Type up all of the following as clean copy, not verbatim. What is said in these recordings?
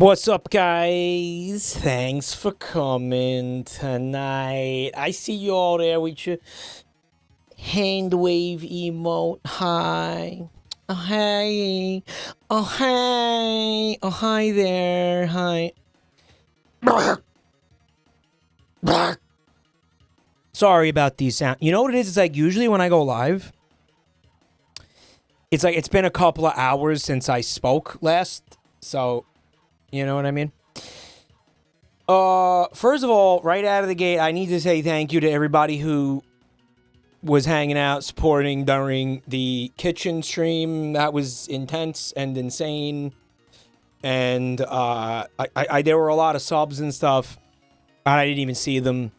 What's up, guys? Thanks for coming tonight. I see you all there with your hand wave emote. Hi. Oh, hey. Oh, hey. Oh, hi there. Hi. Sorry about these sounds. You know what it is? It's like usually when I go live, it's like it's been a couple of hours since I spoke last. So, you know what I mean? First of all, right out of the gate, I need to say thank you to everybody who was hanging out, supporting during the kitchen stream. That was intense and insane. And, there were a lot of subs and stuff. I didn't even see them.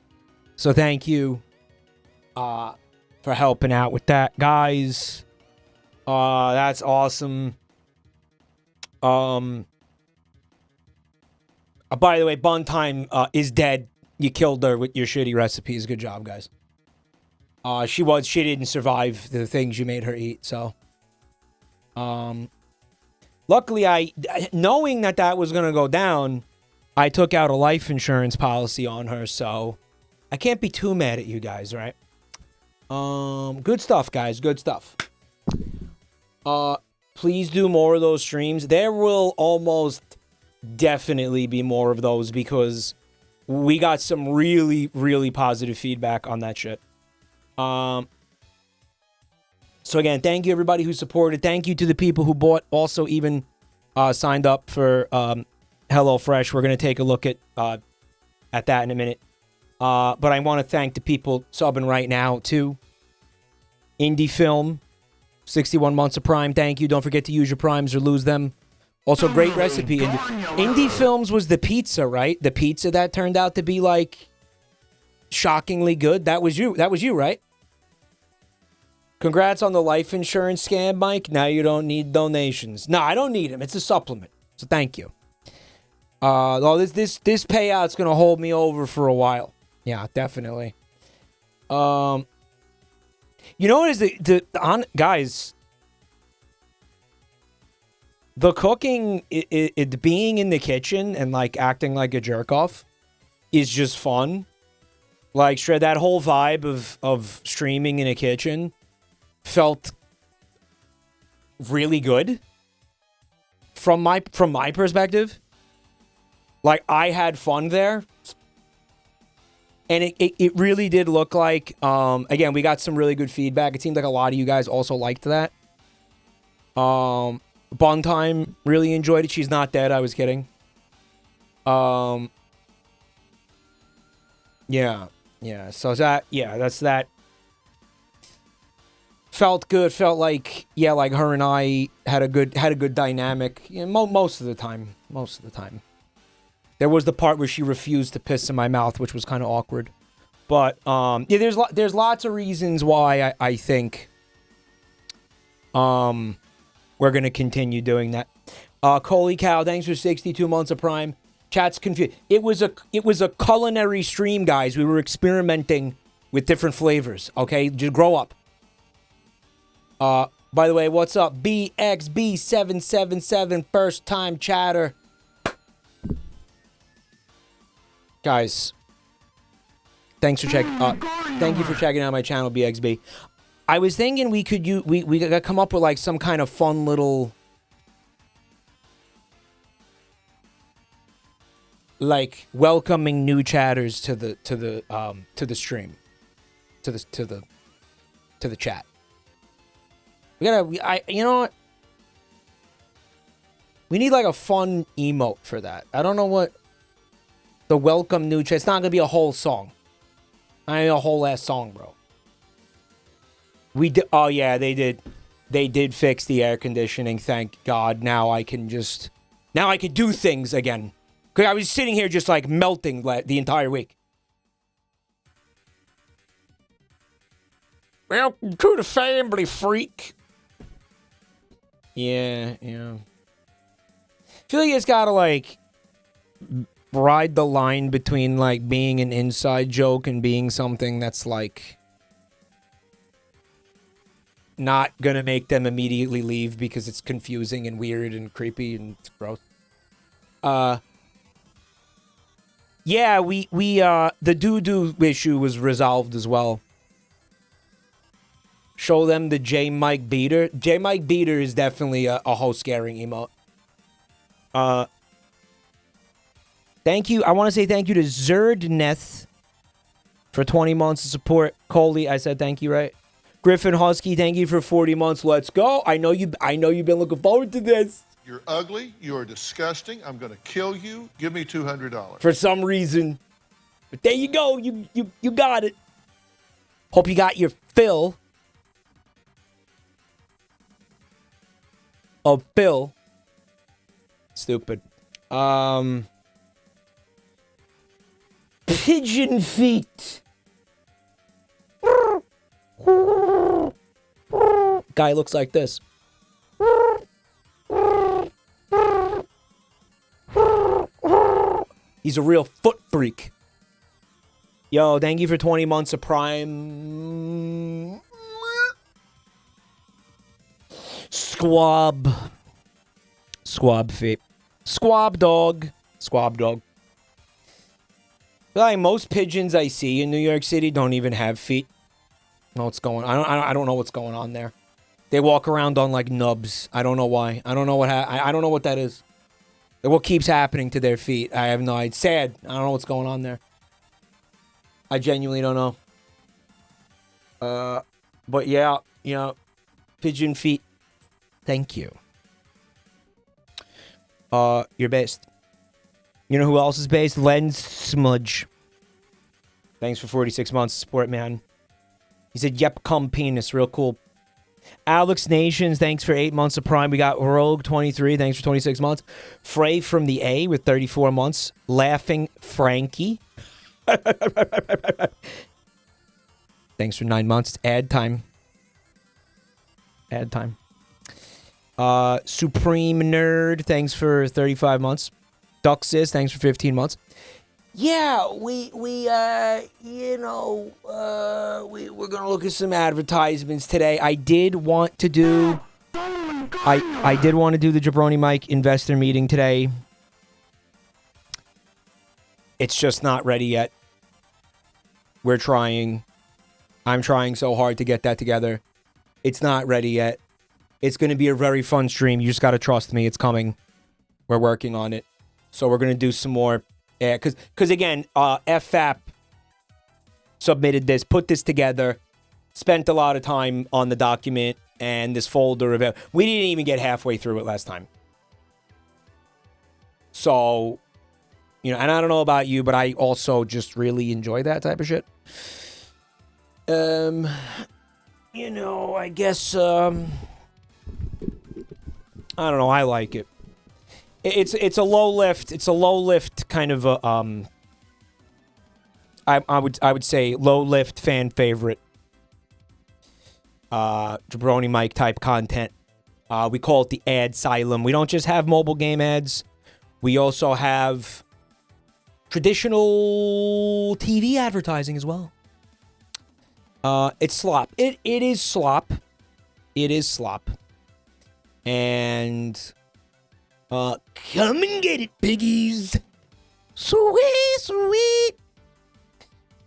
So thank you, for helping out with that, guys. That's awesome. By the way, Bun Time is dead. You killed her with your shitty recipes. Good job, guys. She didn't survive the things you made her eat, so. Luckily, knowing that was gonna go down, I took out a life insurance policy on her, so I can't be too mad at you guys, right? Good stuff, guys. Good stuff. Please do more of those streams. There will almost definitely be more of those because we got some really, really positive feedback on that shit. So again, thank you everybody who supported. Thank you to the people who bought, also even signed up for HelloFresh. We're gonna take a look at that in a minute. But I want to thank the people subbing right now too. Indie Film, 61 months of Prime. Thank you. Don't forget to use your Primes or lose them. Also, great recipe. Indie Films was the pizza, right? The pizza that turned out to be, like, shockingly good. That was you. That was you, right? Congrats on the life insurance scam, Mike. Now you don't need donations. No, I don't need them. It's a supplement. So thank you. This payout's going to hold me over for a while. Yeah, definitely. You know what is guys... The cooking, it being in the kitchen and, like, acting like a jerk-off is just fun. Like, Shred, that whole vibe of streaming in a kitchen felt really good from my perspective. Like, I had fun there. And it really did look like, again, we got some really good feedback. It seemed like a lot of you guys also liked that. Bun Time really enjoyed it. She's not dead. I was kidding. Yeah. So that's that. Felt good. Felt like, yeah, like her and I had a good dynamic. Yeah, most of the time. Most of the time. There was the part where she refused to piss in my mouth, which was kind of awkward. But yeah, there's lots of reasons why I think we're going to continue doing that. Coley Cow, thanks for 62 months of Prime. Chat's confused. It was a culinary stream, guys. We were experimenting with different flavors, okay? Just grow up. By the way, what's up? BXB777, first time chatter. Guys, thanks for checking. Thank you for checking out my channel, BXB. I was thinking we could we gotta come up with like some kind of fun little like welcoming new chatters to the stream, to the chat. You know what? We need like a fun emote for that. I don't know what the welcome new chat. It's not gonna be a whole song. I mean a whole ass song, bro. We did. Oh yeah, they did. They did fix the air conditioning. Thank God. Now I can do things again. Cause I was sitting here just like melting the entire week. Welcome to the family, freak. Yeah. I feel like it's gotta like ride the line between like being an inside joke and being something that's like not gonna make them immediately leave because it's confusing and weird and creepy and gross. Yeah, the doo-doo issue was resolved as well. Show them the J Mike Beater. J Mike Beater is definitely a host scaring emote. Thank you. I want to say thank you to Zerdneth for 20 months of support. Coley, I said thank you, right? Griffin Husky, thank you for 40 months. Let's go. I know you've been looking forward to this. You're ugly. You are disgusting. I'm going to kill you. Give me $200. For some reason. But there you go. You got it. Hope you got your fill of Phil. Stupid. Pigeon feet. Guy looks like this. He's a real foot freak. Yo, thank you for 20 months of Prime. Squab feet. Squab dog. Like most pigeons I see in New York City don't even have feet. Know what's going on? I don't know what's going on there. They walk around on like nubs. I don't know why. I don't know I don't know what that is. What keeps happening to their feet? I have no idea. It's sad. I don't know what's going on there. I genuinely don't know. But yeah, you know, pigeon feet. Thank you. You're best. You know who else is based? Lens Smudge. Thanks for 46 months of support, man. He said, yep, cum penis. Real cool. Alex Nations, thanks for 8 months of Prime. We got Rogue23, thanks for 26 months. Frey from the A with 34 months. Laughing Frankie. Thanks for 9 months. Ad time. Supreme Nerd, thanks for 35 months. Duxis, thanks for 15 months. Yeah, we're gonna look at some advertisements today. I did want to do the Jabronimike investor meeting today. It's just not ready yet. We're trying. I'm trying so hard to get that together. It's not ready yet. It's going to be a very fun stream. You just got to trust me. It's coming. We're working on it. So we're going to do some more. Yeah, because again, FFAP submitted this, put this together, spent a lot of time on the document and this folder of it. We didn't even get halfway through it last time. So, you know, and I don't know about you, but I also just really enjoy that type of shit. You know, I guess, I don't know. I like it. It's a low lift. It's a low lift kind of a I would say low lift fan favorite. Jabronimike type content. We call it the ad asylum. We don't just have mobile game ads. We also have traditional TV advertising as well. It's slop. It is slop. It is slop. And come and get it, piggies. Sweet, sweet.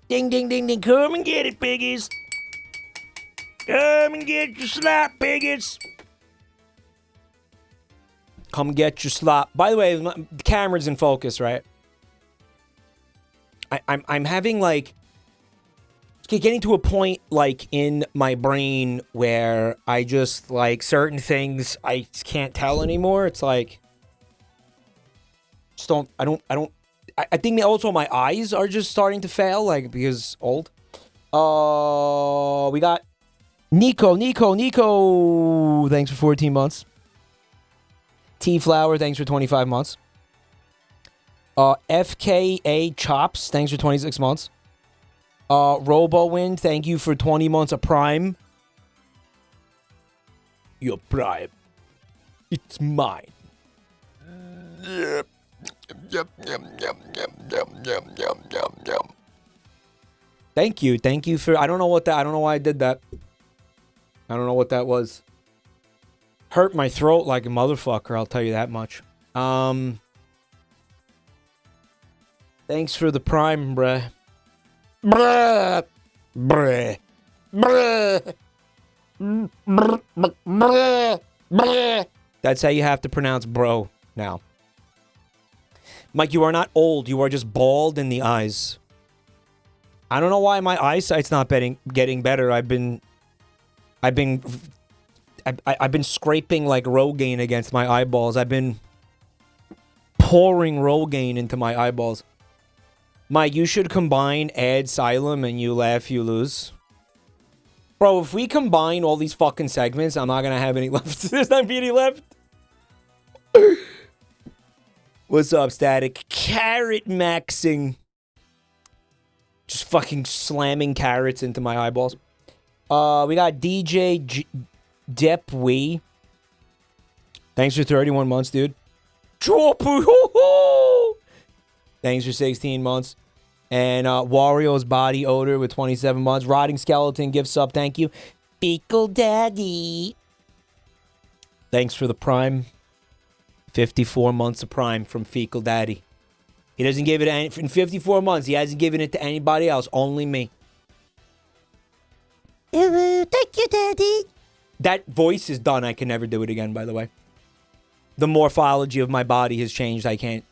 Ding, ding, ding, ding. Come and get it, piggies. Come and get your slop, piggies. Come get your slop. By the way, the camera's in focus, right? I'm having like getting to a point like in my brain where I just like certain things I just can't tell anymore. It's like just don't I think also my eyes are just starting to fail, like because old. We got Nico, thanks for 14 months. T-Flower, thanks for 25 months. FKA Chops, thanks for 26 months. RoboWind, thank you for 20 months of Prime. Your Prime. It's mine. Yep. Thank you for, I don't know why I did that. I don't know what that was. Hurt my throat like a motherfucker, I'll tell you that much. Thanks for the prime, bruh. Bruh. Bruh. Bruh. Bruh. Bruh. That's how you have to pronounce bro now. Mike, you are not old. You are just bald in the eyes. I don't know why my eyesight's not getting better. I've been scraping like Rogaine against my eyeballs. I've been pouring Rogaine into my eyeballs. Mike, you should combine Asylum and You Laugh, You Lose. Bro, if we combine all these fucking segments, I'm not gonna have any left. There's not any left. What's up, Static? Carrot maxing. Just fucking slamming carrots into my eyeballs. We got DJ Depwee. Thanks for 31 months, dude. Thanks for 16 months. And Wario's Body Odor with 27 months. Rotting Skeleton gifts up. Thank you. Fecal Daddy. Thanks for the Prime. 54 months of Prime from Fecal Daddy. He doesn't give it in 54 months. He hasn't given it to anybody else. Only me. Thank you, Daddy. That voice is done. I can never do it again, by the way. The morphology of my body has changed. I can't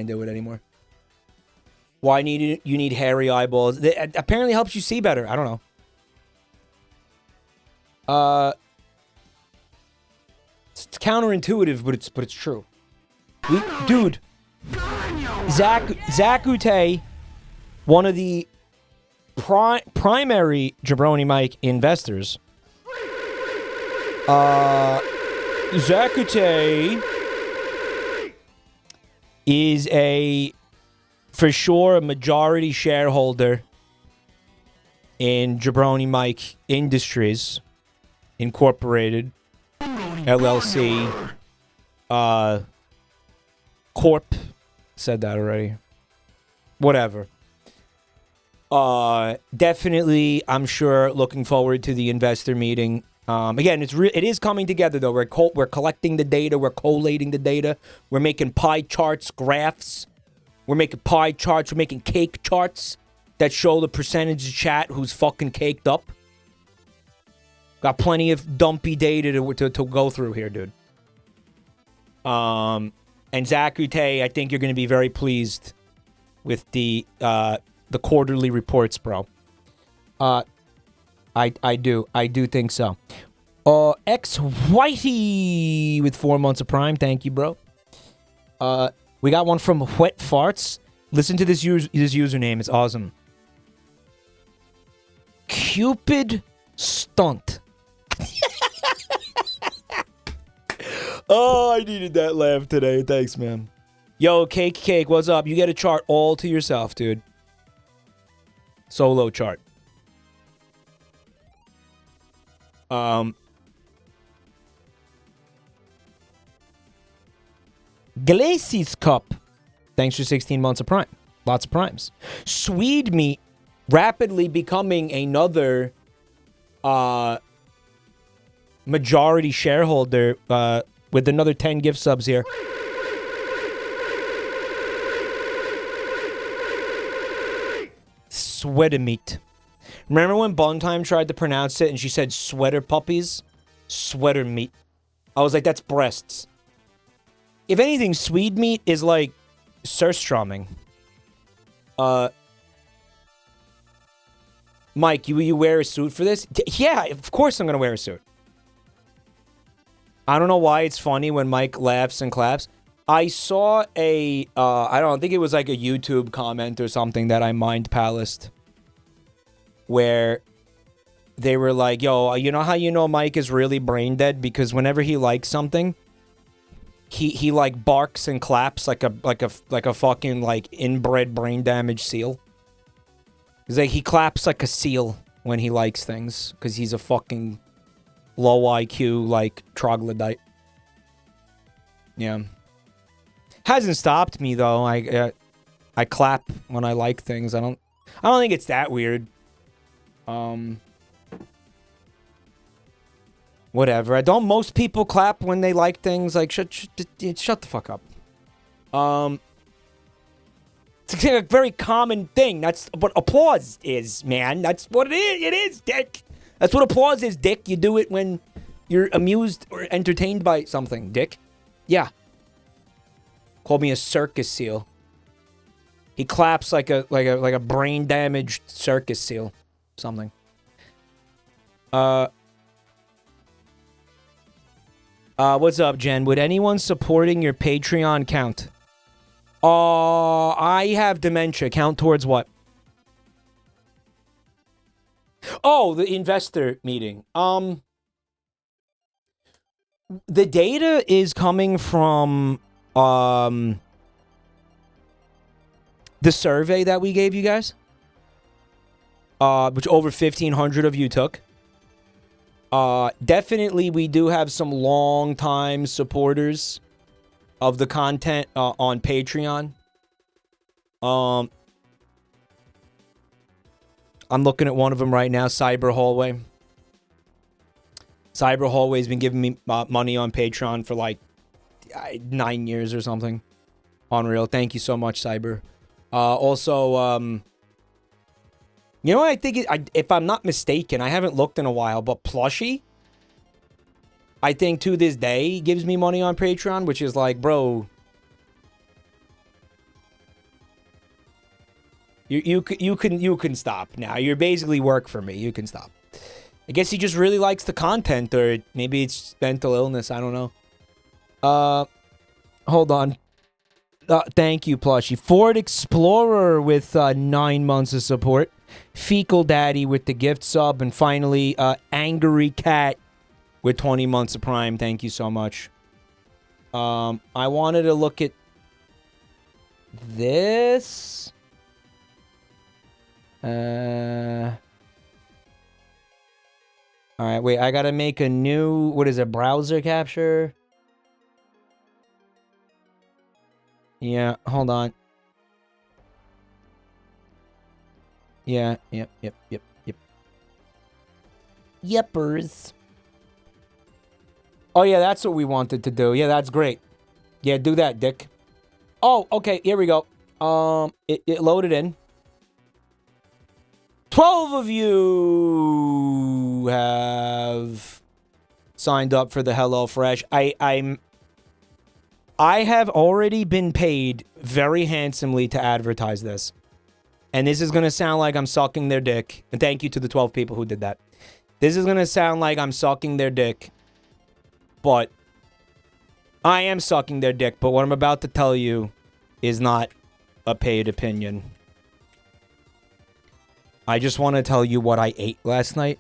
do it anymore. Why you need hairy eyeballs? It apparently helps you see better. I don't know. It's counterintuitive, but it's true. Dude, Zach Ute, one of the primary Jabroni Mike investors. Zach Ute is for sure a majority shareholder in Jabroni Mike Industries Incorporated, LLC, Corp. Said that already. Whatever. Definitely, I'm sure looking forward to the investor meeting. Again, it is coming together though. We're collecting the data. We're collating the data. We're making pie charts, graphs. We're making pie charts. We're making cake charts that show the percentage of chat who's fucking caked up. Got plenty of dumpy data to go through here, dude. And Zach Ute, I think you're going to be very pleased with the quarterly reports, bro. I do think so. X Whitey with 4 months of Prime. Thank you, bro. We got one from Wet Farts. Listen to this username. It's awesome. Cupid Stunt. Oh, I needed that laugh today. Thanks, man. Yo, Cake, what's up? You get a chart all to yourself, dude. Solo chart. Glacis Cup. Thanks for 16 months of Prime. Lots of Primes. Swede Meat rapidly becoming another majority shareholder with another 10 gift subs here. Sweater Meat. Remember when Buntime tried to pronounce it and she said sweater puppies? Sweater Meat. I was like, that's breasts. If anything, Swede Meat is like surströmming. Mike, you wear a suit for this? Yeah, of course I'm gonna wear a suit. I don't know why it's funny when Mike laughs and claps. I saw I don't think it was like a YouTube comment or something that I mind palaced, where they were like, yo, you know how you know Mike is really brain dead? Because whenever he likes something, he like barks and claps like a fucking like inbred brain damaged seal. He's like, he claps like a seal when he likes things, because he's a fucking low IQ like troglodyte. Yeah. Hasn't stopped me though. I clap when I like things. I don't think it's that weird. Whatever. Don't most people clap when they like things? Like shut the fuck up. It's a very common thing. That's what applause is, man. That's what it is. It is, dick. That's what applause is, dick. You do it when you're amused or entertained by something, dick. Yeah. Called me a circus seal. He claps like a brain damaged circus seal. Something. What's up, Jen? Would anyone supporting your Patreon count? I have dementia. Count towards what? Oh, the investor meeting. The data is coming from the survey that we gave you guys, which over 1,500 of you took. Definitely we do have some long-time supporters of the content on Patreon. I'm looking at one of them right now, Cyber Hallway. Cyber Hallway's been giving me money on Patreon for like 9 years or something. Unreal. Thank you so much, Cyber. Also, you know what I think? If I'm not mistaken, I haven't looked in a while, but Plushy, I think to this day, gives me money on Patreon, which is like, bro, you can stop now. You're basically work for me. You can stop. I guess he just really likes the content, or maybe it's mental illness. I don't know. Hold on. Thank you, Plushy. Ford Explorer with 9 months of support. Fecal Daddy with the gift sub. And finally, Angry Cat with 20 months of Prime. Thank you so much. I wanted to look at this. Alright, wait. I gotta make a new... What is it? Browser capture? Yeah, hold on. Yeah, yep. Yepers. Oh, yeah, that's what we wanted to do. Yeah, that's great. Yeah, do that, Dick. Oh, okay, here we go. It loaded in. 12 of you have signed up for the HelloFresh. I have already been paid very handsomely to advertise this. And this is going to sound like I'm sucking their dick. And thank you to the 12 people who did that. This is going to sound like I'm sucking their dick. But I am sucking their dick. But what I'm about to tell you is not a paid opinion. I just want to tell you what I ate last night.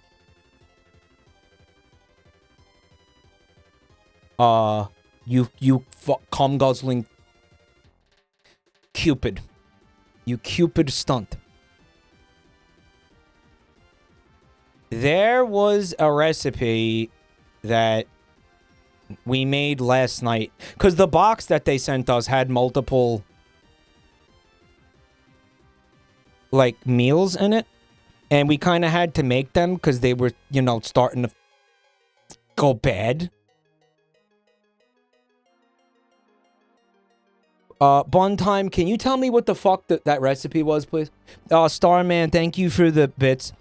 You cum guzzling Cupid. You Cupid stunt. There was a recipe that we made last night. Because the box that they sent us had multiple, like, meals in it. And we kind of had to make them because they were, you know, starting to go bad. Bun Time, can you tell me what the fuck that recipe was, please? Starman, thank you for the bits.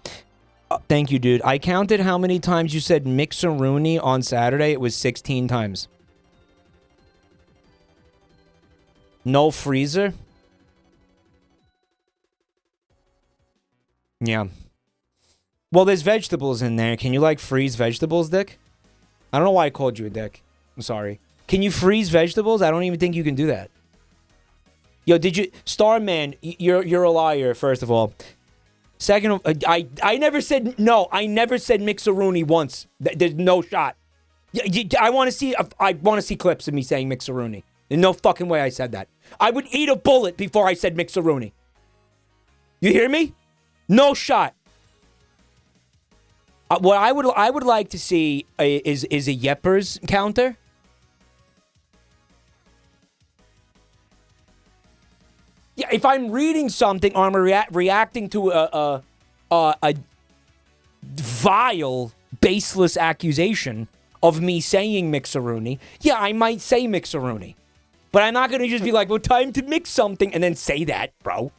Thank you, dude. I counted how many times you said mixaroonie on Saturday. It was 16 times. No freezer? Yeah. Well, there's vegetables in there. Can you, like, freeze vegetables, Dick? I don't know why I called you a dick. I'm sorry. Can you freeze vegetables? I don't even think you can do that. Yo, did you... Starman, you're a liar, first of all. Second, I never said... No, I never said mixaroonie once. There's no shot. I want to see... I want to see clips of me saying mixaroonie. There's no fucking way I said that. I would eat a bullet before I said mixaroonie. You hear me? No shot. What I would like to see is a Yepers counter. Yeah, if I'm reading something or I'm reacting to a vile, baseless accusation of me saying mixaroonie, yeah, I might say mixaroonie. But I'm not going to just be like, well, time to mix something and then say that, bro.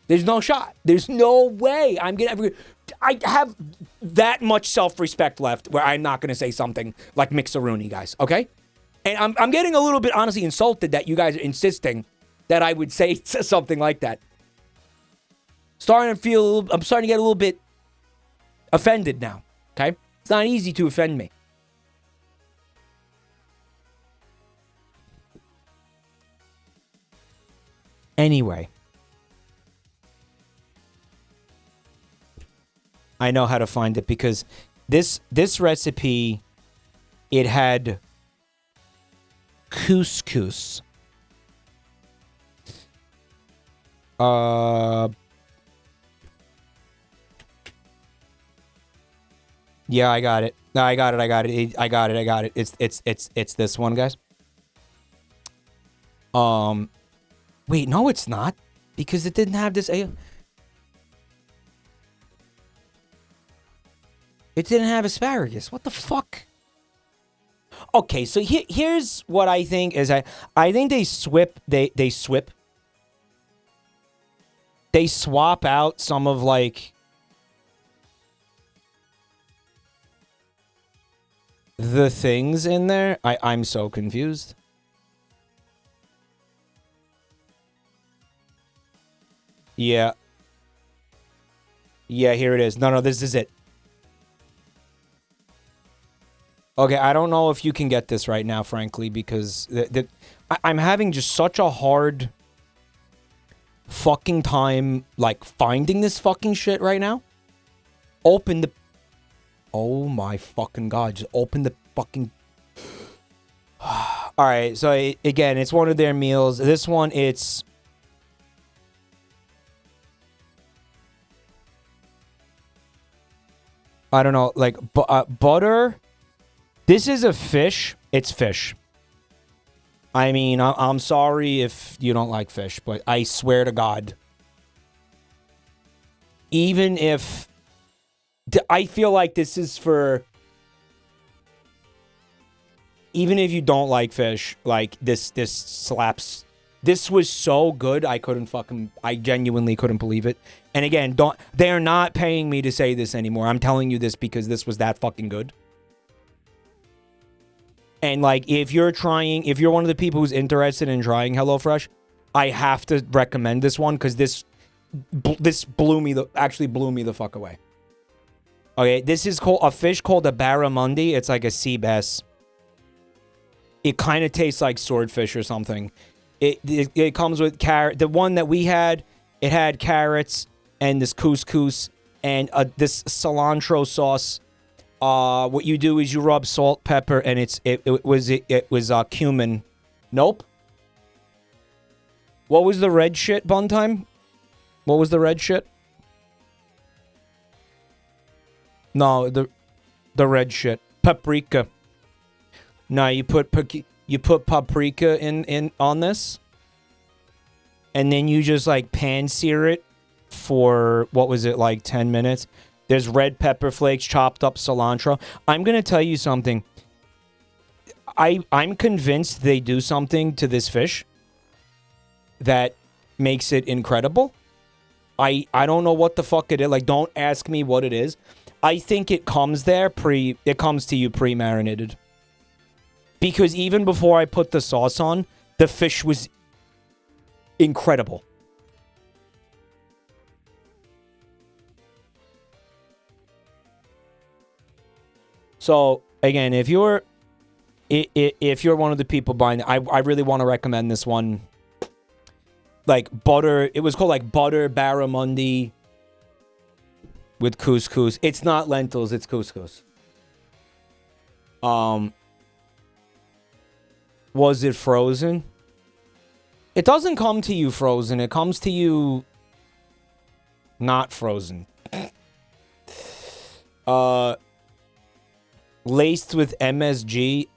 There's no shot. There's no way I'm going to... I have that much self-respect left where I'm not going to say something like mixaroonie, guys, okay? And I'm getting a little bit, honestly, insulted that you guys are insisting that I would say something like that. I'm starting to get a little bit offended now, okay? It's not easy to offend me. Anyway. I know how to find it because this recipe, it had couscous. Yeah, I got it. No, I got it. It's this one, guys. Wait, no, it's not. Because it didn't have this. It didn't have asparagus. What the fuck? Okay, so here's what I think is I think they swap out some of like the things in there. I'm so confused. Yeah. Yeah, here it is. No, this is it. Okay, I don't know if you can get this right now, frankly, because I'm having just such a hard fucking time, like, finding this fucking shit right now. Open the... Oh my fucking god, just open the fucking... Alright, so again, it's one of their meals. This one, it's... I don't know, like, butter... This is a fish. It's fish. I mean, I'm sorry if you don't like fish, but I swear to God. Even if... I feel like this is for... Even if you don't like fish, like, this slaps. This was so good, I genuinely couldn't believe it. And again, they're not paying me to say this anymore. I'm telling you this because this was that fucking good. And, like, if you're one of the people who's interested in trying HelloFresh, I have to recommend this one because this actually blew me the fuck away. Okay, this is called a fish called a barramundi. It's like a sea bass. It kind of tastes like swordfish or something. It comes with carrot. The one that we had, it had carrots and this couscous and this cilantro sauce. What you do is you rub salt, pepper, and it was cumin. Nope. What was the red shit, Buntime? What was the red shit? No, the red shit. Paprika. No, you put paprika in on this. And then you just like pan sear it for what was it, like 10 minutes? There's red pepper flakes, chopped up cilantro. I'm going to tell you something. I'm convinced they do something to this fish that makes it incredible. I don't know what the fuck it is. Like, don't ask me what it is. I think it comes it comes to you pre-marinated. Because even before I put the sauce on, the fish was incredible. So, again, if you're one of the people buying, I really want to recommend this one. Like, butter, it was called, like, butter barramundi with couscous. It's not lentils, it's couscous. Was it frozen? It doesn't come to you frozen. It comes to you not frozen. Laced with MSG.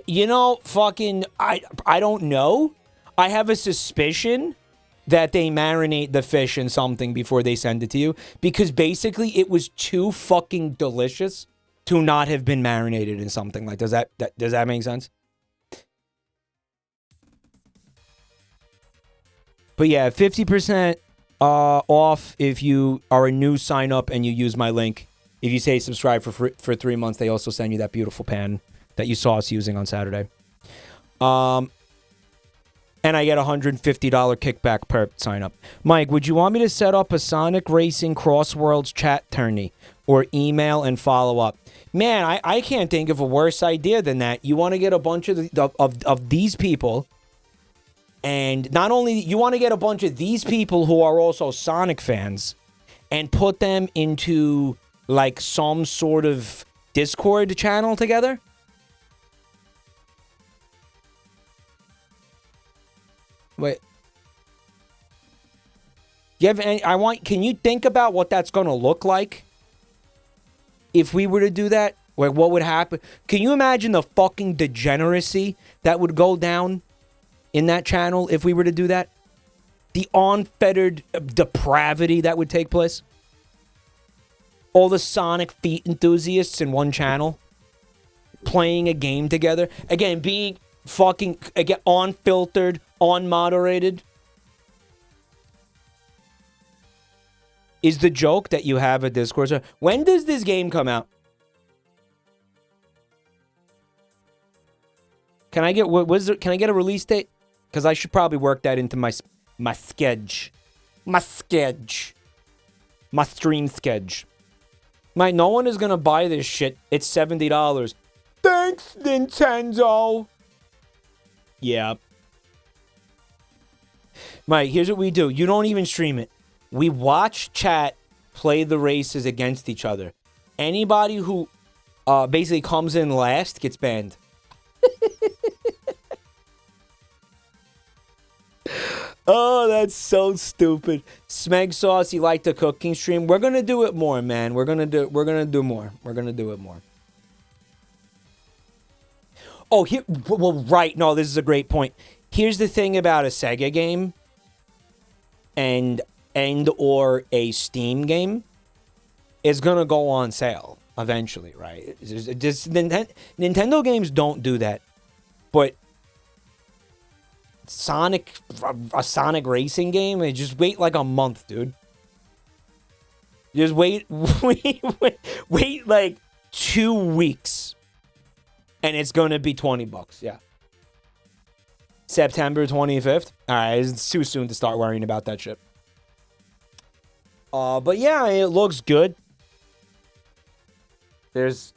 You know, fucking, I don't know. I have a suspicion that they marinate the fish in something before they send it to you. Because basically, it was too fucking delicious to not have been marinated in something. Like, does that make sense? But yeah, 50% off if you are a new sign up and you use my link. If you say subscribe for 3 months, they also send you that beautiful pan that you saw us using on Saturday. And I get a $150 kickback per sign up. Mike, would you want me to set up a Sonic Racing Crossworlds chat tourney or email and follow up? Man, I can't think of a worse idea than that. You want to get a bunch of these people. And not only you want to get a bunch of these people who are also Sonic fans and put them into like some sort of Discord channel together. Wait. You have any, can you think about what that's going to look like if we were to do that? Like what would happen? Can you imagine the fucking degeneracy that would go down in that channel if we were to do that? The unfettered depravity that would take place. All the Sonic feet enthusiasts in one channel playing a game together. Again, being fucking, again, unfiltered, unmoderated. Is the joke that you have a Discord server. When does this game come out? Can I get can I get a release date? Because I should probably work that into my schedule. My stream schedule. No one is gonna buy this shit. It's $70. Thanks, Nintendo. Yeah. Mike, here's what we do. You don't even stream it. We watch chat play the races against each other. Anybody who basically comes in last gets banned. Oh, that's so stupid. Smeg Sauce, you like the cooking stream? We're gonna do it more, man. We're gonna do more. We're gonna do it more. Oh, here, well, right. No, this is a great point. Here's the thing about a Sega game and or a Steam game. It's gonna go on sale eventually, right? Nintendo games don't do that, but a Sonic racing game, just wait like a month, dude. Just wait like 2 weeks, and it's gonna be $20. Yeah. September 25th. All right, it's too soon to start worrying about that shit. But yeah, it looks good. There's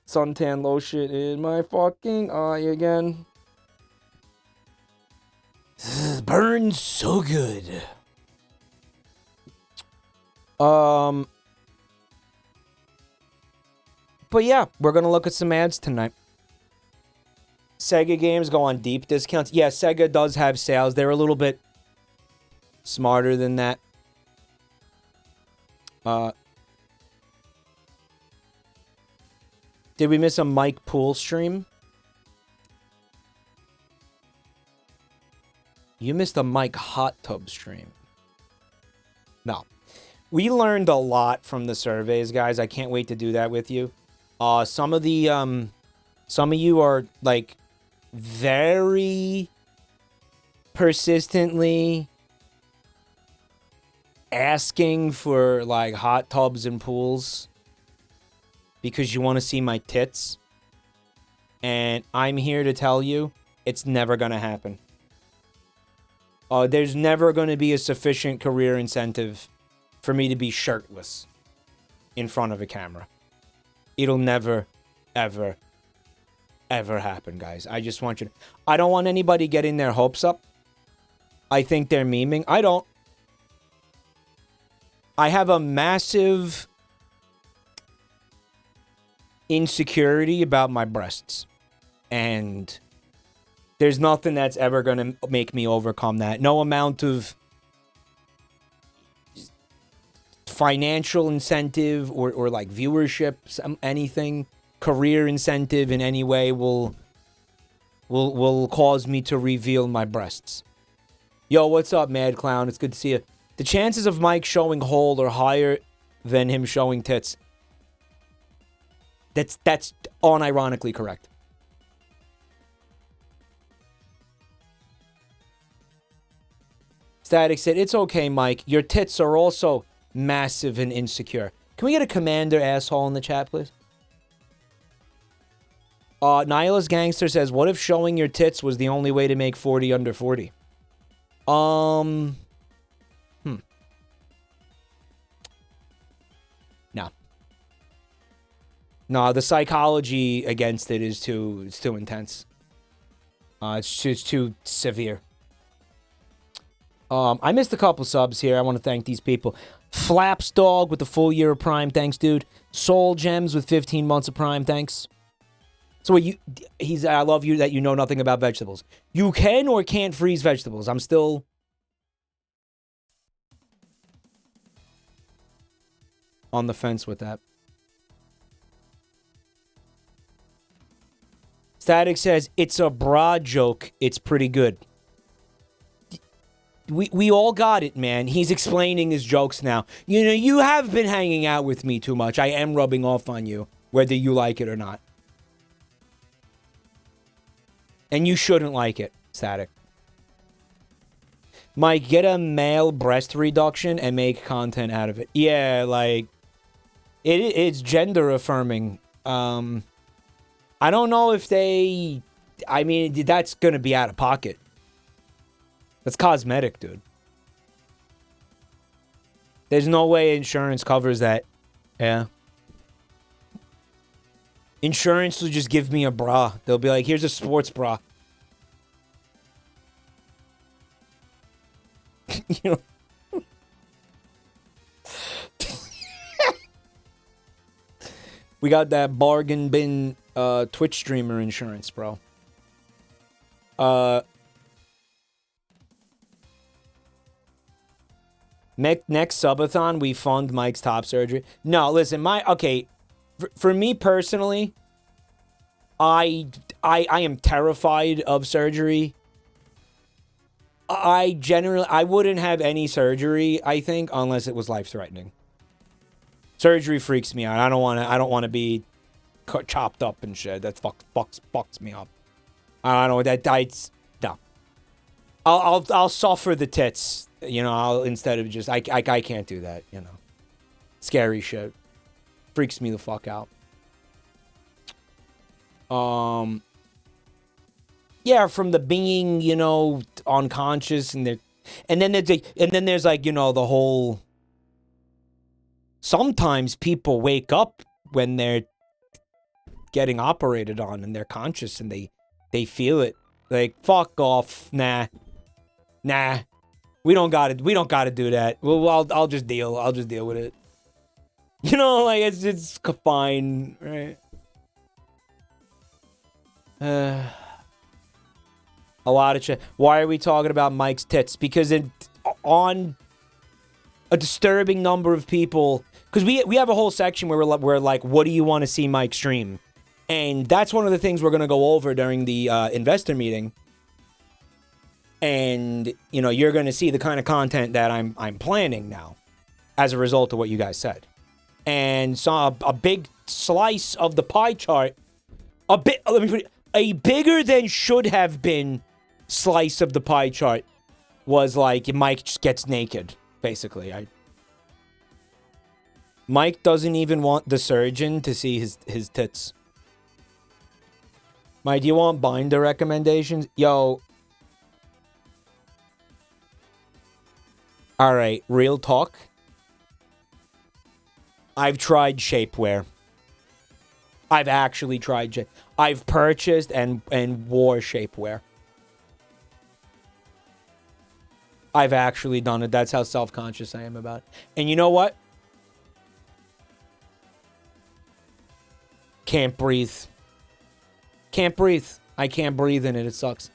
suntan lotion in my fucking eye again. Burns so good. But yeah, we're gonna look at some ads tonight. Sega games go on deep discounts. Yeah, Sega does have sales. They're a little bit smarter than that. Did we miss a Mike Pool stream? You missed a Mike Hot Tub stream. No. We learned a lot from the surveys, guys. I can't wait to do that with you. Some of you are like very persistently asking for like hot tubs and pools because you want to see my tits. And I'm here to tell you, it's never going to happen. There's never going to be a sufficient career incentive for me to be shirtless in front of a camera. It'll never, ever, ever happen, guys. I just want you to... I don't want anybody getting their hopes up. I think they're memeing. I don't. I have a massive insecurity about my breasts. And there's nothing that's ever going to make me overcome that. No amount of financial incentive or like viewership, anything, career incentive in any way will cause me to reveal my breasts. Yo, what's up, Mad Clown? It's good to see you. The chances of Mike showing hole are higher than him showing tits. That's unironically correct. Static said, it's okay, Mike. Your tits are also massive and insecure. Can we get a commander asshole in the chat, please? Nihilist Gangster says, what if showing your tits was the only way to make 40 under 40? No. No, the psychology against it is too intense. It's too severe. I missed a couple subs here. I want to thank these people. Flaps Dog with the full year of Prime. Thanks, dude. Soul Gems with 15 months of Prime. Thanks. So I love you that you know nothing about vegetables. You can or can't freeze vegetables. I'm still... on the fence with that. Static says, it's a bra joke. It's pretty good. We all got it, man. He's explaining his jokes now. You know, you have been hanging out with me too much. I am rubbing off on you, whether you like it or not. And you shouldn't like it, Static. Mike, get a male breast reduction and make content out of it. Yeah, like, it's gender affirming. I don't know if they... I mean, that's going to be out of pocket. That's cosmetic, dude. There's no way insurance covers that. Yeah. Insurance will just give me a bra. They'll be like, here's a sports bra. You know? We got that bargain bin Twitch streamer insurance, bro. Next subathon, we fund Mike's top surgery. No, listen, okay, for me personally, I am terrified of surgery. I wouldn't have any surgery, I think, unless it was life-threatening. Surgery freaks me out. I don't want to be chopped up and shit. That fucks me up. I don't know. No. I'll suffer the tits. You know, instead of just I can't do that. You know, scary shit freaks me the fuck out. Yeah, from the being, you know, unconscious and then there's like, you know, the whole. Sometimes people wake up when they're getting operated on and they're conscious and they feel it. Like, fuck off. Nah. We don't gotta do that. Well, I'll just deal with it. You know, like, it's fine, right? A lot of shit. Why are we talking about Mike's tits? Because on a disturbing number of people, because we have a whole section where we're like, what do you want to see Mike stream? And that's one of the things we're going to go over during the investor meeting. And, you know, you're going to see the kind of content that I'm planning now as a result of what you guys said. And so a big slice of the pie chart, a bigger than should have been slice of the pie chart was like Mike just gets naked, basically. Mike doesn't even want the surgeon to see his tits. Mike, do you want binder recommendations? Yo. All right, real talk. I've tried shapewear. I've actually tried. I've purchased and wore shapewear. I've actually done it. That's how self-conscious I am about it. And you know what? Can't breathe. Can't breathe. I can't breathe in it. It sucks.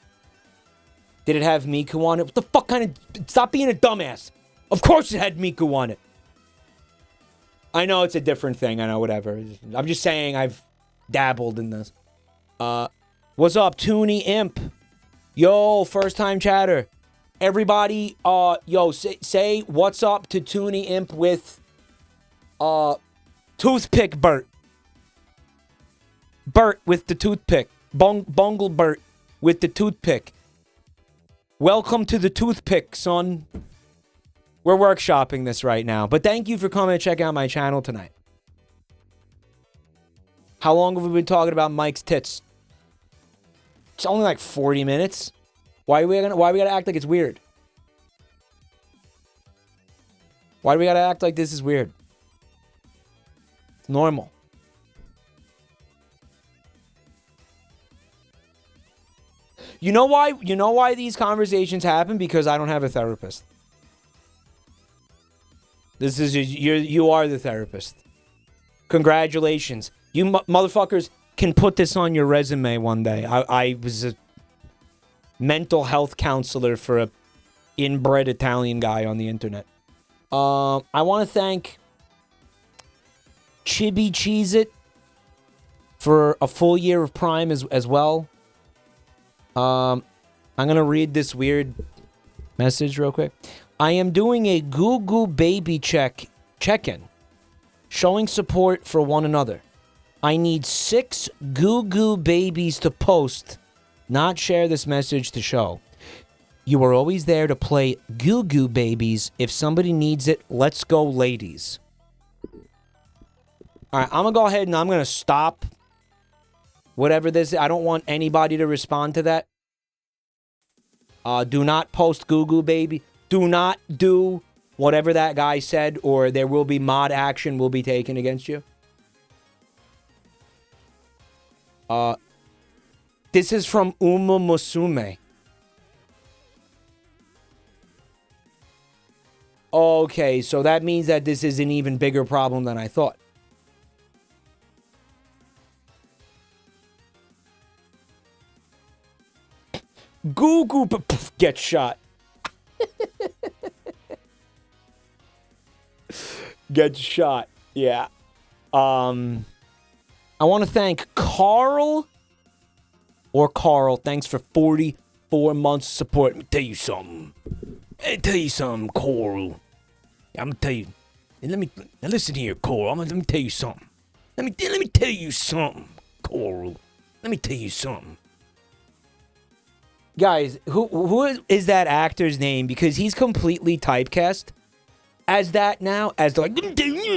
Did it have Miku on it? What the fuck kind of... Stop being a dumbass. Of course it had Miku on it. I know it's a different thing. I know, whatever. I'm just saying I've dabbled in this. What's up, Toonie Imp? Yo, first time chatter. Everybody, yo, say what's up to Toonie Imp with, Toothpick Bert. Bert with the toothpick. Bungle Bert with the toothpick. Welcome to the toothpick, son. We're workshopping this right now. But thank you for coming to check out my channel tonight. How long have we been talking about Mike's tits? It's only like 40 minutes. Why we gotta act like it's weird? Why do we gotta act like this is weird? It's normal. You know why? You know why these conversations happen? Because I don't have a therapist. This is you are the therapist. Congratulations. You motherfuckers can put this on your resume one day. I was a mental health counselor for a inbred Italian guy on the internet. I want to thank Chibi Cheese It for a full year of Prime as well. I'm gonna read this weird message real quick. I am doing a Goo Goo Baby check-in, showing support for one another. I need 6 Goo Goo Babies to post, not share this message to show. You are always there to play Goo Goo Babies. If somebody needs it, let's go, ladies. All right, I'm gonna go ahead and I'm gonna stop whatever this is. I don't want anybody to respond to that. Do not post Goo Goo Baby. Do not do whatever that guy said, or there will be mod action will be taken against you. This is from Uma Musume. Okay, so that means that this is an even bigger problem than I thought. Goo Goo get shot. Get shot. Yeah. I want to thank Carl. Thanks for 44 months of support. Let me tell you something. Carl. I'm gonna tell you. Now listen here, Carl. Let me tell you something. Let me tell you something, Carl. Let me tell you something. Guys, who is that actor's name? Because he's completely typecast as that now, as the like, let me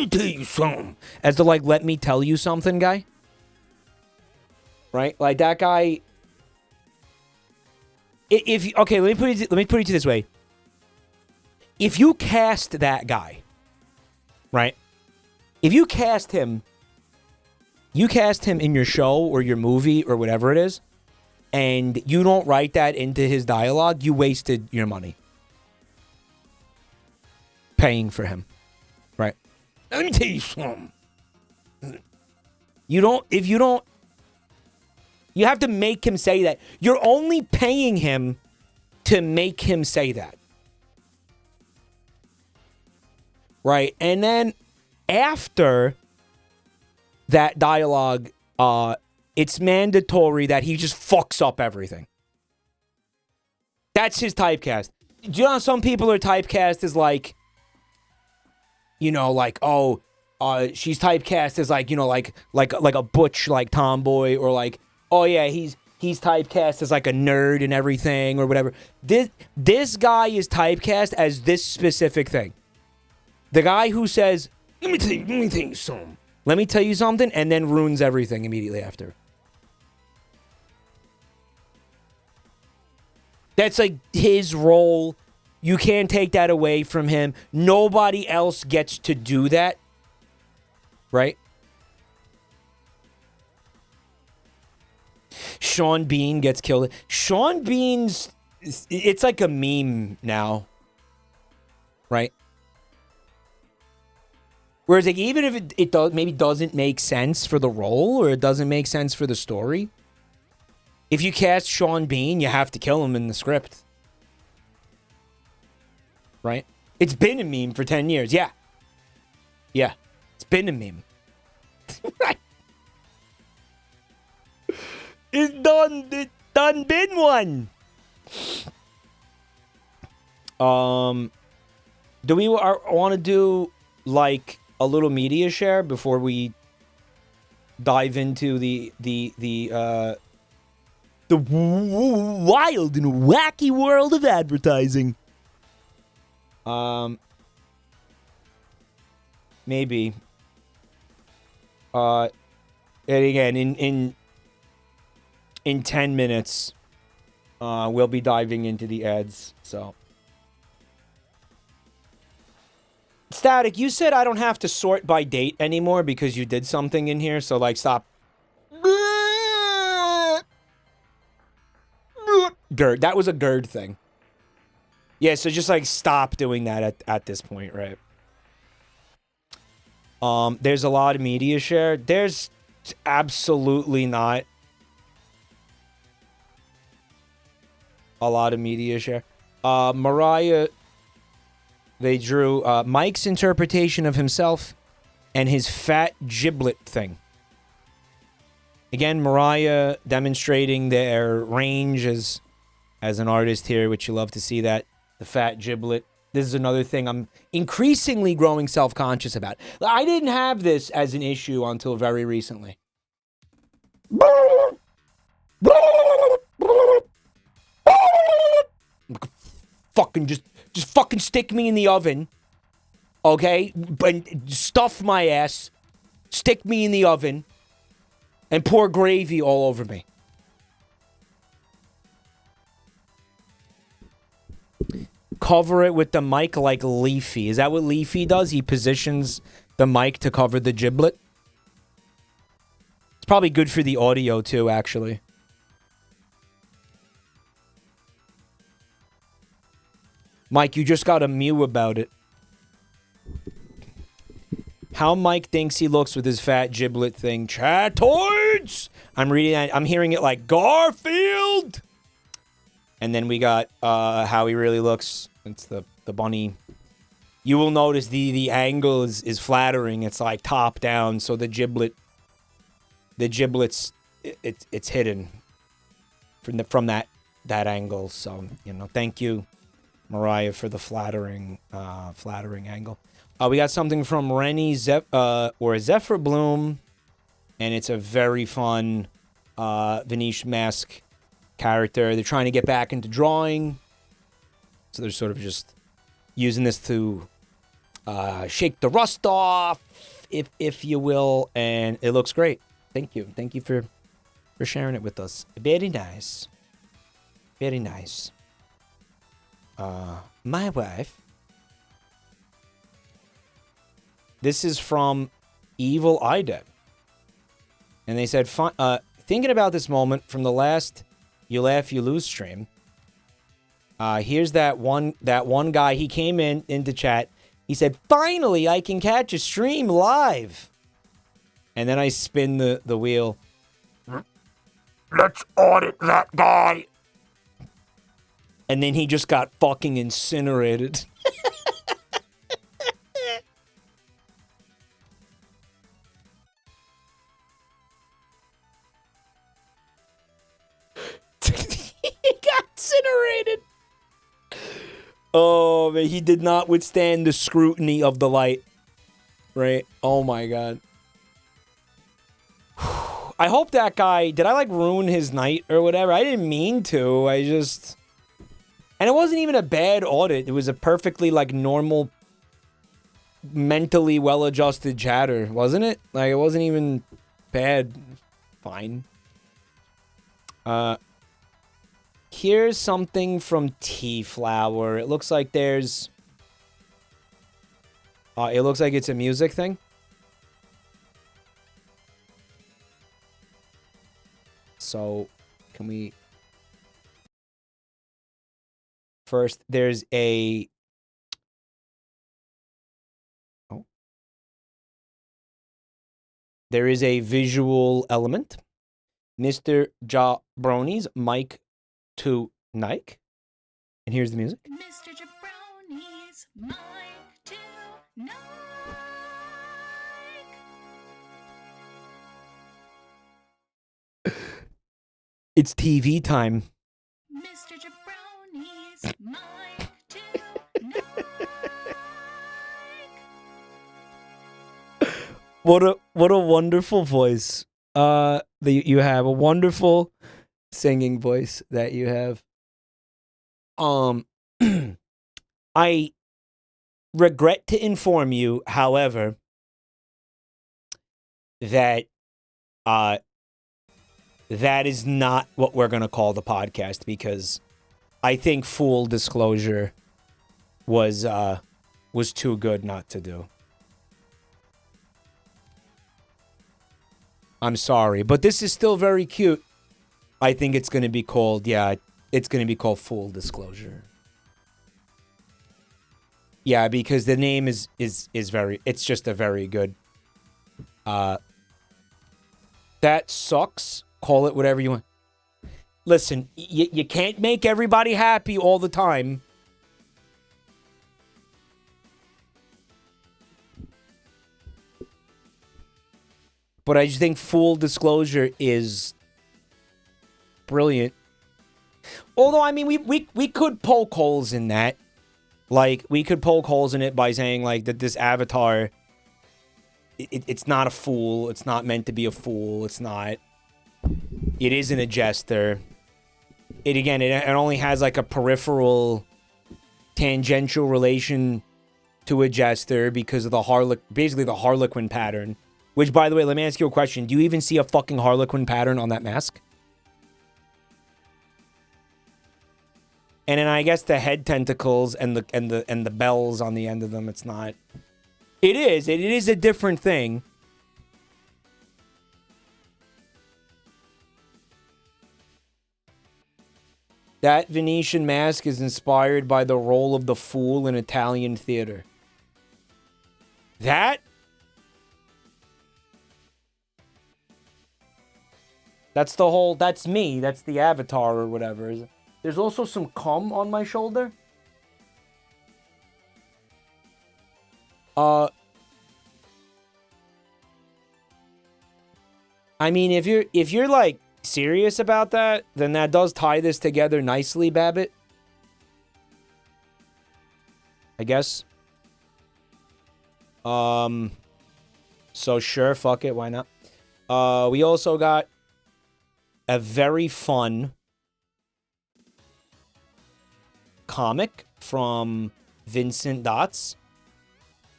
tell you something, as the like, let me tell you something guy. Right, like that guy. Okay, let me put it this way. If you cast that guy, right? If you cast him in your show or your movie or whatever it is, and you don't write that into his dialogue, you wasted your money paying for him, right? Let me tell you something. You have to make him say that. You're only paying him to make him say that. Right? And then after that dialogue, it's mandatory that he just fucks up everything. That's his typecast. Do you know how some people are typecast as like, you know, like, oh, she's typecast as like, you know, like a butch, like tomboy, or like, oh yeah, he's typecast as like a nerd and everything or whatever. This guy is typecast as this specific thing. The guy who says, let me tell you something. Let me tell you something, and then ruins everything immediately after. That's like his role. You can't take that away from him. Nobody else gets to do that. Right? Sean Bean gets killed. Sean Bean's... It's like a meme now. Right? Whereas, like, even if it maybe doesn't make sense for the role, or it doesn't make sense for the story, if you cast Sean Bean, you have to kill him in the script. Right? It's been a meme for 10 years. Yeah. Yeah. It's been a meme. Right. It's done been one. Do we want to do, like, a little media share before we dive into the wild and wacky world of advertising? Maybe. And again, in 10 minutes, we'll be diving into the ads, so. Static, you said I don't have to sort by date anymore because you did something in here, so, like, stop. Gerd. That was a Gerd thing. Yeah, so just, like, stop doing that at this point, right? There's a lot of media share. There's absolutely not a lot of media share. Mariah, they drew Mike's interpretation of himself and his fat giblet thing. Again, Mariah demonstrating their range as an artist here, which you love to see that. The fat giblet. This is another thing I'm increasingly growing self-conscious about. I didn't have this as an issue until very recently. Fucking just fucking stick me in the oven. Okay? But stuff my ass. Stick me in the oven. And pour gravy all over me. Cover it with the mic like Leafy. Is that what Leafy does? He positions the mic to cover the giblet? It's probably good for the audio too, actually. Mike, you just got a mew about it. How Mike thinks he looks with his fat giblet thing. Chatoids! I'm reading that. I'm hearing it like Garfield! And then we got how he really looks. It's the bunny. You will notice the angle is flattering. It's like top down, so the giblets it's hidden from that angle. So, you know, thank you, Mariah, for the flattering angle. We got something from Rennie or Zephyr Bloom, and it's a very fun Vanish Mask character. They're trying to get back into drawing, so they're sort of just using this to shake the rust off, if you will, and it looks great. Thank you for sharing it with us. Very nice, very nice. My wife. This is from Evil Ideb, and they said, thinking about this moment from the last You Laugh, You Lose stream. Here's that one guy. He came into chat. He said, "Finally, I can catch a stream live." And then I spin the wheel. Let's audit that guy. And then he just got fucking incinerated. He got incinerated. Oh, man, he did not withstand the scrutiny of the light. Right? Oh, my God. I hope that guy... Did I, like, ruin his night or whatever? I didn't mean to. I just... And it wasn't even a bad audit. It was a perfectly, like, normal, mentally well-adjusted chatter, wasn't it? Like, it wasn't even bad. Fine. Here's something from T-Flower. It looks like there's... it looks like it's a music thing. So, can we... First, there's a... Oh. There is a visual element. Mr. Jabroni's mic to Nike. And here's the music. Mr. Jabroni's mic to Nike. It's TV time. Mr. Jabroni's mic to Nike. What a wonderful voice. That you have a wonderful singing voice that you have. I regret to inform you, however, that that is not what we're going to call the podcast, because I think full disclosure was too good not to do. I'm sorry, but this is still very cute. I think it's going to be called, yeah, it's going to be called full disclosure. Yeah, because the name is very, it's just a very good, that sucks. Call it whatever you want. Listen, you can't make everybody happy all the time. But I just think full disclosure is brilliant. Although, I mean, we could poke holes in that. Like, we could poke holes in it by saying, like, that this avatar, it's not a fool. It's not meant to be a fool. It's not. It isn't a jester. It only has, like, a peripheral, tangential relation to a jester because of the basically the Harlequin pattern. Which, by the way, let me ask you a question. Do you even see a fucking Harlequin pattern on that mask? And then I guess the head tentacles and the bells on the end of them, it's not. It is a different thing. That Venetian mask is inspired by the role of the fool in Italian theater. That's the whole, that's me. That's the avatar or whatever. There's also some cum on my shoulder. I mean, if you're like serious about that, then that does tie this together nicely, Babbitt. I guess. So sure, fuck it, why not? We also got a very fun comic from Vincent Dots.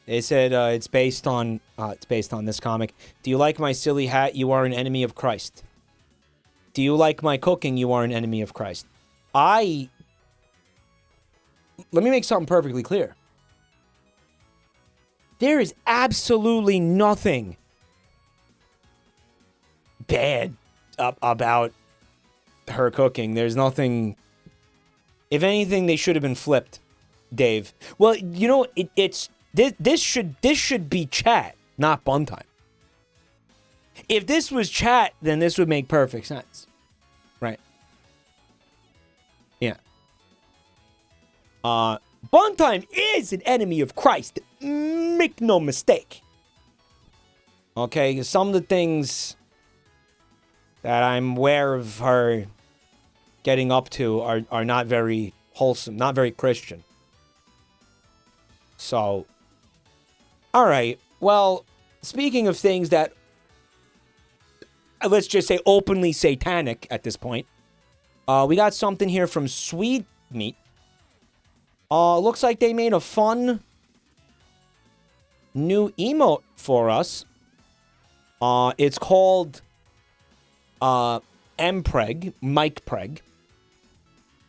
They said it's based on this comic. Do you like my silly hat? You are an enemy of Christ. Do you like my cooking? You are an enemy of Christ. Let me make something perfectly clear. There is absolutely nothing bad about her cooking. There's nothing. If anything, they should have been flipped, Dave. Well, you know, this should be chat, not bun time. If this was chat, then this would make perfect sense, right? Yeah. Bun time is an enemy of Christ. Make no mistake. Okay, some of the things that I'm aware of her getting up to are not very wholesome, not very Christian. So, all right. Well, speaking of things that, let's just say openly satanic at this point, we got something here from Sweet Meat. Looks like they made a fun new emote for us. It's called Mpreg, Mike Preg.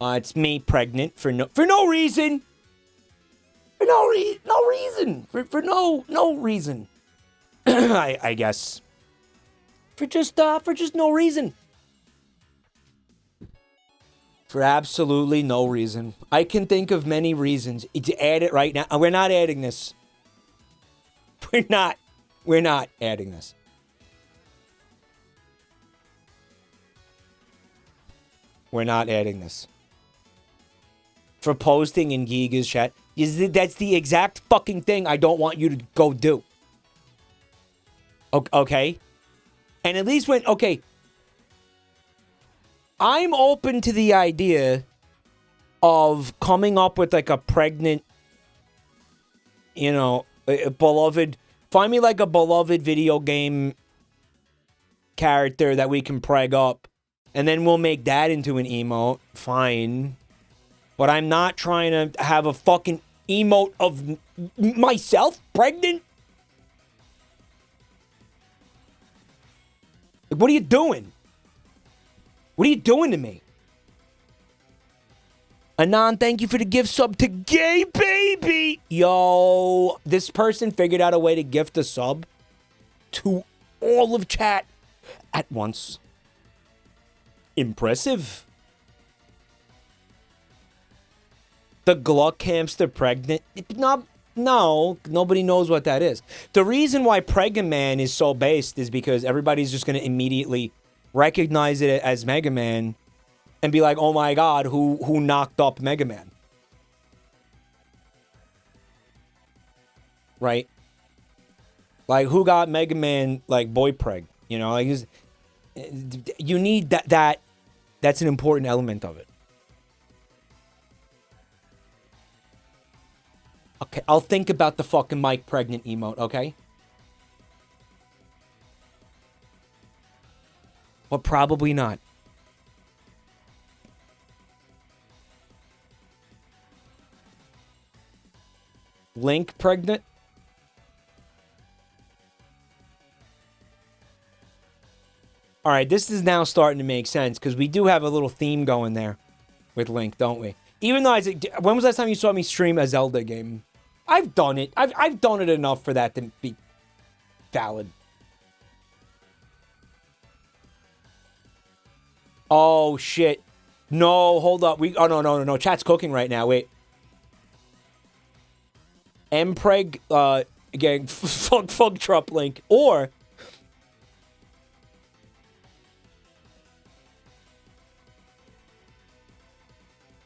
It's me pregnant for no reason. For no reason. For no reason. I guess. For just no reason. For absolutely no reason. I can think of many reasons to add it right now. We're not adding this. We're not adding this. We're not adding this. For posting in Giga's chat. That's the exact fucking thing I don't want you to go do. Okay? And at least when... Okay. I'm open to the idea of coming up with like a pregnant, you know, a beloved... Find me like a beloved video game character that we can preg up. And then we'll make that into an emote. Fine. But I'm not trying to have a fucking emote of myself pregnant. Like, what are you doing? What are you doing to me? Anon, thank you for the gift sub to Gay Baby. Yo, this person figured out a way to gift a sub to all of chat at once. Impressive. The Gluck hamster pregnant. No, nobody knows what that is. The reason why Pregnant Man is so based is because everybody's just going to immediately recognize it as Mega Man and be like, oh my god, who knocked up Mega Man? Right? Like, who got Mega Man, like, boy preg? You know, like, you need that's an important element of it. Okay, I'll think about the fucking Mike pregnant emote, okay? But probably not. Link pregnant? All right, this is now starting to make sense because we do have a little theme going there with Link, don't we? Even though I said, when was the last time you saw me stream a Zelda game? I've done it. I've done it enough for that to be valid. Oh shit! No, hold up. Oh no. Chat's cooking right now. Wait. Mpreg, again, fuck Trump Link, or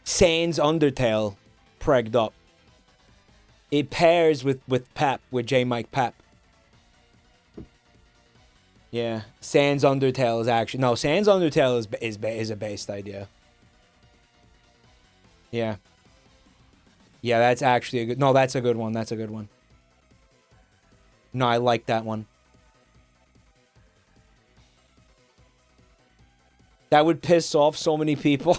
Sans Undertale pregged up. It pairs with Pap, with J Mike Pap. Yeah, Sans Undertale is actually no. Sans Undertale is a based idea. Yeah. Yeah, that's actually a good... No, that's a good one. That's a good one. No, I like that one. That would piss off so many people.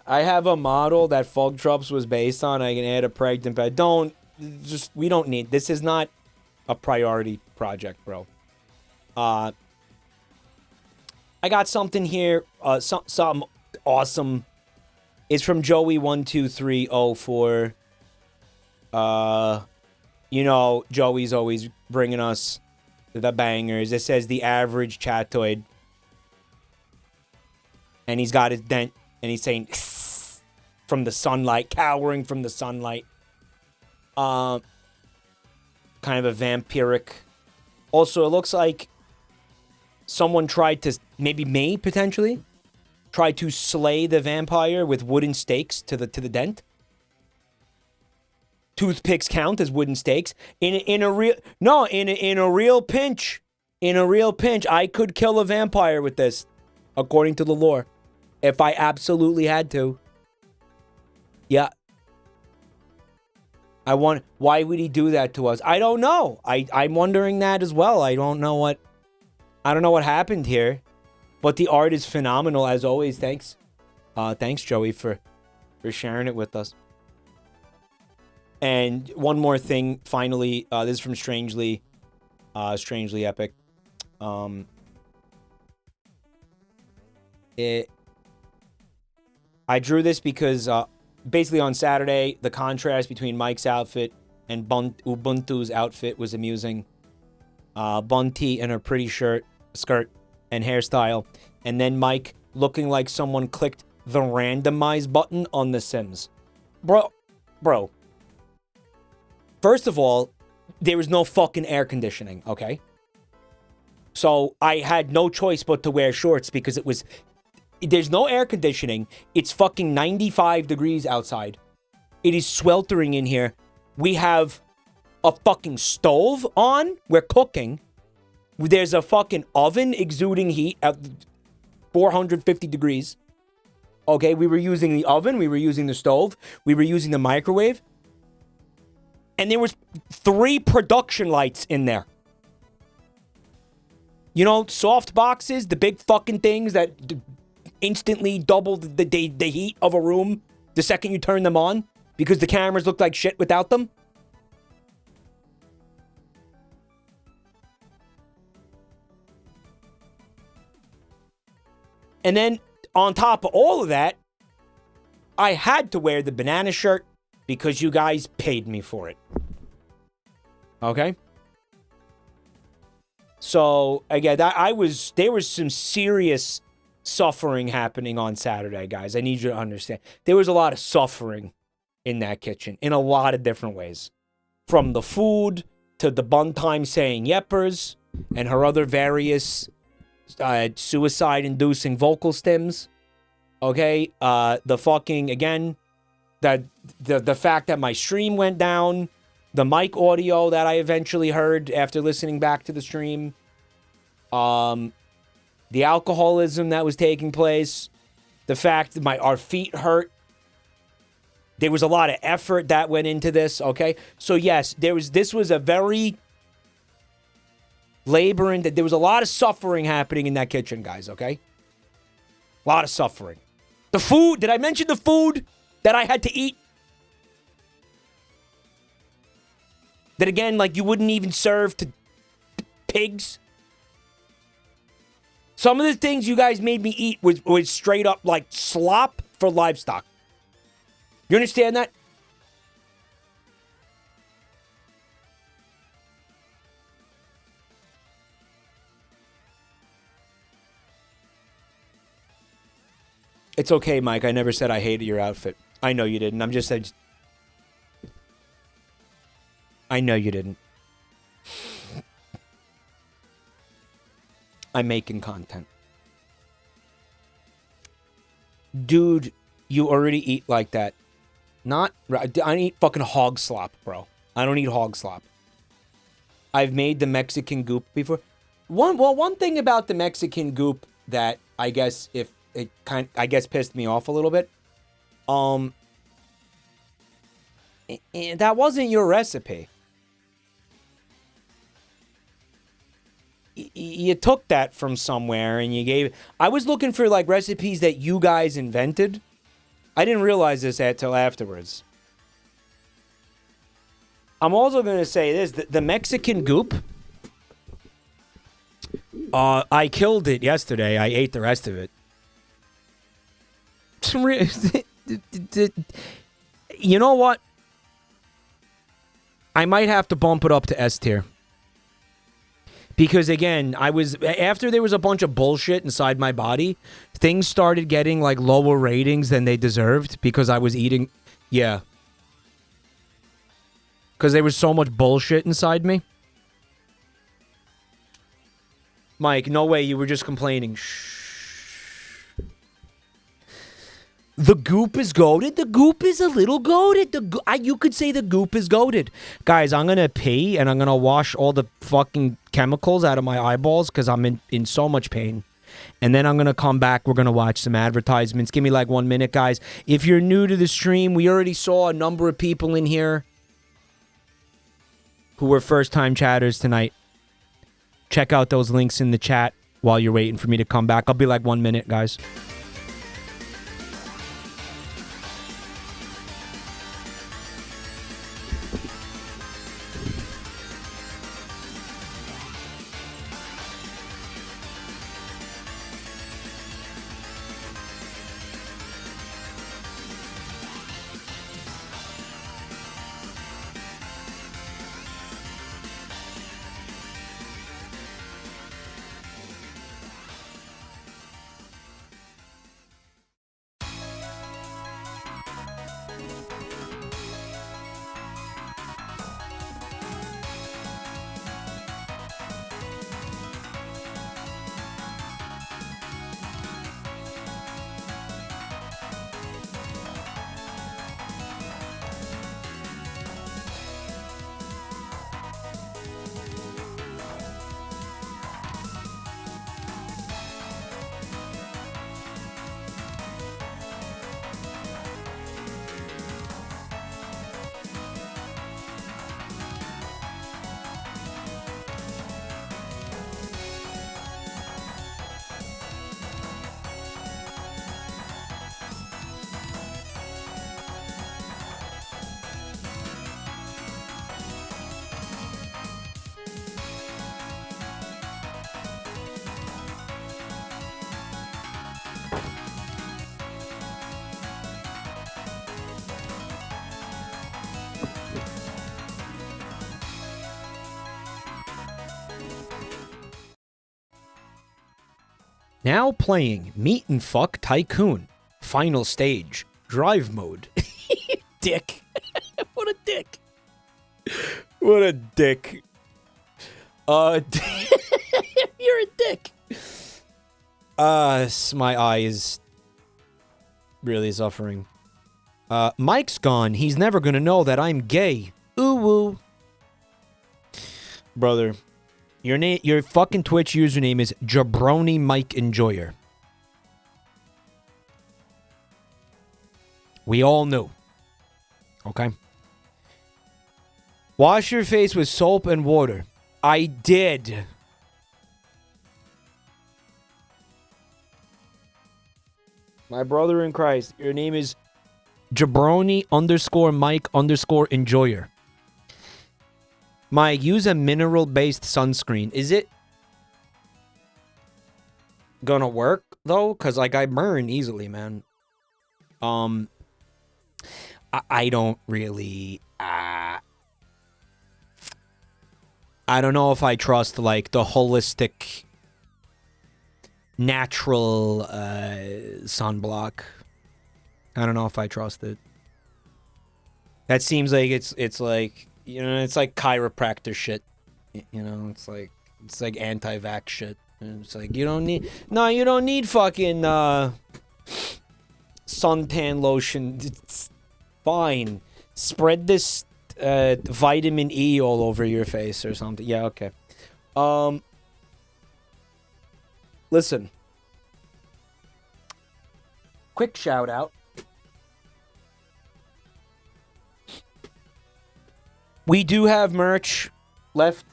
I have a model that Fog Drops was based on. I can add a pregnant bed. We don't need... This is not a priority project, bro. I got something here. Something awesome. It's from Joey12304. You know, Joey's always bringing us the bangers. It says the average chatoid. And he's got his dent, and he's saying from the sunlight, cowering from the sunlight. Kind of a vampiric. Also, it looks like someone tried to, maybe me potentially, tried to slay the vampire with wooden stakes to the dent. Toothpicks count as wooden stakes in a real pinch. In a real pinch, I could kill a vampire with this, according to the lore. If I absolutely had to. Yeah. Why would he do that to us? I don't know. I'm wondering that as well. I don't know what happened here. But the art is phenomenal as always. Thanks. Thanks, Joey, for sharing it with us. And one more thing, finally, this is from Strangely Epic. I drew this because basically on Saturday, the contrast between Mike's outfit and Ubuntu's outfit was amusing. Bunty in a pretty skirt and hairstyle. And then Mike looking like someone clicked the randomize button on The Sims. Bro. First of all, there was no fucking air conditioning, okay? So I had no choice but to wear shorts because there's no air conditioning. It's fucking 95 degrees outside. It is sweltering in here. We have a fucking stove on. We're cooking. There's a fucking oven exuding heat at 450 degrees. Okay, we were using the oven. We were using the stove. We were using the microwave. And there was 3 production lights in there. You know, soft boxes, the big fucking things that instantly double the heat of a room the second you turn them on because the cameras look like shit without them. And then on top of all of that, I had to wear the banana shirt because you guys paid me for it. Okay? So, again, there was some serious suffering happening on Saturday, guys. I need you to understand. There was a lot of suffering in that kitchen in a lot of different ways. From the food to the bun time saying yeppers and her other various suicide-inducing vocal stims. Okay? The fucking, again, the fact that my stream went down, the mic audio that I eventually heard after listening back to the stream, the alcoholism that was taking place, the fact that our feet hurt. There was a lot of effort that went into this, okay? So yes, this was a very laboring, there was a lot of suffering happening in that kitchen, guys, okay? A lot of suffering. The food, did I mention the food that I had to eat? That again, like you wouldn't even serve to pigs. Some of the things you guys made me eat was straight up like slop for livestock. You understand that? It's okay, Mike. I never said I hated your outfit. I know you didn't. I'm just saying. I know you didn't. I'm making content. Dude, you already eat like that. I don't eat fucking hog slop, bro. I don't eat hog slop. I've made the Mexican goop before. One thing about the Mexican goop that I guess pissed me off a little bit. That wasn't your recipe. You took that from somewhere and you gave. I was looking for like recipes that you guys invented. I didn't realize this until afterwards. I'm also going to say this. The Mexican goop. I killed it yesterday. I ate the rest of it. You know what? I might have to bump it up to S tier. Because again, after there was a bunch of bullshit inside my body, things started getting like lower ratings than they deserved because I was eating, yeah. Because there was so much bullshit inside me. Mike, no way, you were just complaining. Shh. The goop is goated. The goop is a little goated. You could say the goop is goated. Guys, I'm going to pee and I'm going to wash all the fucking chemicals out of my eyeballs because I'm in so much pain. And then I'm going to come back. We're going to watch some advertisements. Give me like 1 minute, guys. If you're new to the stream, we already saw a number of people in here who were first-time chatters tonight. Check out those links in the chat while you're waiting for me to come back. I'll be like 1 minute, guys. Now playing Meat and Fuck Tycoon. Final stage. Drive mode. Dick. What a dick. What a dick. You're a dick. My eye is really suffering. Mike's gone. He's never gonna know that I'm gay. Ooh woo. Brother, your fucking Twitch username is Jabronimike Enjoyer. We all knew. Okay? Wash your face with soap and water. I did. My brother in Christ, your name is Jabroni_Mike_Enjoyer. Mike, use a mineral-based sunscreen. Is it gonna work, though? Because, like, I burn easily, man. I don't really... I don't know if I trust, like, the holistic, natural sunblock. I don't know if I trust it. That seems like it's like, you know, it's like chiropractor shit. You know, it's like anti-vax shit. And it's like, you don't need... No, you don't need fucking suntan lotion. It's fine. Spread this vitamin E all over your face or something. Yeah, okay. Listen. Quick shout out. We do have merch left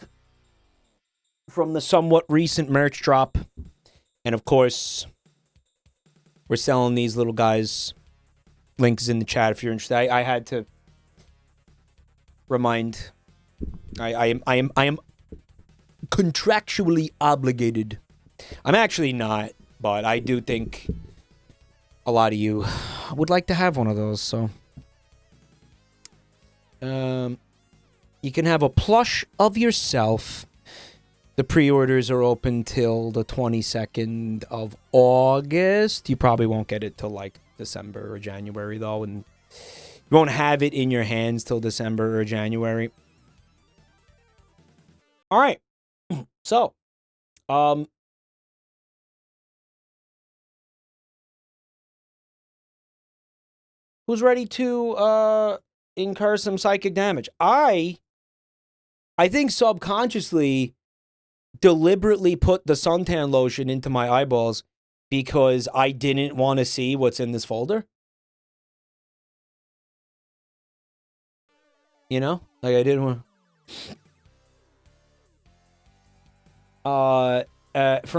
from the somewhat recent merch drop. And of course, we're selling these little guys. Link is in the chat if you're interested. I had to remind. I am contractually obligated. I'm actually not, but I do think a lot of you would like to have one of those, so you can have a plush of yourself. The pre-orders are open till the 22nd of August. You probably won't get it till like December or January though, and you won't have it in your hands till December or January. All right. So, who's ready to incur some psychic damage? I think subconsciously deliberately put the suntan lotion into my eyeballs because I didn't want to see what's in this folder. You know? Like, I didn't want... for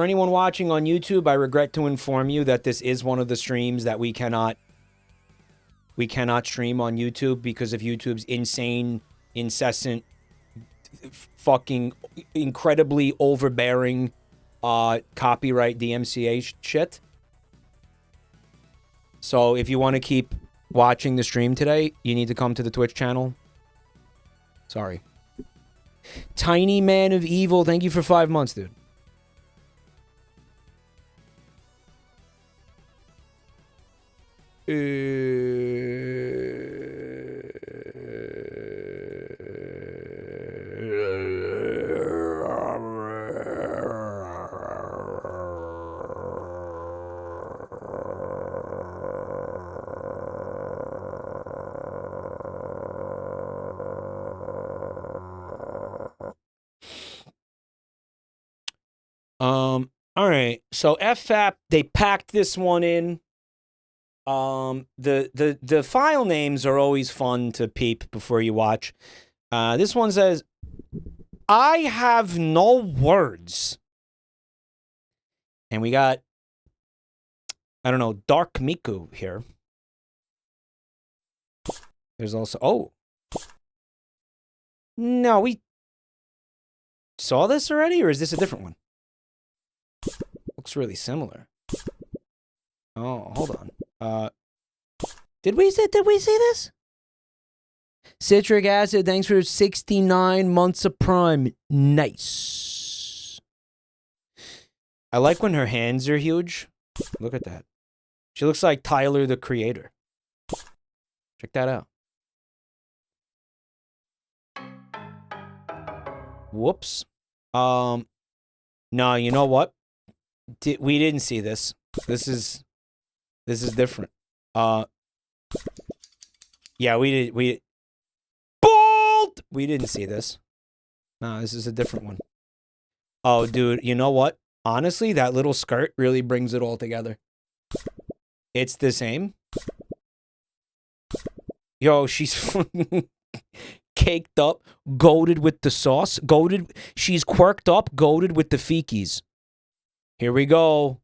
anyone watching on YouTube, I regret to inform you that this is one of the streams that we cannot stream on YouTube because of YouTube's insane, incessant, fucking incredibly overbearing copyright DMCA shit. So if you want to keep watching the stream today, you need to come to the Twitch channel. Sorry. Tiny Man of Evil, thank you for 5 months, dude. All right. So FFAP, they packed this one in. The file names are always fun to peep before you watch. This one says, I have no words. And we got, I don't know, Dark Miku here. There's also, oh. No, we saw this already, or is this a different one? Looks really similar. Oh, hold on. Did we see this? Citric acid, thanks for 69 months of Prime. Nice. I like when her hands are huge. Look at that. She looks like Tyler, the Creator. Check that out. Whoops. No, you know what? We didn't see this. This is different. Yeah, we Bolt! We didn't see this. No, this is a different one. Oh, dude, you know what? Honestly, that little skirt really brings it all together. It's the same. Yo, she's caked up, goated with the sauce, goated. She's quirked up, goated with the fekies. Here we go.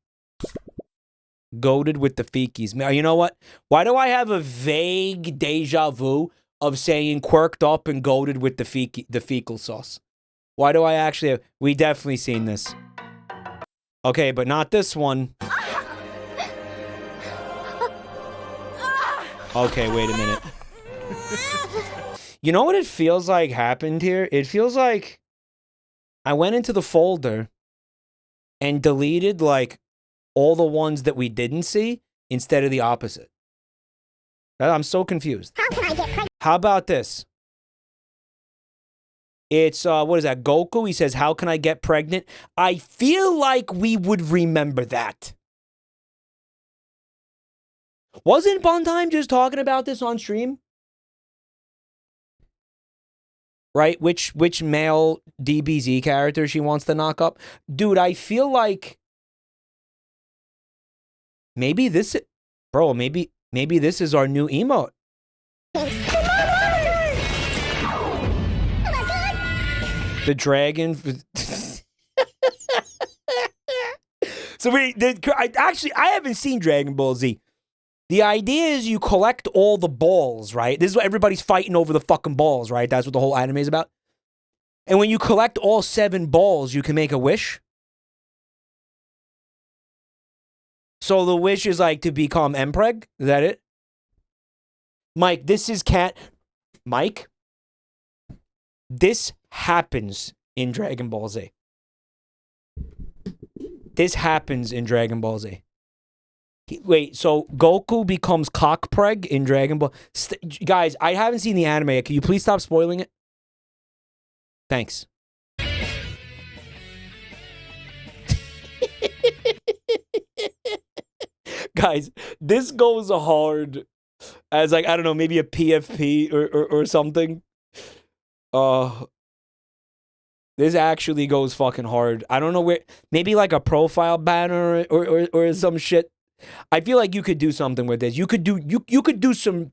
Goated with the fekies. You know what? Why do I have a vague deja vu of saying quirked up and goated with the fecal sauce? Why do I actually have... We definitely seen this. Okay, but not this one. Okay, wait a minute. You know what it feels like happened here? It feels like I went into the folder and deleted, like, all the ones that we didn't see instead of the opposite. I'm so confused. How about this? It's, what is that, Goku? He says, how can I get pregnant? I feel like we would remember that. Wasn't Buntime just talking about this on stream? Right? Which male DBZ character she wants to knock up? Dude, I feel like... Maybe this... Bro, maybe this is our new emote. The dragon... So wait, I haven't seen Dragon Ball Z. The idea is you collect all the balls, right? This is what everybody's fighting over, the fucking balls, right? That's what the whole anime is about. And when you collect all 7 balls, you can make a wish. So the wish is like to become Mpreg? Is that it? Mike, this is Mike, this happens in Dragon Ball Z. This happens in Dragon Ball Z. Wait, so Goku becomes Cockpreg in Dragon Ball... Guys, I haven't seen the anime yet. Can you please stop spoiling it? Thanks. Guys, this goes hard as, like, I don't know, maybe a PFP or something. This actually goes fucking hard. I don't know where... Maybe like a profile banner or some shit. I feel like you could do something with this. You could do some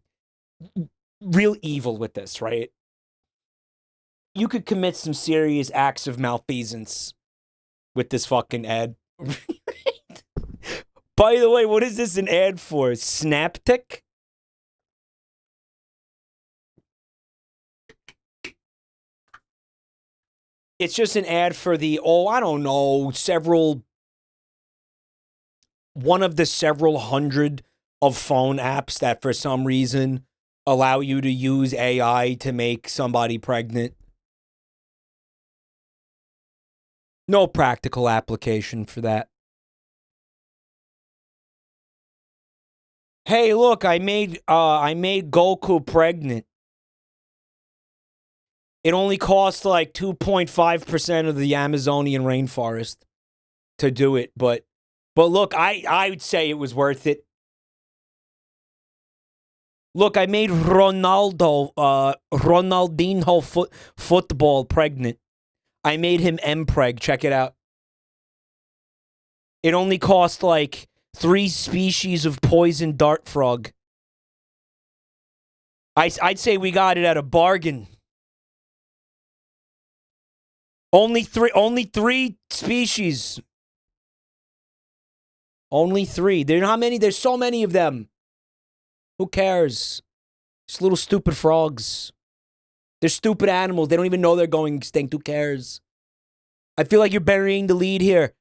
real evil with this, right? You could commit some serious acts of malfeasance with this fucking ad. By the way, what is this an ad for? Snaptic? It's just an ad for the, I don't know, one of the several hundred of phone apps that for some reason allow you to use AI to make somebody pregnant. No practical application for that. Hey, look, I made Goku pregnant. It only costs like 2.5% of the Amazonian rainforest to do it, but look, I would say it was worth it. Look, I made Ronaldinho football pregnant. I made him Mpreg. Check it out. It only cost like 3 species of poison dart frog. I'd say we got it at a bargain. Only three species. Only 3. There how many? There's so many of them. Who cares? Just little stupid frogs. They're stupid animals. They don't even know they're going extinct. Who cares? I feel like you're burying the lead here.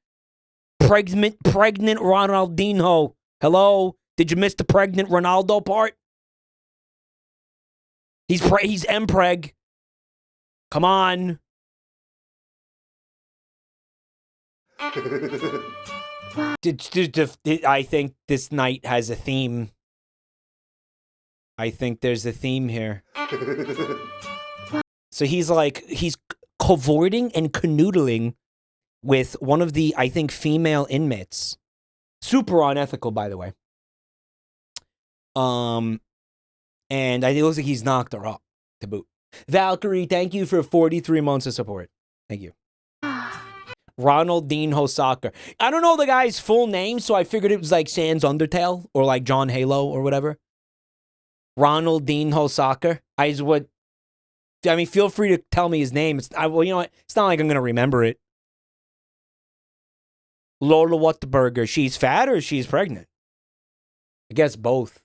Pregnant Ronaldinho. Hello? Did you miss the pregnant Ronaldo part? He's Mpreg. Come on. I think this night has a theme. I think there's a theme here. So he's cavorting and canoodling with one of the, I think, female inmates. Super unethical, by the way. And it looks like he's knocked her up to boot. Valkyrie, thank you for 43 months of support. Thank you. Ronald Dean Hosaka. I don't know the guy's full name, so I figured it was like Sans Undertale or like John Halo or whatever. Ronald Dean Hosaka. I mean, feel free to tell me his name. Well, you know what? It's not like I'm going to remember it. Lola Whatburger. She's fat or she's pregnant? I guess both.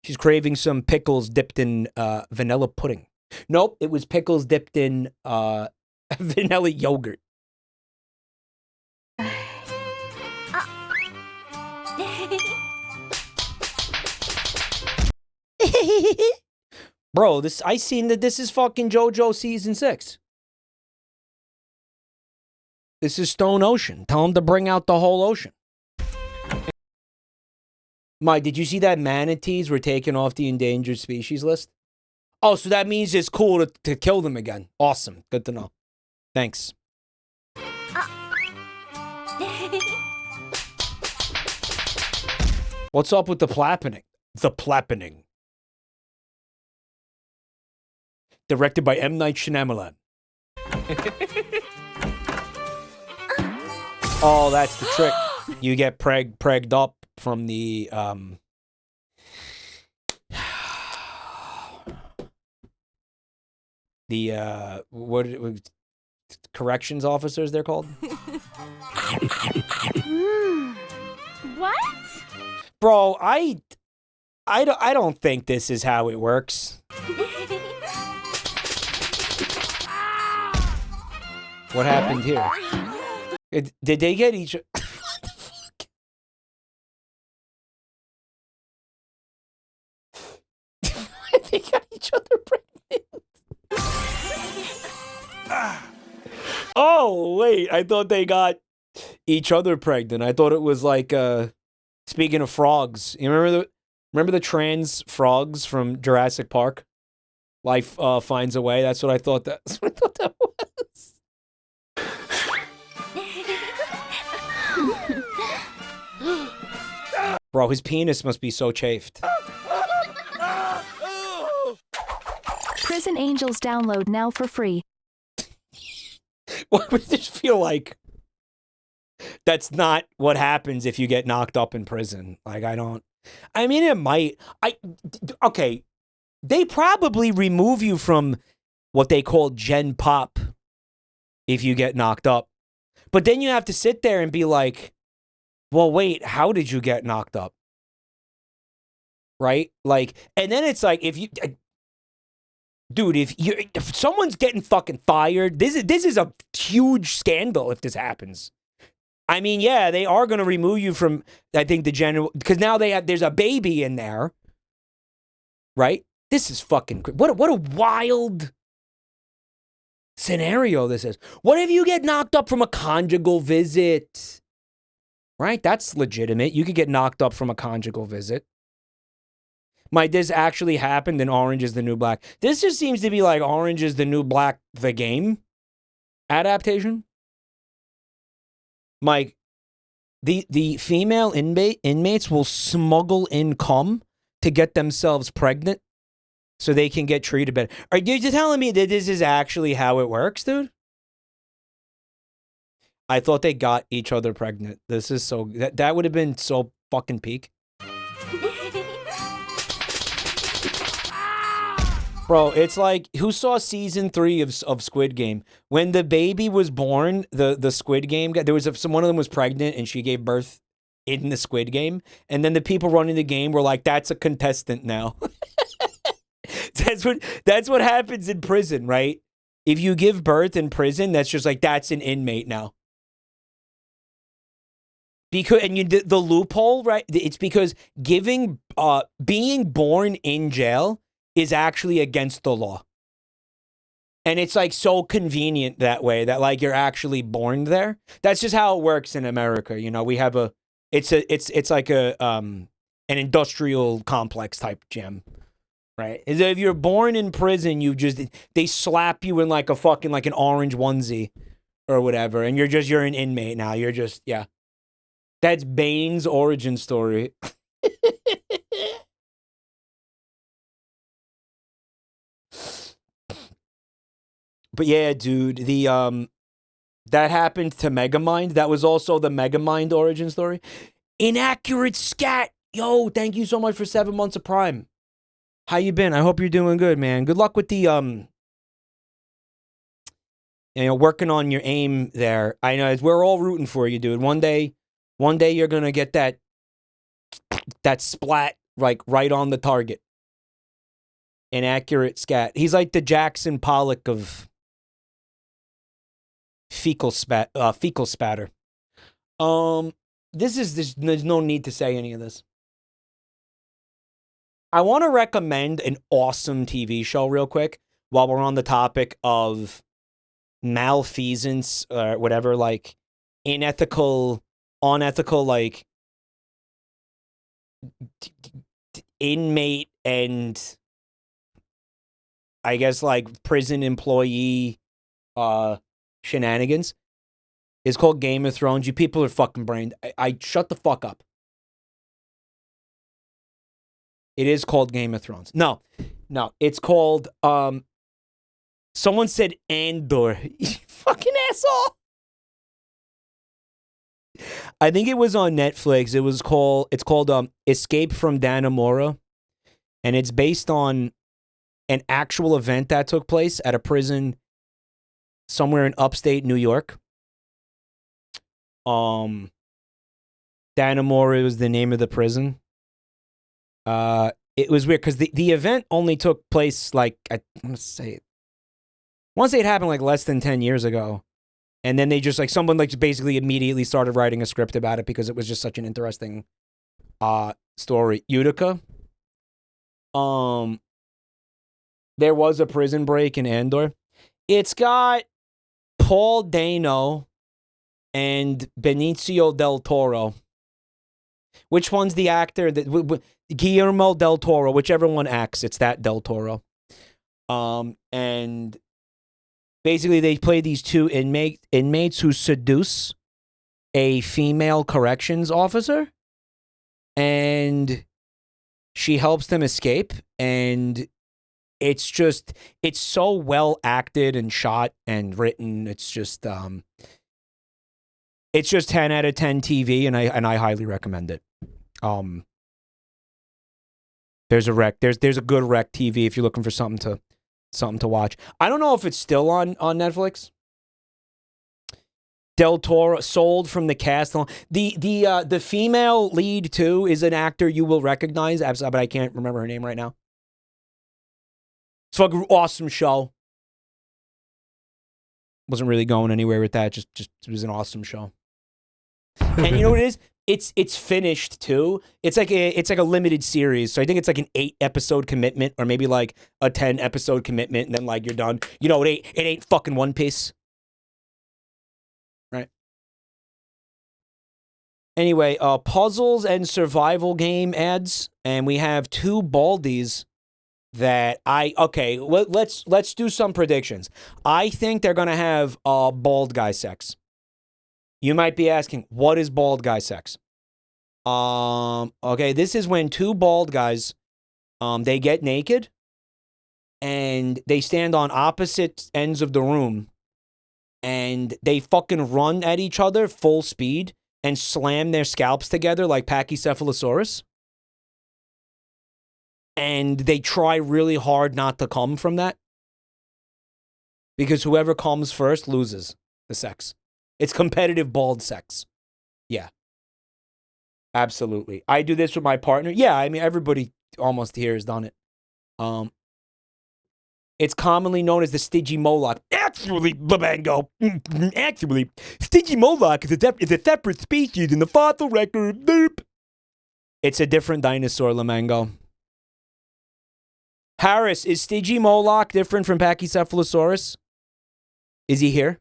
She's craving some pickles dipped in vanilla pudding. Nope, it was pickles dipped in vanilla yogurt. Bro, I seen that this is fucking JoJo season 6. This is Stone Ocean. Tell him to bring out the whole ocean. Mike, did you see that manatees were taken off the endangered species list? Oh, so that means it's cool to kill them again. Awesome. Good to know. Thanks. What's up with the plappening? The plappening. Directed by M. Night Shyamalan. Oh, that's the trick. You get pregged up from the what corrections officers they're called. What? Bro, I don't think this is how it works. What happened here? Did they get each? What the fuck? They got each other pregnant. Oh wait, I thought they got each other pregnant. I thought it was like speaking of frogs. You remember the trans frogs from Jurassic Park? Life finds a way. That's what I thought that was. Bro, his penis must be so chafed. Prison Angels download now for free. Well, I just feel like that's not what happens if you get knocked up in prison. Like, I mean, it might. Okay. They probably remove you from what they call Gen Pop if you get knocked up. But then you have to sit there and be like, well, wait, how did you get knocked up? Right? Like, and then it's like, dude, if someone's getting fucking fired, this is a huge scandal if this happens. I mean, yeah, they are going to remove you from, I think, the general, because now there's a baby in there. Right? This is fucking, what a wild scenario this is. What if you get knocked up from a conjugal visit? Right? That's legitimate. You could get knocked up from a conjugal visit. Might this actually happened in Orange is the New Black? This just seems to be like Orange is the New Black, the game adaptation. Mike, the female inmates will smuggle in cum to get themselves pregnant so they can get treated better. Are you telling me that this is actually how it works, dude? I thought they got each other pregnant. This is so... That would have been so fucking peak. Bro, it's like... Who saw season 3 of Squid Game? When the baby was born, the Squid Game guy... There was one of them was pregnant and she gave birth in the Squid Game. And then the people running the game were like, that's a contestant now. That's what happens in prison, right? If you give birth in prison, that's just like, that's an inmate now. Because the loophole, right? It's because being born in jail is actually against the law. And it's like so convenient that way that like you're actually born there. That's just how it works in America. You know, we have it's like an industrial complex type gym, right? Is if you're born in prison, they slap you in like a fucking like an orange onesie or whatever, and you're an inmate now. You're just yeah. That's Bane's origin story. But yeah, dude, that happened to Megamind. That was also the Megamind origin story. Inaccurate scat. Yo, thank you so much for 7 months of Prime. How you been? I hope you're doing good, man. Good luck with the working on your aim there. I know we're all rooting for you, dude. One day you're gonna get that splat like right on the target. Inaccurate scat. He's like the Jackson Pollock of fecal spatter. There's no need to say any of this. I want to recommend an awesome TV show real quick while we're on the topic of malfeasance or whatever, like unethical, like inmate and I guess like prison employee shenanigans. It's called Game of Thrones. You people are fucking brained. I shut the fuck up. It is called Game of Thrones. No, it's called someone said Andor. You fucking asshole. I think it was on Netflix. It's called Escape from Dannemora, and it's based on an actual event that took place at a prison somewhere in upstate New York. Dannemora was the name of the prison. It was weird because the event only took place like I want to say it happened like less than 10 years ago, and then they just like someone like basically immediately started writing a script about it because it was just such an interesting story. Utica. There was a prison break in Andor. It's got Paul Dano and Benicio del Toro. Which one's the actor that Guillermo del Toro? Whichever one acts, it's that del Toro. And basically they play these two inmates who seduce a female corrections officer, and she helps them escape. And it's so well acted and shot and written. It's just 10 out of 10 TV, and I highly recommend it. There's a good rec TV if you're looking for something to watch. I don't know if it's still on Netflix. Del Toro sold from the cast. The female lead too is an actor you will recognize, but I can't remember her name right now. It's a fucking awesome show. Wasn't really going anywhere with that. Just it was an awesome show. And you know what it is? It's finished too. It's like a limited series. So I think it's like an 8-episode commitment, or maybe like a 10-episode commitment, and then like you're done. You know, it ain't fucking One Piece. Right. Anyway, puzzles and survival game ads, and we have two baldies that let's do some predictions. I think they're gonna have bald guy sex. You might be asking, what is bald guy sex? Okay, this is when two bald guys, they get naked, and they stand on opposite ends of the room, and they fucking run at each other full speed and slam their scalps together like Pachycephalosaurus. And they try really hard not to come from that, because whoever comes first loses the sex. It's competitive bald sex. Yeah. Absolutely. I do this with my partner. Yeah, I mean, everybody almost here has done it. It's commonly known as the Stygimoloch. Actually, Lamango. Actually, Stygimoloch is a separate species in the fossil record. Boop. It's a different dinosaur, Lamango. Harris, is Stygimoloch different from Pachycephalosaurus? Is he here?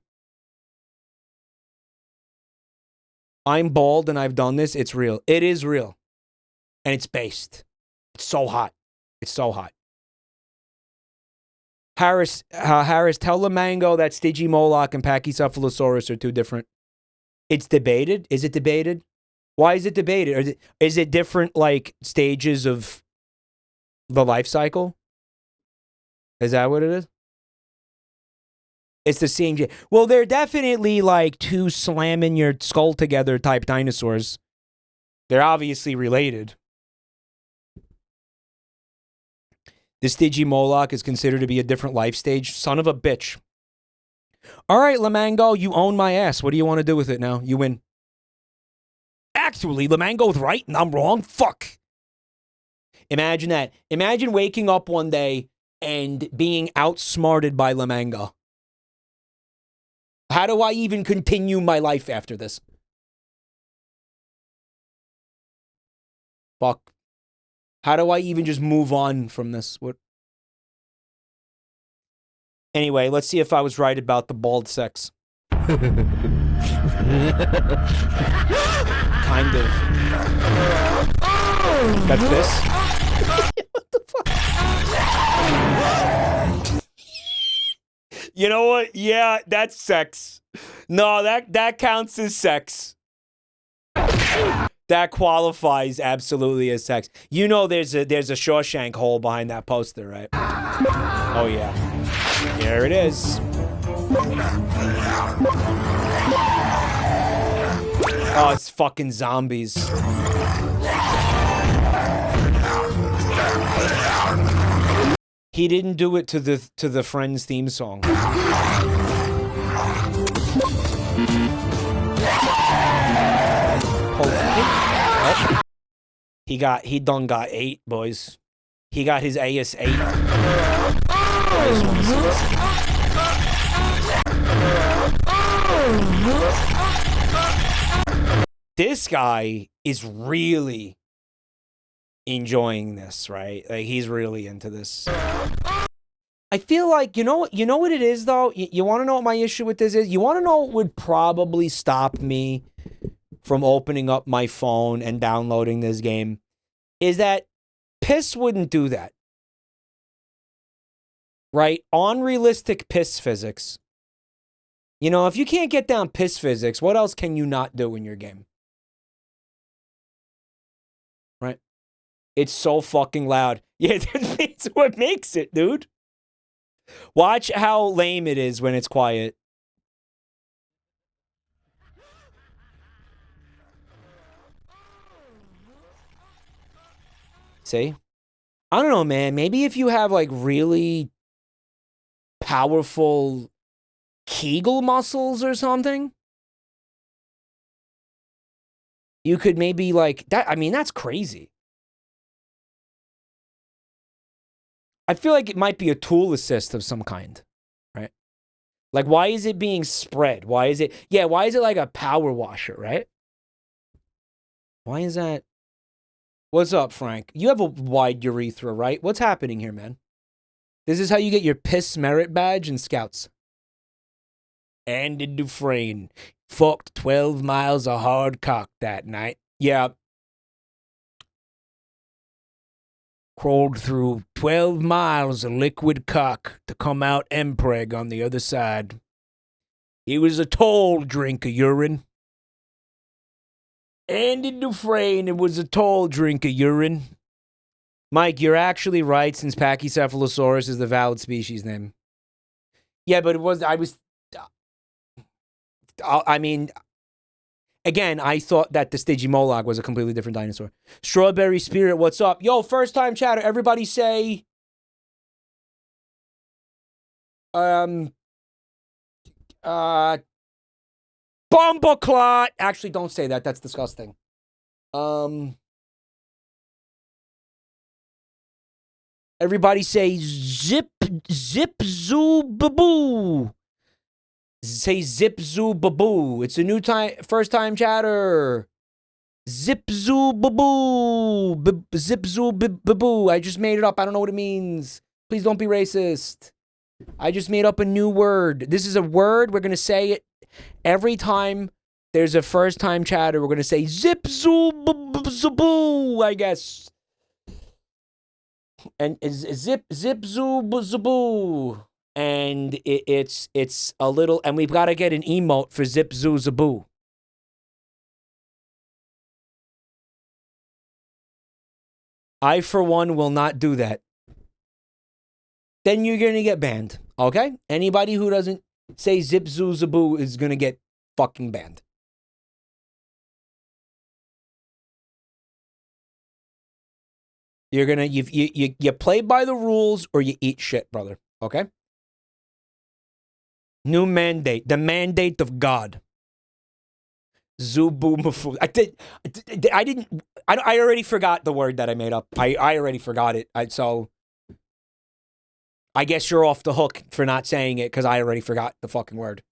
I'm bald and I've done this. It's real. It is real. And it's based. It's so hot. It's so hot. Harris, tell Lamango that Stygimoloch and Pachycephalosaurus are two different. It's debated. Is it debated? Why is it debated? Or is it different, like, stages of the life cycle? Is that what it is? It's the same. Well, they're definitely like two slamming your skull together type dinosaurs. They're obviously related. The Stygimoloch is considered to be a different life stage. Son of a bitch. All right, Lamango, you own my ass. What do you want to do with it now? You win. Actually, Lamango's right and I'm wrong. Fuck. Imagine that. Imagine waking up one day and being outsmarted by Lamango. How do I even continue my life after this? Fuck. How do I even just move on from this? What? Anyway, let's see if I was right about the bald sex. Kind of. That's this? What the fuck? You know what? Yeah, that's sex. No, that counts as sex. That qualifies absolutely as sex. You know there's a Shawshank hole behind that poster, right? Oh yeah. There it is. Oh, it's fucking zombies. He didn't do it to the Friends theme song. Oh. He done got 8, boys. He got his AS8. I just want to see this. This guy is really enjoying this, right? Like, he's really into this. I feel like, you know what it is, though? You want to know what my issue with this is? You want to know what would probably stop me from opening up my phone and downloading this game? Is that piss wouldn't do that. Right? Unrealistic piss physics. You know, if you can't get down piss physics, what else can you not do in your game? Right? It's so fucking loud. Yeah, that's what makes it, dude. Watch how lame it is when it's quiet. See? I don't know, man. Maybe if you have, like, really powerful Kegel muscles or something, you could maybe, like, that. I mean, that's crazy. I feel like it might be a tool assist of some kind, right? Like, why is it being spread? Why is it like a power washer, right? Why is that? What's up, Frank? You have a wide urethra, right? What's happening here, man? This is how you get your piss merit badge in Scouts. Andy Dufresne fucked 12 miles of hard cock that night. Yeah. Crawled through 12 miles of liquid cock to come out empreg on the other side. He was a tall drink of urine. Andy Dufresne was a tall drink of urine. Mike, you're actually right, since Pachycephalosaurus is the valid species name. Yeah, but I mean, again, I thought that the Stygimoloch was a completely different dinosaur. Strawberry Spirit, what's up? Yo, first time chatter, everybody say... Bumbleclot! Actually, don't say that. That's disgusting. Everybody say zip zoo baboo. Say zip zoo baboo. It's a new time, first time chatter. Zip zoo baboo. Zip zoo baboo. I just made it up. I don't know what it means. Please don't be racist. I just made up a new word. This is a word. We're going to say it every time there's a first-time chatter. We're going to say zip zoo boo, I guess. And zip zoo zaboo. And it's a little, and we've got to get an emote for zip zoo zaboo. I, for one, will not do that. Then you're going to get banned, okay? Anybody who doesn't say zip zoo zaboo is going to get fucking banned. You're going to, you play by the rules or you eat shit, brother, okay? New mandate, the mandate of God. Zubu. I already forgot the word that I made up. I already forgot it. So I guess you're off the hook for not saying it because I already forgot the fucking word.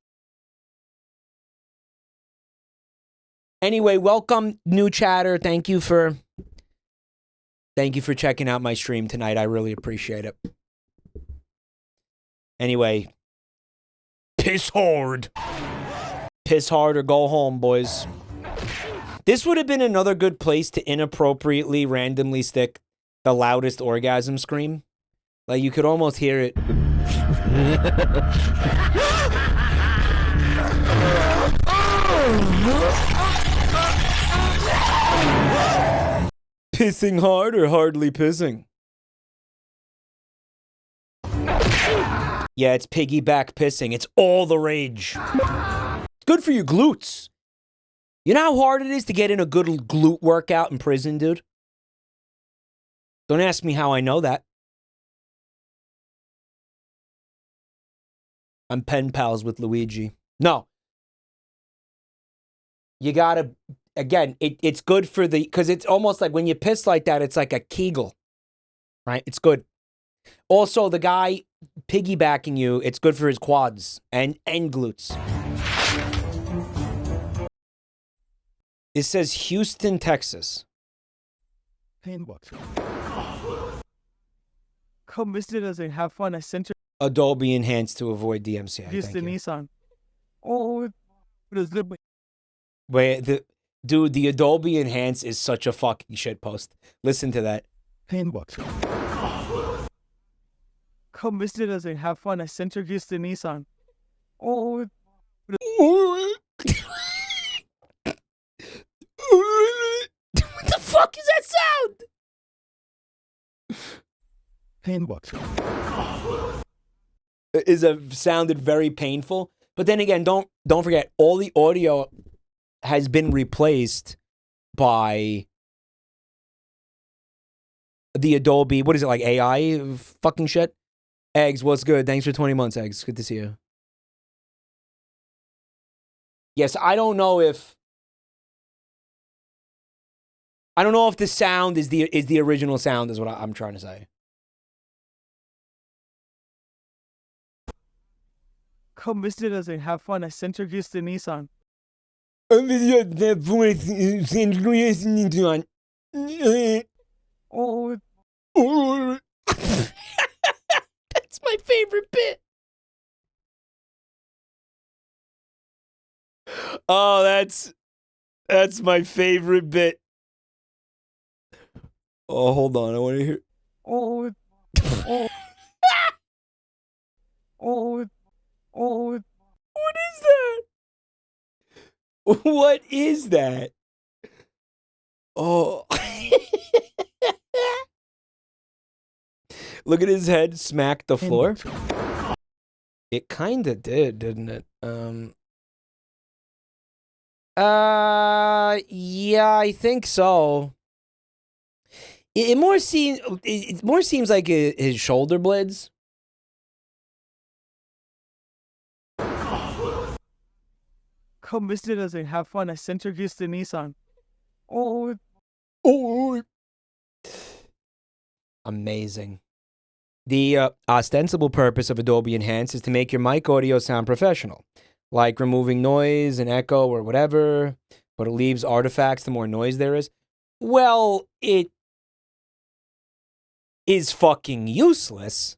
Anyway, welcome, new chatter. Thank you for checking out my stream tonight. I really appreciate it. Anyway, piss hard. Piss hard or go home, boys. This would have been another good place to inappropriately randomly stick the loudest orgasm scream. Like, you could almost hear it. Pissing hard or hardly pissing? Yeah, it's piggyback pissing. It's all the rage. Good for your glutes. You know how hard it is to get in a good glute workout in prison, dude? Don't ask me how I know that. I'm pen pals with Luigi. No. You gotta, again, it's good for the, because it's almost like when you piss like that, it's like a Kegel, right? It's good. Also, the guy piggybacking you, it's good for his quads and glutes. It says Houston, Texas. Come visit us and have fun. I sent you Adobe Enhanced to avoid DMCA. Houston Nissan. Oh, it is good. Wait, the Adobe Enhance is such a fucking shit post. Listen to that. Come visit us and have fun. I sent you Houston Nissan. Oh, what the fuck is that sound? It sounded very painful. But then again, don't forget, all the audio has been replaced by the Adobe, what is it, like AI fucking shit? Eggs, what's good? Thanks for 20 months, Eggs. Good to see you. Yes, I don't know if the sound is the original sound, is what I'm trying to say. come visit us and have fun. I sent you Houston Nissan. Oh, that's my favorite bit. Oh, that's my favorite bit. Oh, hold on. I want to hear. oh, oh, oh, oh. What is that? What is that? Oh. Look at his head smack the floor. It kind of did, didn't it? Yeah, I think so. It more seems like his shoulder blades. Come visit us and have fun. I sent you Houston Nissan. Oh, Oh. Amazing. The ostensible purpose of Adobe Enhance is to make your mic audio sound professional, like removing noise and echo or whatever, but it leaves artifacts the more noise there is. Well, it is fucking useless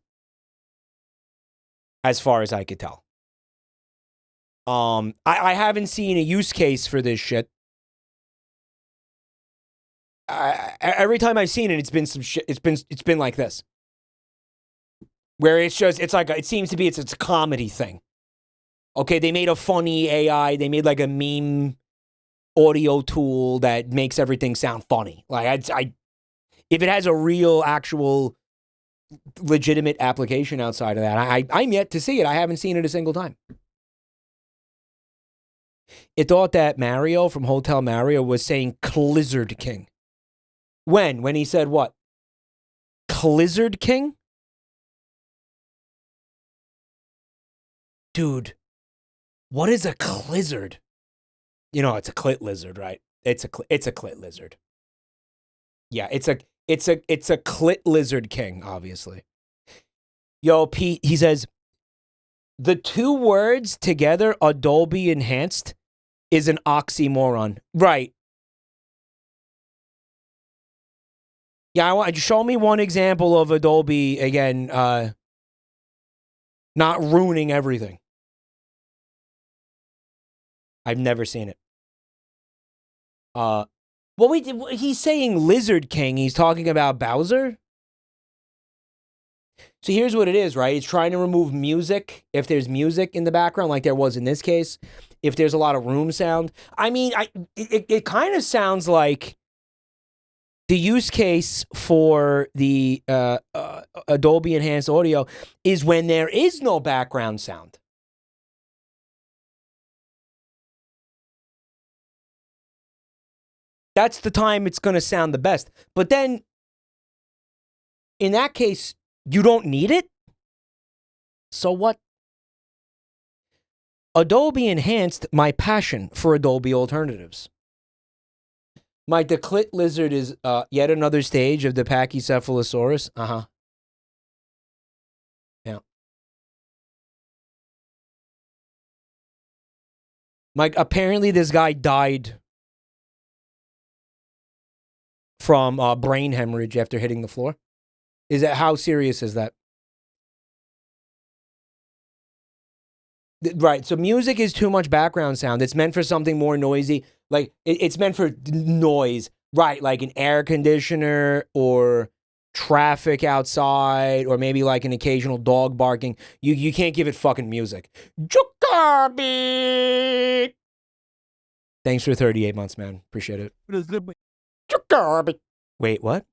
as far as I could tell. I haven't seen a use case for this shit. Every time I've seen it, it's been some shit. It's been like this, where it's like it seems to be it's a comedy thing. Okay, they made a funny AI. They made like a meme audio tool that makes everything sound funny. Like if it has a real, actual, legitimate application outside of that, I'm yet to see it. I haven't seen it a single time. It thought that Mario from Hotel Mario was saying Clizzard King. When he said what? Clizzard King? Dude, what is a clizzard? You know, it's a clit lizard, right? It's a clit lizard. Yeah, it's a clit lizard king, obviously. Yo, Pete, he says, the two words together, Adobe enhanced, is an oxymoron. Right. Yeah, show me one example of Adobe, again, not ruining everything. I've never seen it. Well, he's saying Lizard King. He's talking about Bowser. So here's what it is, right? It's trying to remove music if there's music in the background, like there was in this case. If there's a lot of room sound. I mean, it kind of sounds like the use case for the Adobe Enhanced Audio is when there is no background sound. That's the time it's going to sound the best. But then, in that case, you don't need it? So what? Adobe enhanced my passion for Adobe alternatives. My declit lizard is yet another stage of the Pachycephalosaurus. Uh-huh. Yeah. Mike, apparently this guy died from brain hemorrhage after hitting the floor. How serious is that? Right, so music is too much background sound. It's meant for something more noisy. Like, it's meant for noise. Right, like an air conditioner or traffic outside or maybe like an occasional dog barking. You can't give it fucking music. Jabroni! Thanks for 38 months, man. Appreciate it. Wait, what?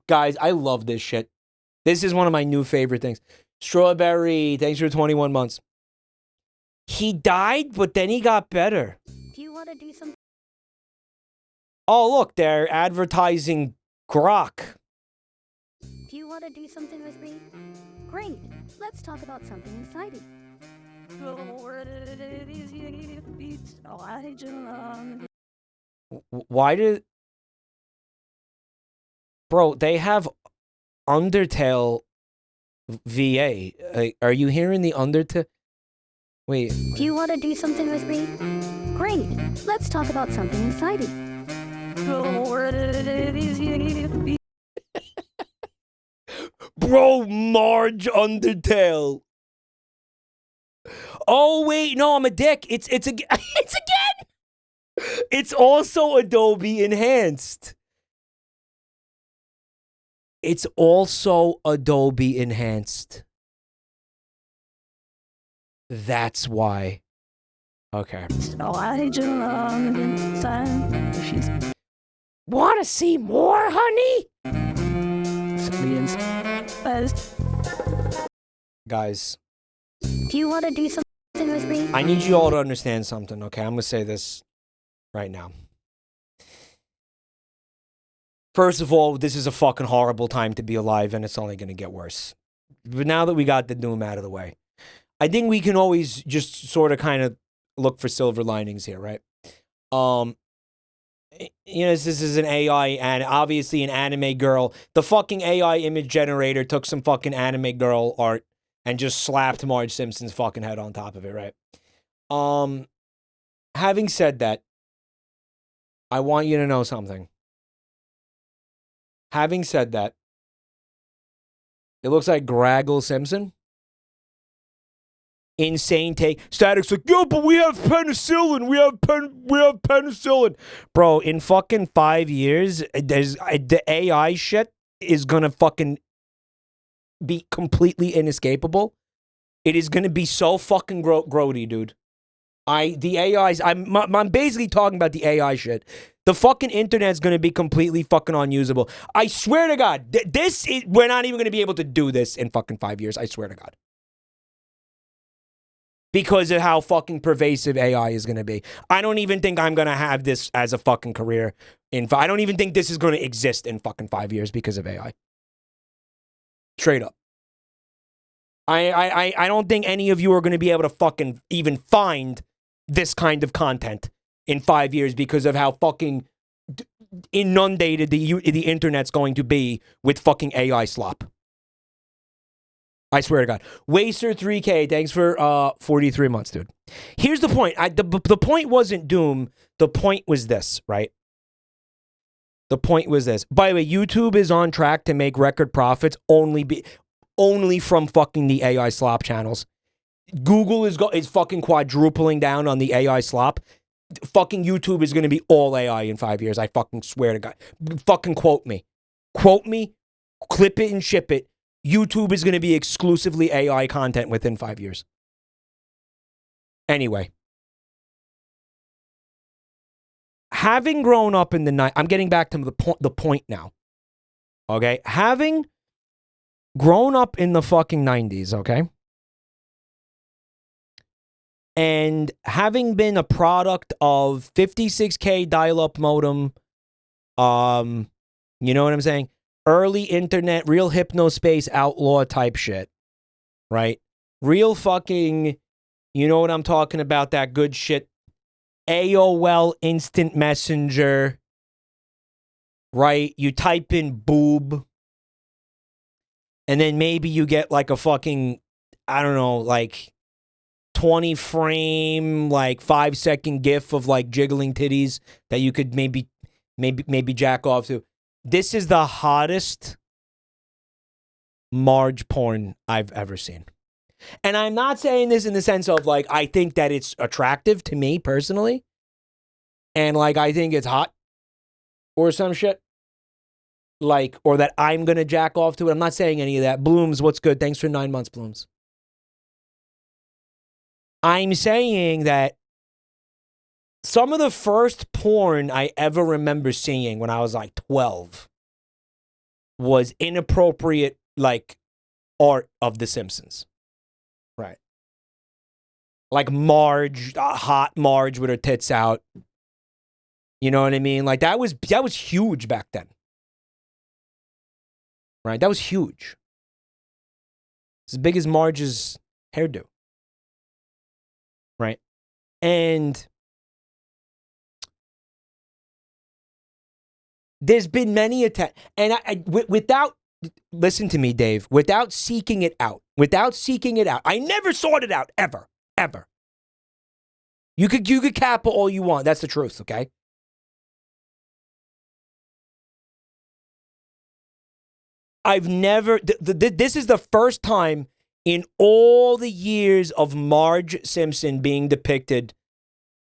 Guys, I love this shit. This is one of my new favorite things. Strawberry, thanks for 21 months. He died, but then he got better. Do you want to do something? Oh, look, they're advertising grok. Do you want to do something with me? Great. Let's talk about something exciting. Why did... Bro, they have Undertale VA. Are you hearing the Undertale? Wait. Do you want to do something with me? Great. Let's talk about something exciting. Bro, Marge Undertale. Oh wait, no, I'm a dick. It's again. It's again. It's also Adobe Enhanced. It's also Adobe Enhanced. That's why. Okay. Want to see more, honey? Guys. Do you want to do something with me? I need you all to understand something, okay? I'm going to say this right now. First of all, this is a fucking horrible time to be alive, and it's only going to get worse. But now that we got the doom out of the way, I think we can always just sort of kind of look for silver linings here, right? You know, this is an AI and obviously an anime girl. The fucking AI image generator took some fucking anime girl art and just slapped Marge Simpson's fucking head on top of it, right? Having said that, I want you to know something. Having said that, it looks like Graggle Simpson. Insane take. Static's like, yo, but we have penicillin. We have penicillin. Bro, in fucking 5 years, the AI shit is gonna fucking be completely inescapable. It is gonna be so fucking grody, dude. The AIs, I'm basically talking about the AI shit. The fucking internet's gonna be completely fucking unusable. I swear to God, we're not even gonna be able to do this in fucking 5 years. I swear to God. Because of how fucking pervasive AI is gonna be. I don't even think I'm gonna have this as a fucking career. I don't even think this is gonna exist in fucking 5 years because of AI. Straight up. I don't think any of you are gonna be able to fucking even find this kind of content in 5 years because of how fucking inundated the internet's going to be with fucking AI slop. I swear to God. Waster 3K, thanks for 43 months, dude. Here's the point. The point wasn't doom. The point was this, right? The point was this. By the way, YouTube is on track to make record profits only from fucking the AI slop channels. Google is fucking quadrupling down on the AI slop. Fucking YouTube is going to be all AI in 5 years. I fucking swear to God. Fucking quote me. Quote me, clip it and ship it. YouTube is going to be exclusively AI content within 5 years. Anyway. Having grown up in the night, I'm getting back to the point now. Okay? Having grown up in the fucking 90s, okay? And having been a product of 56K dial-up modem, you know what I'm saying? Early internet, real hypnospace outlaw type shit, right? Real fucking, you know what I'm talking about, that good shit. AOL Instant Messenger, right? You type in boob, and then maybe you get like a fucking, I don't know, like 20 frame, like 5-second gif of like jiggling titties that you could maybe jack off to. This is the hottest Marge porn I've ever seen. And I'm not saying this in the sense of like, I think that it's attractive to me personally. And like, I think it's hot or some shit. Like, or that I'm going to jack off to it. I'm not saying any of that. Blooms, what's good? Thanks for 9 months, Blooms. I'm saying that some of the first porn I ever remember seeing when I was like 12 was inappropriate, like, art of The Simpsons. Right. Like Marge, hot Marge with her tits out. You know what I mean? Like that was huge back then. Right? That was huge. It's as big as Marge's hairdo. Right? And there's been many attempts, and without, listen to me, Dave, without seeking it out, I never sought it out, ever. You could cap all you want, that's the truth, okay? I've never, this is the first time in all the years of Marge Simpson being depicted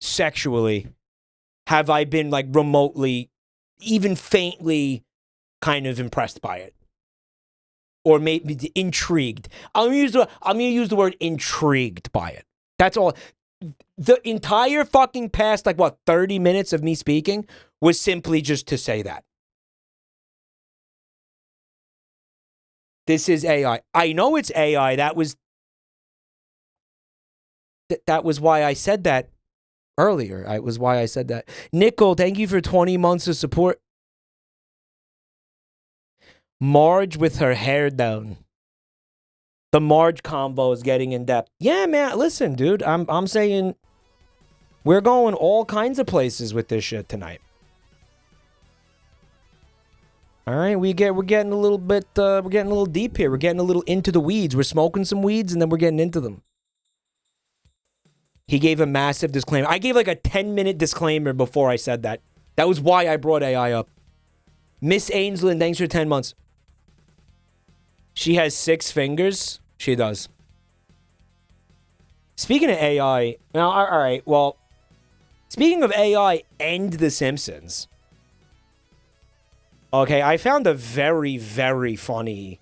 sexually, have I been like remotely, even faintly kind of impressed by it. Or maybe intrigued. I'm gonna use the word intrigued by it. That's all. The entire fucking past, like what, 30 minutes of me speaking was simply just to say that. This is AI. I know it's AI. That was why I said that earlier. It was why I said that. Nickel, thank you for 20 months of support. Marge with her hair down. The Marge combo is getting in depth. Yeah, man. Listen, dude. I'm saying we're going all kinds of places with this shit tonight. All right, we're getting a little bit, we're getting a little deep here. We're getting a little into the weeds. We're smoking some weeds, and then we're getting into them. He gave a massive disclaimer. I gave like a 10-minute disclaimer before I said that. That was why I brought AI up. Miss Ainsland, thanks for 10 months. She has 6 fingers. She does. Speaking of AI, now, all right, well, speaking of AI and The Simpsons, okay, I found a very, very funny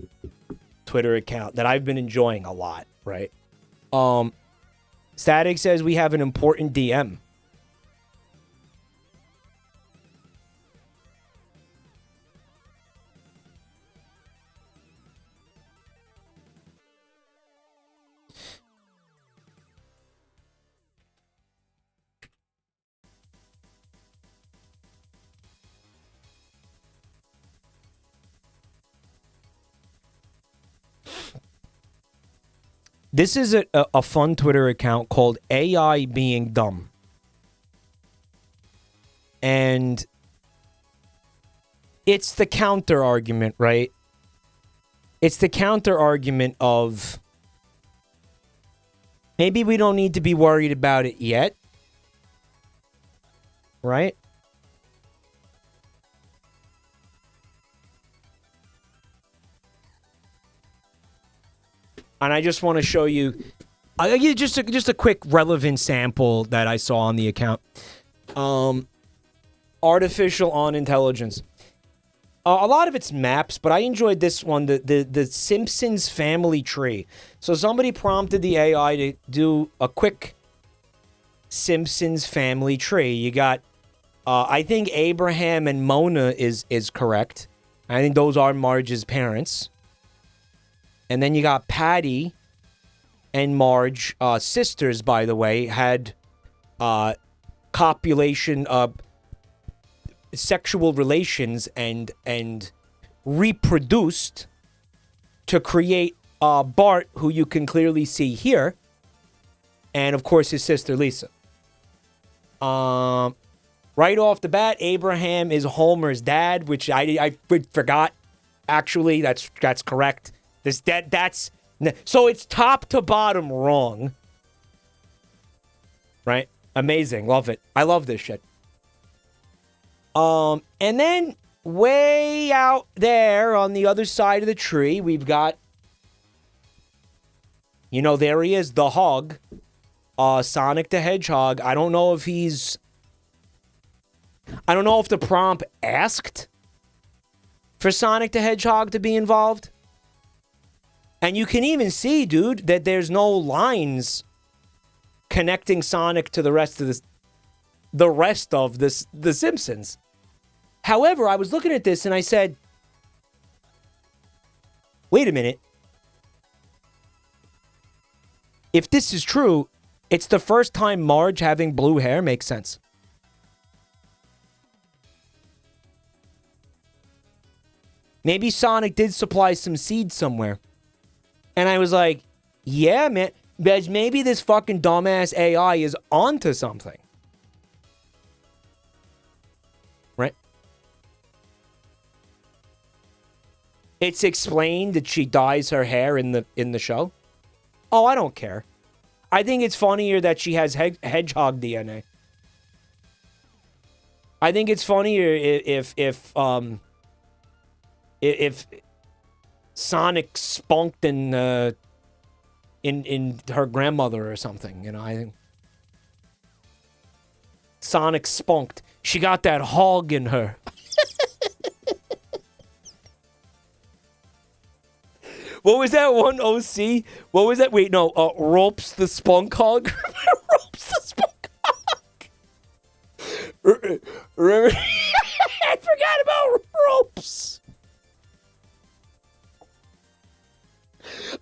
Twitter account that I've been enjoying a lot, right? Static says we have an important DM. This is a fun Twitter account called AI Being Dumb. And it's the counter argument, right? It's the counter argument of maybe we don't need to be worried about it yet. Right? And I just want to show you just a quick relevant sample that I saw on the account. Artificial on intelligence. A lot of it's maps, but I enjoyed this one, the Simpsons family tree. So somebody prompted the AI to do a quick Simpsons family tree. You got, I think Abraham and Mona is correct. I think those are Marge's parents. And then you got Patty and Marge, sisters, by the way, had copulation, sexual relations and reproduced to create Bart, who you can clearly see here, and of course his sister Lisa. Right off the bat, Abraham is Homer's dad, which I forgot. Actually, that's correct. So it's top to bottom wrong. Right? Amazing. Love it. I love this shit. And then way out there on the other side of the tree, we've got, you know, there he is, the hog, Sonic the Hedgehog. I don't know if the prompt asked for Sonic the Hedgehog to be involved. And you can even see, dude, that there's no lines connecting Sonic to the rest of The Simpsons. However, I was looking at this and I said, wait a minute. If this is true, it's the first time Marge having blue hair makes sense. Maybe Sonic did supply some seeds somewhere. And I was like, yeah, man, because maybe this fucking dumbass AI is onto something. Right? It's explained that she dyes her hair in the show. Oh, I don't care. I think it's funnier that she has hedgehog DNA. I think it's funnier if Sonic spunked in her grandmother or something, you know. I think Sonic spunked. She got that hog in her. What was that one, OC? What was that? Wait, no, Ropes the Spunk Hog? Ropes the Spunk Hog. Remember? I forgot about Ropes.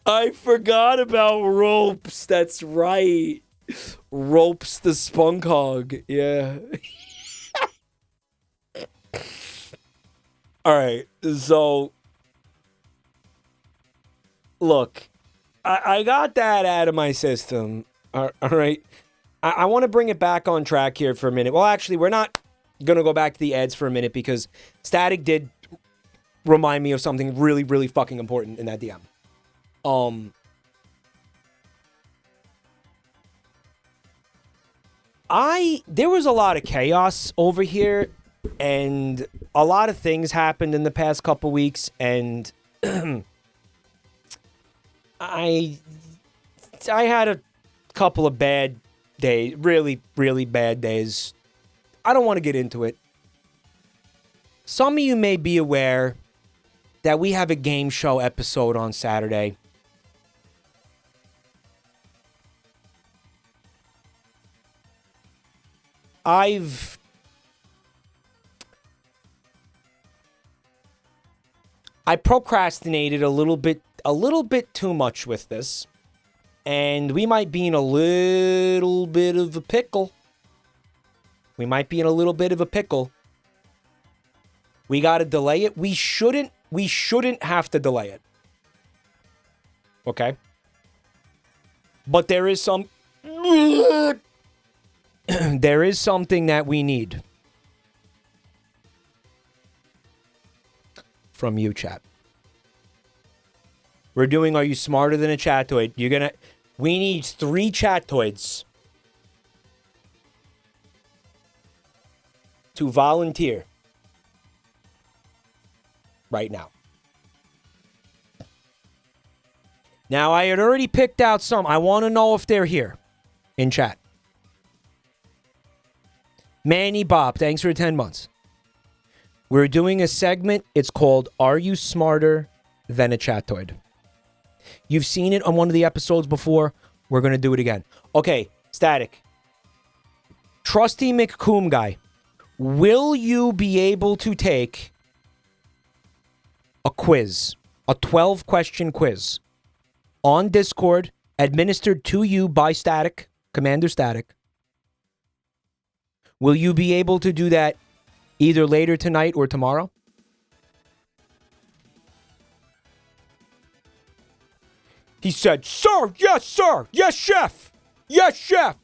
I forgot about Ropes. That's right. Ropes the Spunk Hog. Yeah. All right. So, look, I got that out of my system. All right. I want to bring it back on track here for a minute. Well, actually, we're not going to go back to the ads for a minute because Static did remind me of something really, really fucking important in that DM. There was a lot of chaos over here, and a lot of things happened in the past couple weeks, and I had a couple of bad days, really, really bad days. I don't want to get into it. Some of you may be aware that we have a game show episode on Saturday. I procrastinated a little bit too much with this, and we might be in a little bit of a pickle. We might be in a little bit of a pickle. We got to delay it. We shouldn't have to delay it. Okay? But there is there is something that we need from you, chat. We're doing Are You Smarter Than a Chatoid? We need 3 chatoids to volunteer right now. Now, I had already picked out some. I want to know if they're here in chat. Manny Bob, thanks for 10 months. We're doing a segment. It's called Are You Smarter Than a Chatoid? You've seen it on one of the episodes before. We're going to do it again. Okay, Static. Trusty McCoom guy. Will you be able to take a quiz, a 12-question quiz on Discord, administered to you by Static, Commander Static? Will you be able to do that either later tonight or tomorrow? He said, sir, yes, chef, yes, chef,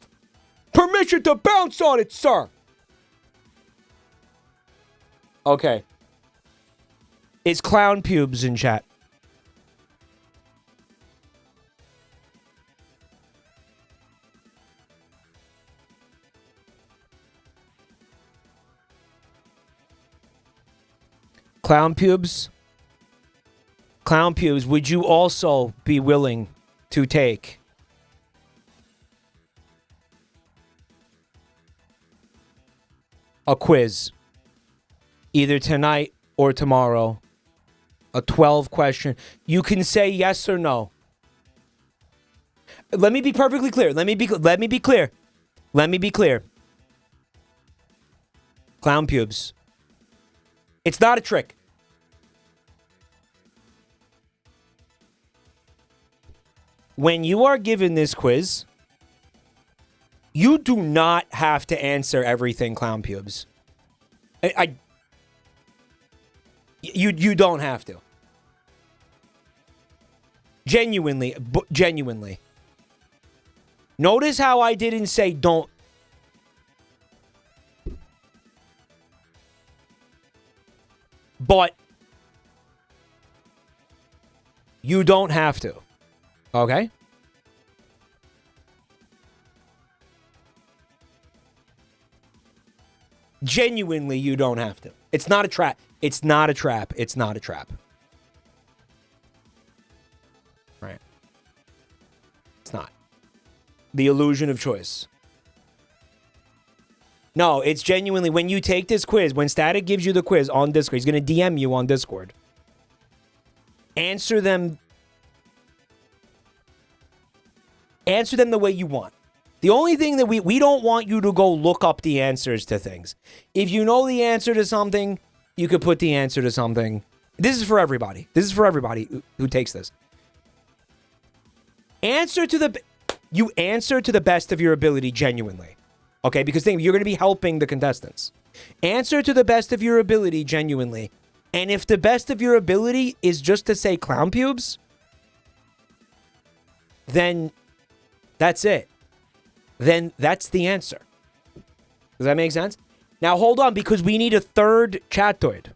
permission to bounce on it, sir. Okay. Is Clown Pubes in chat? Clown Pubes? Clown Pubes, would you also be willing to take a quiz either tonight or tomorrow? A 12-question. You can say yes or no. Let me be perfectly clear. Let me be clear. Clown Pubes. It's not a trick. When you are given this quiz, you do not have to answer everything, Clown Pubes. You don't have to. Genuinely. Notice how I didn't say don't. But you don't have to. Okay? Genuinely, you don't have to. It's not a trap. It's not a trap. It's not a trap. Right. It's not. The illusion of choice. No, it's genuinely, when you take this quiz, when Static gives you the quiz on Discord, he's going to DM you on Discord. Answer them the way you want. The only thing that we don't want you to go look up the answers to things. If you know the answer to something, you could put the answer to something. This is for everybody. This is for everybody who takes this. You answer to the best of your ability genuinely. Okay, because think, you're going to be helping the contestants. Answer to the best of your ability genuinely. And if the best of your ability is just to say Clown Pubes, then that's it. Then that's the answer. Does that make sense? Now hold on, because we need a third chatoid.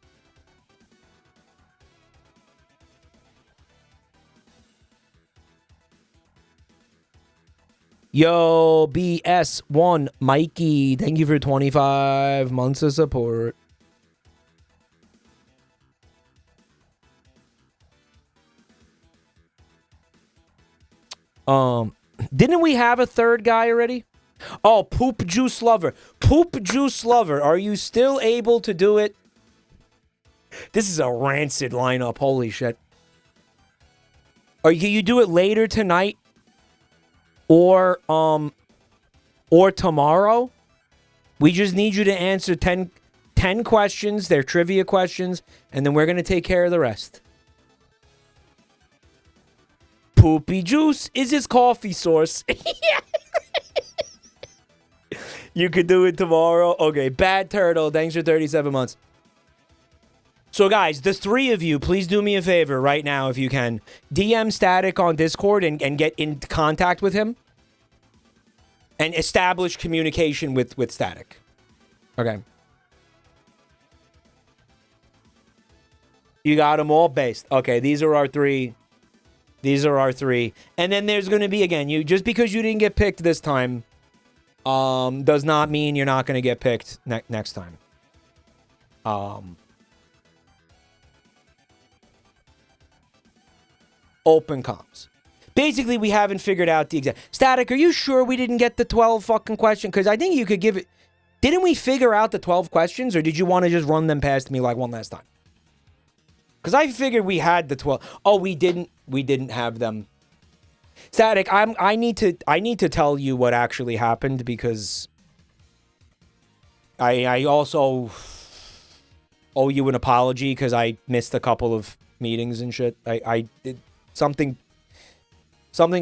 Yo, BS1 Mikey, thank you for 25 months of support. Didn't we have a third guy already? Oh, Poop Juice Lover. Poop Juice Lover, are you still able to do it? This is a rancid lineup. Holy shit. Can you do it later tonight? Or tomorrow? We just need you to answer 10 questions. They're trivia questions. And then we're going to take care of the rest. Poopy Juice is his coffee source. You could do it tomorrow. Okay, Bad Turtle, thanks for 37 months. So, guys, the three of you, please do me a favor right now if you can. DM Static on Discord and get in contact with him. And establish communication with Static. Okay. You got them all based. Okay, these are our three. These are our three. And then there's going to be, again, just because you didn't get picked this time, does not mean you're not going to get picked next time. Open comms. Basically, we haven't figured out the exact... Static, are you sure we didn't get the 12 fucking question? Because I think you could give it... Didn't we figure out the 12 questions, or did you want to just run them past me like one last time? Because I figured we had the 12. Oh, we didn't. We didn't have them. Static, I need to tell you what actually happened, because I also owe you an apology because I missed a couple of meetings and shit. I did something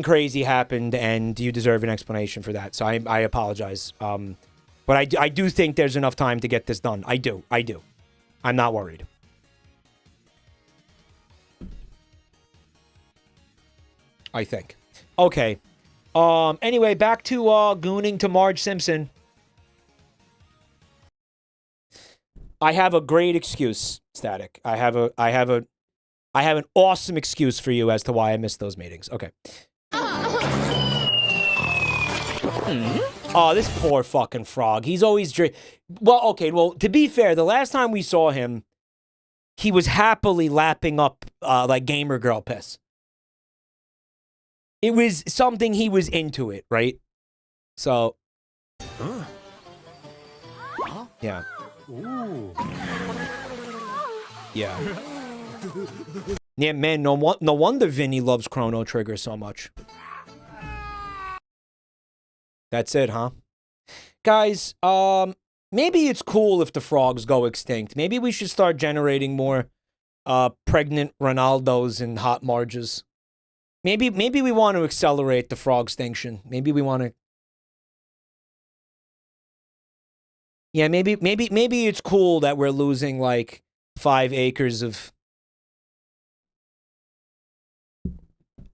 crazy happened, and you deserve an explanation for that. So I apologize. But I do think there's enough time to get this done. I do. I'm not worried. I think. Okay. Anyway, back to gooning to Marge Simpson. I have a great excuse, Static. I have an awesome excuse for you as to why I missed those meetings. Okay. Oh, this poor fucking frog. He's always well, okay, well, to be fair, the last time we saw him, he was happily lapping up like gamer girl piss. It was something he was into it, right? So, yeah. Yeah. Yeah, man, no wonder Vinny loves Chrono Trigger so much. That's it, huh? Guys, maybe it's cool if the frogs go extinct. Maybe we should start generating more pregnant Ronaldos and hot Marges. Maybe we want to accelerate the frog extinction. Maybe we want to... Yeah, maybe it's cool that we're losing like 5 acres of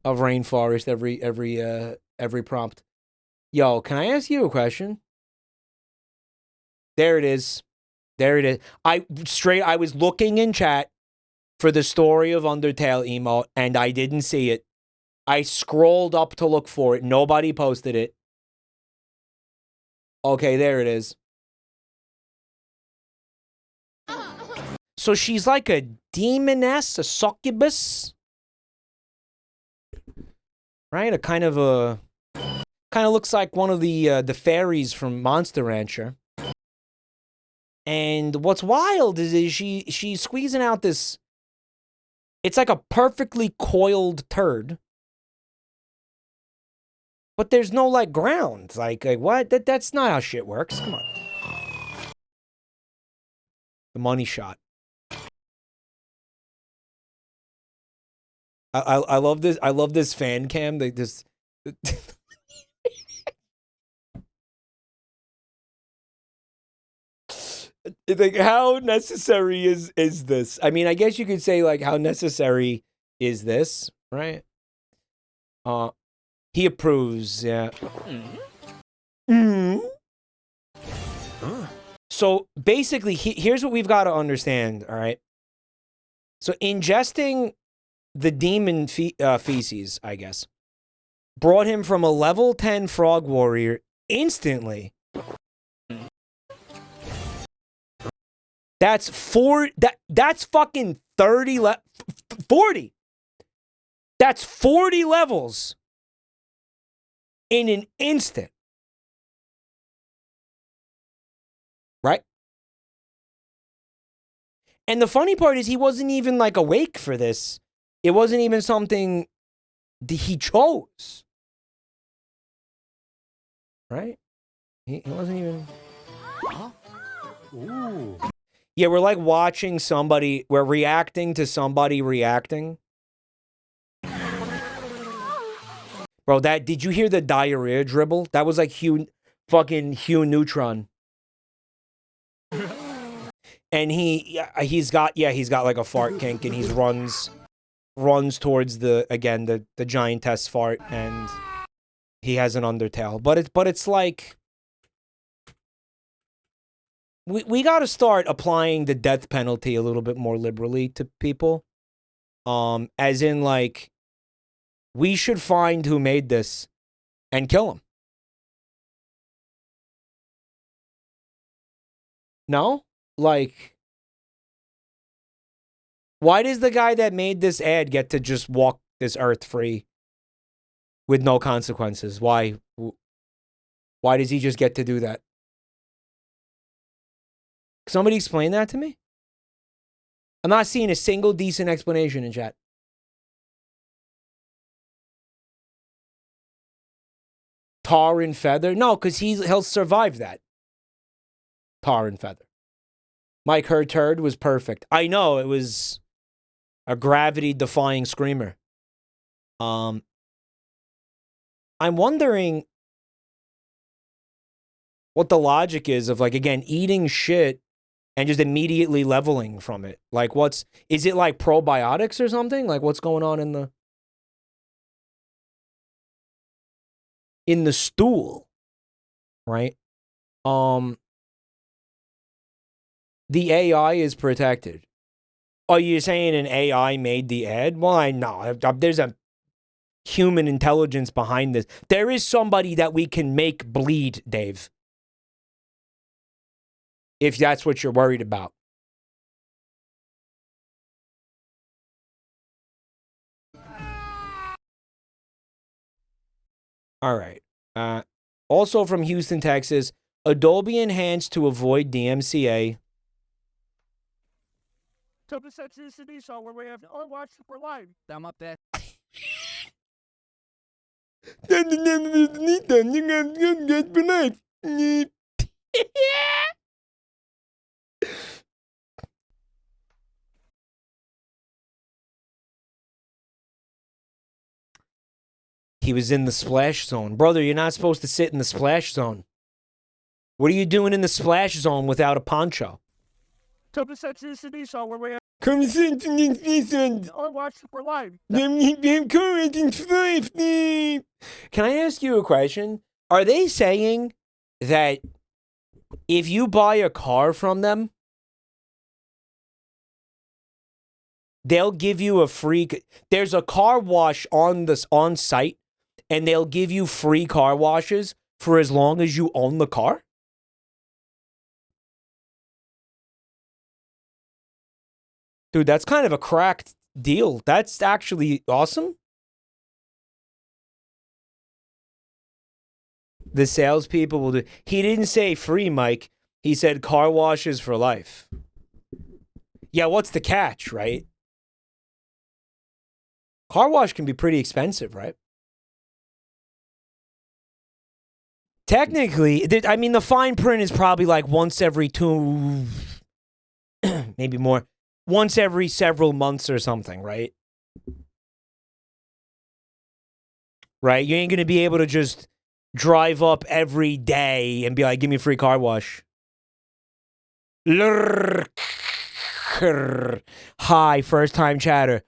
rainforest every prompt. Yo, can I ask you a question? There it is. There it is. I was looking in chat for the story of Undertale emote, and I didn't see it. I scrolled up to look for it. Nobody posted it. Okay, there it is. So she's like a demoness, a succubus. Right? Kind of looks like one of the fairies from Monster Rancher. And what's wild is she's squeezing out this... It's like a perfectly coiled turd. But there's no, like, ground. Like what? That's not how shit works. Come on. The money shot. I love this. I love this fan cam. They just... Like, how necessary is this? I mean, I guess you could say, like, how necessary is this, right? He approves, yeah. So, basically, here's what we've got to understand, all right? So, ingesting the demon feces, I guess, brought him from a level 10 frog warrior instantly. That's that's fucking 40. That's 40 levels in an instant. Right? And the funny part is he wasn't even like awake for this. It wasn't even something that he chose. Right? He wasn't even... Huh? Ooh. Yeah, we're like watching somebody, we're reacting to somebody reacting. Bro, did you hear the diarrhea dribble? That was like fucking Hugh Neutron. And he's got like a fart kink, and he runs towards the giantess fart, and he has an undertale. But it's like we got to start applying the death penalty a little bit more liberally to people. As in, like, we should find who made this and kill him. No? Like, why does the guy that made this ad get to just walk this earth free with no consequences? Why does he just get to do that? Somebody explain that to me? I'm not seeing a single decent explanation in chat. Tar and feather? No, because he'll survive that. Tar and feather. Mike, her turd was perfect. I know, it was a gravity-defying screamer. I'm wondering what the logic is of, like, again, eating shit and just immediately leveling from it. Like, is it like probiotics or something? Like, what's going on in the stool? Right? The AI is protected. Oh, you're saying an AI made the ad? Well, I know. There's a human intelligence behind this. There is somebody that we can make bleed, Dave. If that's what you're worried about. All right. Also from Houston, Texas, Adobe enhanced to avoid DMCA. To the sensitivity show where we have watch for live. I'm up there. He was in the splash zone. Brother, you're not supposed to sit in the splash zone. What are you doing in the splash zone without a poncho? To the sensitivity show where we have Come sit in the watch for live. Can I ask you a question? Are they saying that if you buy a car from them, they'll give you a free... There's a car wash on site, and they'll give you free car washes for as long as you own the car? Dude, that's kind of a cracked deal. That's actually awesome. The salespeople will do... He didn't say free, Mike. He said car washes for life. Yeah, what's the catch, right? Car wash can be pretty expensive, right? Technically, I mean, the fine print is probably like once every maybe more. Once every several months or something, right? Right? You ain't going to be able to just drive up every day and be like, give me a free car wash. Hi, first time chatter.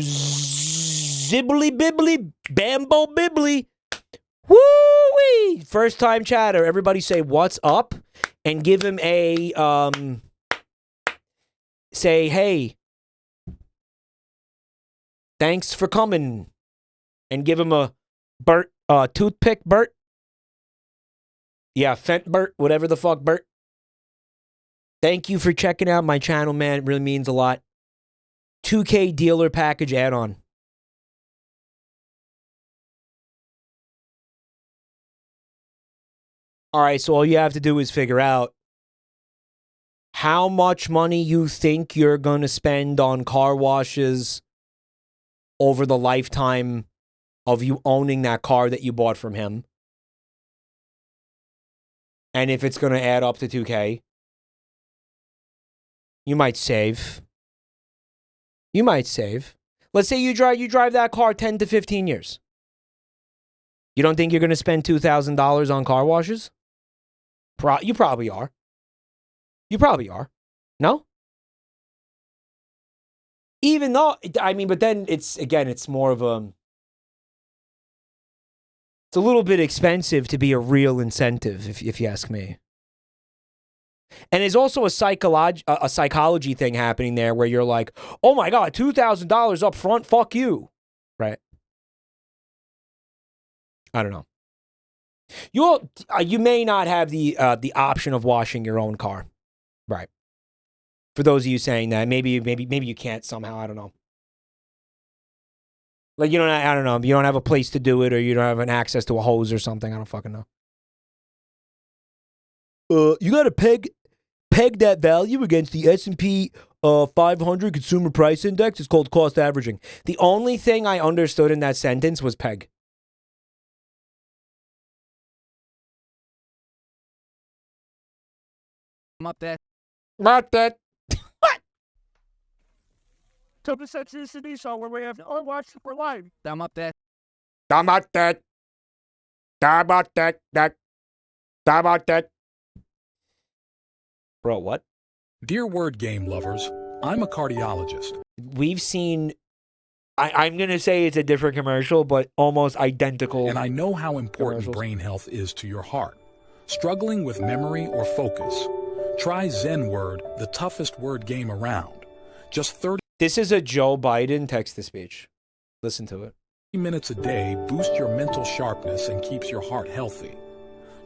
Zibbly bibbly, bambo bibbly. Woo-wee! First time chatter. Everybody say what's up and give him a say, hey, thanks for coming. and give him a Bert toothpick, Bert. Yeah, Fent Bert, whatever the fuck, Bert. Thank you for checking out my channel, man. It really means a lot. 2K dealer package add-on. All right, so all you have to do is figure out how much money you think you're going to spend on car washes over the lifetime of you owning that car that you bought from him. And if it's going to add up to 2K, you might save. You might save. Let's say you drive that car 10 to 15 years. You don't think you're going to spend $2,000 on car washes? You probably are. You probably are. No? Even though, I mean, but then it's more of a, it's a little bit expensive to be a real incentive, if you ask me. And there's also a psychology thing happening there where you're like, oh my God, $2,000 up front, fuck you. Right? I don't know. You may not have the option of washing your own car. Right. For those of you saying that, maybe you can't somehow, I don't know. Like I don't know, you don't have a place to do it or you don't have an access to a hose or something, I don't fucking know. You got to peg that value against the S&P 500 Consumer Price Index. It's called cost averaging. The only thing I understood in that sentence was peg. Not that. Not that. What? Come to CHATOID show where we have unwatched for live. I'm up that. I'm not that. I'm not that. I'm not that. Bro, what? Dear word game lovers, I'm a cardiologist. We've seen, I'm going to say it's a different commercial, but almost identical. And I know how important brain health is to your heart. Struggling with memory or focus? Try Zen Word, the toughest word game around. Just 30 This is a Joe Biden text-to-speech. Listen to it. minutes a day boosts your mental sharpness and keeps your heart healthy.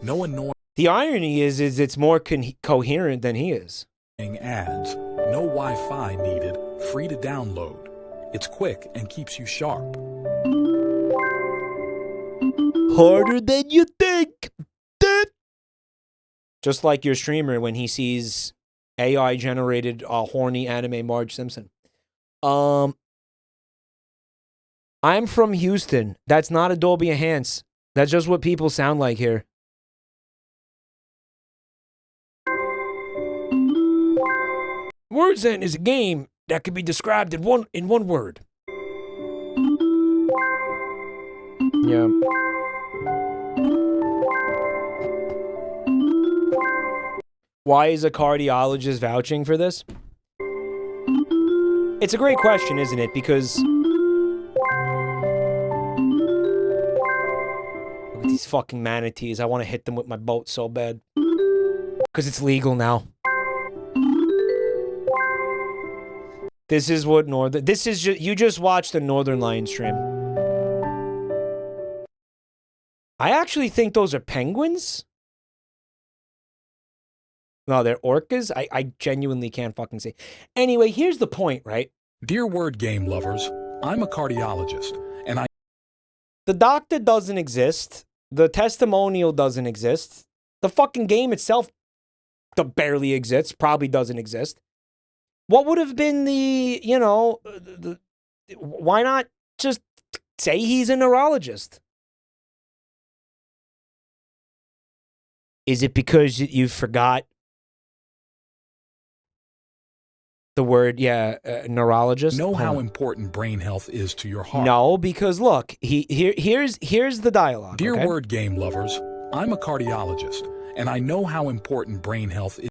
No annoying The irony is it's more coherent than he is. ads, no Wi-Fi needed, free to download. It's quick and keeps you sharp. Harder than you think. Just like your streamer when he sees AI-generated horny anime Marge Simpson. I'm from Houston. That's not a Dolby Enhance. That's just what people sound like here. Words End is a game that can be described in one word. Yeah. Why is a cardiologist vouching for this? It's a great question, isn't it? Because look at these fucking manatees. I want to hit them with my boat so bad. Because it's legal now. This is what you just watched the Northern Lion stream. I actually think those are penguins. No, they're orcas. I genuinely can't fucking see. Anyway, here's the point, right? Dear word game lovers, I'm a cardiologist, and the doctor doesn't exist. The testimonial doesn't exist. The fucking game itself barely exists. Probably doesn't exist. What would have been why not just say he's a neurologist? Is it because you forgot the word, neurologist? know how important brain health is to your heart. No, because look, here's the dialogue. Dear okay? word game lovers, I'm a cardiologist, and I know how important brain health is.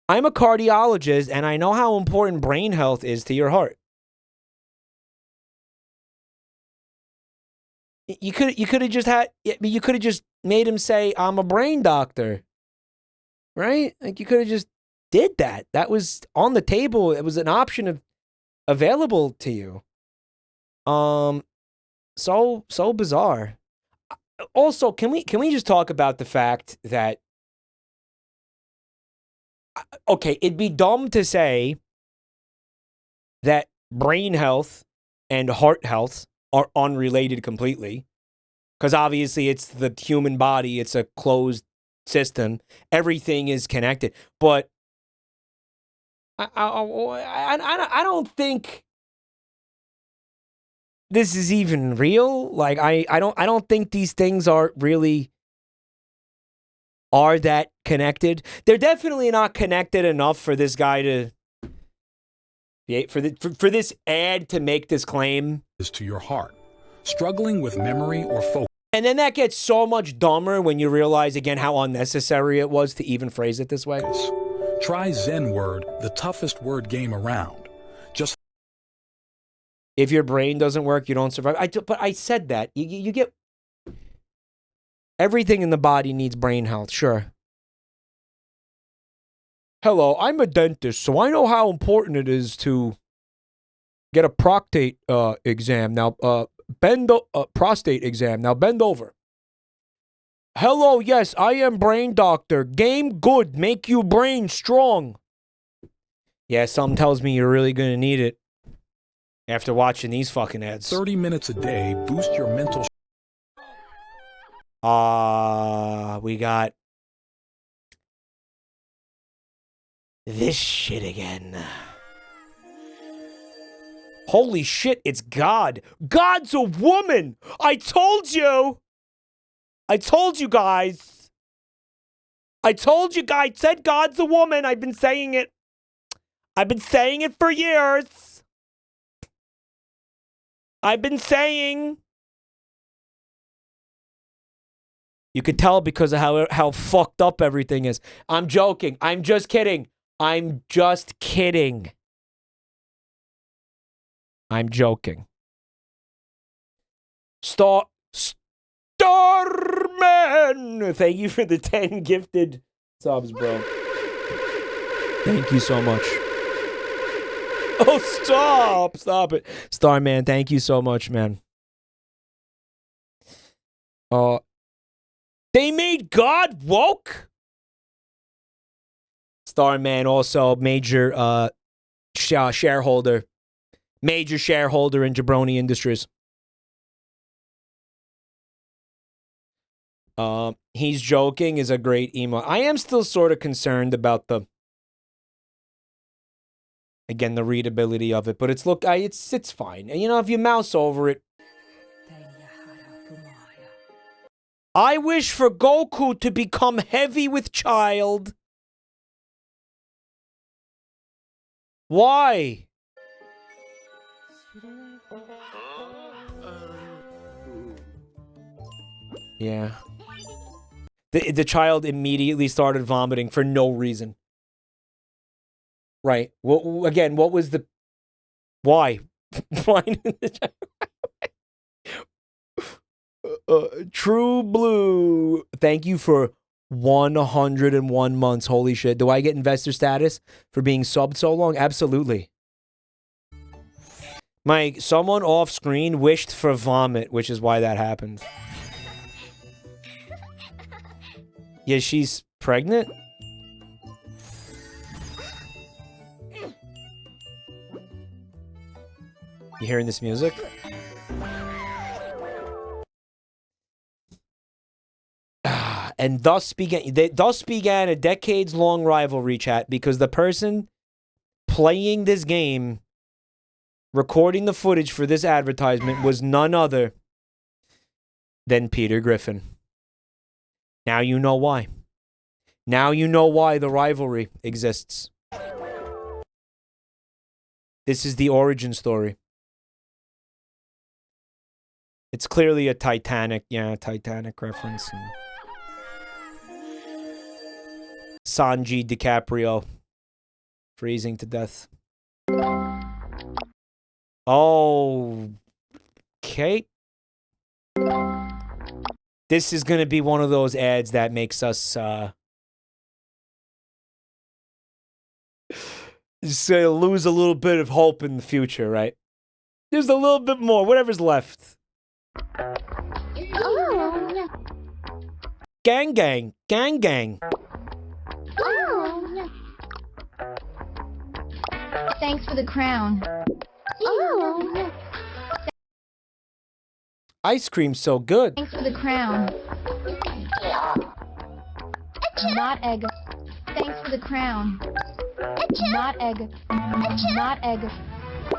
I'm a cardiologist, and I know how important brain health is to your heart. You could have just made him say, I'm a brain doctor. Right? Like, you could have just did that. That was on the table. It was an option available to you. so bizarre. Also, can we just talk about the fact that, okay, it'd be dumb to say that brain health and heart health are unrelated completely, because obviously it's the human body, it's a closed system, everything is connected. But I don't think this is even real. Like I don't think these things are that connected. They're definitely not connected enough for this guy to for this ad to make this claim. Is to your heart. Struggling with memory or focus. And then that gets so much dumber when you realize again how unnecessary it was to even phrase it this way. Try Zen word, the toughest word game around. Just if your brain doesn't work, you don't survive. But I said that. You get everything in the body needs brain health, sure. Hello, I'm a dentist, so I know how important it is to get a prostate exam. Now, prostate exam. Now, bend over. Hello, yes, I am brain doctor. Game good, make you brain strong. Yeah, something tells me you're really going to need it after watching these fucking ads. 30 minutes a day, boost your mental. We got this shit again. Holy shit, it's God. God's a woman. I told you. I told you guys. I told you guys. Said God's a woman. I've been saying it. I've been saying it for years. I've been saying. You could tell because of how fucked up everything is. I'm joking. I'm just kidding. I'm just kidding. I'm joking. Starman! Thank you for the 10 gifted subs, bro. Thank you so much. Oh, stop. Stop it. Starman, thank you so much, man. They made God woke? Starman also major shareholder. Major shareholder in Jabroni Industries. He's joking is a great emo. I am still sort of concerned about the readability of it, but it's fine. And you know, if you mouse over it. I wish for Goku to become heavy with child. Why? Yeah. The child immediately started vomiting for no reason. Right. Well, again, what was the... Why? Why did the child... True Blue, thank you for 101 months. Holy shit. Do I get investor status for being subbed so long? Absolutely. Mike, someone off screen wished for vomit, which is why that happened. Yeah, she's pregnant? You hearing this music? And thus began a decades-long rivalry, chat, because the person playing this game, recording the footage for this advertisement, was none other than Peter Griffin. Now you know why. Now you know why the rivalry exists. This is the origin story. It's clearly a Titanic reference. And Sanji DiCaprio freezing to death. Oh, okay. This is going to be one of those ads that makes us just lose a little bit of hope in the future, right? Just a little bit more, whatever's left. Oh. Gang, gang, gang, gang. Oh. Thanks for the crown. Oh. Ice cream's so good. Thanks for the crown. Not egg. Thanks for the crown. Not egg. Not egg.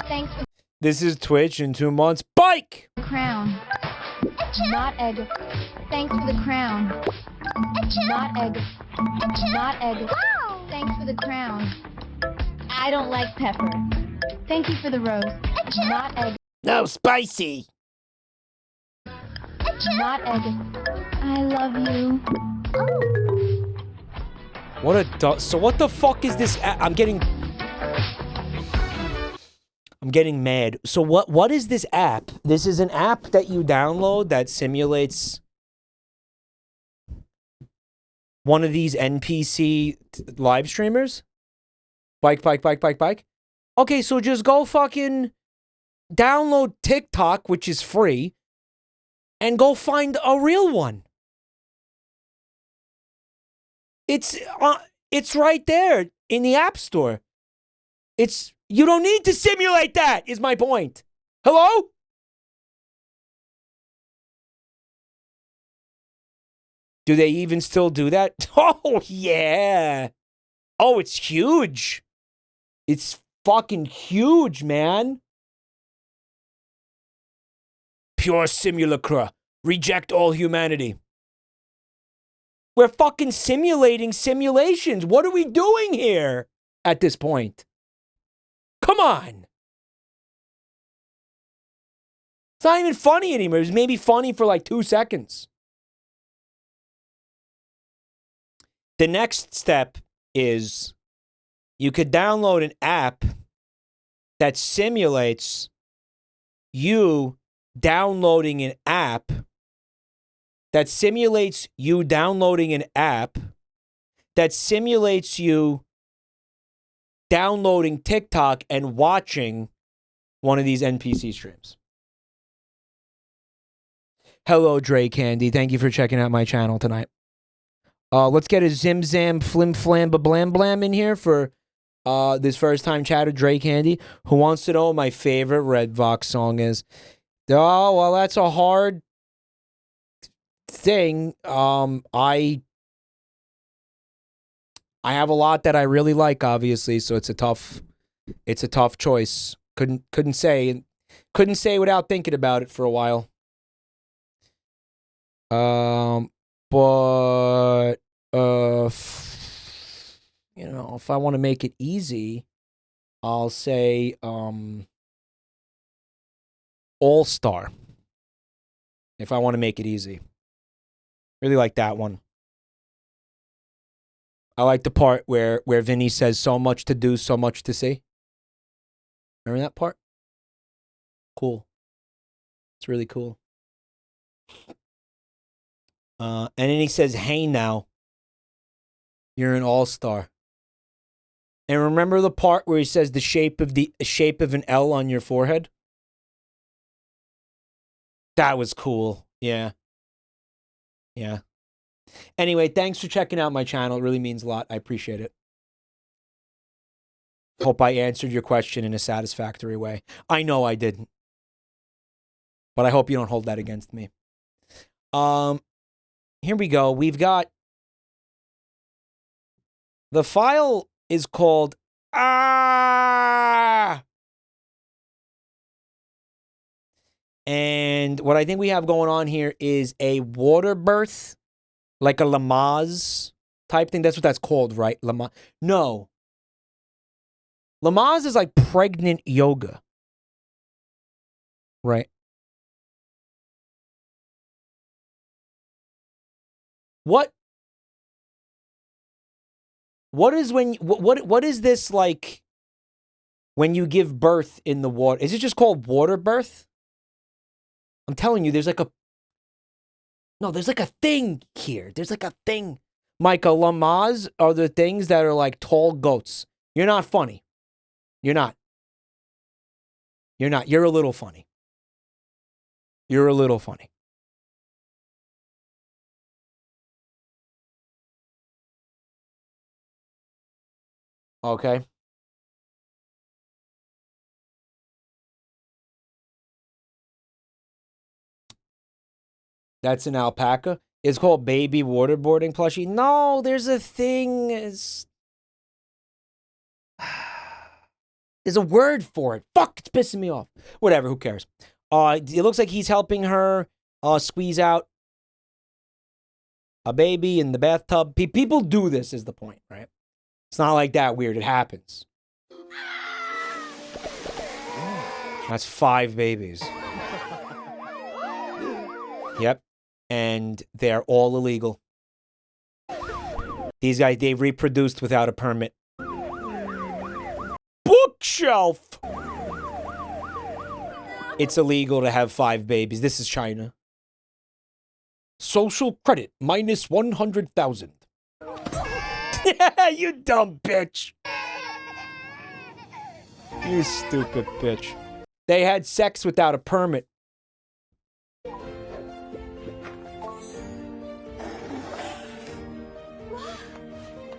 Thanks for This is Twitch in 2 months. Bike! the crown. Not egg. Thanks for the crown. Not egg. Not egg. Thanks for the crown. I don't like pepper. Thank you for the rose. Not egg. No, spicy. Not egg. I love you. What a so what the fuck is this? I'm getting mad. So what is this app? This is an app that you download that simulates one of these NPC live streamers? Bike. Okay, so just go fucking download TikTok, which is free, and go find a real one. It's right there in the App Store. You don't need to simulate that, is my point. Hello? Do they even still do that? Oh, yeah. Oh, it's huge. It's fucking huge, man. Pure simulacra. Reject all humanity. We're fucking simulating simulations. What are we doing here at this point? Come on. It's not even funny anymore. It was maybe funny for like 2 seconds. The next step is you could download an app that simulates you downloading an app that simulates you downloading an app that simulates you downloading TikTok and watching one of these NPC streams. Hello, Dre Candy. Thank you for checking out my channel tonight. Let's get a zim zam flim flam ba blam blam in here for this first time chatter, Dre Candy, who wants to know what my favorite Red Vox song is. Oh, well, that's a hard thing. I have a lot that I really like, obviously, so it's a tough choice. Couldn't say without thinking about it for a while. But you know, if I want to make it easy, I'll say All Star. If I want to make it easy. Really like that one. I like the part where Vinny says so much to do, so much to see. Remember that part? Cool. It's really cool. And then he says, "Hey now, you're an all-star." And remember the part where he says the shape of an L on your forehead? That was cool. Yeah. Yeah. Anyway, thanks for checking out my channel. It really means a lot. I appreciate it. Hope I answered your question in a satisfactory way. I know I didn't. But I hope you don't hold that against me. Here we go. We've got... The file is called... And what I think we have going on here is a water birth, like a Lamaze type thing. That's what that's called, right? Lamaze. No. Lamaze is like pregnant yoga. Right. What is when what is this like when you give birth in the water? Is it just called water birth? I'm telling you, there's like a thing here. There's like a thing. Micah, Lamaze are the things that are like tall goats. You're not funny. You're not. You're not. You're a little funny. You're a little funny. Okay. That's an alpaca. It's called baby waterboarding plushie. No, there's a thing. There's a word for it. Fuck, it's pissing me off. Whatever, who cares? It looks like he's helping her squeeze out a baby in the bathtub. People do this is the point, right? It's not like that weird. It happens. That's 5 babies. Yep. And they're all illegal. These guys, they reproduced without a permit. Bookshelf! It's illegal to have 5 babies. This is China. Social credit minus 100,000. You dumb bitch. You stupid bitch. They had sex without a permit.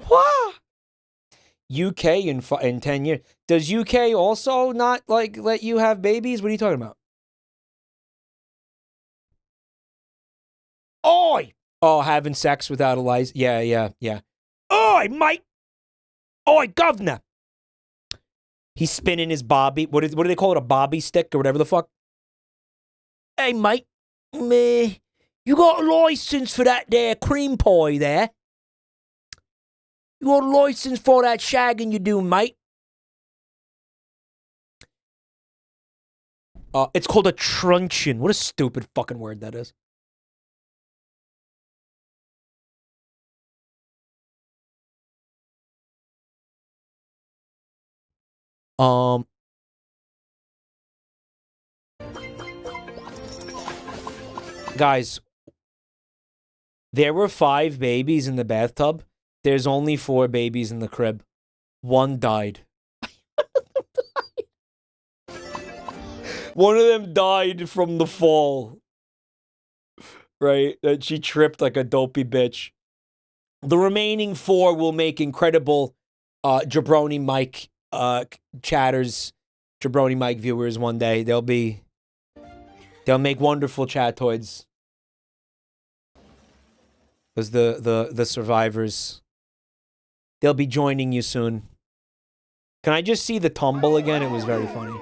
What? UK in 10 years. Does UK also not like let you have babies? What are you talking about? Oi! Oh, having sex without a license. Yeah. Oi, mate! Oi, governor! He's spinning his bobby. What do they call it? A bobby stick or whatever the fuck? Hey, mate. You got a license for that there cream pie there? You got a license for that shagging you do, mate? It's called a truncheon. What a stupid fucking word that is. Guys, there were 5 babies in the bathtub. There's only 4 babies in the crib. 1 died. One of them died from the fall. Right? That she tripped like a dopey bitch. The remaining 4 will make incredible Jabronimike chatters, Jabronimike viewers one day. They'll make wonderful chatoids. Because the survivors, they'll be joining you soon. Can I just see the tumble again? It was very funny.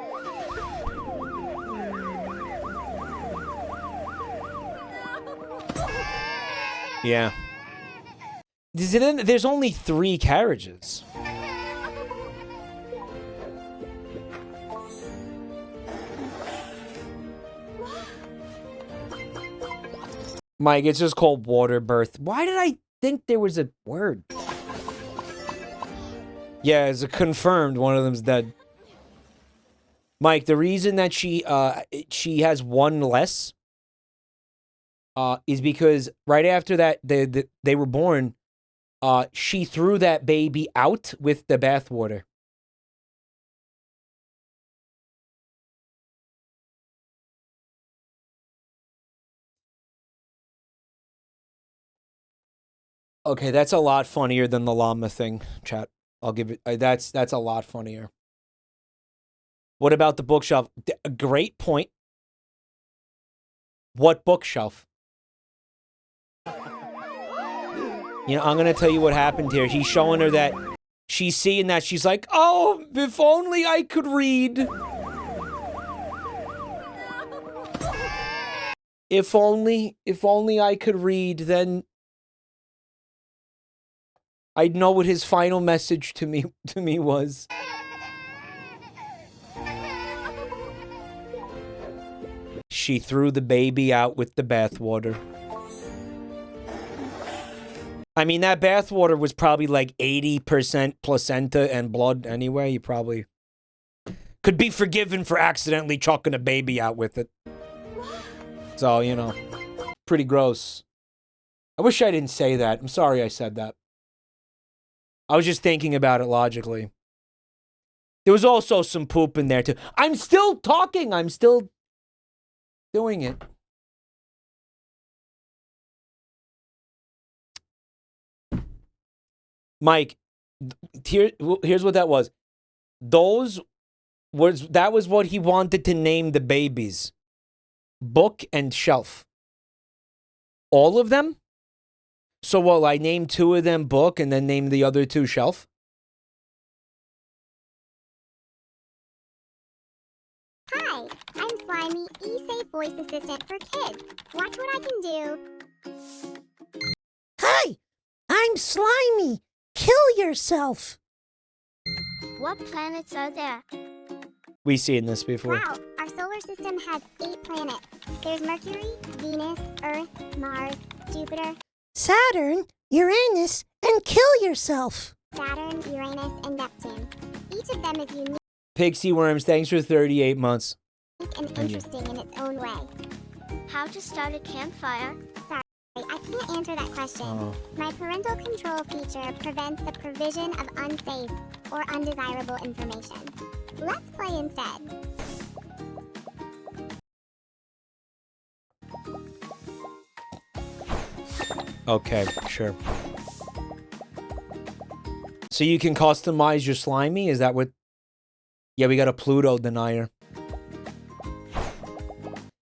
Yeah. There's only 3 carriages. Mike, it's just called water birth. Why did I think there was a word? Yeah, it's confirmed one of them's dead. Mike, the reason that she has 1 less is because right after that they were born, she threw that baby out with the bathwater. Okay, that's a lot funnier than the llama thing, chat. I'll give it. That's a lot funnier. What about the bookshelf? A great point. What bookshelf? You know, I'm gonna tell you what happened here. He's showing her that she's seeing that. She's like, "Oh, if only I could read. If only I could read, then I'd know what his final message to me was." She threw the baby out with the bathwater. I mean, that bathwater was probably like 80% placenta and blood anyway. You probably could be forgiven for accidentally chucking a baby out with it. So, you know, pretty gross. I wish I didn't say that. I'm sorry I said that. I was just thinking about it logically. There was also some poop in there too. I'm still talking. I'm still doing it. Mike, here's what that was. That was what he wanted to name the babies. Book and Shelf. All of them? So, well, I named 2 of them Book and then named the other 2 Shelf? Hi, I'm Slimy, eSafe voice assistant for kids. Watch what I can do. Hi, I'm Slimy. Kill yourself. What planets are there? We've seen this before. Wow, our solar system has 8 planets. There's Mercury, Venus, Earth, Mars, Jupiter, Saturn, Uranus, and kill yourself. Saturn, Uranus, and Neptune. Each of them is unique Pixie Worms, thanks for 38 months. and interesting in its own way. How to start a campfire? Sorry, I can't answer that question. Oh. My parental control feature prevents the provision of unsafe or undesirable information. Let's play instead. Okay, sure. So you can customize your Slimy? Is that what? Yeah, we got a Pluto denier.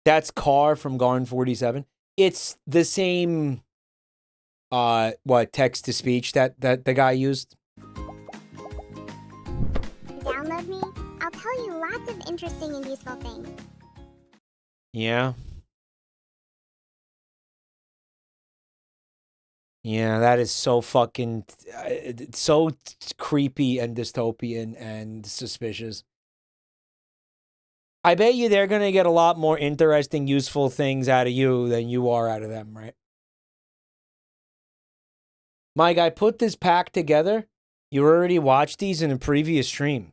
That's Car from Garn 47. It's the same, text to speech that the guy used. Download me. I'll tell you lots of interesting and useful things. Yeah. Yeah, that is so fucking, so creepy and dystopian and suspicious. I bet you they're going to get a lot more interesting, useful things out of you than you are out of them, right? Mike, I put this pack together. You already watched these in a previous stream.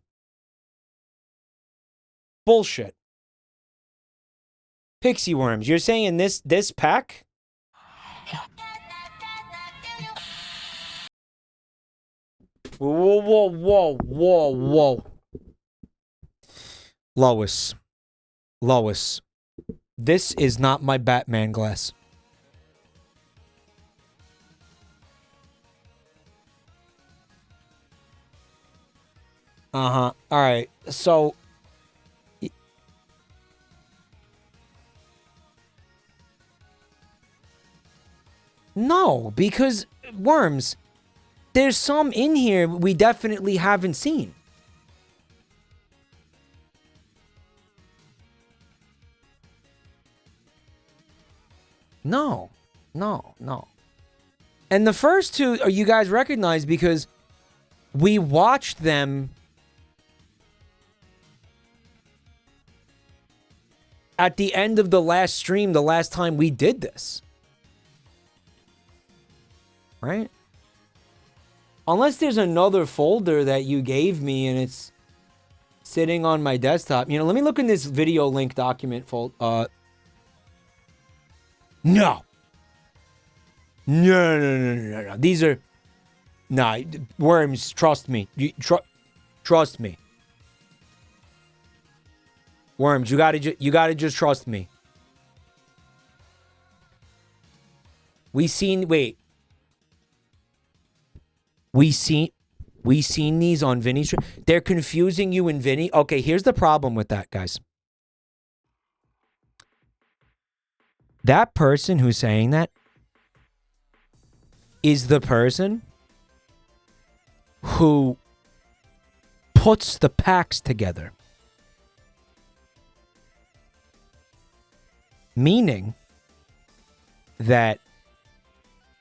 Bullshit. Pixie Worms, you're saying this pack? Whoa, whoa, whoa, whoa, whoa. Lois, this is not my Batman glass. Uh-huh. All right. So no, because Worms, there's some in here we definitely haven't seen. No. And the first 2 are you guys recognize because we watched them at the end of the last stream, the last time we did this. Right? Unless there's another folder that you gave me and it's sitting on my desktop. You know, let me look in this video link document folder. No. No. These are... Nah, Worms, trust me. Trust me. Worms, you gotta just trust me. We seen these on Vinny's stream. They're confusing you and Vinny. Okay, here's the problem with that, guys. That person who's saying that is the person who puts the packs together. Meaning that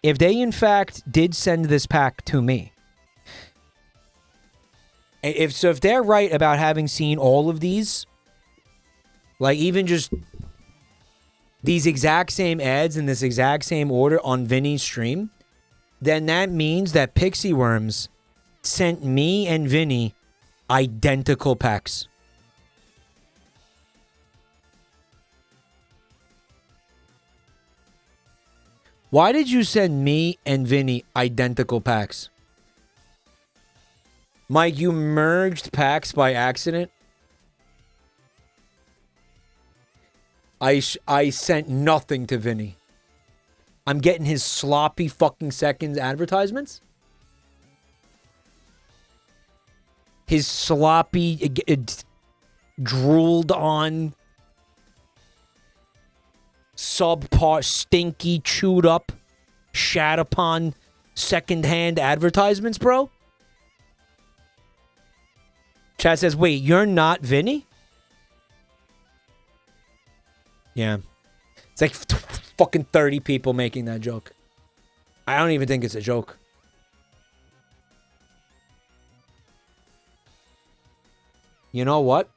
if they in fact did send this pack to me, if they're right about having seen all of these, like even just these exact same ads in this exact same order on Vinny's stream, then that means that Pixie Worms sent me and Vinny identical packs. Why did you send me and Vinny identical packs? Mike, you merged packs by accident? I sent nothing to Vinny. I'm getting his sloppy fucking seconds advertisements? his sloppy, drooled on, subpar, stinky, chewed up, shat upon, secondhand advertisements, bro? Chat says, wait, you're not Vinny? Yeah. It's like fucking 30 people making that joke. I don't even think it's a joke. You know what?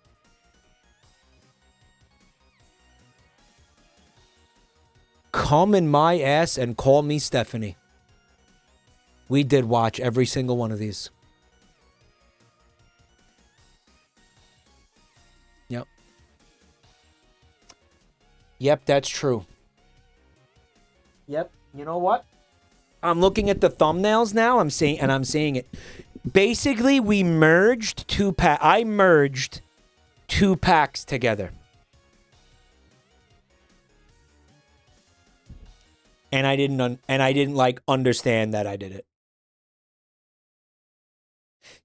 Come in my ass and call me Stephanie. We did watch every single one of these. Yep. Yep, that's true. Yep. You know what? I'm looking at the thumbnails now. I'm seeing it. Basically, we merged I merged 2 packs together. And I didn't like understand that I did it.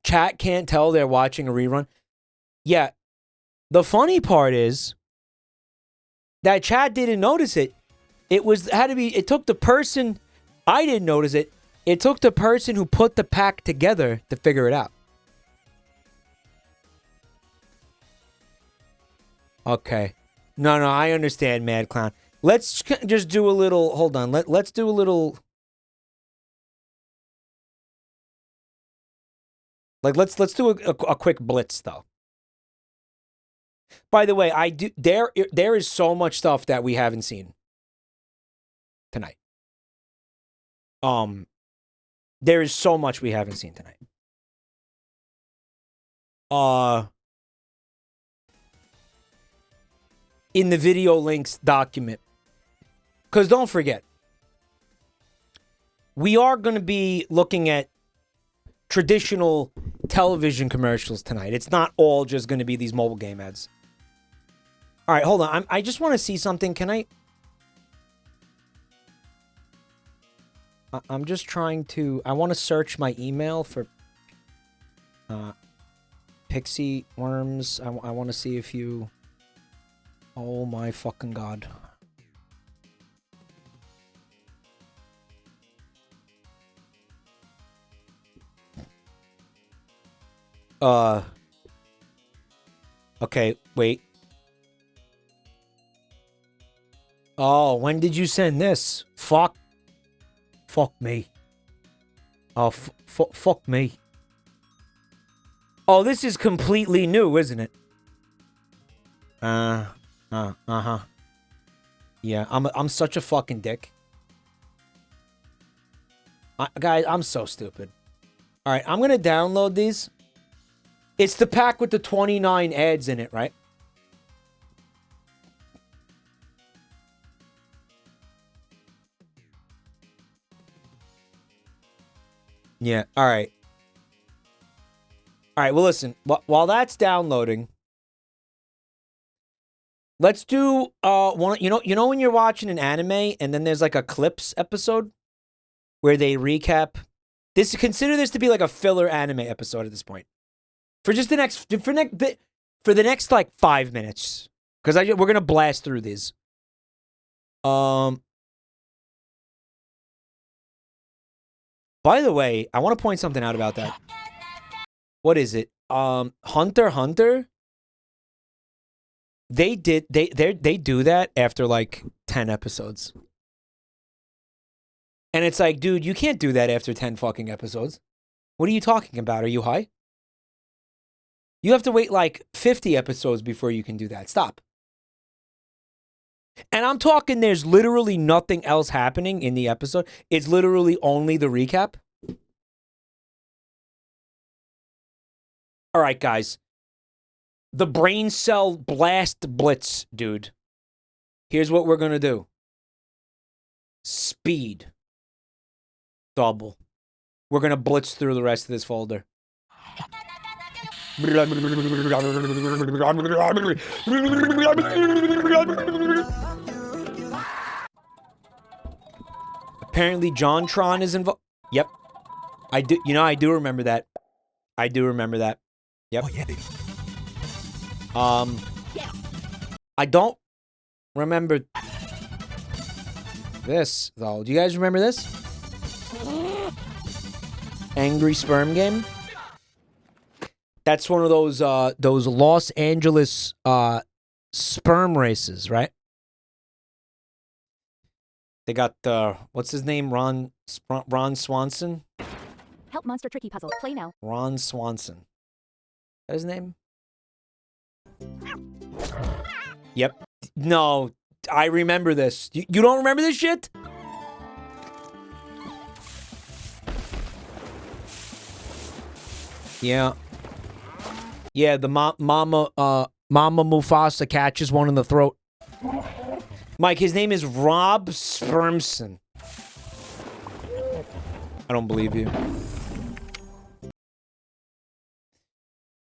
Chat can't tell they're watching a rerun. Yeah. The funny part is that chat didn't notice it. It took the person, I didn't notice it. It took the person who put the pack together to figure it out. Okay. No, I understand, Mad Clown. Let's just do a little, hold on. Let's do a little, like, let's do a quick blitz, though. By the way, there is so much stuff that we haven't seen tonight. There is so much we haven't seen tonight. In the video links document. Because don't forget, we are going to be looking at traditional television commercials tonight. It's not all just going to be these mobile game ads. All right, hold on. I just want to see something. Can I'm just trying to... I want to search my email for Pixie Worms. I want to see if you... Oh my fucking god. Okay, wait. Oh, when did you send this? Fuck me. Oh, fuck me. Oh, this is completely new, isn't it? Uh-huh. Yeah, I'm such a fucking dick. Guys, I'm so stupid. All right, I'm going to download these. It's the pack with the 29 ads in it, right? Yeah, all right. All right, well, listen. While that's downloading, let's do one. You know when you're watching an anime and then there's like a clips episode where they recap. Consider this to be like a filler anime episode at this point. For just the next like 5 minutes, because we're gonna blast through these. By the way, I want to point something out about that. What is it? Hunter x Hunter. They do that after like 10 episodes. And it's like, dude, you can't do that after 10 fucking episodes. What are you talking about? Are you high? You have to wait like 50 episodes before you can do that. Stop. And I'm talking there's literally nothing else happening in the episode. It's literally only the recap. All right, guys. The brain cell blast blitz, dude. Here's what we're going to do. Speed. Double. We're going to blitz through the rest of this folder. Apparently JonTron is involved. Yep. I do remember that. I do remember that. Yep. Oh, yeah, baby. I don't remember this, though. Do you guys remember this? Angry Sperm Game? That's one of those Los Angeles sperm races, right? They got what's his name? Ron Swanson? Help Monster Tricky Puzzle. Play now. Ron Swanson. Is that his name? Yep. No, I remember this. You don't remember this shit? Yeah. Yeah, the Mama Mufasa catches one in the throat. Mike, his name is Rob Spermson. I don't believe you.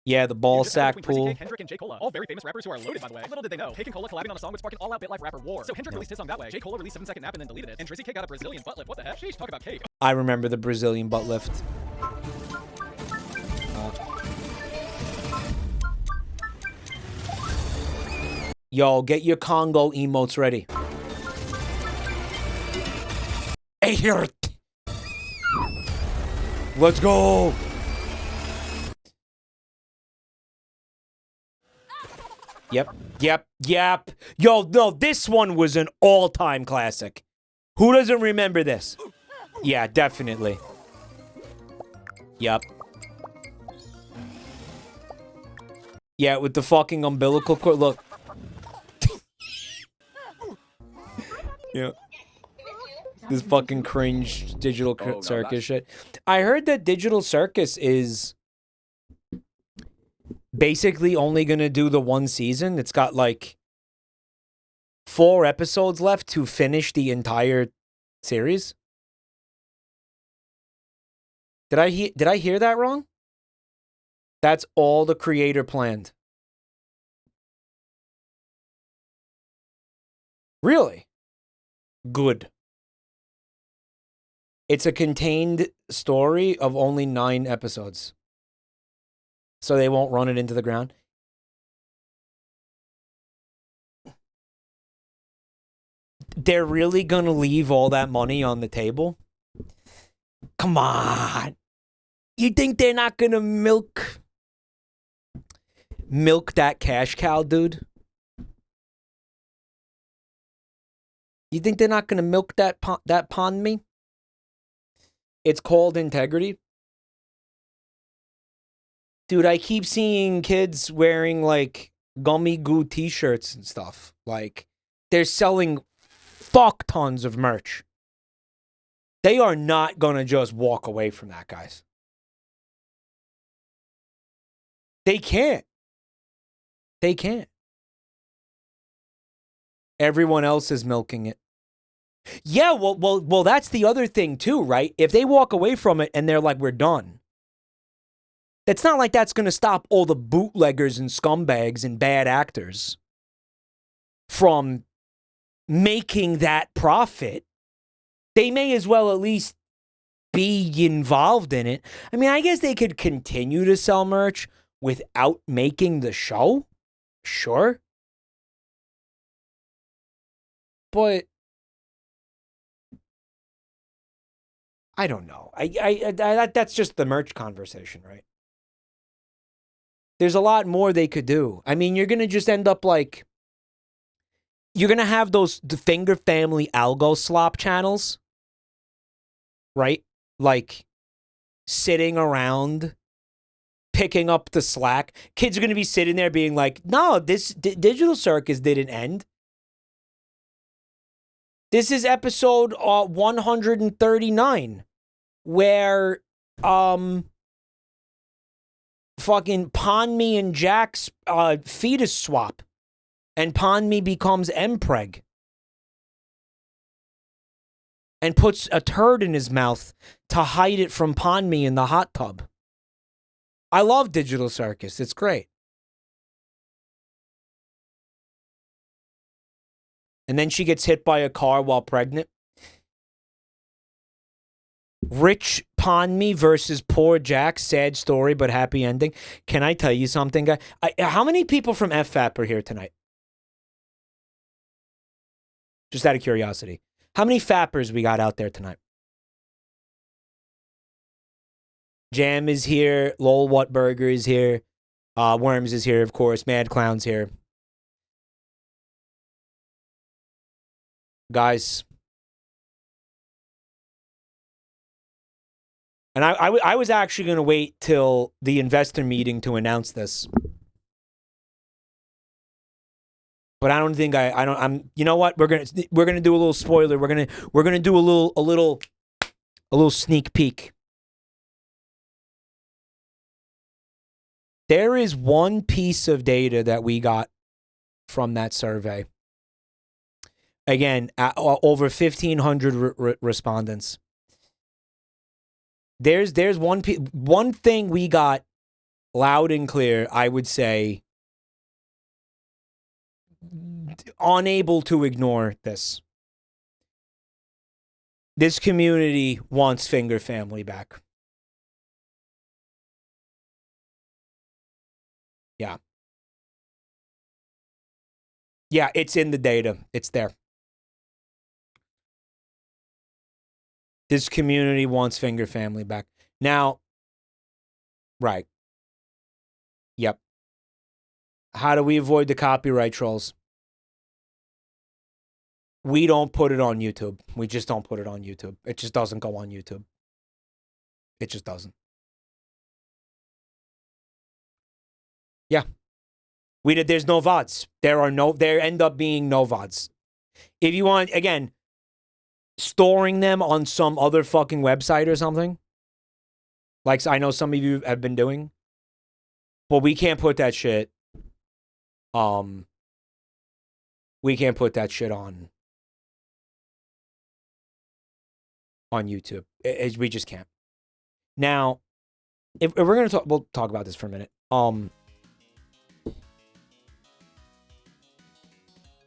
Yeah, the ball sack pool. Hendrik and J. Cola, all very famous rappers who are loaded, by the way. Little did they know, Cake and Cola collabing on a song would spark an all-out bit like rapper war. So Hendrik released his song that way. J. Cola released 7 Second Nap and then deleted it. And Drizzy K got a Brazilian butt lift. What the heck? Sheesh, talk about cake. I remember the Brazilian butt lift. Yo, get your Congo emotes ready. Hey, here. Let's go. Yep. Yo, no, this one was an all-time classic. Who doesn't remember this? Yeah, definitely. Yep. Yeah, with the fucking umbilical cord. Look. Yeah. This fucking cringe digital circus shit. I heard that Digital Circus is basically only gonna do the one season. It's got like 4 episodes left to finish the entire series. Did I hear that wrong? That's all the creator planned. Really? Good. It's a contained story of only 9 episodes. So they won't run it into the ground. They're really gonna leave all that money on the table? Come on. You think they're not gonna milk that cash cow, dude? You think they're not gonna milk that pond me? It's called integrity. Dude, I keep seeing kids wearing like gummy goo t-shirts and stuff. Like, they're selling fuck tons of merch. They are not gonna just walk away from that, guys. They can't. They can't. Everyone else is milking it. Yeah, well, that's the other thing too, right? If they walk away from it and they're like, we're done. It's not like that's going to stop all the bootleggers and scumbags and bad actors from making that profit. They may as well at least be involved in it. I mean, I guess they could continue to sell merch without making the show. Sure. But I don't know. That's just the merch conversation, right? There's a lot more they could do. I mean, you're going to just end up like, you're going to have the Finger Family algo slop channels, right? Like, sitting around, picking up the slack. Kids are going to be sitting there being like, no, this Digital Circus didn't end. This is episode 139, where fucking Ponme and Jack's fetus swap, and Ponme becomes Mpreg and puts a turd in his mouth to hide it from Ponme in the hot tub. I love Digital Circus. It's great. And then she gets hit by a car while pregnant. Rich Pawn Me versus Poor Jack. Sad story, but happy ending. Can I tell you something, guy? How many people from FFAP are here tonight? Just out of curiosity. How many fappers we got out there tonight? Jam is here. Lol Whatburger is here. Worms is here, of course. Mad Clown's here. Guys. And I was actually going to wait till the investor meeting to announce this. But I don't think I'm you know what? We're going to do a little spoiler. We're going to do a little sneak peek. There is one piece of data that we got from that survey. Again, over 1,500 respondents. There's one thing we got loud and clear, I would say, unable to ignore this. This community wants Finger Family back. Yeah. Yeah, it's in the data. It's there. This community wants Finger Family back. Now, right. Yep. How do we avoid the copyright trolls? We don't put it on YouTube. We just don't put it on YouTube. It just doesn't go on YouTube. It just doesn't. Yeah. There's no VODs. There end up being no VODs. If you want, again, storing them on some other fucking website or something, like I know some of you have been doing, but we can't put that shit, we can't put that shit on YouTube. We just can't. Now, if we're going to talk, we'll talk about this for a minute.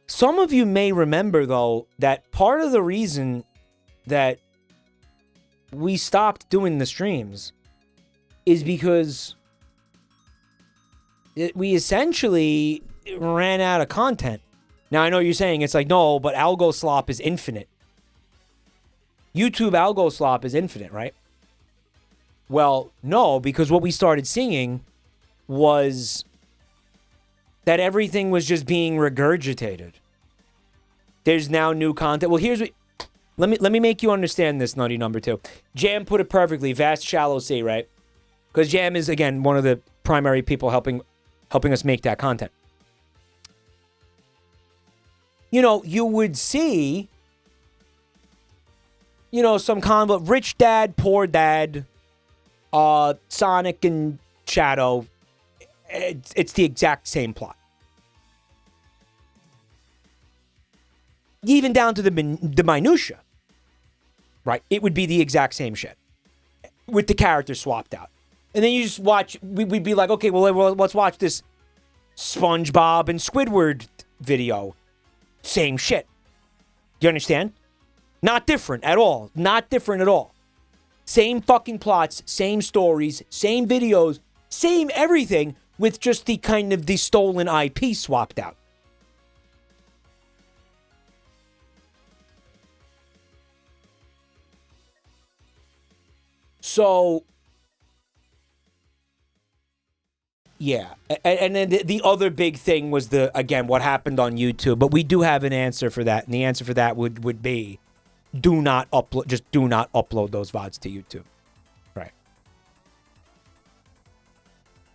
Some of you may remember, though, that part of the reason that we stopped doing the streams is because we essentially ran out of content. Now, I know you're saying it's like, no, but algo slop is infinite. YouTube algo slop is infinite, right? Well, no, because what we started seeing was that everything was just being regurgitated. There's now new content. Well, here's what... Let me make you understand this, Nutty number 2. Jam put it perfectly. Vast, shallow sea, right? Because Jam is, again, one of the primary people helping us make that content. You know, you would see, you know, some combo, rich dad, poor dad, Sonic and Shadow. It's the exact same plot. Even down to the minutia, right? It would be the exact same shit with the characters swapped out. And then you just watch, we'd be like, okay, well, let's watch this SpongeBob and Squidward video. Same shit. Do you understand? Not different at all. Not different at all. Same fucking plots, same stories, same videos, same everything, with just the kind of the stolen IP swapped out. So, yeah. And then the other big thing was again, what happened on YouTube. But we do have an answer for that. And the answer for that would be, do not upload those VODs to YouTube. Right.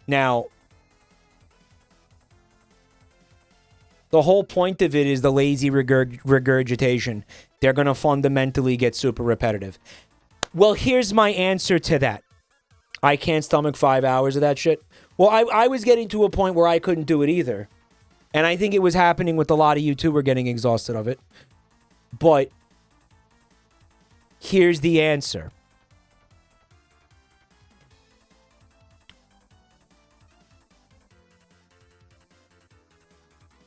Now, the whole point of it is the lazy regurgitation. They're going to fundamentally get super repetitive. Well, here's my answer to that. I can't stomach 5 hours of that shit. Well, I was getting to a point where I couldn't do it either. And I think it was happening with a lot of you too. We're getting exhausted of it. But here's the answer.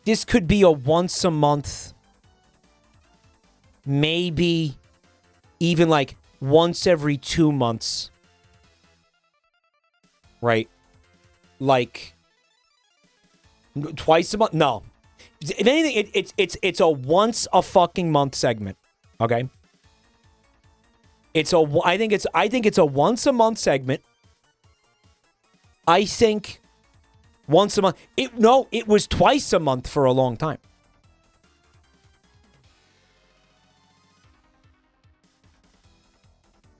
This could be a once a month, maybe even like once every 2 months. Right? Like twice a month? No. If anything, it's a once a fucking month segment. Okay? I think it's a once a month segment. I think once a month. It was twice a month for a long time.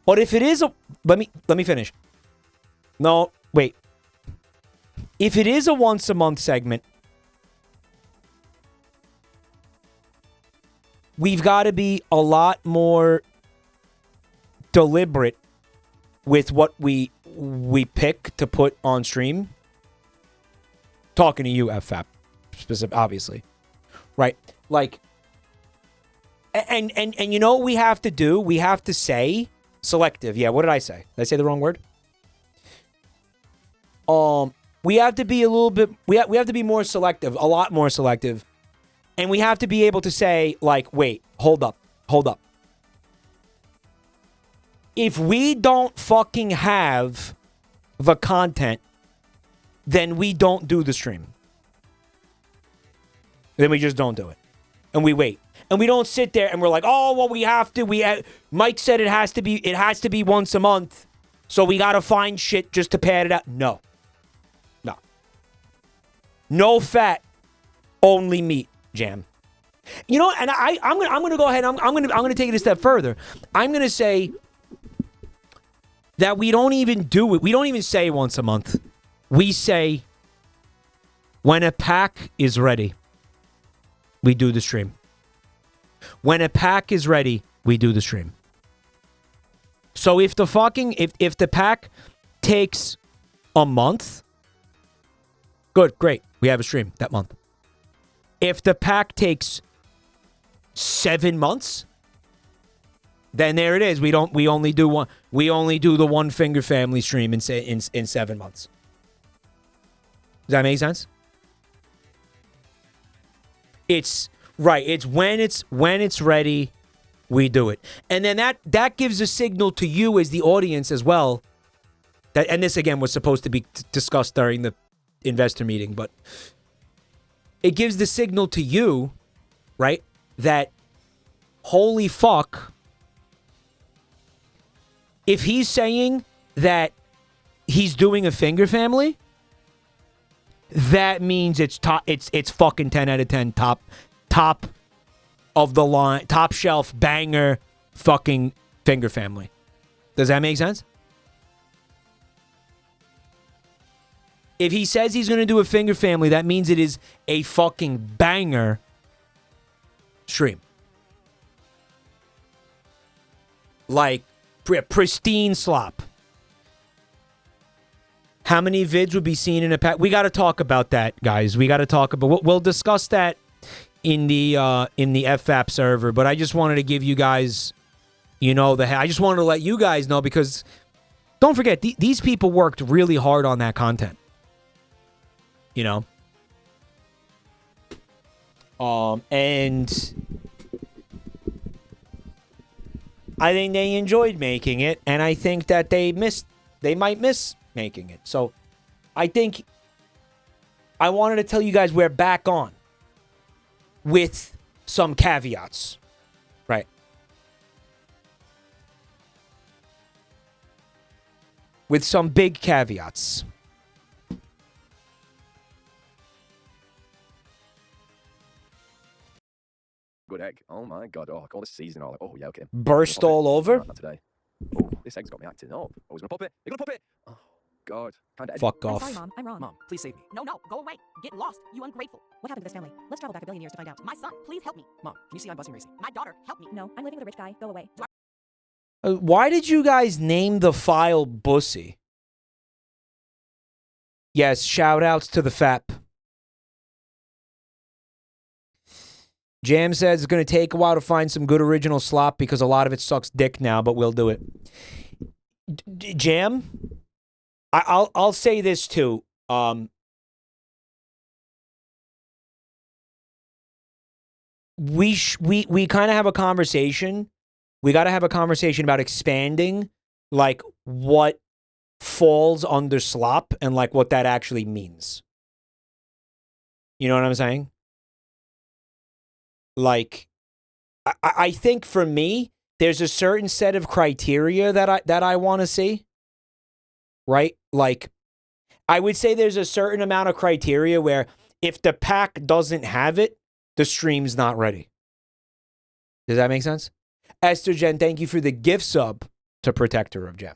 But if it is a let me finish. No, wait. If it is a once a month segment, we've got to be a lot more deliberate with what we pick to put on stream. Talking to you, FFAP, specific, obviously, right? Like, and you know what we have to do? We have to say selective. Yeah, what did I say? Did I say the wrong word? We have to be a little bit. We have to be more selective, a lot more selective, and we have to be able to say, like, wait, hold up. If we don't fucking have the content, then we don't do the stream. Then we just don't do it. And we wait. And we don't sit there and we're like, oh, well, we have to. Mike said it has to be once a month. So we got to find shit just to pad it out. No. No fat, only meat, Jam. You know, and I'm gonna go ahead. I'm gonna take it a step further. I'm gonna say that we don't even do it. We don't even say once a month. We say when a pack is ready, we do the stream. When a pack is ready, we do the stream. So if the pack takes a month, good, great. We have a stream that month. If the pack takes 7 months, then there it is. We only do the one finger family stream in 7 months. Does that make sense? It's right. It's when it's ready, we do it. And then that gives a signal to you as the audience as well. That, and this again was supposed to be discussed during the investor meeting, but it gives the signal to you, right, that holy fuck, if he's saying that he's doing a finger family, that means it's fucking 10 out of 10 top of the line, top shelf banger fucking finger family. Does that make sense? If he says he's going to do a finger family, that means it is a fucking banger stream. Like, pristine slop. How many vids would be seen in a pack? We got to talk about that, guys. We got to talk about... We'll discuss that in the FFAP server, but I just wanted to give you guys, you know, I just wanted to let you guys know, because don't forget, these people worked really hard on that content. You know? And I think they enjoyed making it, and I think that they might miss making it. So I think I wanted to tell you guys we're back on with some caveats. Right. With some big caveats. Good egg. Oh my god. Oh, all the seasoning all. Oh yeah, okay. Burst all over. Not today. Oh, this egg's got me acting up. Oh, he's gonna pop it. He's gonna pop it. Oh god. Fuck off. I'm sorry, Mom. I'm wrong. Mom, please save me. No, go away. Get lost. You ungrateful. What happened to this family? Let's travel back a billion years to find out. My son, please help me. Mom, can you see I'm busing racing? My daughter, help me. No, I'm living with a rich guy. Go away. Why did you guys name the file Bussy? Yes, shout outs to the FAP. Jam says it's going to take a while to find some good original slop because a lot of it sucks dick now, but we'll do it. Jam, I'll say this too. We kind of have a conversation we got to have a conversation about expanding, like, what falls under slop and, like, what that actually means. You know what I'm saying? Like, I think for me, there's a certain set of criteria that I want to see. Right? Like, I would say there's a certain amount of criteria where if the pack doesn't have it, the stream's not ready. Does that make sense? Esther Jen, thank you for the gift sub to Protector of Gem.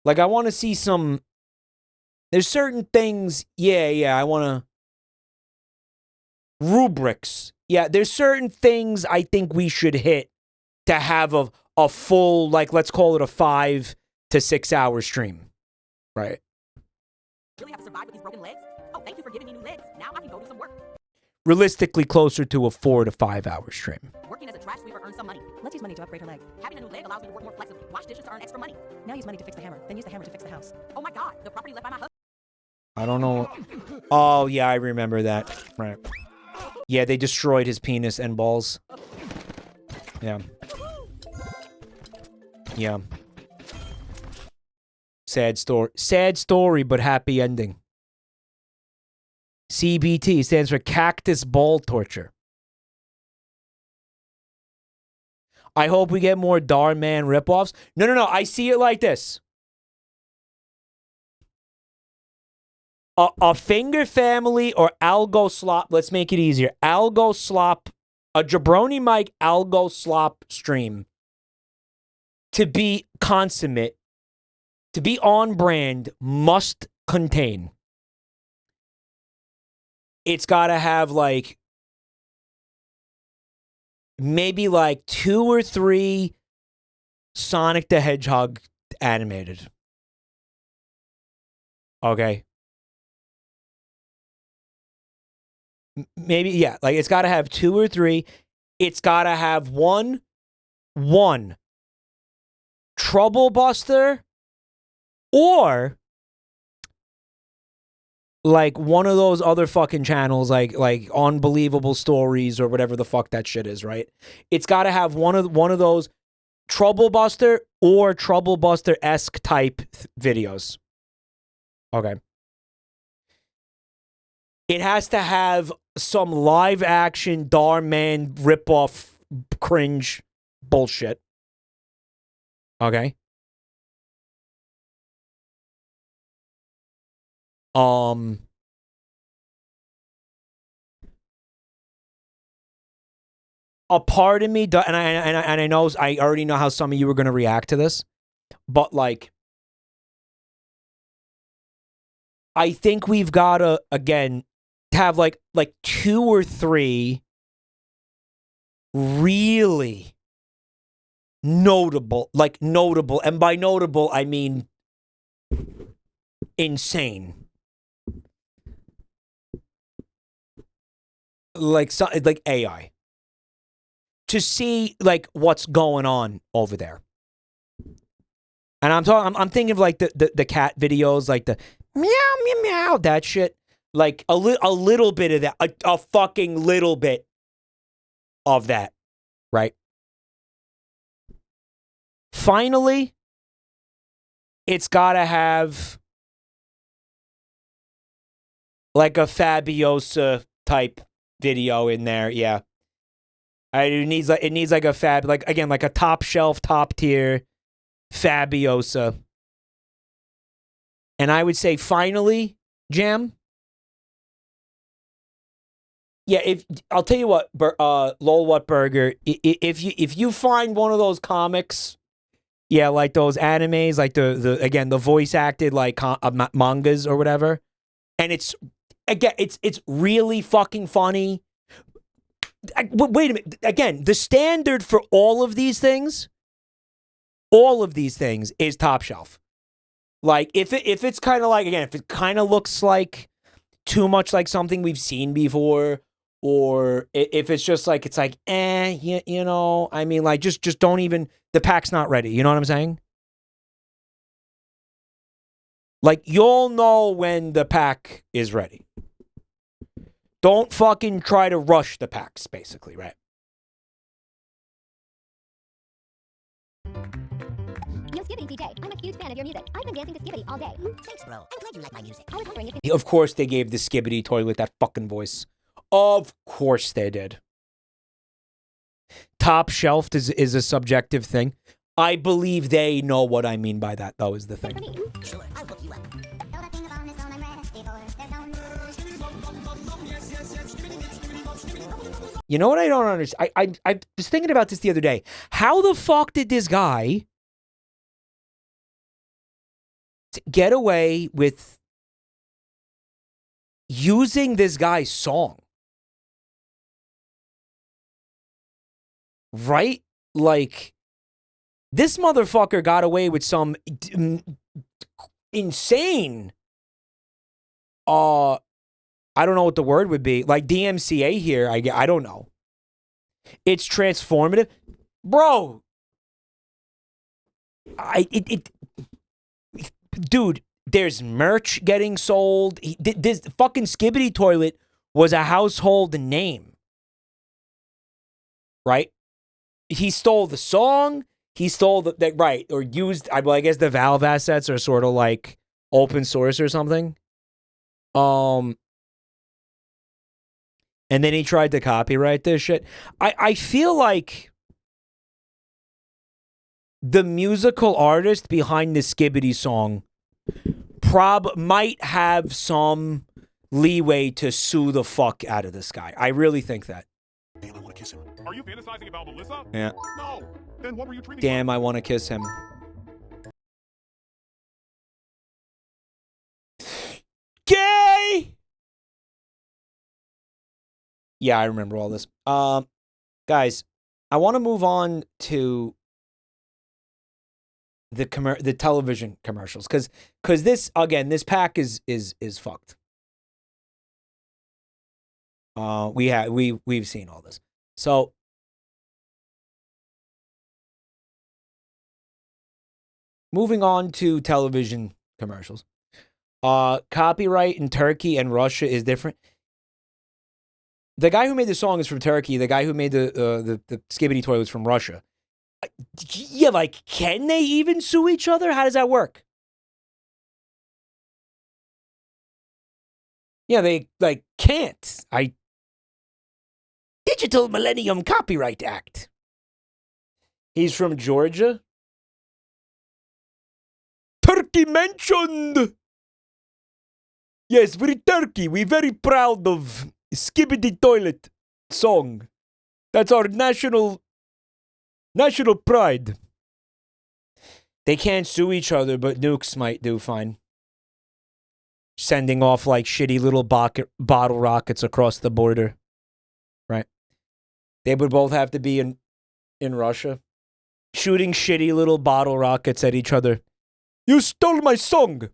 Like, I want to see some... There's certain things... Yeah, I want to... Rubrics. Yeah, there's certain things I think we should hit to have a full, like, let's call it a 5 to 6 hour stream. Right. Really have to survive with these broken legs? Oh, thank you for giving me new legs. Now I can go do some work. Realistically closer to a 4 to 5 hour stream. Working as a trash sweeper earns some money. Let's use money to upgrade her leg. Having a new leg allows me to work more flexibly. Wash dishes to earn extra money. Now use money to fix the hammer. Then use the hammer to fix the house. Oh my god, the property left by my husband. I don't know. Oh, yeah, I remember that. Right. Yeah, they destroyed his penis and balls. Yeah. Yeah. Sad story, but happy ending. CBT stands for cactus ball torture. I hope we get more Darman ripoffs. No. I see it like this. A Finger Family or Algo Slop. Let's make it easier. Algo Slop. A Jabronimike Algo Slop stream. To be consummate. To be on brand, must contain. It's got to have, like, maybe, like, 2 or 3 Sonic the Hedgehog animated. Okay. Maybe, yeah. Like, it's got to have 2 or 3. It's got to have one Trouble Buster. Or, like, one of those other fucking channels, like Unbelievable Stories or whatever the fuck that shit is, right? It's got to have one of those Trouble Buster or Trouble Buster-esque type videos. Okay. It has to have some live action Darman ripoff cringe bullshit. Okay. A part of me, and I know, I already know how some of you are going to react to this, but, like, I think we've got to, again, have like 2 or 3 really notable, and by notable, I mean insane. Like AI. To see, like, what's going on over there. And I'm thinking of, like, the cat videos, like the meow meow meow, that shit. Like a little bit of that, a fucking little bit of that, right? Finally, it's gotta have like a Fabiosa type video in there, yeah. It needs like a fab, like, again, like a top shelf, top tier Fabiosa. And I would say finally, Jam. Yeah, I'll tell you what, Lol What Burger, if you find one of those comics, yeah, like those animes, like the voice acted like mangas or whatever, and it's really fucking funny. Wait a minute. Again, the standard for all of these things is top shelf. Like, if it's kind of like, again, if it kind of looks like too much like something we've seen before, or if it's just like, it's like, you know, I mean, like, just don't even, the pack's not ready. You know what I'm saying? Like, you'll know when the pack is ready. Don't fucking try to rush the packs, basically, right? Yo, Skibbity DJ, I'm a huge fan of your music. I've been dancing to Skibbity all day. Thanks, bro. I'm glad you like my music. I was wondering if... Of course they gave the Skibbity Toilet that fucking voice. Of course they did. Top shelf is a subjective thing. I believe they know what I mean by that, though, is the thing. Sure, I'll look you up. You know what I don't understand? I was thinking about this the other day. How the fuck did this guy get away with using this guy's song? Right? Like, this motherfucker got away with some insane, I don't know what the word would be. Like DMCA here, I don't know. It's transformative. Bro. Dude, there's merch getting sold. This fucking Skibbity Toilet was a household name. Right? He stole the song. He stole the right, or used, I guess the Valve assets are sort of like open source or something. And then he tried to copyright this shit. I feel like the musical artist behind the Skibbity song might have some leeway to sue the fuck out of this guy. I really think that. Damn, I want to kiss him. Are you fantasizing about Melissa? Yeah. No. Then what were you treating? Damn, I want to kiss him. Gay! Yeah, I remember all this. Guys, I want to move on to the television commercials because this, again, this pack is fucked. We've seen all this. So moving on to television commercials. Copyright in Turkey and Russia is different. The guy who made the song is from Turkey. The guy who made the Skibbity Toilet is from Russia. Yeah, like, can they even sue each other? How does that work? Yeah, they, like, can't. Digital Millennium Copyright Act. He's from Georgia. Turkey mentioned! Yes, we're Turkey. We're very proud of Skibbity Toilet song. That's our national pride. They can't sue each other, but nukes might do fine. Sending off like shitty little bottle rockets across the border. Right? They would both have to be in Russia. Shooting shitty little bottle rockets at each other. You stole my song!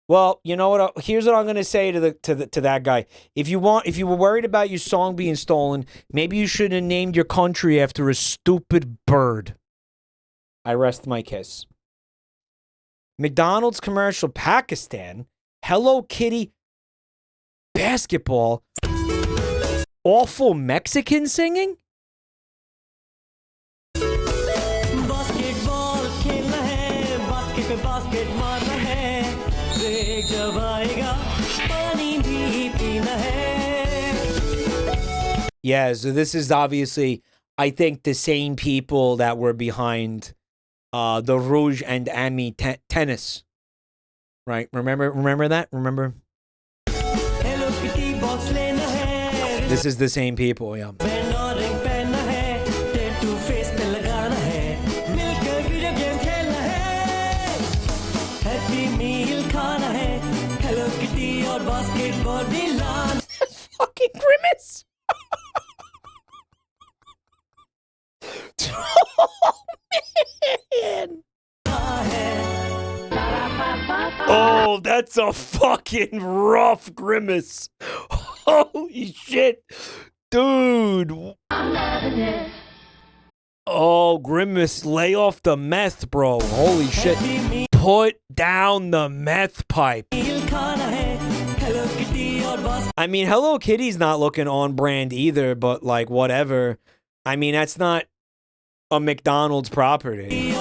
Well, you know what? Here's what I'm gonna say to that guy. If you were worried about your song being stolen, maybe you should have named your country after a stupid bird. I rest my case. McDonald's commercial, Pakistan, Hello Kitty, basketball, awful Mexican singing. Yeah, so this is obviously, I think, the same people that were behind the Rouge and Ami tennis. Right? Remember that? Remember? This is the same people, yeah. Fucking grimace. Oh, man. Oh, that's a fucking rough grimace. Holy shit. Dude. Oh, grimace, lay off the meth, bro. Holy shit. Put down the meth pipe. I mean, Hello Kitty's not looking on brand either, but like, whatever. I mean, that's not a McDonald's property.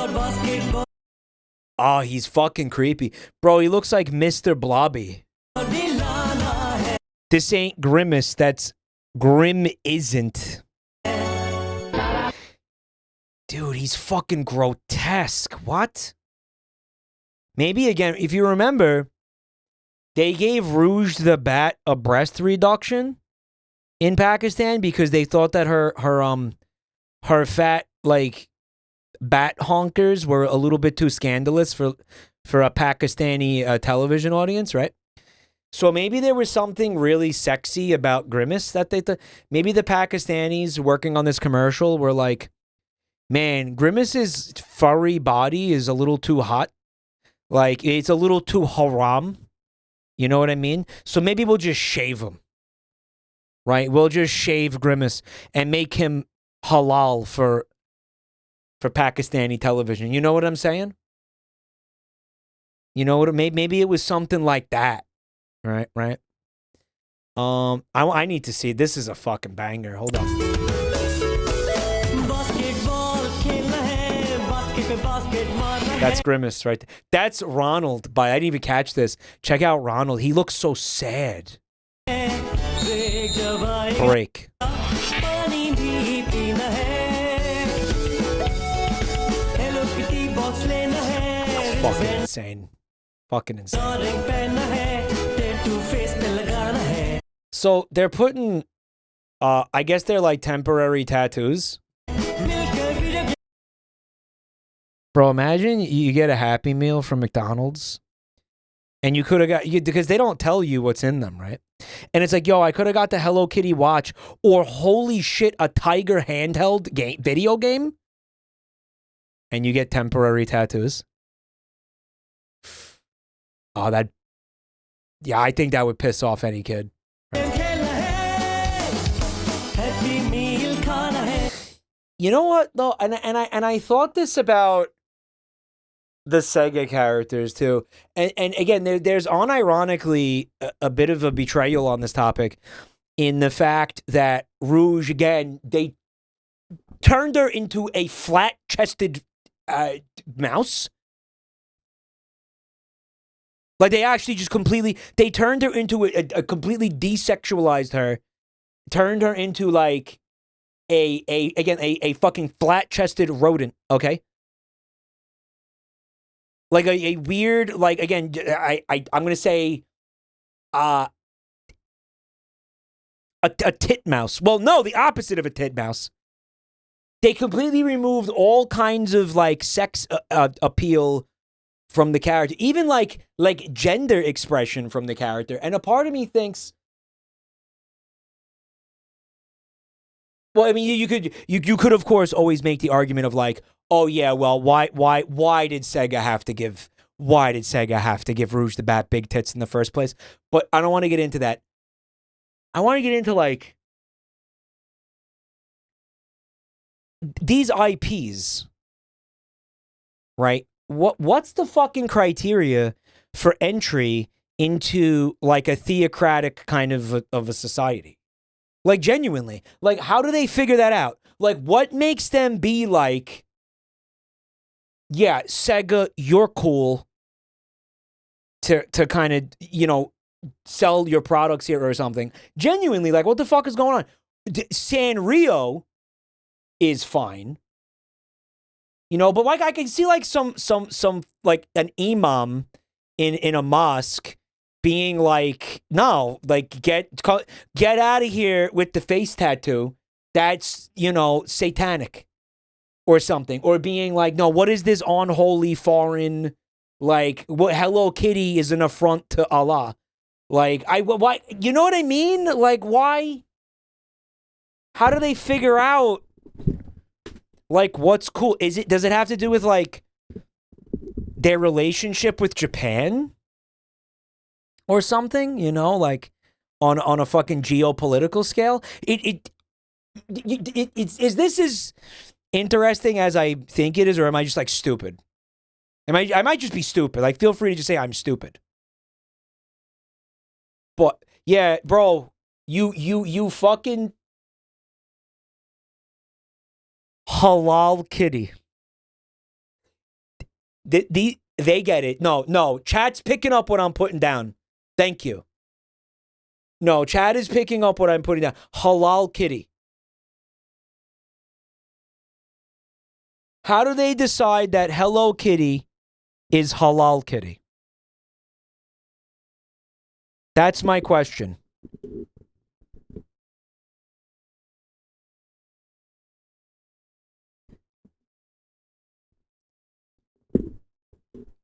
Oh, he's fucking creepy. Bro, he looks like Mr. Blobby. This ain't Grimace, that's Grim Isn't. Dude, he's fucking grotesque. What? Maybe again, if you remember, they gave Rouge the Bat a breast reduction in Pakistan because they thought that her fat like bat honkers were a little bit too scandalous for a Pakistani television audience, right? So maybe there was something really sexy about Grimace that they thought. Maybe the Pakistanis working on this commercial were like, man, Grimace's furry body is a little too hot. Like, it's a little too haram. You know what I mean? So maybe we'll just shave him. Right? We'll just shave Grimace and make him halal for Pakistani television. You know what I'm saying? You know what? Maybe it was something like that. Right. I need to see. This is a fucking banger. Hold on. That's Grimace, right? That's Ronald. I didn't even catch this. Check out Ronald. He looks so sad. Break. It's fucking insane. Fucking insane. So they're putting, I guess they're like temporary tattoos. Bro, imagine you get a Happy Meal from McDonald's and you could have got, because they don't tell you what's in them, right? And it's like, yo, I could have got the Hello Kitty watch or holy shit, a Tiger handheld video game. And you get temporary tattoos. Oh, yeah, I think that would piss off any kid. You know what though, and I thought this about the Sega characters too, and again, there's unironically a bit of a betrayal on this topic, in the fact that Rouge, again, they turned her into a flat-chested mouse. Like, they actually just completely, they turned her into a completely desexualized her, turned her into like a fucking flat-chested rodent, okay? Like a weird, like, again, I'm gonna say a titmouse. Well, no, the opposite of a titmouse. They completely removed all kinds of like sex appeal from the character, even like gender expression from the character. And a part of me thinks, well, I mean, you could of course always make the argument of like, oh yeah, well, why did Sega have to give Rouge the Bat big tits in the first place? But I don't want to get into that. I want to get into like these IPs, right? What's the fucking criteria for entry into like a theocratic kind of a society? Like, genuinely, like, how do they figure that out? Like, what makes them be like, yeah, Sega, you're cool to kind of, you know, sell your products here or something? Genuinely, like, what the fuck is going on? Sanrio is fine, you know, but like I can see like some like an imam in a mosque being like, no, like get out of here with the face tattoo. That's, you know, satanic or something. Or being like, no, what is this unholy foreign, like, what Hello Kitty is an affront to Allah. Like, why, you know what I mean? Like, why? How do they figure out like what's cool? Does it have to do with like their relationship with Japan or something, you know, like on a fucking geopolitical scale? Is this as interesting as I think it is, or am I just like stupid? I might just be stupid. Like, feel free to just say I'm stupid. But yeah, bro, you fucking Halal kitty. They get it. No. Chat's picking up what I'm putting down. Thank you. No, chat is picking up what I'm putting down. Halal kitty. How do they decide that Hello Kitty is halal kitty? That's my question.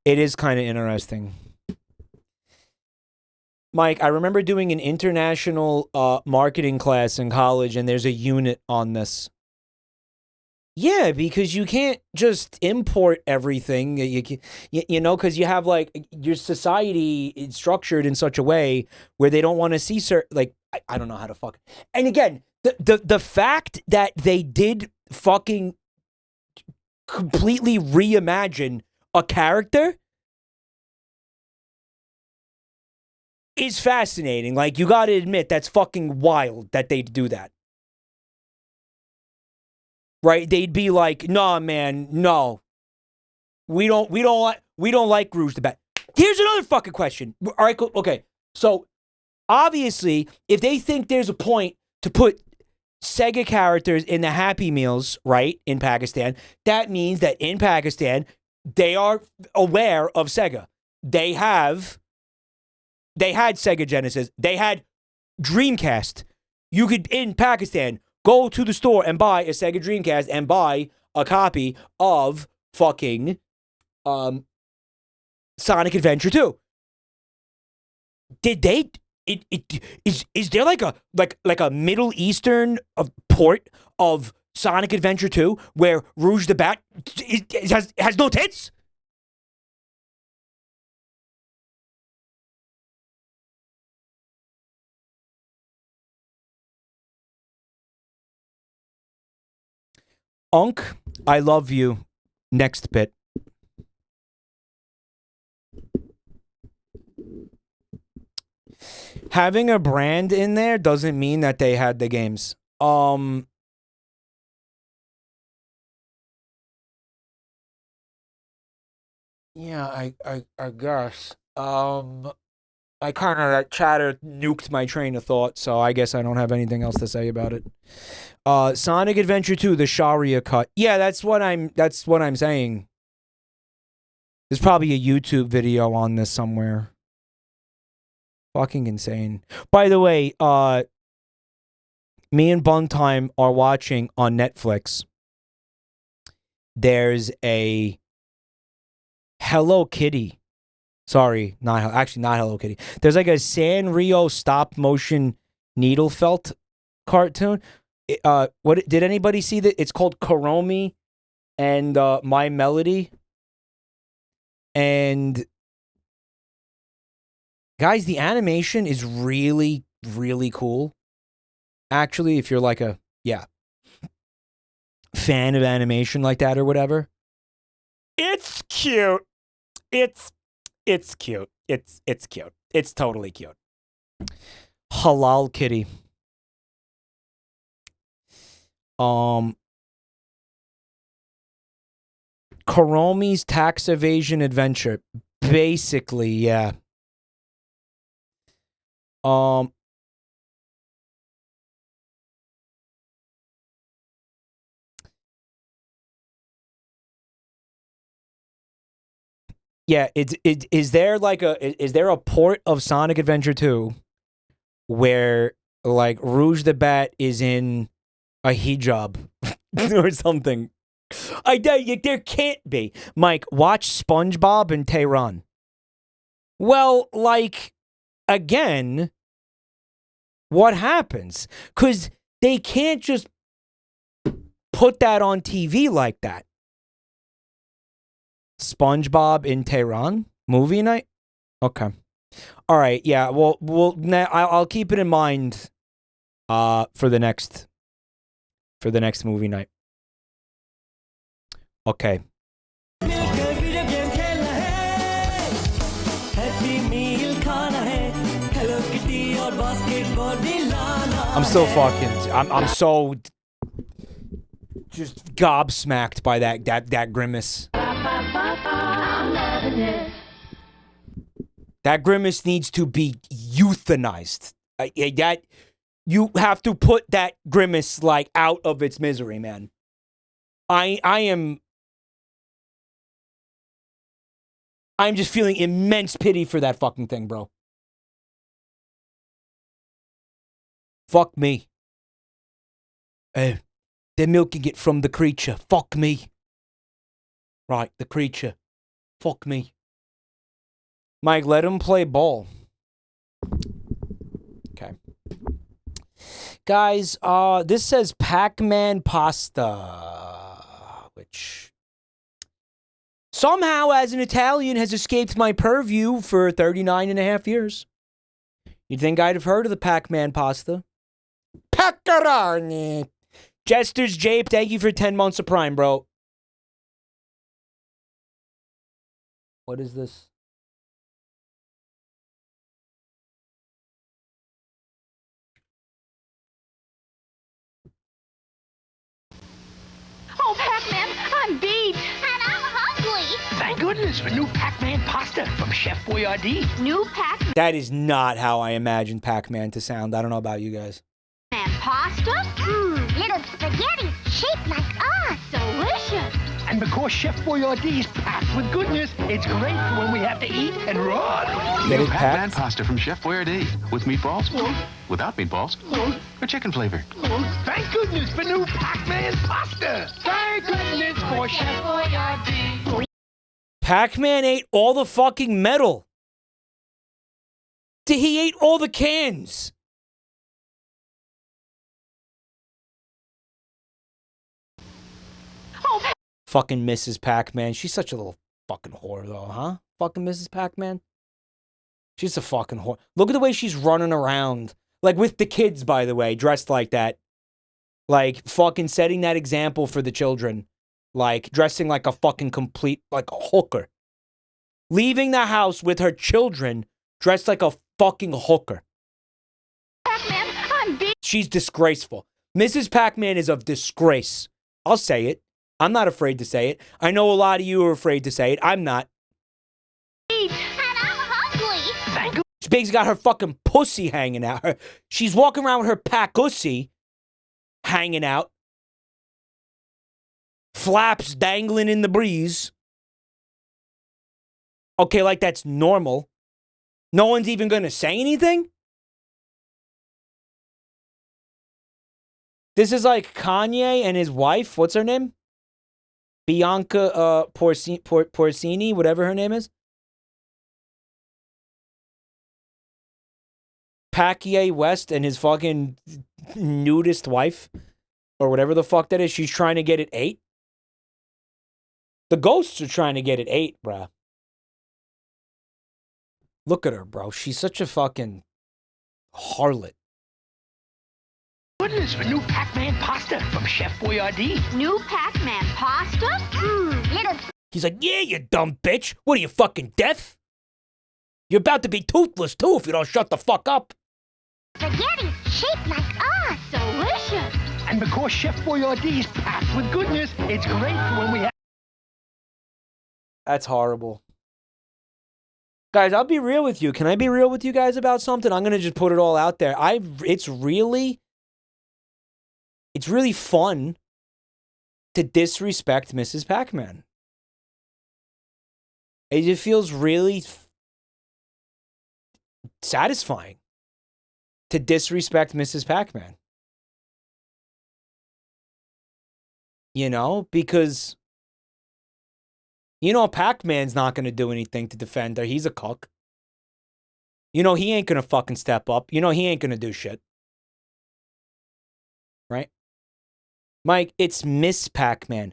It is kind of interesting. Mike, I remember doing an international marketing class in college, and there's a unit on this. Yeah, because you can't just import everything. You know, because you have like your society is structured in such a way where they don't want to see certain. Like I don't know how to fuck. And again, the fact that they did fucking completely reimagine a character is fascinating. Like, you got to admit, that's fucking wild that they'd do that. Right? They'd be like, "Nah, man, no. We don't like Rouge the Bat." Here's another fucking question. All right, cool. Okay. So, obviously, if they think there's a point to put Sega characters in the Happy Meals, right, in Pakistan, that means that in Pakistan, they are aware of Sega. They had Sega Genesis. They had Dreamcast. You could, in Pakistan, go to the store and buy a Sega Dreamcast and buy a copy of fucking Sonic Adventure 2. Did they? Is there like a Middle Eastern port of Sonic Adventure 2 where Rouge the Bat has no tits? Unk, I love you. Next bit. Having a brand in there doesn't mean that they had the games. Yeah, I guess. I kind of, that chatter nuked my train of thought, so I guess I don't have anything else to say about it. Sonic Adventure 2, the Sharia cut. Yeah, that's what I'm saying. There's probably a YouTube video on this somewhere. Fucking insane. By the way, me and Buntime are watching on Netflix. There's a Hello Kitty. Sorry, not Hello Kitty. There's like a Sanrio stop motion needle felt cartoon. What did anybody see that? It's called Karomi and My Melody. And guys, the animation is really, really cool. Actually, if you're like a fan of animation like that or whatever, it's cute. It's cute. It's cute. It's totally cute. Halal Kitty. Karomi's tax evasion adventure. Basically, yeah. Yeah, is there a port of Sonic Adventure 2 where like Rouge the Bat is in a hijab or something? There can't be. Mike, watch SpongeBob and Tehran. Well, like, again, what happens? Because they can't just put that on TV like that. SpongeBob in Tehran movie night. Okay, all right. Yeah. Well, I'll keep it in mind. For the next movie night. Okay. I'm still fucking. I'm so just gobsmacked by that grimace. That grimace needs to be euthanized. That you have to put that grimace like out of its misery, man. I'm just feeling immense pity for that fucking thing, bro. Fuck me. They're milking it from the creature. Fuck me. Right, the creature. Fuck me. Mike, let him play ball. Okay. Guys, this says Pac-Man pasta, which somehow as an Italian has escaped my purview for 39 and a half years. You'd think I'd have heard of the Pac-Man pasta. Pepperoni. Jester's Jape, thank you for 10 months of Prime, bro. What is this? Oh, Pac-Man, I'm beat. And I'm hungry. Thank goodness for new Pac-Man pasta from Chef Boyardee. New Pac-Man That is not how I imagined Pac-Man to sound. I don't know about you guys. pasta? Little spaghetti shaped like us. Delicious. And because Chef Boyardee's packed with goodness, it's great for when we have to eat and run. Get it Pac-Man packed? pasta from Chef Boyardee. With meatballs, without meatballs, or chicken flavor. Thank goodness for new Pac-Man pasta. Thank goodness for Chef Boyardee. Pac-Man ate all the fucking metal. He ate all the cans. Fucking Mrs. Pac-Man. She's such a little fucking whore, though, huh? Fucking Mrs. Pac-Man. She's a fucking whore. Look at the way she's running around. Like, with the kids, by the way, dressed like that. Like, fucking setting that example for the children. Like, dressing like a fucking complete, like a hooker. Leaving the house with her children dressed like a fucking hooker. Pac-Man, I'm beat. She's disgraceful. Mrs. Pac-Man is of disgrace. I'll say it. I'm not afraid to say it. I know a lot of you are afraid to say it. I'm not. And I'm hungry. Thank She basically got her fucking pussy hanging out. She's walking around with her pack-ussy hanging out. Flaps dangling in the breeze. Okay, like that's normal. No one's even gonna say anything? This is like Kanye and his wife. What's her name? Bianca Porcini, whatever her name is. Kanye West and his fucking nudist wife. Or whatever the fuck that is. She's trying to get it 8. The ghosts are trying to get it 8, bruh. Look at her, bro. She's such a fucking harlot. goodness for new Pac-Man pasta from Chef Boyardee. New Pac-Man pasta? Little... He's like, yeah, you dumb bitch. What are you, fucking deaf? You're about to be toothless, too, if you don't shut the fuck up. Spaghetti shaped like us. Delicious. And because Chef Boyardee's packed with goodness, it's great for when we have... That's horrible. Guys, I'll be real with you. Can I be real with you guys about something? I'm going to just put it all out there. It's really fun to disrespect Mrs. Pac-Man. It just feels really satisfying to disrespect Mrs. Pac-Man. You know, because... You know, Pac-Man's not going to do anything to defend her. He's a cuck. You know, he ain't going to fucking step up. You know, he ain't going to do shit. Right? Mike, it's Miss Pac-Man.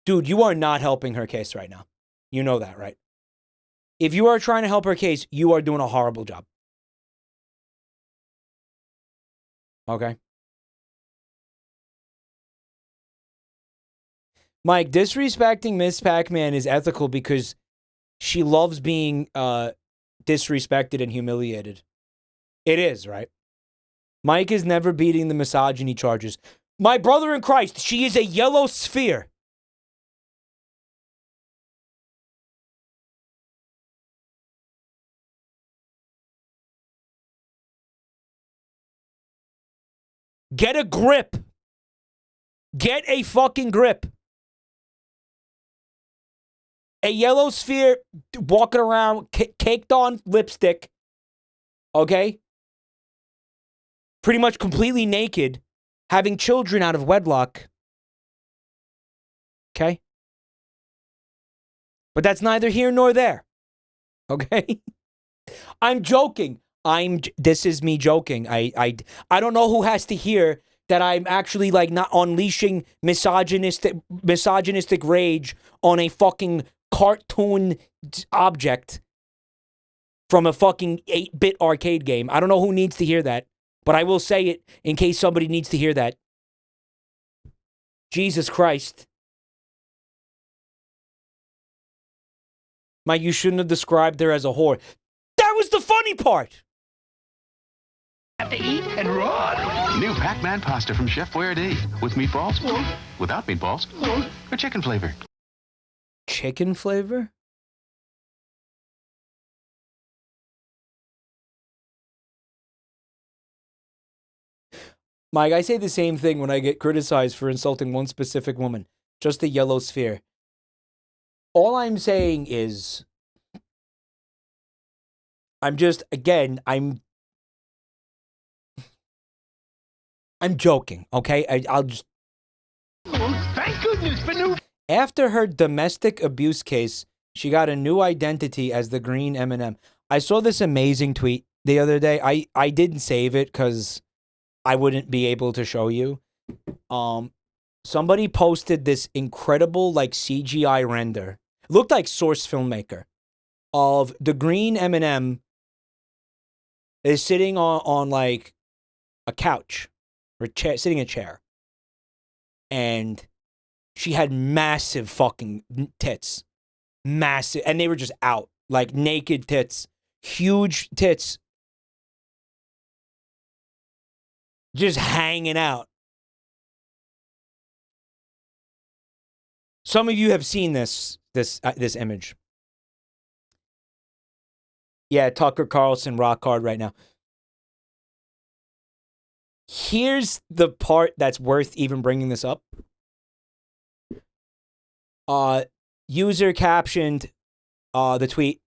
Dude, you are not helping her case right now. You know that, right? If you are trying to help her case, you are doing a horrible job. Okay? Mike, disrespecting Miss Pac-Man is ethical because she loves being disrespected and humiliated. It is, right? Mike is never beating the misogyny charges. My brother in Christ, she is a yellow sphere. Get a grip. Get a fucking grip. A yellow sphere walking around, caked on lipstick. Okay? Pretty much completely naked, having children out of wedlock. Okay? But that's neither here nor there. Okay? I'm joking. This is me joking. I don't know who has to hear that I'm actually like not unleashing misogynistic rage on a fucking cartoon object from a fucking 8-bit arcade game. I don't know who needs to hear that, but I will say it in case somebody needs to hear that. Jesus Christ. Mike, you shouldn't have described her as a whore. That was the funny part. Have to eat and run. New Pac-Man pasta from Chef Boyardee. With meatballs, without meatballs, or chicken flavor. Chicken flavor? Mike, I say the same thing when I get criticized for insulting one specific woman. Just the yellow sphere. All I'm saying is, I'm joking, okay? I'll just... Thank goodness for new... After her domestic abuse case, she got a new identity as the green M&M. I saw this amazing tweet the other day. I didn't save it because I wouldn't be able to show you. Somebody posted this incredible like CGI render. It looked like Source Filmmaker of the green M&M is sitting on like a couch or sitting in a chair. And she had massive fucking tits. Massive. And they were just out. Like naked tits. Huge tits. Just hanging out. Some of you have seen this image. Yeah, Tucker Carlson rock hard right now. Here's the part that's worth even bringing this up. User captioned the tweet,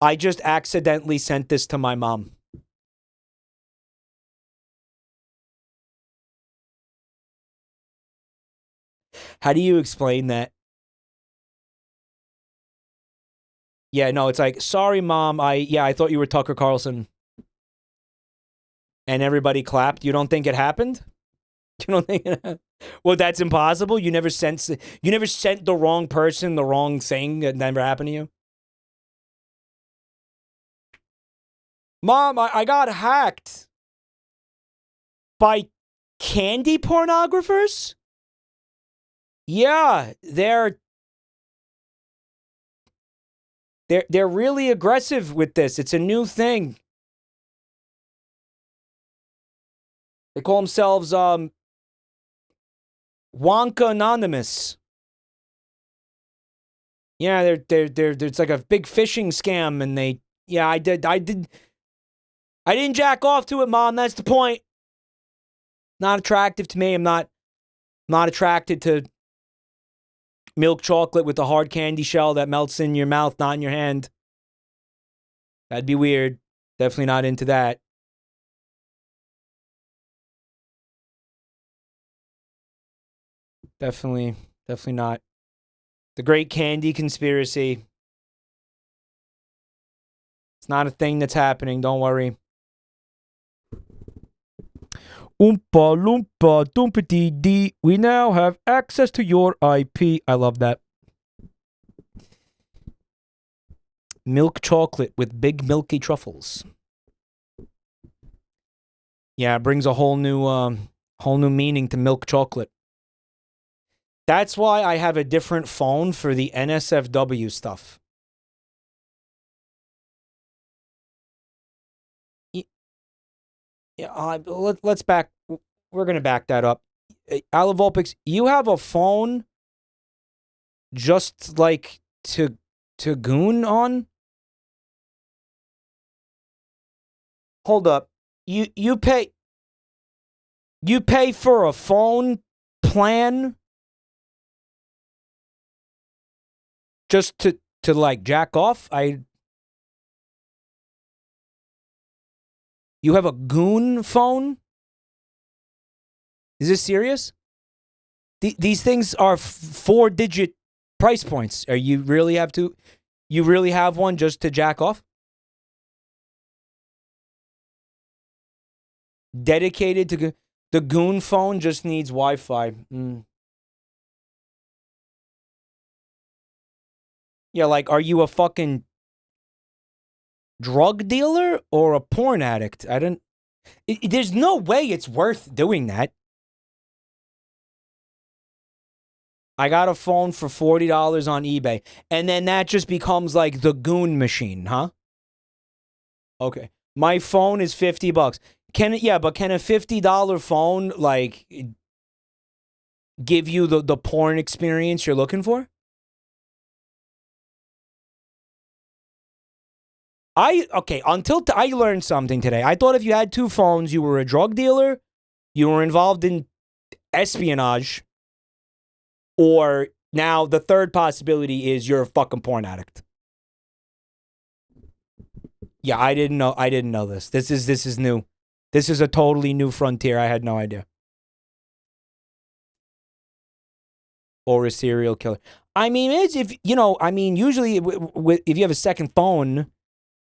"I just accidentally sent this to my mom." How do you explain that? Yeah, no, it's like, sorry, Mom. I thought you were Tucker Carlson. And everybody clapped. You don't think it happened? You don't think it happened? Well, that's impossible. You never sent the wrong person the wrong thing. It never happened to you. Mom, I got hacked by candy pornographers. Yeah, they're really aggressive with this. It's a new thing. They call themselves Wonka Anonymous. Yeah, it's like a big phishing scam, and I didn't jack off to it, Mom. That's the point. Not attractive to me. I'm not attracted to milk chocolate with a hard candy shell that melts in your mouth, not in your hand. That'd be weird. Definitely not into that. Definitely not. The Great Candy Conspiracy. It's not a thing that's happening. Don't worry. Oompa loompa doompity dee. We now have access to your IP. I love that. Milk chocolate with big milky truffles. Yeah, it brings a whole new meaning to milk chocolate. That's why I have a different phone for the NSFW stuff. Yeah, let's back. We're gonna back that up. Alavopix, you have a phone just like to goon on? Hold up. You pay for a phone plan just to like jack off? You have a goon phone? Is this serious? These things are 4-digit price points. You really have one just to jack off? Dedicated to the goon phone just needs Wi-Fi. Yeah, like, are you a fucking drug dealer or a porn addict? There's no way it's worth doing that. I got a phone for $40 on eBay, and then that just becomes like the goon machine, huh? Okay. My phone is $50. Can a $50 phone like give you the porn experience you're looking for? Until I learned something today. I thought if you had 2 phones, you were a drug dealer, you were involved in espionage, or now the third possibility is you're a fucking porn addict. Yeah, I didn't know this. This is new. This is a totally new frontier. I had no idea. Or a serial killer. I mean, usually if you have a second phone,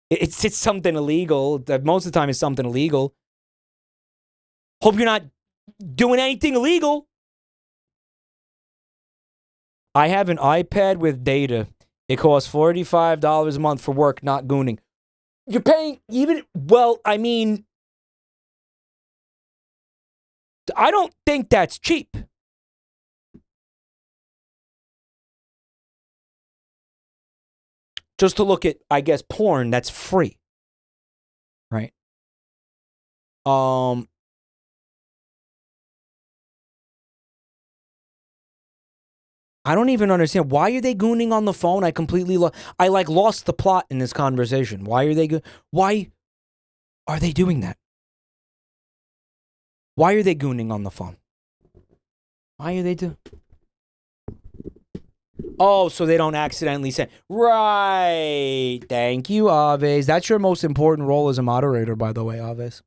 it's something illegal. Most of the time it's something illegal. Hope you're not doing anything illegal. I have an iPad with data. It costs $45 a month for work, not gooning. You're paying I don't think that's cheap. Just to look at, I guess, porn, that's free. Right? I don't even understand. Why are they gooning on the phone? I lost the plot in this conversation. Why are they doing that? Why are they gooning on the phone? Why are they doing? Oh, so they don't accidentally say, right. Thank you, Aves. That's your most important role as a moderator, by the way, Aves.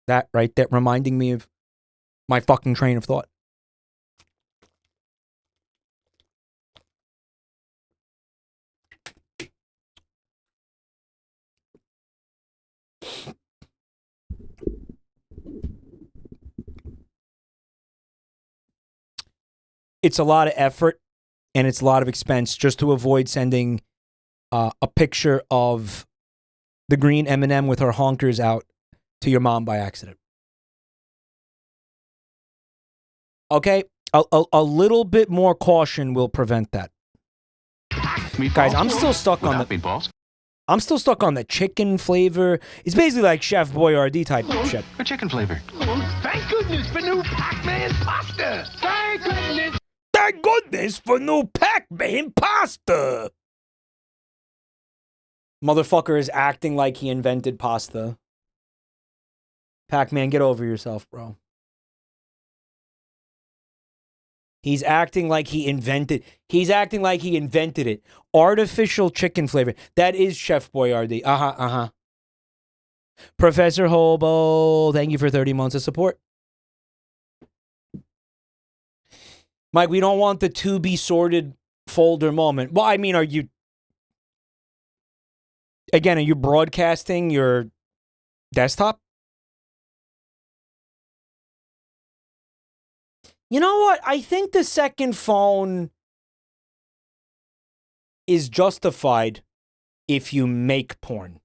That right there, reminding me of my fucking train of thought. It's a lot of effort and it's a lot of expense just to avoid sending a picture of the green M&M with her honkers out to your mom by accident. Okay? A little bit more caution will prevent that. Guys, I'm still stuck on the chicken flavor. It's basically like Chef Boyardee type shit. A chicken flavor. Thank goodness for new Pac-Man pasta. Thank goodness. Thank goodness for new Pac-Man pasta. Motherfucker is acting like he invented pasta. Pac-Man, get over yourself, bro. He's acting like he invented it. Artificial chicken flavor. That is Chef Boyardee. Professor Hobo, thank you for 30 months of support. Mike, we don't want the to be sorted folder moment. Well, I mean, are you broadcasting your desktop? You know what? I think the second phone is justified if you make porn.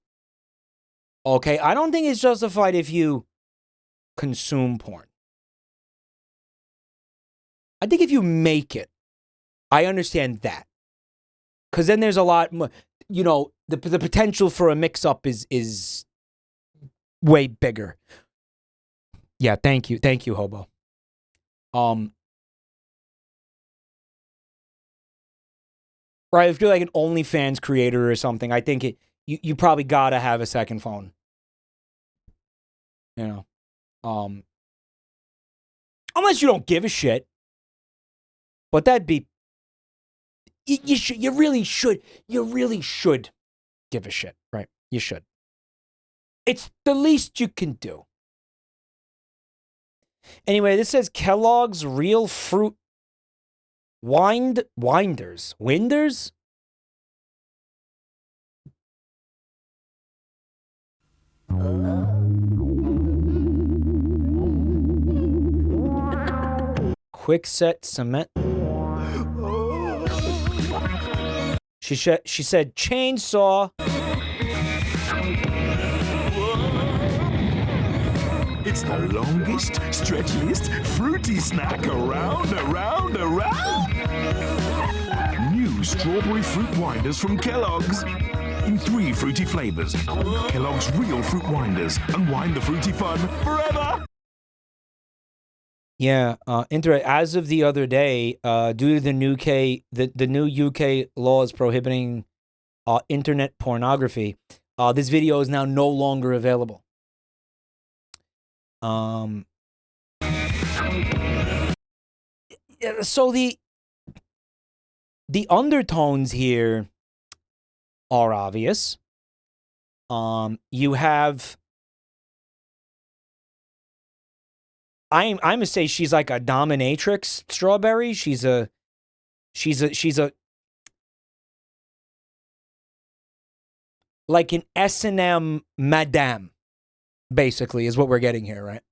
Okay? I don't think it's justified if you consume porn. I think if you make it, I understand that. Because then there's a lot more, the potential for a mix-up is way bigger. Yeah, thank you, Hobo. Right, if you're like an OnlyFans creator or something, I think you probably gotta have a second phone. You know, unless you don't give a shit. But that'd be you really should give a shit, right? You should. It's the least you can do. Anyway, this says Kellogg's Real Fruit Winders. Winders? Quickset cement. She said chainsaw. It's the longest, stretchiest, fruity snack around. New strawberry fruit winders from Kellogg's. In 3 fruity flavors. Kellogg's Real Fruit Winders. Unwind the fruity fun forever. Yeah, as of the other day, due to the new UK laws prohibiting internet pornography, this video is now no longer available. So the undertones here are obvious. You have. I'm gonna say she's like a dominatrix strawberry. She's a like an S&M madame, basically, is what we're getting here, right?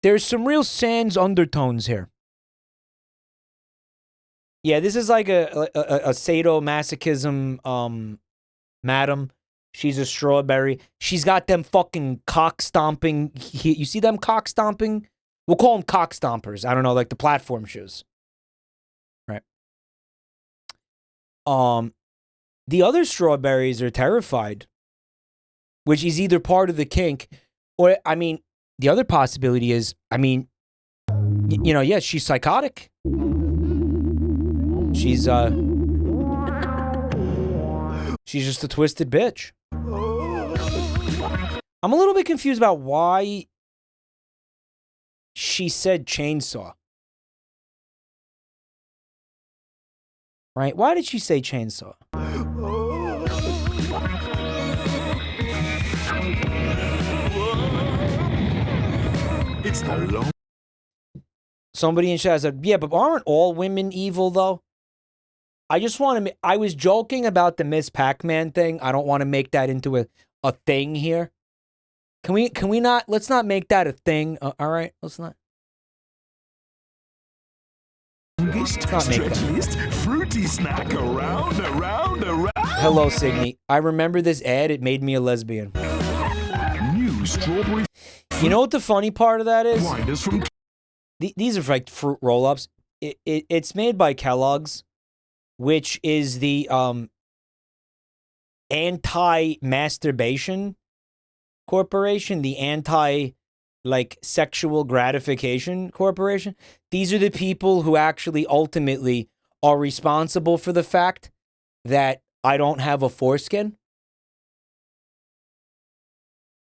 There's some real sans undertones here. Yeah, this is like a sadomasochism madam. She's a strawberry. She's got them fucking cock stomping. You see them cock stomping? We'll call them cock stompers. I don't know, like the platform shoes. Right. The other strawberries are terrified, which is either part of the kink, or, I mean, the other possibility is, I mean, you know, yes, she's psychotic. She's just a twisted bitch. I'm a little bit confused about why she said chainsaw. Right? Why did she say chainsaw? It's the long. Somebody in chat said, yeah, but aren't all women evil, though? I just want to... I was joking about the Miss Pac-Man thing. I don't want to make that into a thing here. Can we not... Let's not make that a thing. All right? Let's not... Stretchiest, fruity snack around. Hello, Signy. I remember this ad. It made me a lesbian. New strawberry... You know what the funny part of that is? Winders from... These are like fruit roll-ups. It's made by Kellogg's, which is the anti-masturbation corporation, the like sexual gratification corporation. These are the people who actually ultimately are responsible for the fact that I don't have a foreskin.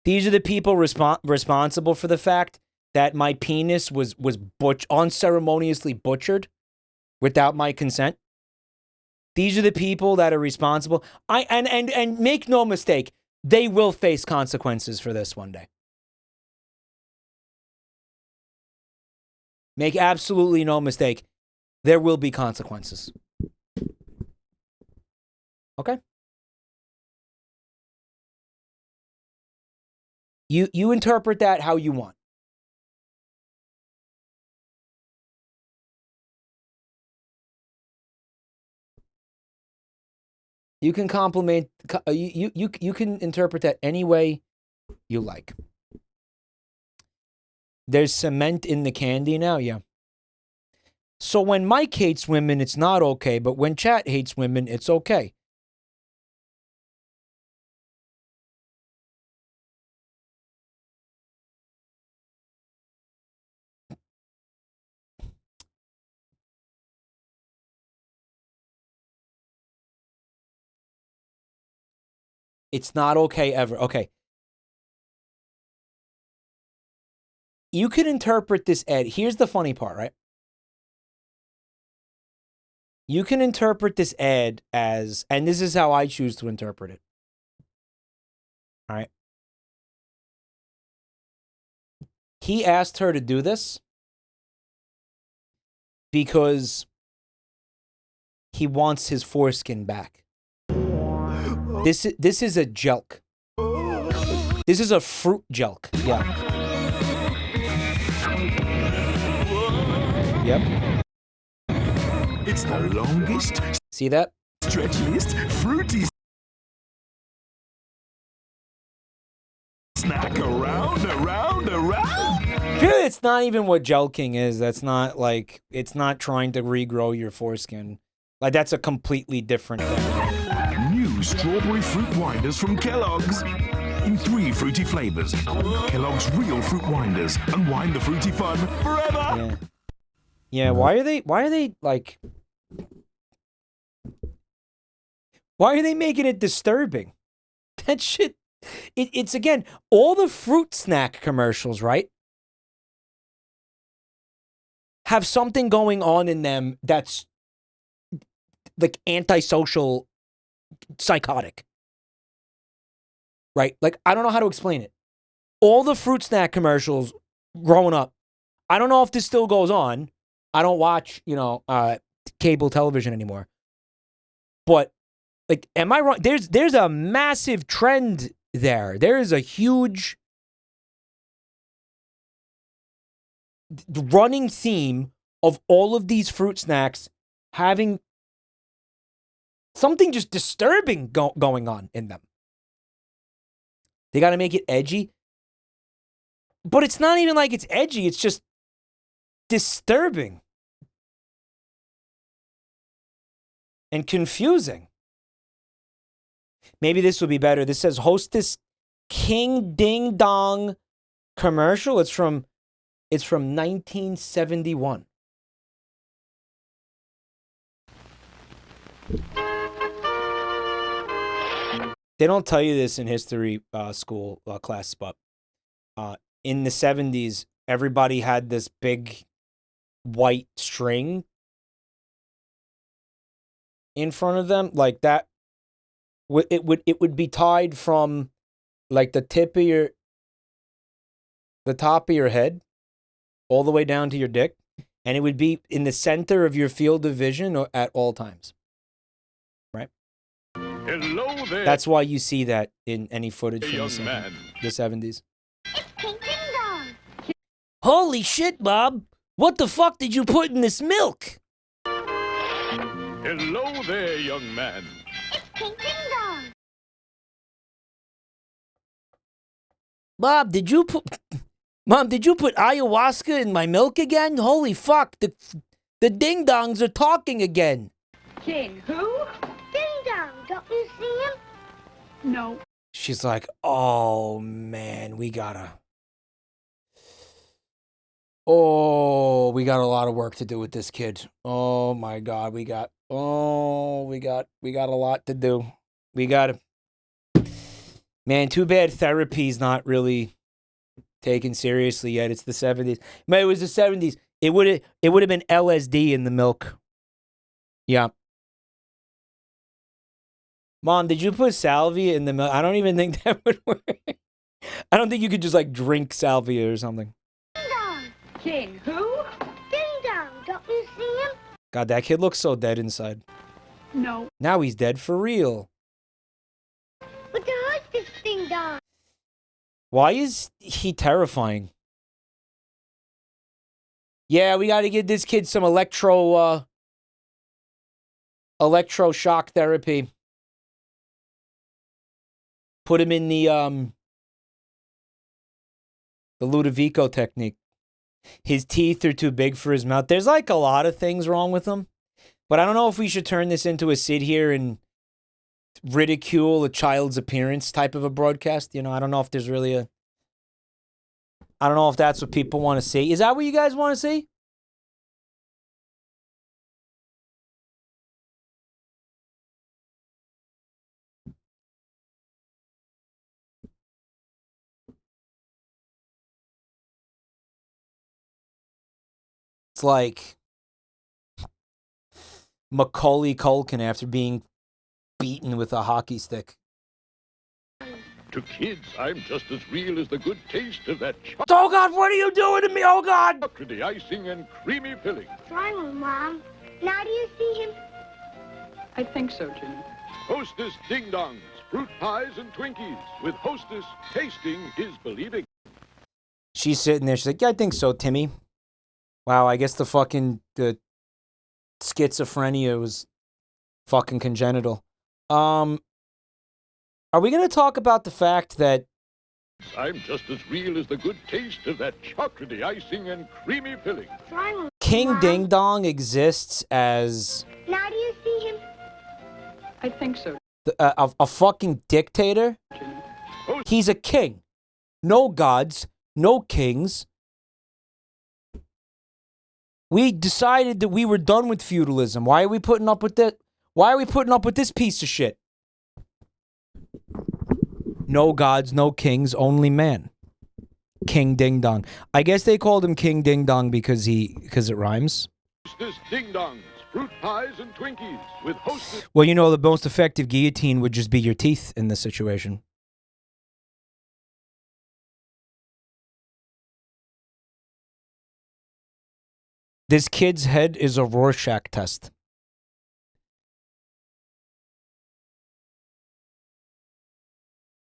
These are the people responsible for the fact that my penis was unceremoniously butchered without my consent. These are the people that are responsible. And make no mistake, they will face consequences for this one day. Make absolutely no mistake, there will be consequences. Okay? You interpret that how you want. You can compliment, you can interpret that any way you like. There's cement in the candy now, yeah. So when Mike hates women, it's not okay, but when Chat hates women, it's okay. It's not okay ever. Okay. You can interpret this ad. Here's the funny part, right? You can interpret this ad as, and this is how I choose to interpret it. All right. He asked her to do this because he wants his foreskin back. This is a jelk. This is a fruit jelk. Yeah. Yep. It's the longest. See that? Stretchiest, fruity snack around. Really, it's not even what jelking is. That's not like, it's not trying to regrow your foreskin. Like, that's a completely different thing. New strawberry fruit winders from Kellogg's. In 3 fruity flavors. Kellogg's real fruit winders. Unwind the fruity fun forever. Yeah, why are they like, why are they making it disturbing? That shit, it's again, all the fruit snack commercials, right? Have something going on in them that's like antisocial, psychotic. Right? Like, I don't know how to explain it. All the fruit snack commercials growing up, I don't know if this still goes on. I don't watch, cable television anymore. But, like, am I wrong? There's a massive trend there. There is a huge running theme of all of these fruit snacks having something just disturbing going on in them. They got to make it edgy. But it's not even like it's edgy. It's just disturbing. And confusing. Maybe this will be better. This says Hostess King Ding Dong commercial. It's from 1971. They don't tell you this in history school class, but in the 70s, everybody had this big white string in front of them, like that. It would be tied from like the top of your head, all the way down to your dick, and it would be in the center of your field of vision at all times. Right? Hello there. That's why you see that in any footage from young man. the 70s. King Ding Dong. Holy shit, Bob! What the fuck did you put in this milk? Hello there, young man. King Ding Dong. Bob, did you put ayahuasca in my milk again? Holy fuck, the ding-dongs are talking again. King who? Ding Dong, don't you see him? No. She's like, oh man, we got a lot of work to do with this kid. Oh my God, we got a lot to do. Man, too bad therapy's not really taken seriously yet. It's the 70s. But it was the 70s. It would have been LSD in the milk. Yeah. Mom, did you put salvia in the milk? I don't even think that would work. I don't think you could just like drink salvia or something. Ding Dong. King who? Ding Dong, don't you see him? God, that kid looks so dead inside. No. Now he's dead for real. With the hostess Ding Dong. Why is he terrifying? Yeah, we got to give this kid some electroshock therapy. Put him in the Ludovico technique. His teeth are too big for his mouth. There's like a lot of things wrong with him. But I don't know if we should turn this into a sit here and ridicule a child's appearance type of a broadcast. I don't know if there's really I don't know if that's what people want to see. Is that what you guys want to see? It's like Macaulay Culkin after being beaten with a hockey stick. To kids, I'm just as real as the good taste of that Oh God, what are you doing to me? Oh God! chocolatey icing and creamy filling. What's wrong with Mom? Now do you see him? I think so, Jimmy. Hostess Ding Dongs, fruit pies and Twinkies. With Hostess, tasting is believing. She's sitting there. She's like, yeah, I think so, Timmy. Wow, I guess the schizophrenia was fucking congenital. Are we going to talk about the fact that I'm just as real as the good taste of that chocolatey icing and creamy filling. What's wrong with King Mom? Ding Dong exists as Now do you see him? I think so, a fucking dictator? Jimmy. He's a king. No gods, no kings. We decided that we were done with feudalism. Why are we putting up with that? Why are we putting up with this piece of shit? No gods, no kings, only man. King Ding Dong. I guess they called him King Ding Dong because it rhymes. Hostess Ding Dongs, fruit pies and Twinkies. With Hostess. Well, you know, the most effective guillotine would just be your teeth in this situation. This kid's head is a Rorschach test.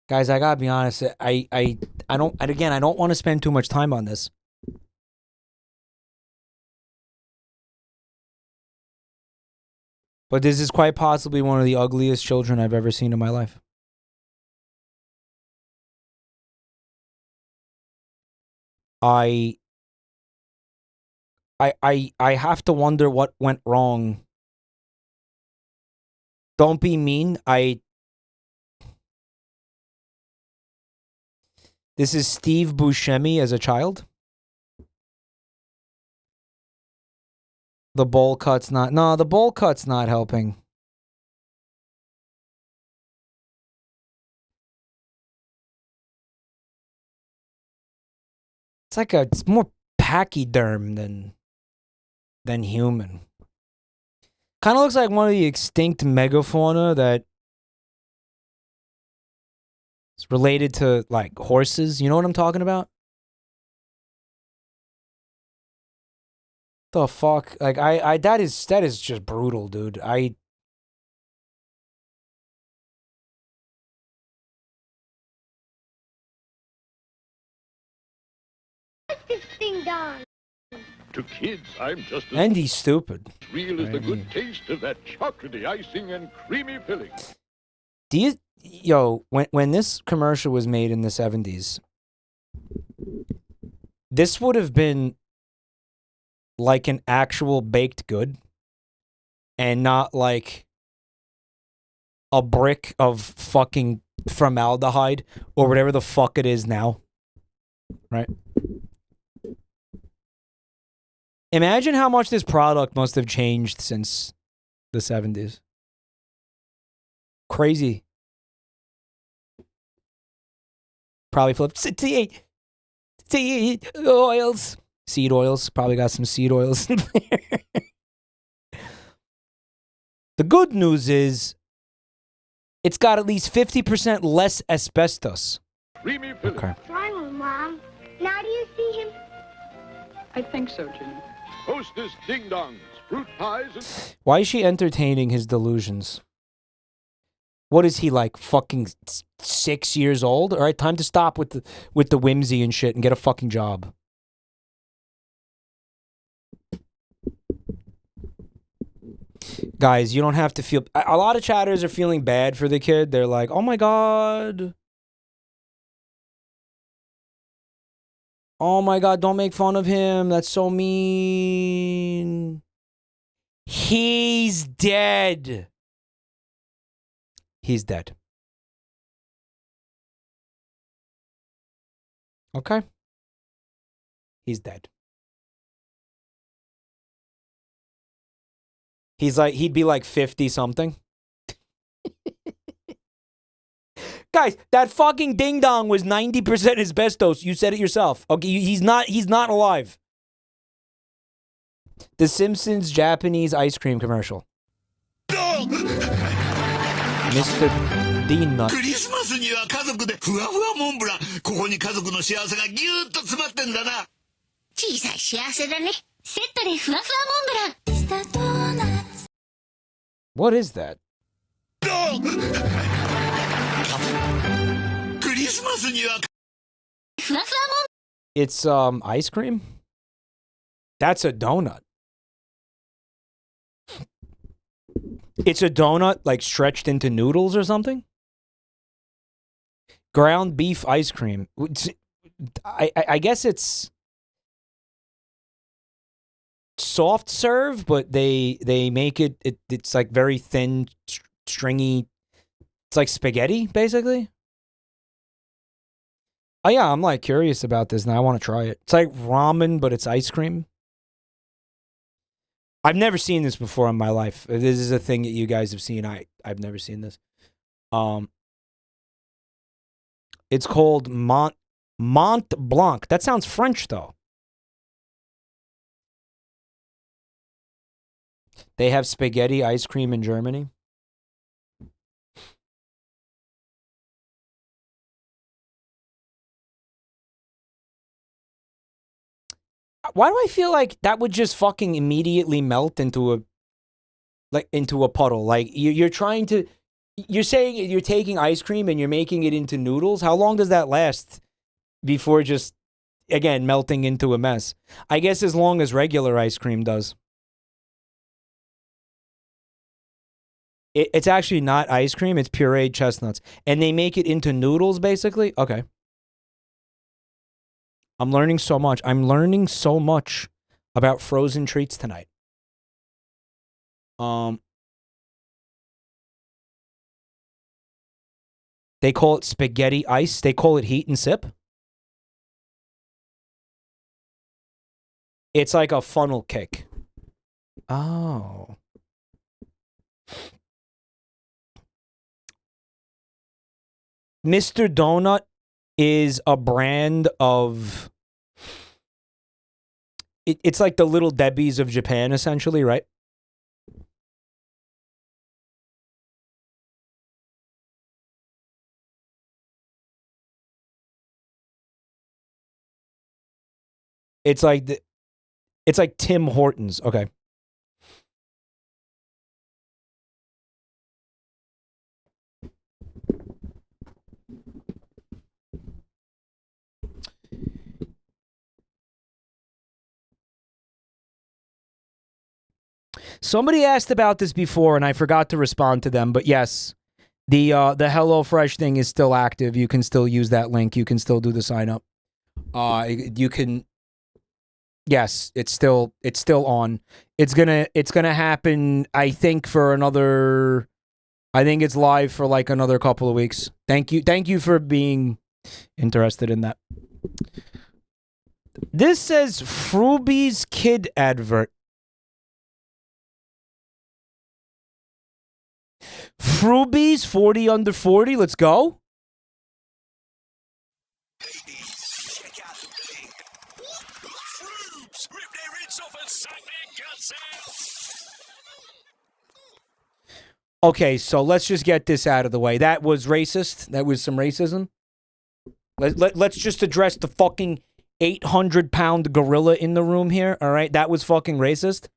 Guys, I gotta be honest. I don't want to spend too much time on this. But this is quite possibly one of the ugliest children I've ever seen in my life. I have to wonder what went wrong. Don't be mean. This is Steve Buscemi as a child. The bowl cut's not. No, the bowl cut's not helping. It's more pachyderm than human. Kind of looks like one of the extinct megafauna that is related to like horses. You know what I'm talking about? The fuck? Like that is just brutal, dude. This Ding Dong. To kids, I'm just as And he's stupid. real as the good taste of that chocolatey icing and creamy filling. When this commercial was made in the 70s, this would have been like an actual baked good and not like a brick of fucking formaldehyde or whatever the fuck it is now. Right? Imagine how much this product must have changed since the 70s. Crazy. Probably flipped seed oils. Seed oils. Probably got some seed oils in there. The good news is it's got at least 50% less asbestos. Creamy filling. Okay. What's wrong with Mom? Now do you see him? I think so, Jimmy. Hostess Ding Dongs, fruit pies and... Why is she entertaining his delusions? What is he, like, fucking 6 years old? All right, time to stop with the whimsy and shit and get a fucking job. Guys, you don't have to feel... A lot of chatters are feeling bad for the kid. They're like, oh my God. Oh my God, don't make fun of him. That's so mean. He's dead. He's dead. Okay? He's dead. He'd be like 50 something. Guys, that fucking ding dong was 90% asbestos. You said it yourself. Okay, he's not alive. The Simpsons Japanese ice cream commercial. Mr. Peanut. クリスマスには家族でふわふわモンブラン。ここに家族の幸せがぎゅーっと詰まってんだな。小さい幸せだね。セットでふわふわモンブラン。スタドーナツ。 What is that? クリスマスにはふわふわモン It's ice cream? That's a donut. It's a donut like stretched into noodles or something? Ground beef ice cream. I guess it's soft serve, but they make it's like very thin, stringy. It's like spaghetti, basically. Oh yeah, I'm like curious about this now. I want to try it. It's like ramen, but it's ice cream. I've never seen this before in my life. This is a thing that you guys have seen. I've never seen this. It's called Mont Blanc. That sounds French though. They have spaghetti ice cream in Germany. Why do I feel like that would just fucking immediately melt into a puddle? Like you're trying to, you're saying you're taking ice cream and you're making it into noodles. How long does that last before just, again, melting into a mess? I guess as long as regular ice cream does. It's actually not ice cream. It's pureed chestnuts. And they make it into noodles, basically? Okay. I'm learning so much. I'm learning so much about frozen treats tonight. They call it spaghetti ice. They call it heat and sip. It's like a funnel cake. Oh. Mr. Donut is a brand of... It's like the Little Debbies of Japan, essentially, right? It's like Tim Hortons. Okay. Somebody asked about this before, and I forgot to respond to them. But yes, the HelloFresh thing is still active. You can still use that link. You can still do the sign up. You can. Yes, it's still on. It's gonna happen. I think for another. I think it's live for like another couple of weeks. Thank you for being interested in that. This says Fruby's Kid advert. Fruby's 40 under 40. Let's go. Okay, so let's just get this out of the way. That was racist. That was some racism. Let's just address the fucking 800-pound gorilla in the room here. All right, that was fucking racist.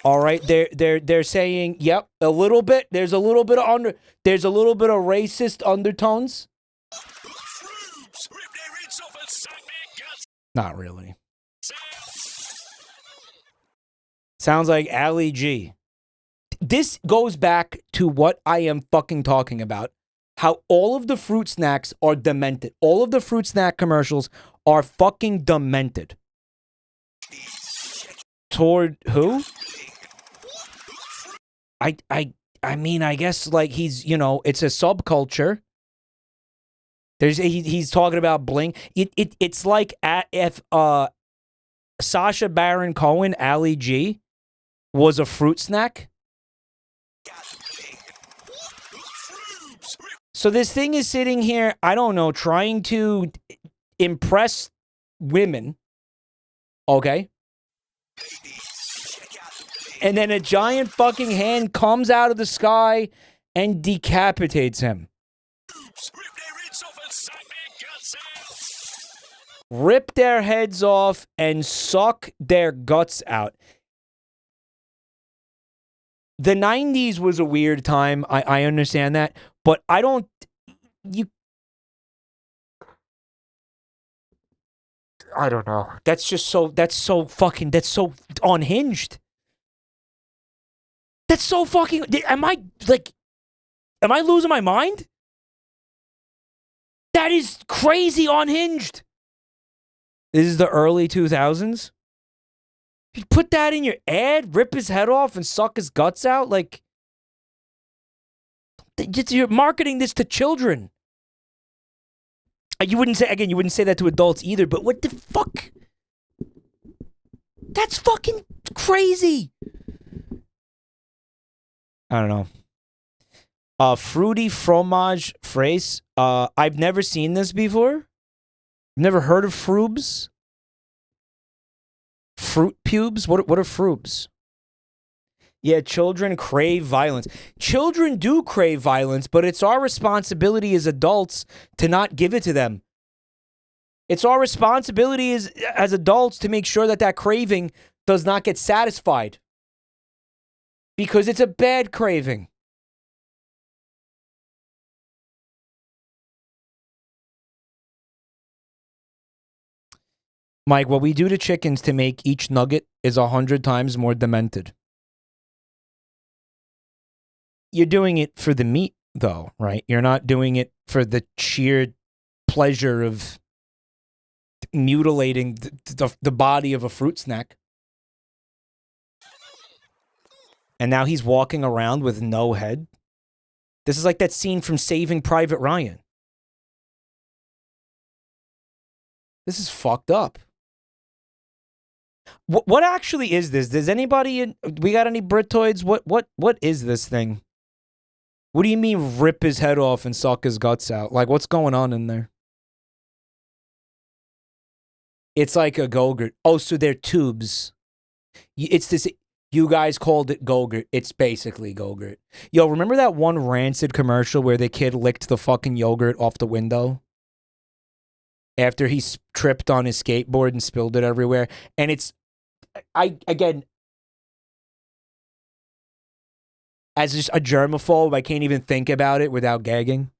All right, they're saying, yep, a little bit. There's a little bit of racist undertones. Not really. Sounds like Ali G. This goes back to what I am fucking talking about. How all of the fruit snacks are demented. All of the fruit snack commercials are fucking demented. Toward who? I mean, I guess like he's, it's a subculture. He's talking about bling. It's like if Sacha Baron Cohen, Ali G, was a fruit snack. So this thing is sitting here, I don't know, trying to impress women Okay? And then a giant fucking hand comes out of the sky and decapitates him. Rip their heads off and suck their guts out. The 90s was a weird time. I understand that. But I don't... I don't know. That's so unhinged. That's so fucking... Am I losing my mind? That is crazy unhinged. This is the early 2000s. You put that in your ad, rip his head off and suck his guts out? Like, you're marketing this to children. You wouldn't say that to adults either, but what the fuck? That's fucking crazy. I don't know. Fruity fromage fraise. I've never seen this before. Never heard of frubes. Fruit pubes? What are frubes? Yeah, children crave violence. Children do crave violence, but it's our responsibility as adults to not give it to them. It's our responsibility as adults to make sure that craving does not get satisfied. Because it's a bad craving. Mike, what we do to chickens to make each nugget is 100 times more demented. You're doing it for the meat, though, right? You're not doing it for the sheer pleasure of mutilating the body of a fruit snack. And now he's walking around with no head. This is like that scene from Saving Private Ryan. This is fucked up. What actually is this? Does anybody... We got any Britoids? What is this thing? What do you mean rip his head off and suck his guts out? Like, what's going on in there? It's like a Go-Gurt. Oh, so they're tubes. It's this... You guys called it Go-Gurt. It's basically Go-Gurt. Yo, remember that one Rancid commercial where the kid licked the fucking yogurt off the window? After he tripped on his skateboard and spilled it everywhere. And it's... Again... As just a germaphobe, I can't even think about it without gagging.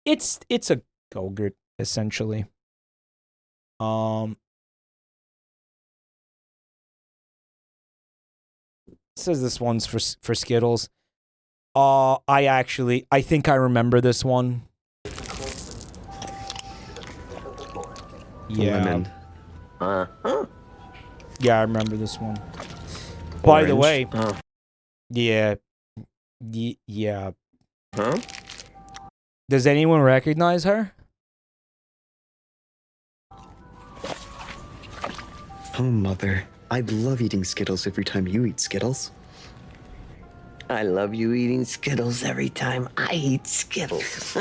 It's a Go-Gurt, essentially. It says this one's for Skittles. I think I remember this one. Yeah. Lemon. Yeah, I remember this one. By the way, yeah. Yeah. Huh? Does anyone recognize her? Oh, Mother. I love eating Skittles every time you eat Skittles. I love you eating Skittles every time I eat Skittles.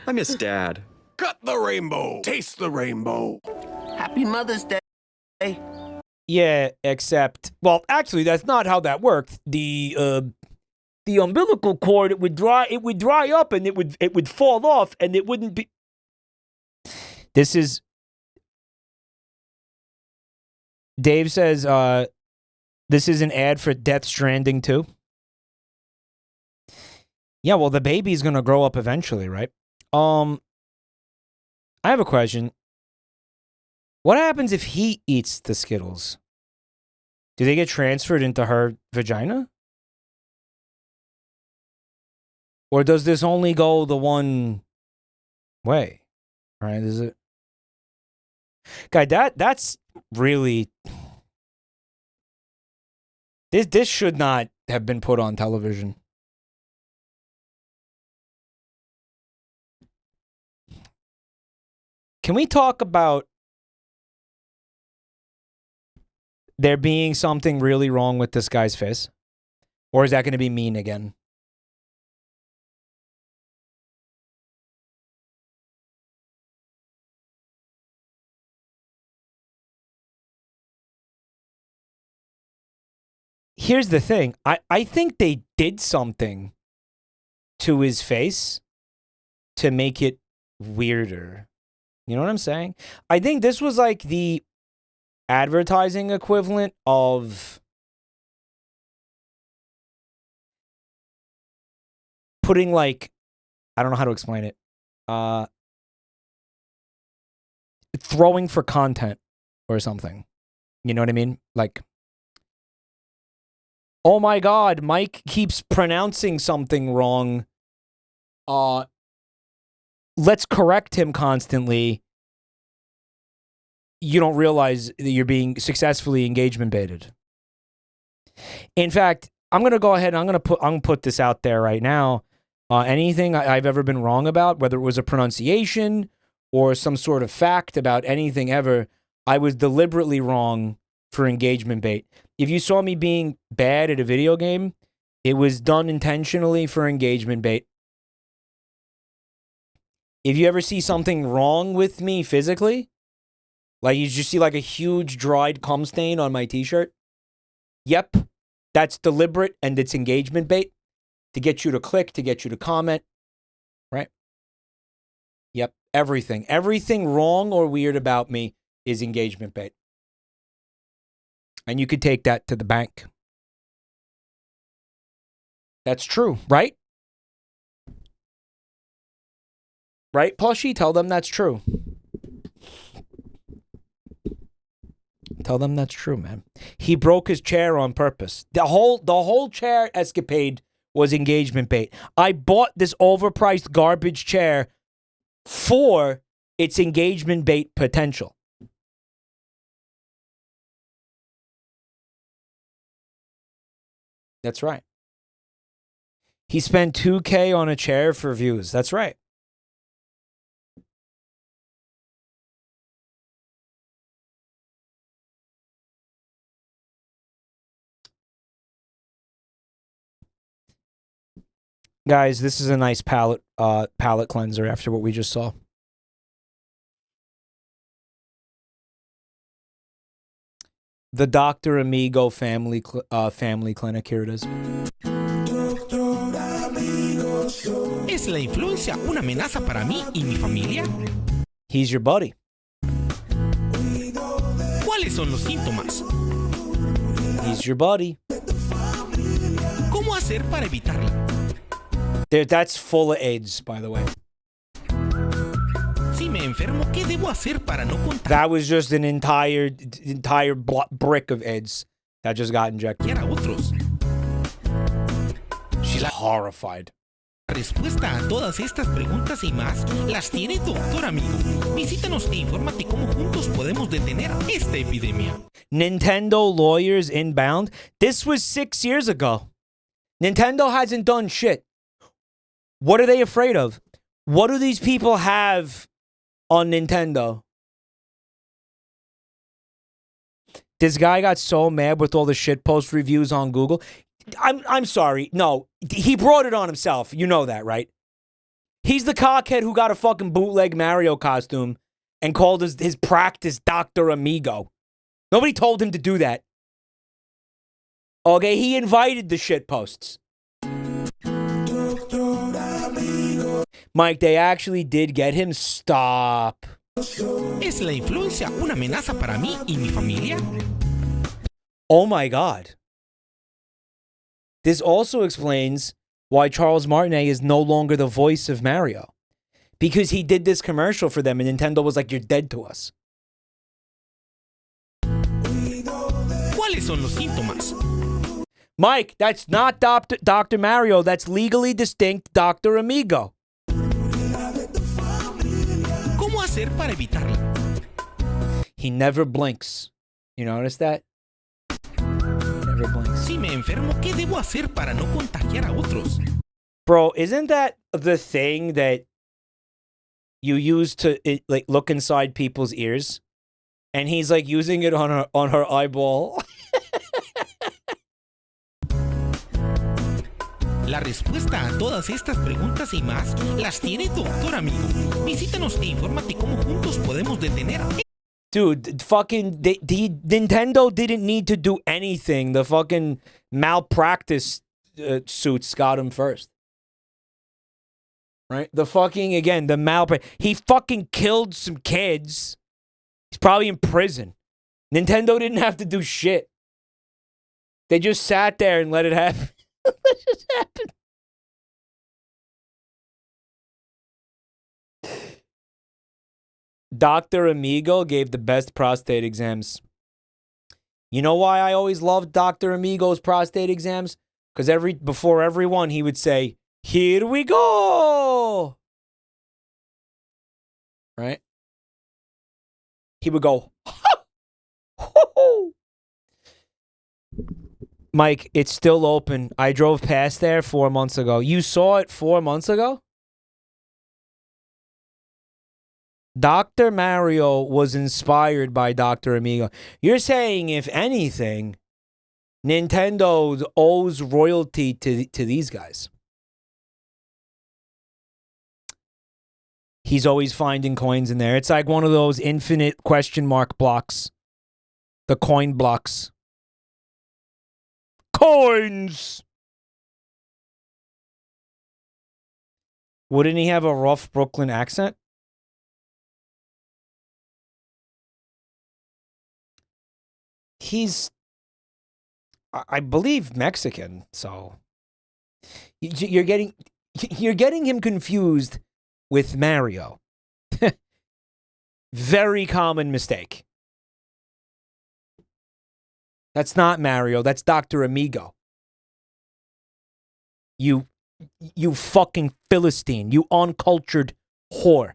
I miss Dad. Cut the rainbow. Taste the rainbow. Happy Mother's Day. Yeah, except, well, actually, that's not how that worked. The umbilical cord, it would dry up and it would fall off and it wouldn't be. This is. Dave says, this is an ad for Death Stranding 2. Yeah, well, the baby's gonna grow up eventually, right? I have a question. What happens if he eats the Skittles? Do they get transferred into her vagina? Or does this only go the one way? Right? Is it? Guy, that's really... This should not have been put on television. Can we talk about there being something really wrong with this guy's face? Or is that going to be mean again? here's the thing. I think they did something to his face to make it weirder. You know what I'm saying? I think this was like the advertising equivalent of putting like, I don't know how to explain it. Throwing for content or something. You know what I mean? Like, oh my God, Mike keeps pronouncing something wrong. Let's correct him constantly. You don't realize that you're being successfully engagement baited. In fact, I'm gonna go ahead and I'm gonna put this out there right now. Anything I've ever been wrong about, whether it was a pronunciation or some sort of fact about anything ever, I was deliberately wrong for engagement bait. If you saw me being bad at a video game, it was done intentionally for engagement bait. If you ever see something wrong with me physically, like you just see like a huge dried cum stain on my t-shirt, yep, that's deliberate and it's engagement bait to get you to click, to get you to comment, right? Yep, everything. Everything wrong or weird about me is engagement bait. And you could take that to the bank. That's true, right? Right, Plushie? Tell them that's true. Tell them that's true, man. He broke his chair on purpose. The whole chair escapade was engagement bait. I bought this overpriced garbage chair for its engagement bait potential. That's right. He spent $2K on a chair for views. That's right. Guys, this is a nice palate cleanser after what we just saw. The Dr. Amigo family clinic. Here it is. ¿Es la influencia una amenaza para mí y mi familia? He's your buddy. ¿Cuáles son los síntomas? He's your buddy. ¿Cómo hacer para evitarla? That's full of AIDS, by the way. Si me enfermo, ¿qué debo hacer para no contagiar? That was just an entire brick of AIDS that just got injected. She's horrified. La respuesta a todas estas preguntas y más las tiene Doctor Amigo. Visítanos e infórmate cómo juntos podemos detener esta epidemia. Nintendo lawyers inbound. This was 6 years ago. Nintendo hasn't done shit. What are they afraid of? What do these people have on Nintendo? This guy got so mad with all the shitpost reviews on Google. I'm sorry. No, he brought it on himself. You know that, right? He's the cockhead who got a fucking bootleg Mario costume and called his practice Dr. Amigo. Nobody told him to do that. Okay, he invited the shitposts. Mike, they actually did get him. Stop. ¿Es la influencia una amenaza para mí y mi familia? Oh my God. This also explains why Charles Martinet is no longer the voice of Mario. Because he did this commercial for them and Nintendo was like, you're dead to us. ¿Cuáles son los síntomas? Mike, that's not Dr. Mario. That's legally distinct Dr. Amigo. ¿Cómo hacer para evitarla? He never blinks. You notice that? Never blinks. Si me enfermo, ¿qué debo hacer para no contagiar a otros? Bro, isn't that the thing that you use to like look inside people's ears? And he's like using it on her eyeball. La respuesta a todas estas preguntas y más las tiene Doctor Amigo. Visítanos e infórmate cómo juntos podemos detener Dude, fucking Nintendo didn't need to do anything. The fucking malpractice suits got him first. Right? The fucking, again, the malpractice. He fucking killed some kids. He's probably in prison. Nintendo didn't have to do shit. They just sat there and let it happen. It just happened. Dr. Amigo gave the best prostate exams. You know why I always loved Dr. Amigo's prostate exams? Because before every one, he would say, "Here we go." Right? He would go, Mike, it's still open. I drove past there 4 months ago. You saw it 4 months ago? Dr. Mario was inspired by Dr. Amigo. You're saying, if anything, Nintendo owes royalty to these guys. He's always finding coins in there. It's like one of those infinite question mark blocks. The coin blocks. Coins! Wouldn't he have a rough Brooklyn accent? He's, I believe, Mexican, so you're getting him confused with Mario. Very common mistake. That's not Mario, that's Dr. Amigo. You fucking Philistine, you uncultured whore.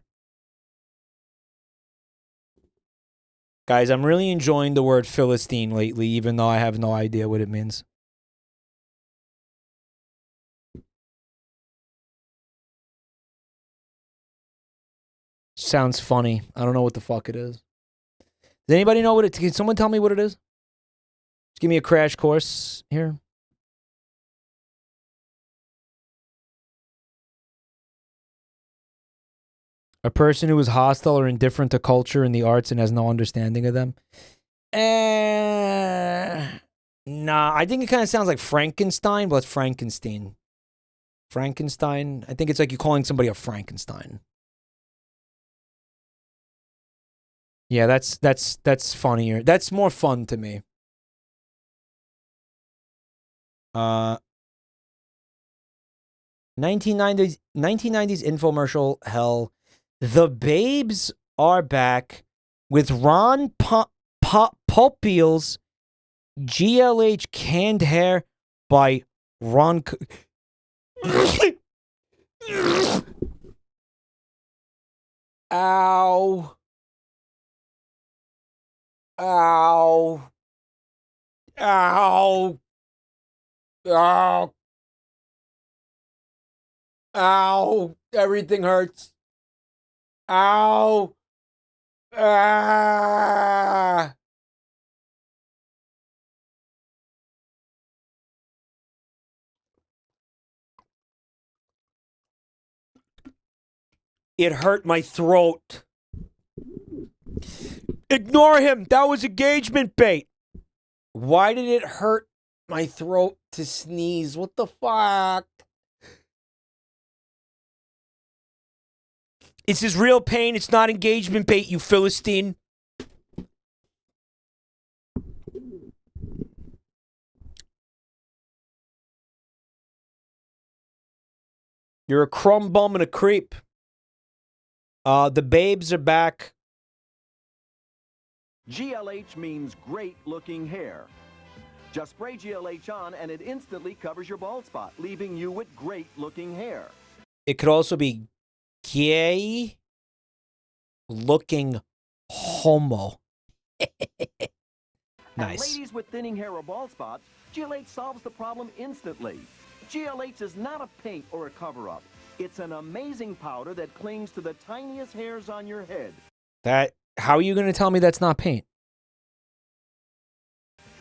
Guys, I'm really enjoying the word Philistine lately, even though I have no idea what it means. Sounds funny. I don't know what the fuck it is. Does anybody know what it is? Can someone tell me what it is? Just give me a crash course here. A person who is hostile or indifferent to culture and the arts and has no understanding of them. Nah, I think it kind of sounds like Frankenstein, but it's Frankenstein. Frankenstein? I think it's like you calling somebody a Frankenstein. Yeah, that's funnier. That's more fun to me. 1990s infomercial hell. The Babes are back with Ron Popeil's GLH canned hair by Ron. Ow. Ow. Ow. Ow. Ow. Everything hurts. Ow. Ah. It hurt my throat. Ignore him. That was engagement bait. Why did it hurt my throat to sneeze? What the fuck? It's his real pain. It's not engagement bait, you Philistine. You're a crumb bum and a creep. The Babes are back. GLH means great looking hair. Just spray GLH on and it instantly covers your bald spot, leaving you with great looking hair. It could also be gay looking homo. Nice. And ladies with thinning hair or bald spots, GLH solves the problem instantly. GLH is not a paint or a cover-up. It's an amazing powder that clings to the tiniest hairs on your head. How are you going to tell me that's not paint?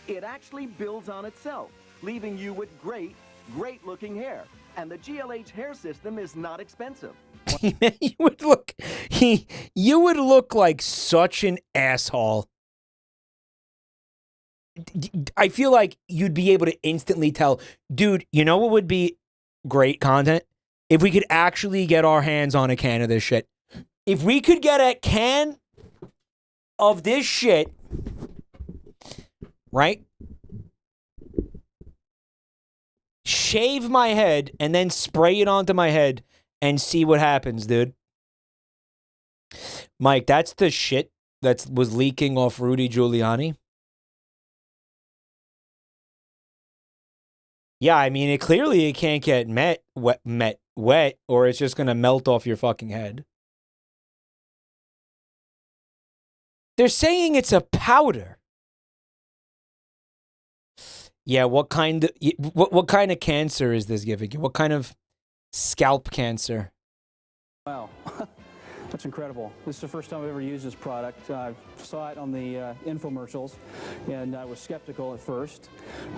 It actually builds on itself, leaving you with great great looking hair. And the GLH hair system is not expensive. you would look like such an asshole. I feel like you'd be able to instantly tell, dude, you know what would be great content? If we could actually get our hands on a can of this shit. If we could get a can of this shit, right? Shave my head and then spray it onto my head and see what happens, dude. Mike, that's the shit that was leaking off Rudy Giuliani. Yeah, I mean, it can't get wet, or it's just gonna melt off your fucking head. They're saying it's a powder. Yeah, what kind of cancer is this giving you? What kind of scalp cancer? Wow, that's incredible. This is the first time I've ever used this product. I saw it on the infomercials, and I was skeptical at first,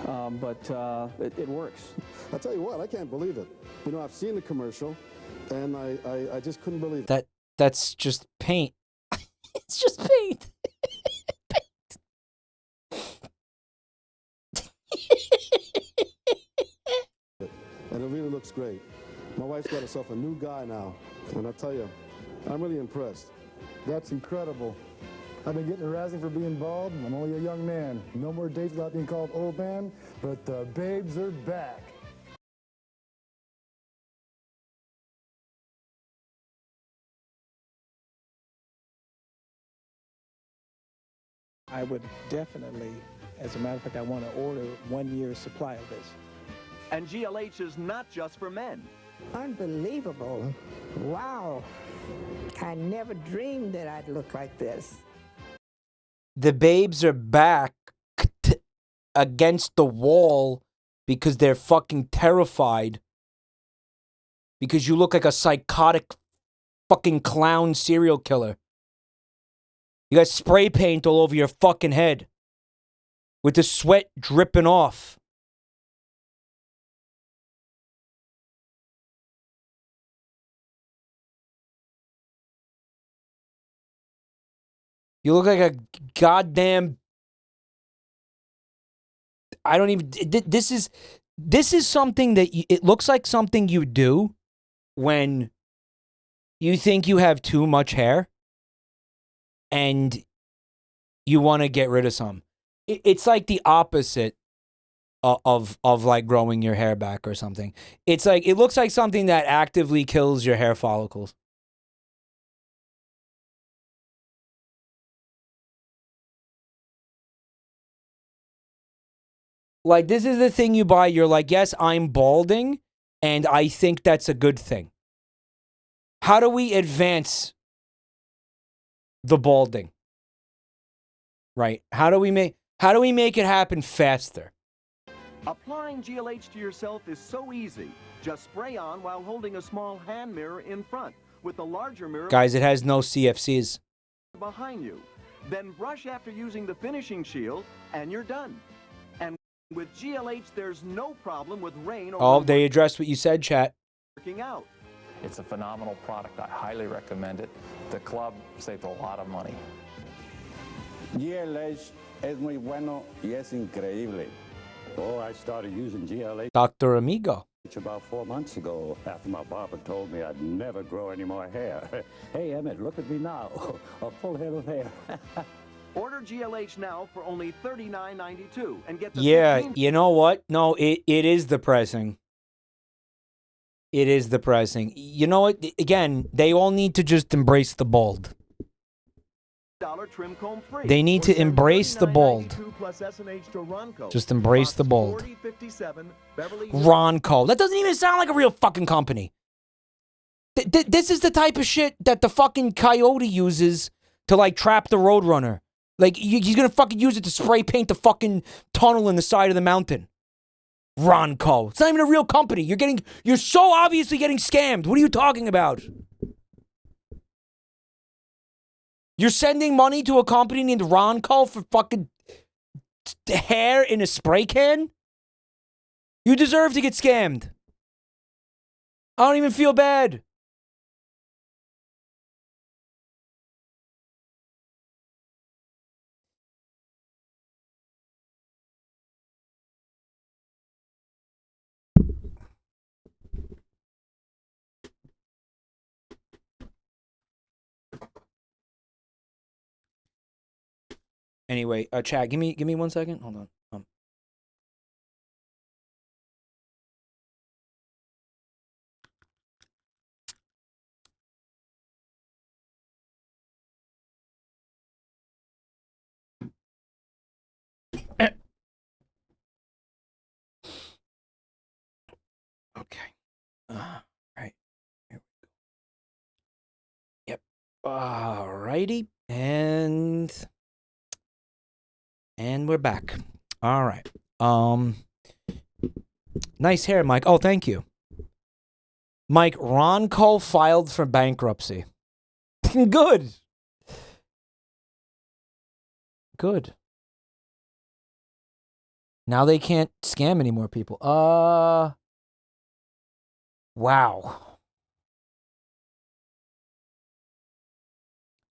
but it works. I'll tell you what, I can't believe it. You know, I've seen the commercial, and I just couldn't believe it. That's just paint. It's just paint. And it really looks great. My wife's got herself a new guy now, and I tell you, I'm really impressed. That's incredible. I've been getting harassing for being bald. I'm only a young man. No more dates without being called old man, but the babes are back. I would definitely, as a matter of fact, I want to order 1 year's supply of this. And GLH is not just for men. Unbelievable. Wow. I never dreamed that I'd look like this. The babes are back against the wall because they're fucking terrified. Because you look like a psychotic fucking clown serial killer. You got spray paint all over your fucking head. With the sweat dripping off. You look like a goddamn... I don't even... This is something that... It looks like something you do when you think you have too much hair and you want to get rid of some. It's like the opposite of like growing your hair back or something. It's like... It looks like something that actively kills your hair follicles. Like, this is the thing you buy. You're like, yes, I'm balding, and I think that's a good thing. How do we advance the balding? Right? How do we make it happen faster? Applying GLH to yourself is so easy. Just spray on while holding a small hand mirror in front, with the larger mirror Guys, it has no CFCs. behind you. Then brush after using the finishing shield, and you're done. And with GLH, there's no problem with rain or Oh, they addressed what you said, chat. working out. It's a phenomenal product. I highly recommend it. The club saved a lot of money. GLH es muy bueno y es increíble. Oh, I started using GLH Dr. Amigo. about 4 months ago after my barber told me I'd never grow any more hair. Hey, Emmett, look at me now. A full head of hair. Order GLH now for only $39.92 and get the Yeah, 15 you know what? No, it is depressing. It is depressing. You know what? Again, they all need to just embrace the bald. trim comb free. They need to embrace the bald. Plus S&H to Ronco. Just embrace the bald. 4057 Beverly Ronco. That doesn't even sound like a real fucking company. This is the type of shit that the fucking coyote uses to, like, trap the Roadrunner. Like, he's gonna fucking use it to spray paint the fucking tunnel in the side of the mountain. Ronco. It's not even a real company. You're so obviously getting scammed. What are you talking about? You're sending money to a company named Ronco for fucking hair in a spray can? You deserve to get scammed. I don't even feel bad. Anyway, chat, give me 1 second. Hold on. Okay. Right. Here we go. Yep. Alrighty. And we're back. All right. Nice hair, Mike. Oh, thank you. Mike, Ron Cole filed for bankruptcy. Good. Good. Now they can't scam any more people. Wow.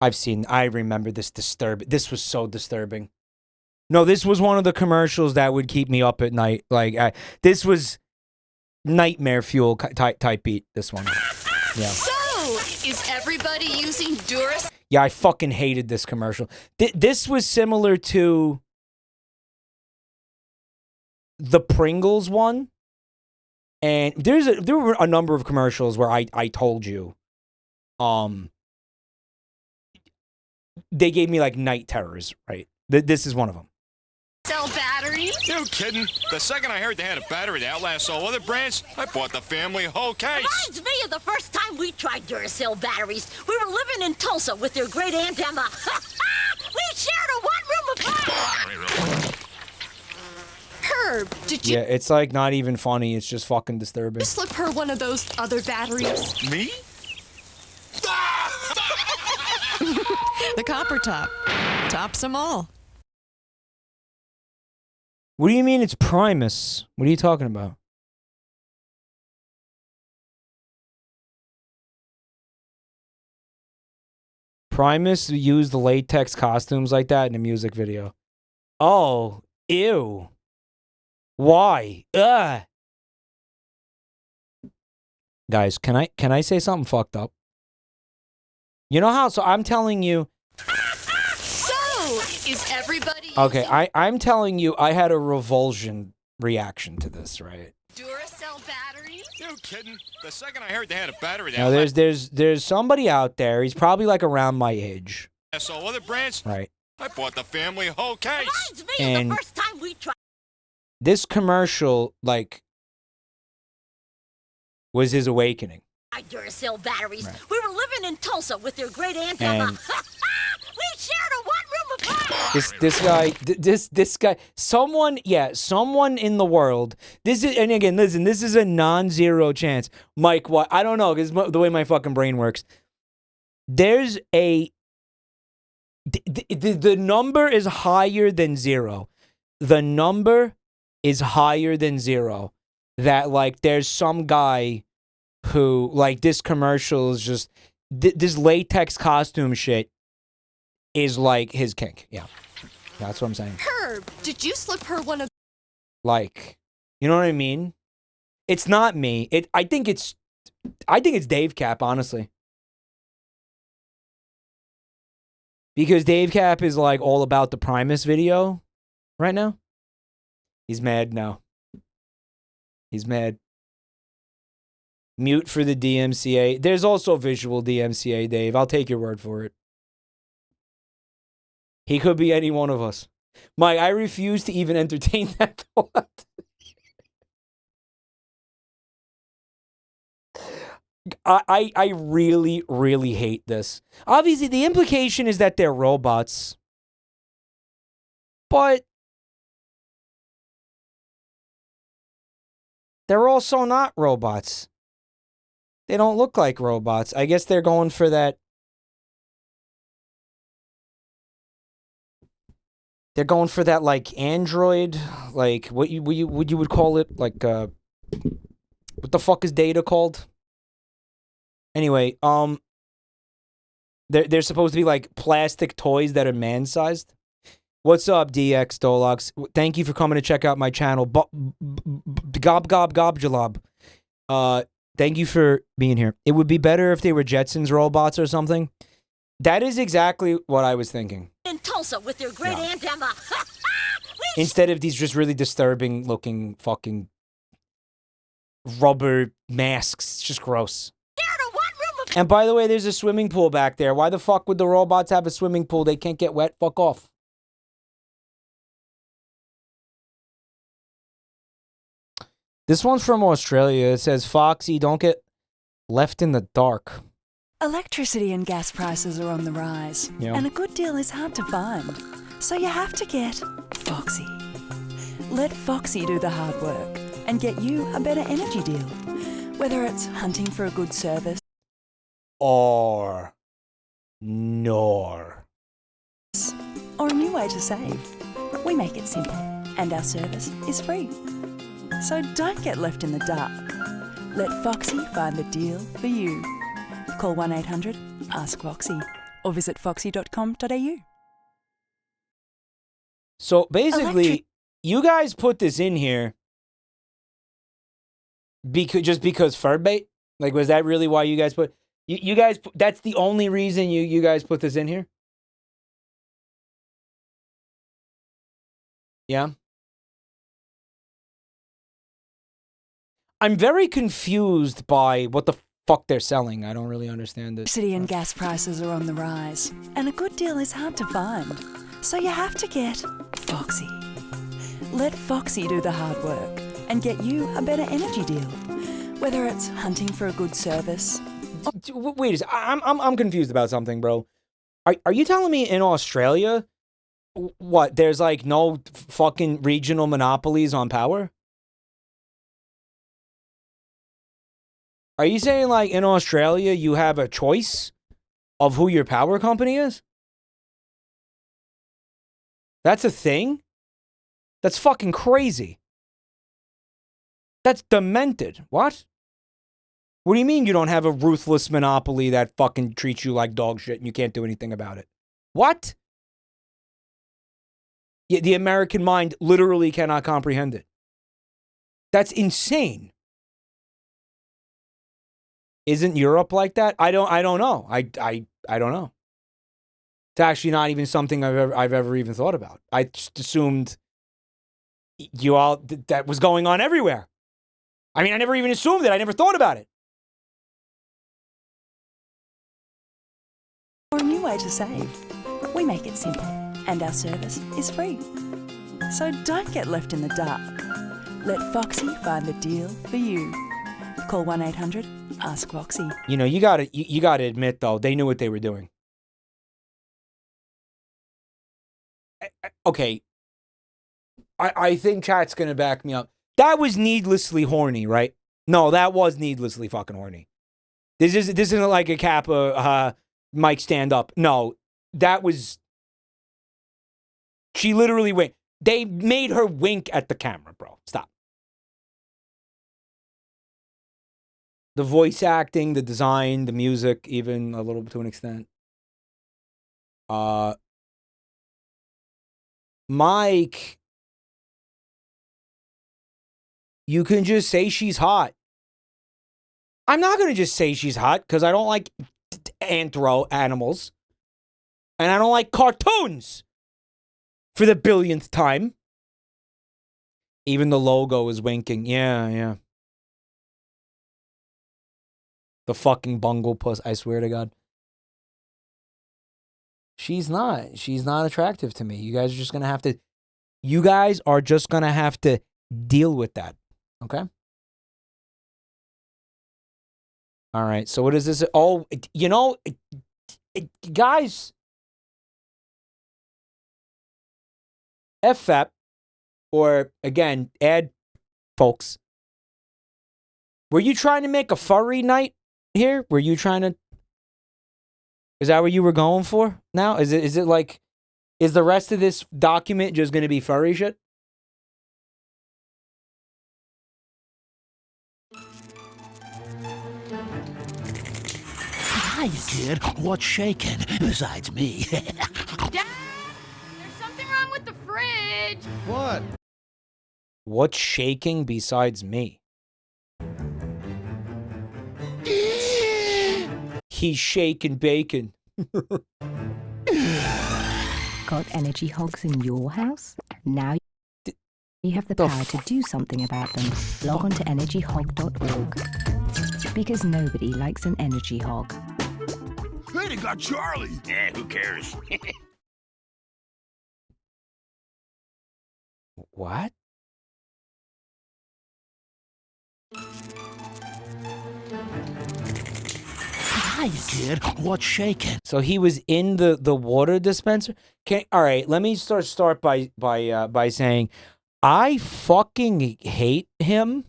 I remember this this was so disturbing. No, this was one of the commercials that would keep me up at night. Like, this was nightmare fuel type beat, this one. Yeah. So, is everybody using Duracell? Yeah, I fucking hated this commercial. This was similar to the Pringles one. And there were a number of commercials where I told you, they gave me like night terrors, right? This is one of them. Sell batteries? You kidding? The second I heard they had a battery that outlasts all other brands, I bought the family whole case. Reminds me of the first time we tried Duracell batteries. We were living in Tulsa with your great Aunt Emma. We shared a one-room apartment. Herb, did you... Yeah, it's like not even funny. It's just fucking disturbing. slip her one of those other batteries? Me? The copper top. Tops them all. What do you mean it's Primus? What are you talking about? Primus used the latex costumes like that in a music video. Oh, ew. Why? Ugh. Guys, can I say something fucked up? You know how, so I'm telling you. So, is everybody Okay, I'm telling you I had a revulsion reaction to this, right? Duracell batteries? You kidding? The second I heard they had a battery that Now there's somebody out there, he's probably like around my age. outlasts all other brands, Right. I bought the family whole case. Reminds me of And the first time we tried... this commercial, like, was his awakening. Duracell batteries. We were living in Tulsa with your great Aunt Emma. And We shared a one-room apartment. this guy, someone in the world, and again, listen, this is a non-zero chance. Mike, what? I don't know, because the way my fucking brain works. There's the number is higher than zero. The number is higher than zero. That, like, there's some guy who, like, this commercial is just, this latex costume shit is like his kink. Yeah. That's what I'm saying. Herb, did you slip her one of... Like, you know what I mean? It's not me. I think it's Dave Cap, honestly. Because Dave Cap is like all about the Primus video right now. He's mad now. He's mad. Mute for the DMCA. There's also visual DMCA, Dave. I'll take your word for it. He could be any one of us. Mike, I refuse to even entertain that thought. I really, really hate this. Obviously, the implication is that they're robots. But they're also not robots. They don't look like robots. I guess they're going for that. They're going for that like Android, like what you would call it, like what the fuck is Data called? Anyway, they're supposed to be like plastic toys that are man-sized. What's up, DX Dolox? Thank you for coming to check out my channel. Gob gob gob jalab. Thank you for being here. It would be better if they were Jetsons robots or something. That is exactly what I was thinking. In Tulsa with their great Aunt Emma. Instead of these just really disturbing looking fucking rubber masks. It's just gross. And by the way, there's a swimming pool back there. Why the fuck would the robots have a swimming pool? They can't get wet. Fuck off. This one's from Australia. It says, Foxy, don't get left in the dark. Electricity and gas prices are on the rise, Yeah. and a good deal is hard to find. So you have to get Foxy. Let Foxy do the hard work and get you a better energy deal. Whether it's hunting for a good service Or nor. or a new way to save, we make it simple, and our service is free. So don't get left in the dark. Let Foxy find the deal for you. Call 1-800-ASK-FOXY or visit foxy.com.au. So basically, you guys put this in here just because fur bait? Like, was that really why you guys put... You guys... That's the only reason you guys put this in here? Yeah? I'm very confused by what the fuck they're selling. I don't really understand it. Electricity and gas prices are on the rise, and a good deal is hard to find. So you have to get Foxy. Let Foxy do the hard work and get you a better energy deal. Whether it's hunting for a good service. Wait a second. I'm confused about something, bro. Are you telling me in Australia, what, there's like no fucking regional monopolies on power? Are you saying, like, in Australia, you have a choice of who your power company is? That's a thing? That's fucking crazy. That's demented. What? What do you mean you don't have a ruthless monopoly that fucking treats you like dog shit and you can't do anything about it? What? Yeah, the American mind literally cannot comprehend it. That's insane. Isn't Europe like that? I don't know. I don't know. It's actually not even something I've ever even thought about. I just assumed that was going on everywhere. I mean, I never even assumed it. I never thought about it. Or a new way to save. We make it simple, and our service is free. So don't get left in the dark. Let Foxy find the deal for you. Call 1-800-ASK-FOXY. You know, you gotta admit though, they knew what they were doing. Okay, I think chat's gonna back me up. That was needlessly horny, right? No, that was needlessly fucking horny. This isn't like a Kappa Mike stand up. No, that was. She literally went. They made her wink at the camera, bro. Stop. The voice acting, the design, the music, even a little to an extent. Mike, you can just say she's hot. I'm not going to just say she's hot because I don't like anthro animals. And I don't like cartoons for the billionth time. Even the logo is winking. Yeah. The fucking bungle puss, I swear to God. She's not attractive to me. You guys are just going to have to deal with that. Okay? All right. So what is this? Oh, you know, guys, FFAP, or again, ad folks, were you trying to make a furry night here? Were you trying to? Is that what you were going for now? Is it like Is the rest of this document just going to be furry shit? Hi, kid. What's shaking besides me? Dad, there's something wrong with the fridge. What? What's shaking besides me? He's shaking bacon. Got energy hogs in your house? Now you have the power to do something about them. Log on to energyhog.org. Because nobody likes an energy hog. Hey, they got Charlie. Yeah, who cares? What? Hi, kid. What's shaking? So he was in the water dispenser? All right, let me start by saying I fucking hate him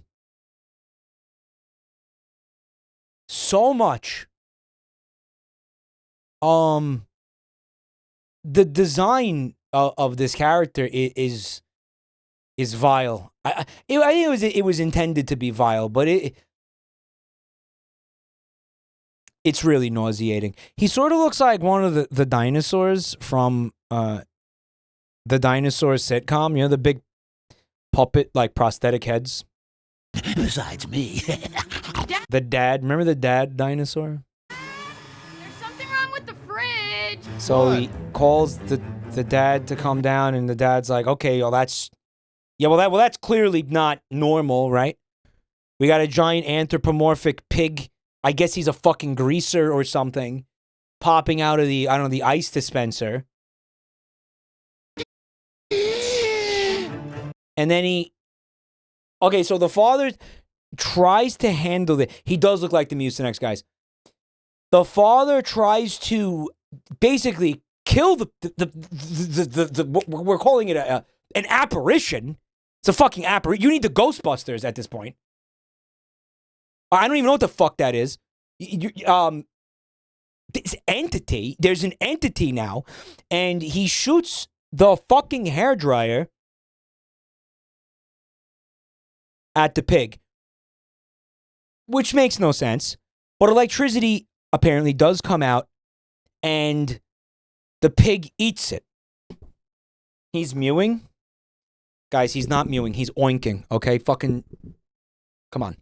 so much. The design of this character is vile. I think it was intended to be vile, but it's really nauseating. He sort of looks like one of the dinosaurs from the dinosaur sitcom. You know, the big puppet, like prosthetic heads. Besides me. The dad. Remember the dad dinosaur? There's something wrong with the fridge. So he calls the dad to come down, and the dad's like, okay, well, that's clearly not normal, right? We got a giant anthropomorphic pig. I guess he's a fucking greaser or something, popping out of the, I don't know, the ice dispenser. And then okay, so the father tries to handle it. He does look like the Mucinex guys. The father tries to basically kill we're calling it an apparition. It's a fucking apparition. You need the Ghostbusters at this point. I don't even know what the fuck that is. This entity, there's an entity now, and he shoots the fucking hairdryer at the pig, which makes no sense. But electricity apparently does come out, and the pig eats it. He's mewing. Guys, he's not mewing. He's oinking, okay? Fucking, come on.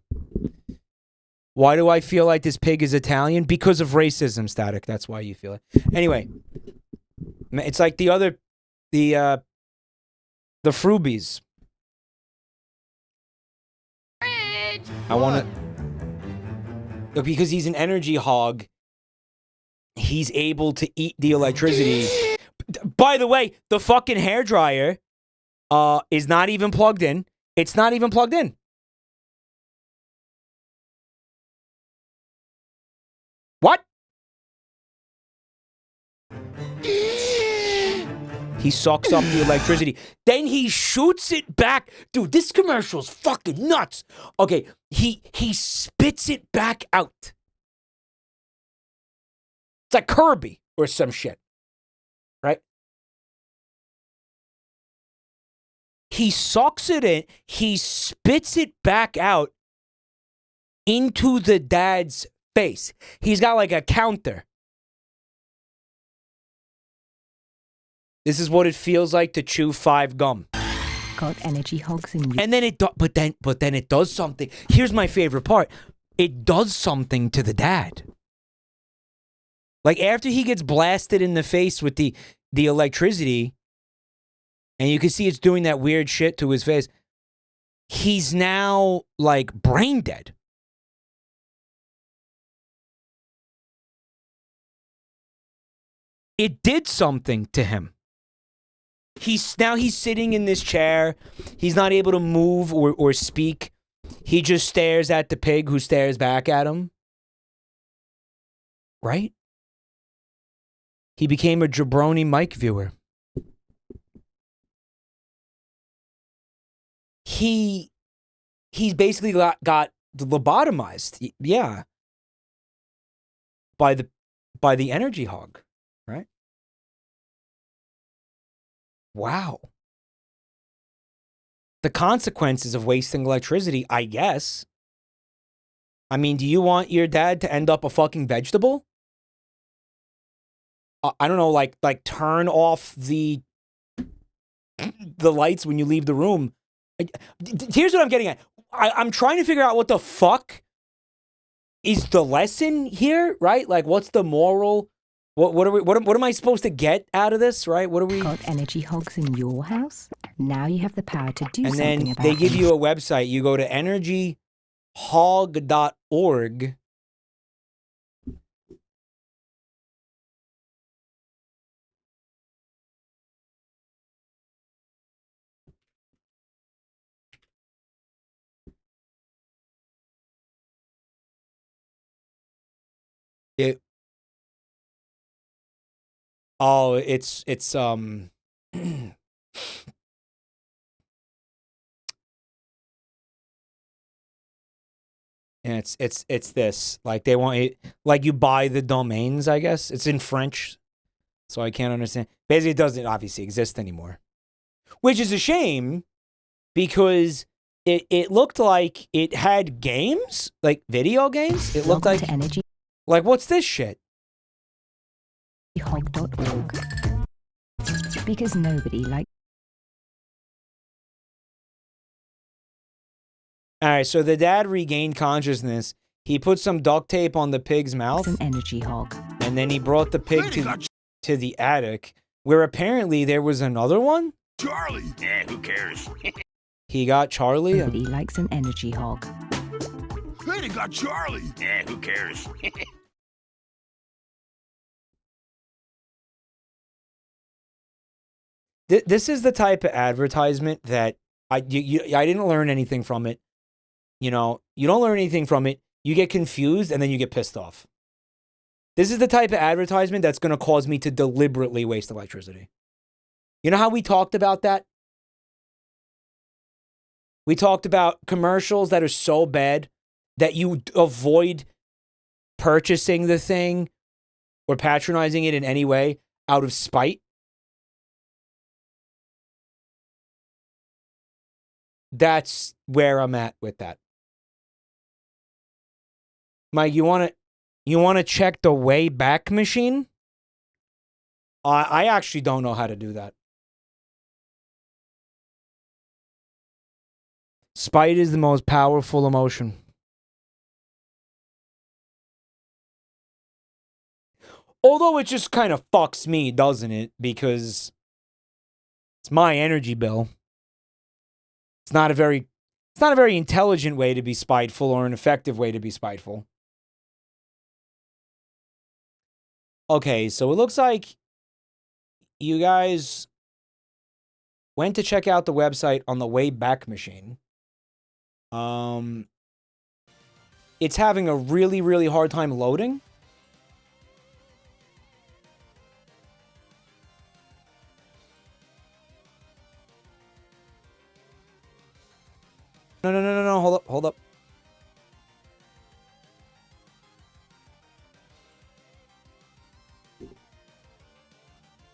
Why do I feel like this pig is Italian? Because of racism, Static. That's why you feel it. Anyway, it's like the other, the Frubies. I want to, because he's an energy hog, he's able to eat the electricity. By the way, the fucking hairdryer is not even plugged in. It's not even plugged in. What? He sucks up the electricity. Then he shoots it back. Dude, this commercial's fucking nuts. Okay, he spits it back out. It's like Kirby or some shit. Right? He sucks it in. He spits it back out into the dad's face. He's got like a counter. This is what it feels like to chew 5 gum. Got energy hogs in you. And then but then it does something. Here's my favorite part. It does something to the dad. Like after he gets blasted in the face with the electricity, and you can see it's doing that weird shit to his face, he's now like brain dead. It did something to him. He's sitting in this chair. He's not able to move or speak. He just stares at the pig who stares back at him. Right? He became a Jabroni viewer. He's basically got lobotomized. Yeah. By the energy hog. Right? Wow. The consequences of wasting electricity, I guess. I mean, do you want your dad to end up a fucking vegetable? I don't know, like turn off the lights when you leave the room. Here's what I'm getting at. I'm trying to figure out what the fuck is the lesson here, right? Like, what's the moral? What am I supposed to get out of this, right? What are we? Got energy hogs in your house? Now you have the power to do And something then about they give them. you a website. You go to energyhog.org. Oh, it's and it's this. Like they want it, like you buy the domains, I guess. It's in French, so I can't understand. Basically, it doesn't obviously exist anymore. Which is a shame because it looked like it had games, like video games. It looked like energy. Like what's this shit? Hog.org. Because nobody likes. All right, so the dad regained consciousness. He put some duct tape on the pig's mouth. An energy hog. And then he brought the pig to the attic, where apparently there was another one. Charlie! Yeah, who cares? He got Charlie. Nobody likes an energy hog. Hey, they got Charlie! Yeah, who cares? This is the type of advertisement that I didn't learn anything from it. You know, you don't learn anything from it. You get confused and then you get pissed off. This is the type of advertisement that's going to cause me to deliberately waste electricity. You know how we talked about that? We talked about commercials that are so bad that you avoid purchasing the thing or patronizing it in any way out of spite. That's where I'm at with that. Mike, you want to check the Wayback Machine? I actually don't know how to do that. Spite is the most powerful emotion. Although it just kind of fucks me, doesn't it? Because it's my energy bill. It's not a very intelligent way to be spiteful or an effective way to be spiteful. Okay, so it looks like you guys went to check out the website on the Wayback Machine. It's having a really, really hard time loading. No, hold up.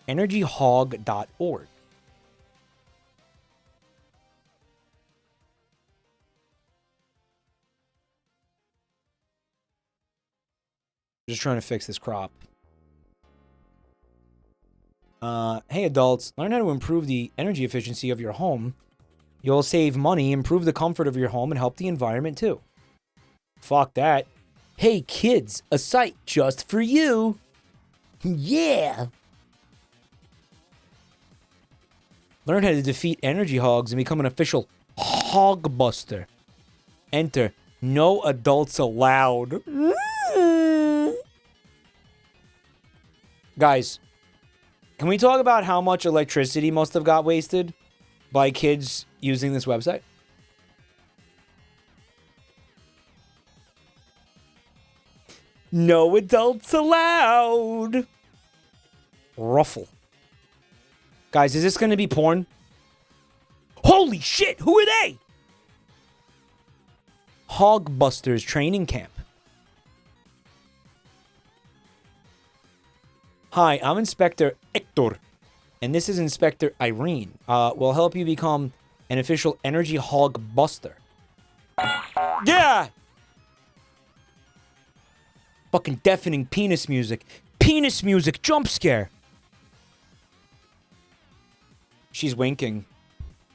Energyhog.org. Just trying to fix this crop. Hey adults, learn how to improve the energy efficiency of your home. You'll save money, improve the comfort of your home, and help the environment too. Fuck that. Hey kids, a site just for you. Yeah. Learn how to defeat energy hogs and become an official hog buster. Enter no adults allowed. Guys, can we talk about how much electricity must have got wasted by kids using this website? No adults allowed. Ruffle. Guys, is this going to be porn? Holy shit, who are they? Hogbusters Training Camp. Hi, I'm Inspector Hector, and this is Inspector Irene, will help you become an official energy hog buster. Yeah! Fucking deafening penis music. Penis music, jump scare. She's winking.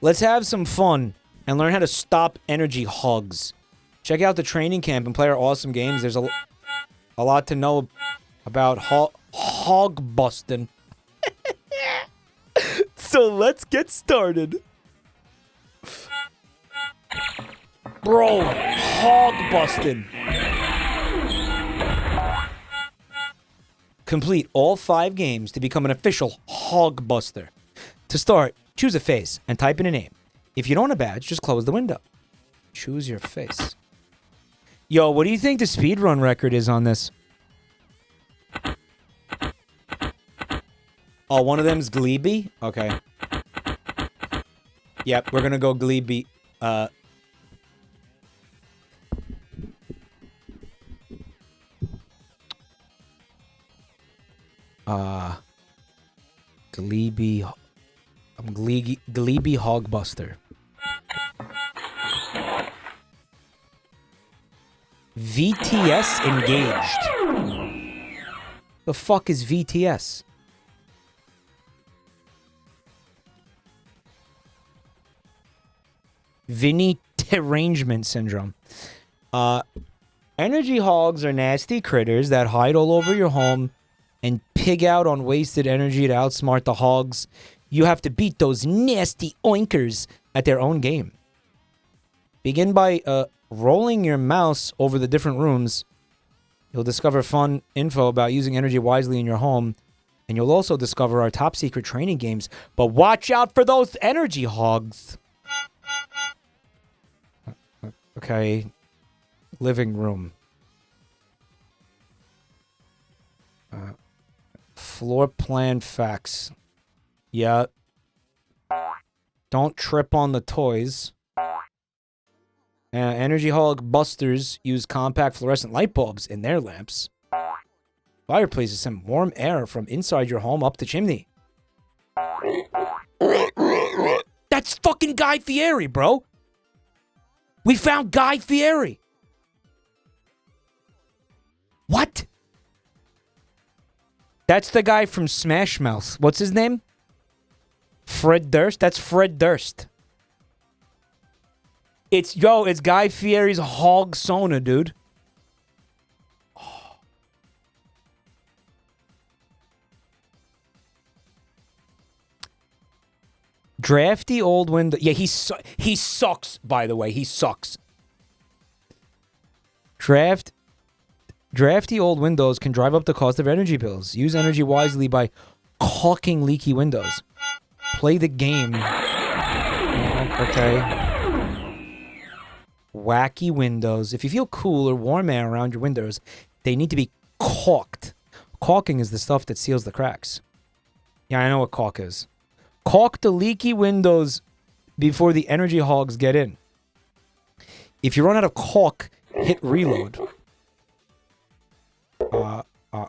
Let's have some fun and learn how to stop energy hogs. Check out the training camp and play our awesome games. There's a lot to know about hog busting. So let's get started. Bro, hog busting. Complete all 5 games to become an official hog buster. To start, choose a face and type in a name. If you don't want a badge, just close the window. Choose your face. Yo, what do you think the speedrun record is on this? Oh, one of them's Gleeby? Okay. Yep, we're gonna go Gleeby. Gleeby. I'm Gleeby Hogbuster. VTS engaged. The fuck is VTS? Vinny derangement syndrome. Energy hogs are nasty critters that hide all over your home and pig out on wasted energy to outsmart the hogs. You have to beat those nasty oinkers at their own game. Begin by rolling your mouse over the different rooms. You'll discover fun info about using energy wisely in your home. And you'll also discover our top secret training games. But watch out for those energy hogs. Okay. Living room. Floor plan facts. Yeah. Don't trip on the toys. Energy hog busters use compact fluorescent light bulbs in their lamps. Fireplaces send warm air from inside your home up the chimney. That's fucking Guy Fieri, bro. We found Guy Fieri. What? That's the guy from Smash Mouth. What's his name? Fred Durst? That's Fred Durst. It's Guy Fieri's Hog Sona, dude. Oh. Drafty old window. Yeah, he sucks, by the way. He sucks. Drafty old windows can drive up the cost of energy bills. Use energy wisely by caulking leaky windows. Play the game. Okay. Wacky windows. If you feel cool or warm air around your windows, they need to be caulked. Caulking is the stuff that seals the cracks. Yeah, I know what caulk is. Caulk the leaky windows before the energy hogs get in. If you run out of caulk, hit reload.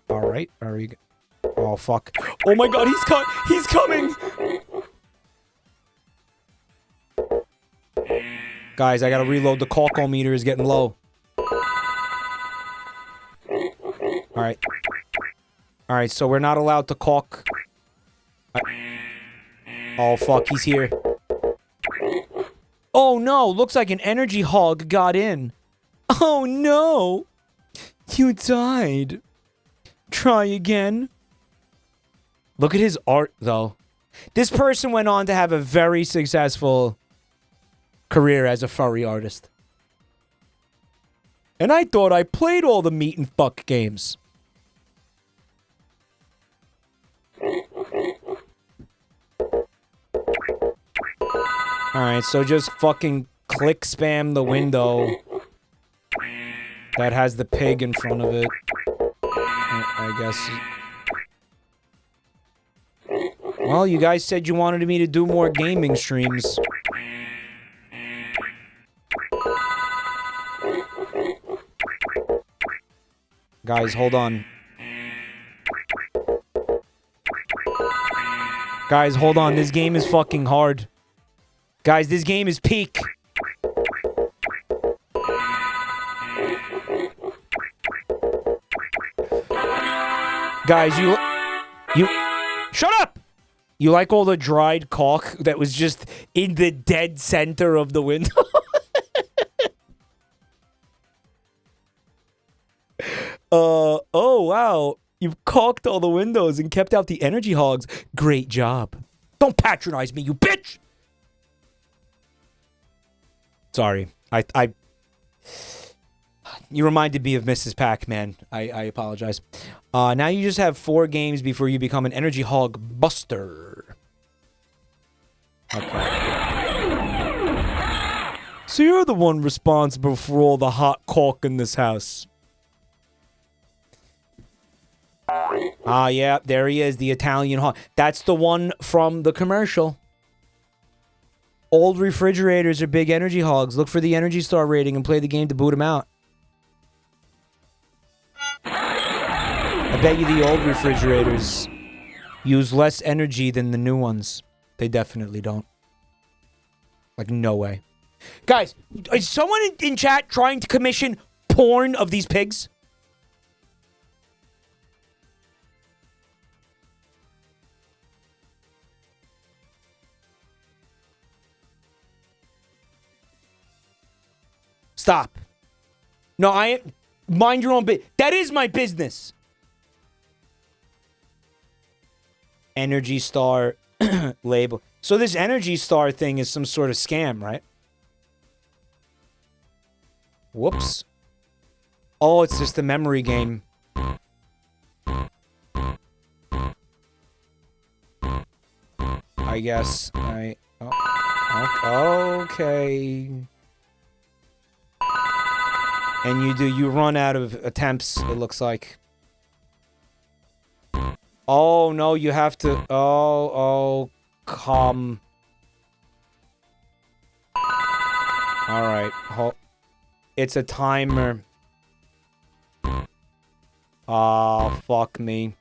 Alright. Are we... Oh, fuck. Oh my god, he's coming! Guys, I gotta reload. The caulk-o-meter is getting low. Alright. Alright, so we're not allowed to caulk. Oh, fuck, he's here. Oh, no, looks like an energy hog got in. Oh, no. You died. Try again. Look at his art, though. This person went on to have a very successful career as a furry artist. And I thought I played all the meat and fuck games. Alright, so just fucking click spam the window that has the pig in front of it. I guess. Well, you guys said you wanted me to do more gaming streams. Guys, hold on. Guys, hold on. This game is fucking hard. Guys, this game is peak. Guys, you shut up. You like all the dried caulk that was just in the dead center of the window? Oh wow. You've caulked all the windows and kept out the energy hogs. Great job. Don't patronize me, you bitch! Sorry. You reminded me of Mrs. Pac-Man. I apologize. Now you just have 4 games before you become an energy hog buster. Okay. So you're the one responsible for all the hot caulk in this house. Yeah, there he is, the Italian hog. That's the one from the commercial. Old refrigerators are big energy hogs. Look for the Energy Star rating and play the game to boot them out. I bet you the old refrigerators use less energy than the new ones. They definitely don't. Like, no way. Guys, is someone in chat trying to commission porn of these pigs? Stop. No, mind your own business. That is my business. Energy Star label. So this Energy Star thing is some sort of scam, right? Whoops. Oh, it's just a memory game. I guess. Okay. And you run out of attempts, it looks like. Oh, no, you have to... Oh, come. Alright. It's a timer. Oh, fuck me.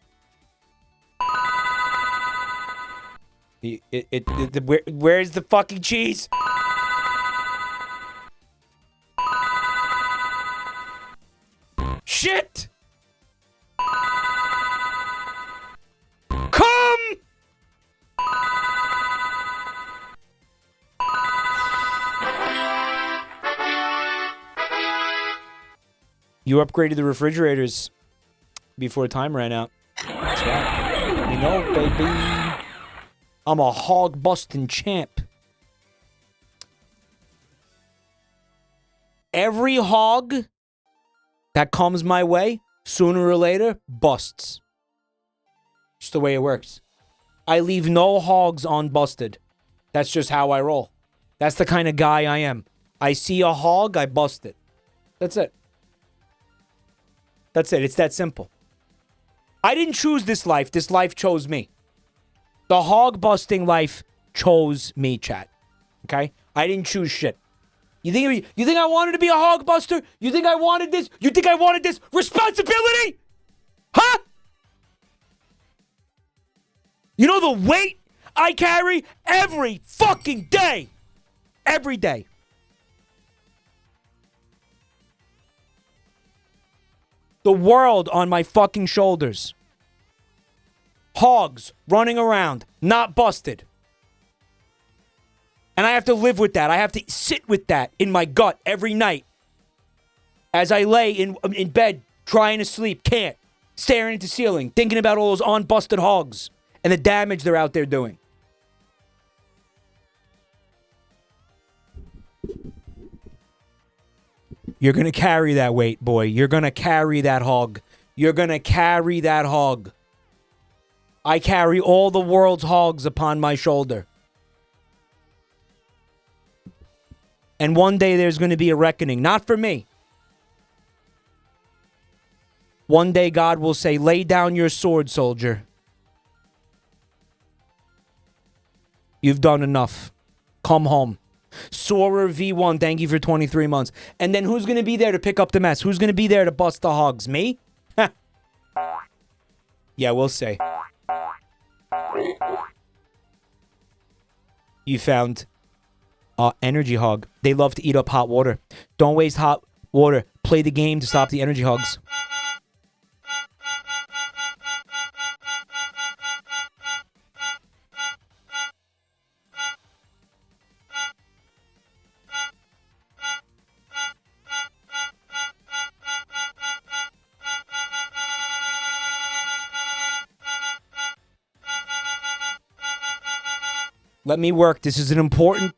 Where's the fucking cheese? Shit! Come! You upgraded the refrigerators before time ran out. That's right. You know, baby. I'm a hog busting champ. Every hog that comes my way, sooner or later, busts. Just the way it works. I leave no hogs unbusted. That's just how I roll. That's the kind of guy I am. I see a hog, I bust it. That's it. That's it. It's that simple. I didn't choose this life. This life chose me. The hog busting life chose me, chat. Okay? I didn't choose shit. You think I wanted to be a hog buster? You think I wanted this? You think I wanted this responsibility? Huh? You know the weight I carry every fucking day? Every day. The world on my fucking shoulders. Hogs running around, not busted. And I have to live with that. I have to sit with that in my gut every night. As I lay in bed, trying to sleep, can't. Staring at the ceiling, thinking about all those unbusted hogs and the damage they're out there doing. You're going to carry that weight, boy. You're going to carry that hog. You're going to carry that hog. I carry all the world's hogs upon my shoulder. And one day there's going to be a reckoning. Not for me. One day God will say, lay down your sword, soldier. You've done enough. Come home. Soarer V1, thank you for 23 months. And then who's going to be there to pick up the mess? Who's going to be there to bust the hogs? Me? Yeah, we'll see. You found energy hog. They love to eat up hot water. Don't waste hot water. Play the game to stop the energy hogs. Let me work. This is an important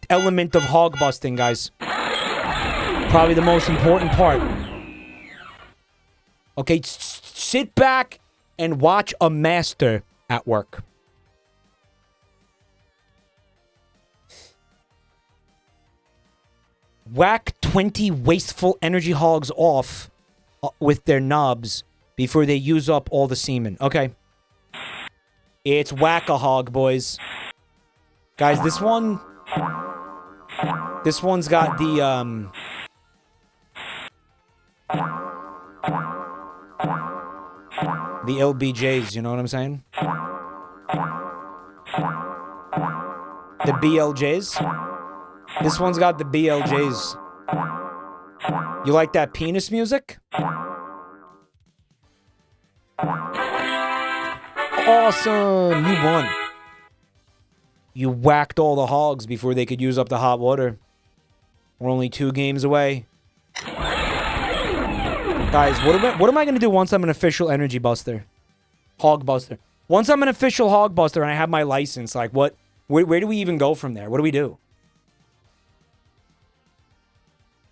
element of hog busting, guys. Probably the most important part. Okay, sit back and watch a master at work. Whack 20 wasteful energy hogs off with their knobs before they use up all the semen. Okay. It's whack-a-hog, boys. Guys, this one's got the, the LBJs, you know what I'm saying? The BLJs? This one's got the BLJs. You like that penis music? Awesome! You won. You whacked all the hogs before they could use up the hot water. We're only 2 games away. Guys, what am I going to do once I'm an official energy buster? Hog buster. Once I'm an official hog buster and I have my license, like what? Where do we even go from there? What do we do?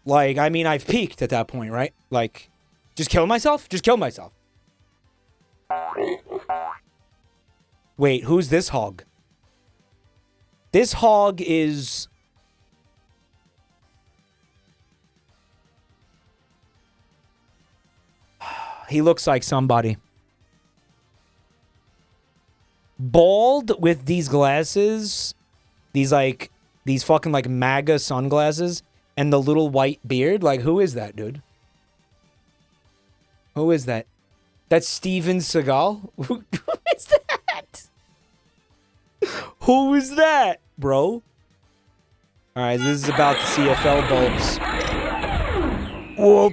Like, I mean, I've peaked at that point, right? Like, just kill myself? Just kill myself. Wait, who's this hog? This hog is... He looks like somebody. Bald with these glasses. These fucking like MAGA sunglasses. And the little white beard. Like, who is that, dude? Who is that? That's Steven Seagal? Who is that? Who is that, bro? Alright, this is about the CFL bulbs. Well,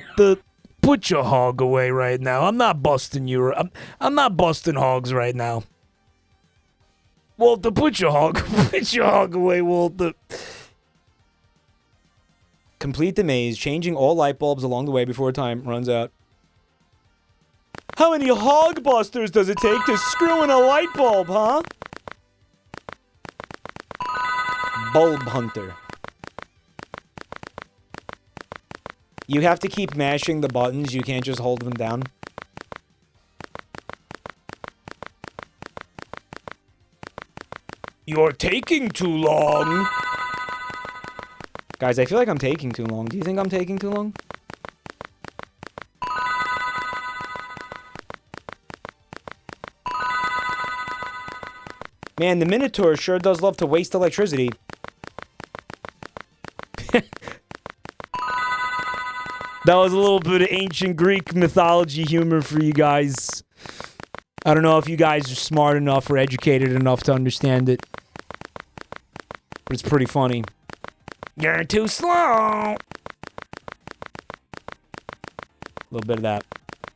put your hog away right now. I'm not busting you. I'm not busting hogs right now. Walter, put your hog away, Walter. Complete the maze, changing all light bulbs along the way before time runs out. How many hog busters does it take to screw in a light bulb, huh? Bulb hunter. You have to keep mashing the buttons. You can't just hold them down. You're taking too long. Guys, I feel like I'm taking too long. Do you think I'm taking too long? Man, the Minotaur sure does love to waste electricity. That was a little bit of ancient Greek mythology humor for you guys. I don't know if you guys are smart enough or educated enough to understand it. But it's pretty funny. You're too slow. A little bit of that.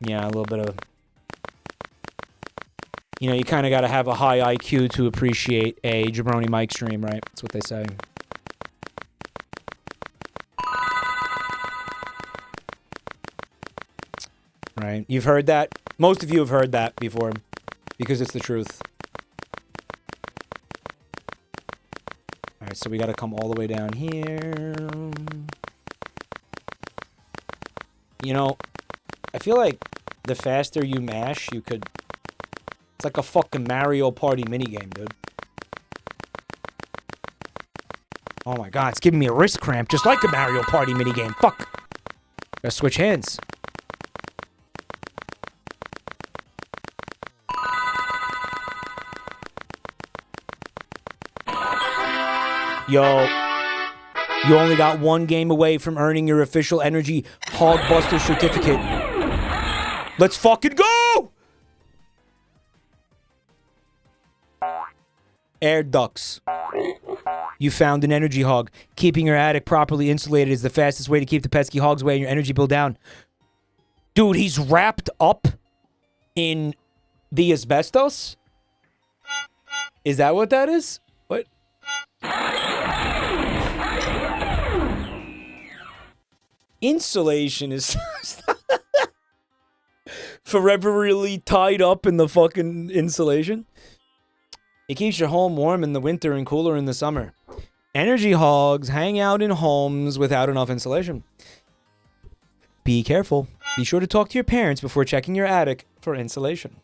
Yeah, a little bit of... You know, you kind of got to have a high IQ to appreciate a Jabronimike stream, right? That's what they say. Right? You've heard that? Most of you have heard that before. Because it's the truth. Alright, so we got to come all the way down here. You know, I feel like the faster you mash, you could... It's like a fucking Mario Party minigame, dude. Oh my god, it's giving me a wrist cramp, just like a Mario Party minigame. Fuck. Gotta switch hands. Yo. You only got 1 game away from earning your official energy Hogbuster certificate. Let's fucking go! Air ducts. You found an energy hog. Keeping your attic properly insulated is the fastest way to keep the pesky hogs away and your energy bill down. Dude, he's wrapped up in the asbestos? Is that what that is? What? Insulation is forever really tied up in the fucking insulation. It keeps your home warm in the winter and cooler in the summer. Energy hogs hang out in homes without enough insulation. Be careful. Be sure to talk to your parents before checking your attic for insulation.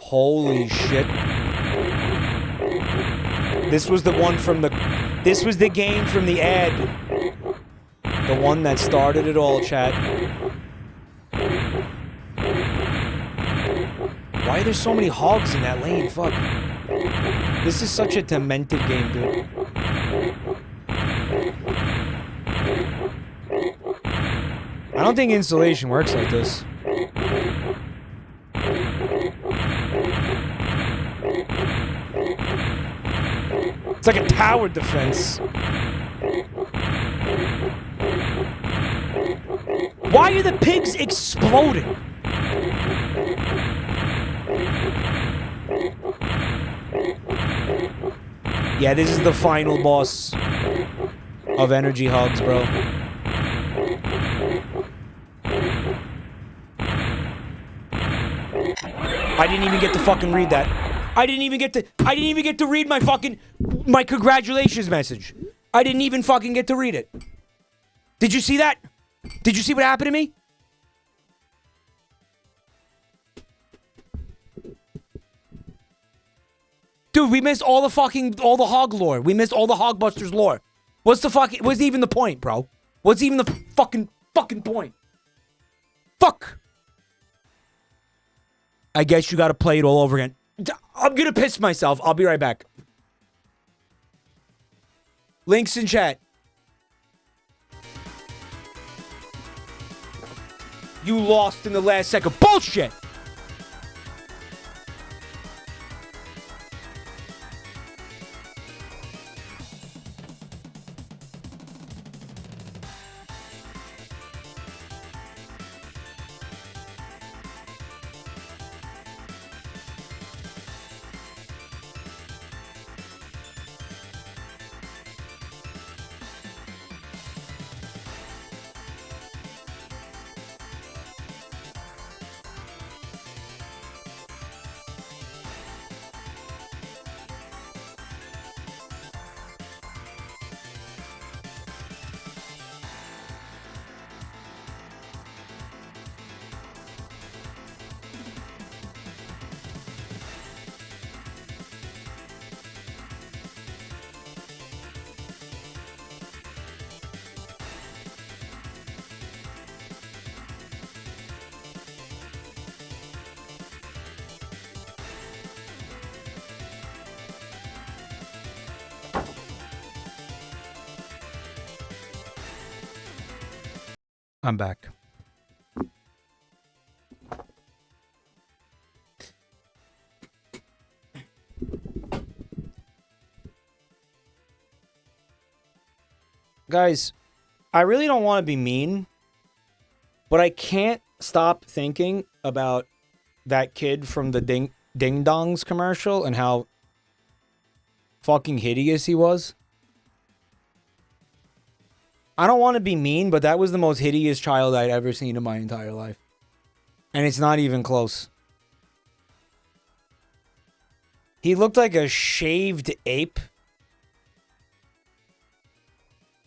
Holy shit. This was the one from the... This was the game from the ad. The one that started it all, chat. Why are there so many hogs in that lane? Fuck. This is such a demented game, dude. I don't think insulation works like this. It's like a tower defense. Why are the pigs exploding? Yeah, this is the final boss of energy hogs, bro. I didn't even get to fucking read that. I didn't even get to read my congratulations message. I didn't even fucking get to read it. Did you see that? Did you see what happened to me? Dude, we missed all the hog lore. We missed all the Hogbusters lore. What's even the point, bro? What's even the fucking point? Fuck! I guess you gotta play it all over again. I'm gonna piss myself. I'll be right back. Links in chat. You lost in the last second. Bullshit! I'm back. Guys, I really don't want to be mean, but I can't stop thinking about that kid from the Ding Dongs commercial and how fucking hideous he was. I don't want to be mean, but that was the most hideous child I'd ever seen in my entire life. And it's not even close. He looked like a shaved ape.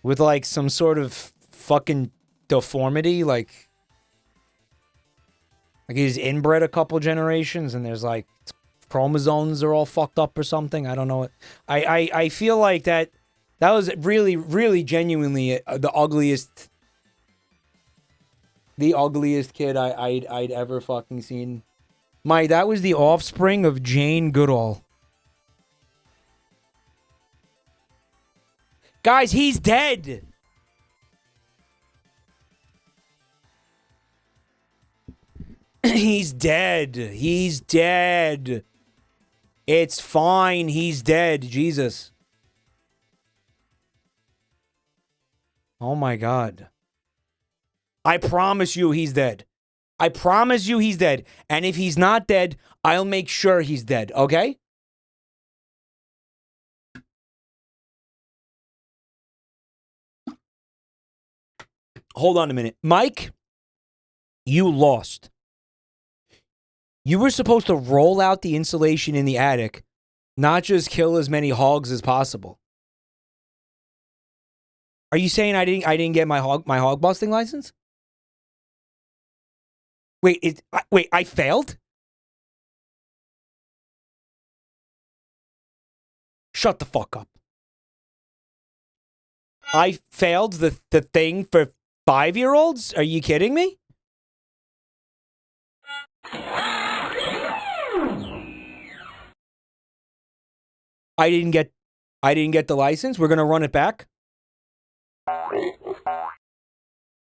With like some sort of fucking deformity. Like he's inbred a couple generations and there's like chromosomes are all fucked up or something. I don't know. I feel like that was really, really genuinely the ugliest kid I'd ever fucking seen. That was the offspring of Jane Goodall. Guys, he's dead. He's dead. He's dead. It's fine. He's dead. Jesus. Oh my God. I promise you he's dead. I promise you he's dead. And if he's not dead, I'll make sure he's dead, okay? Hold on a minute. Mike, you lost. You were supposed to roll out the insulation in the attic, not just kill as many hogs as possible. Are you saying I didn't get my hog busting license? Wait, I failed? Shut the fuck up. I failed the thing for 5-year-olds? Are you kidding me? I didn't get the license. We're gonna run it back.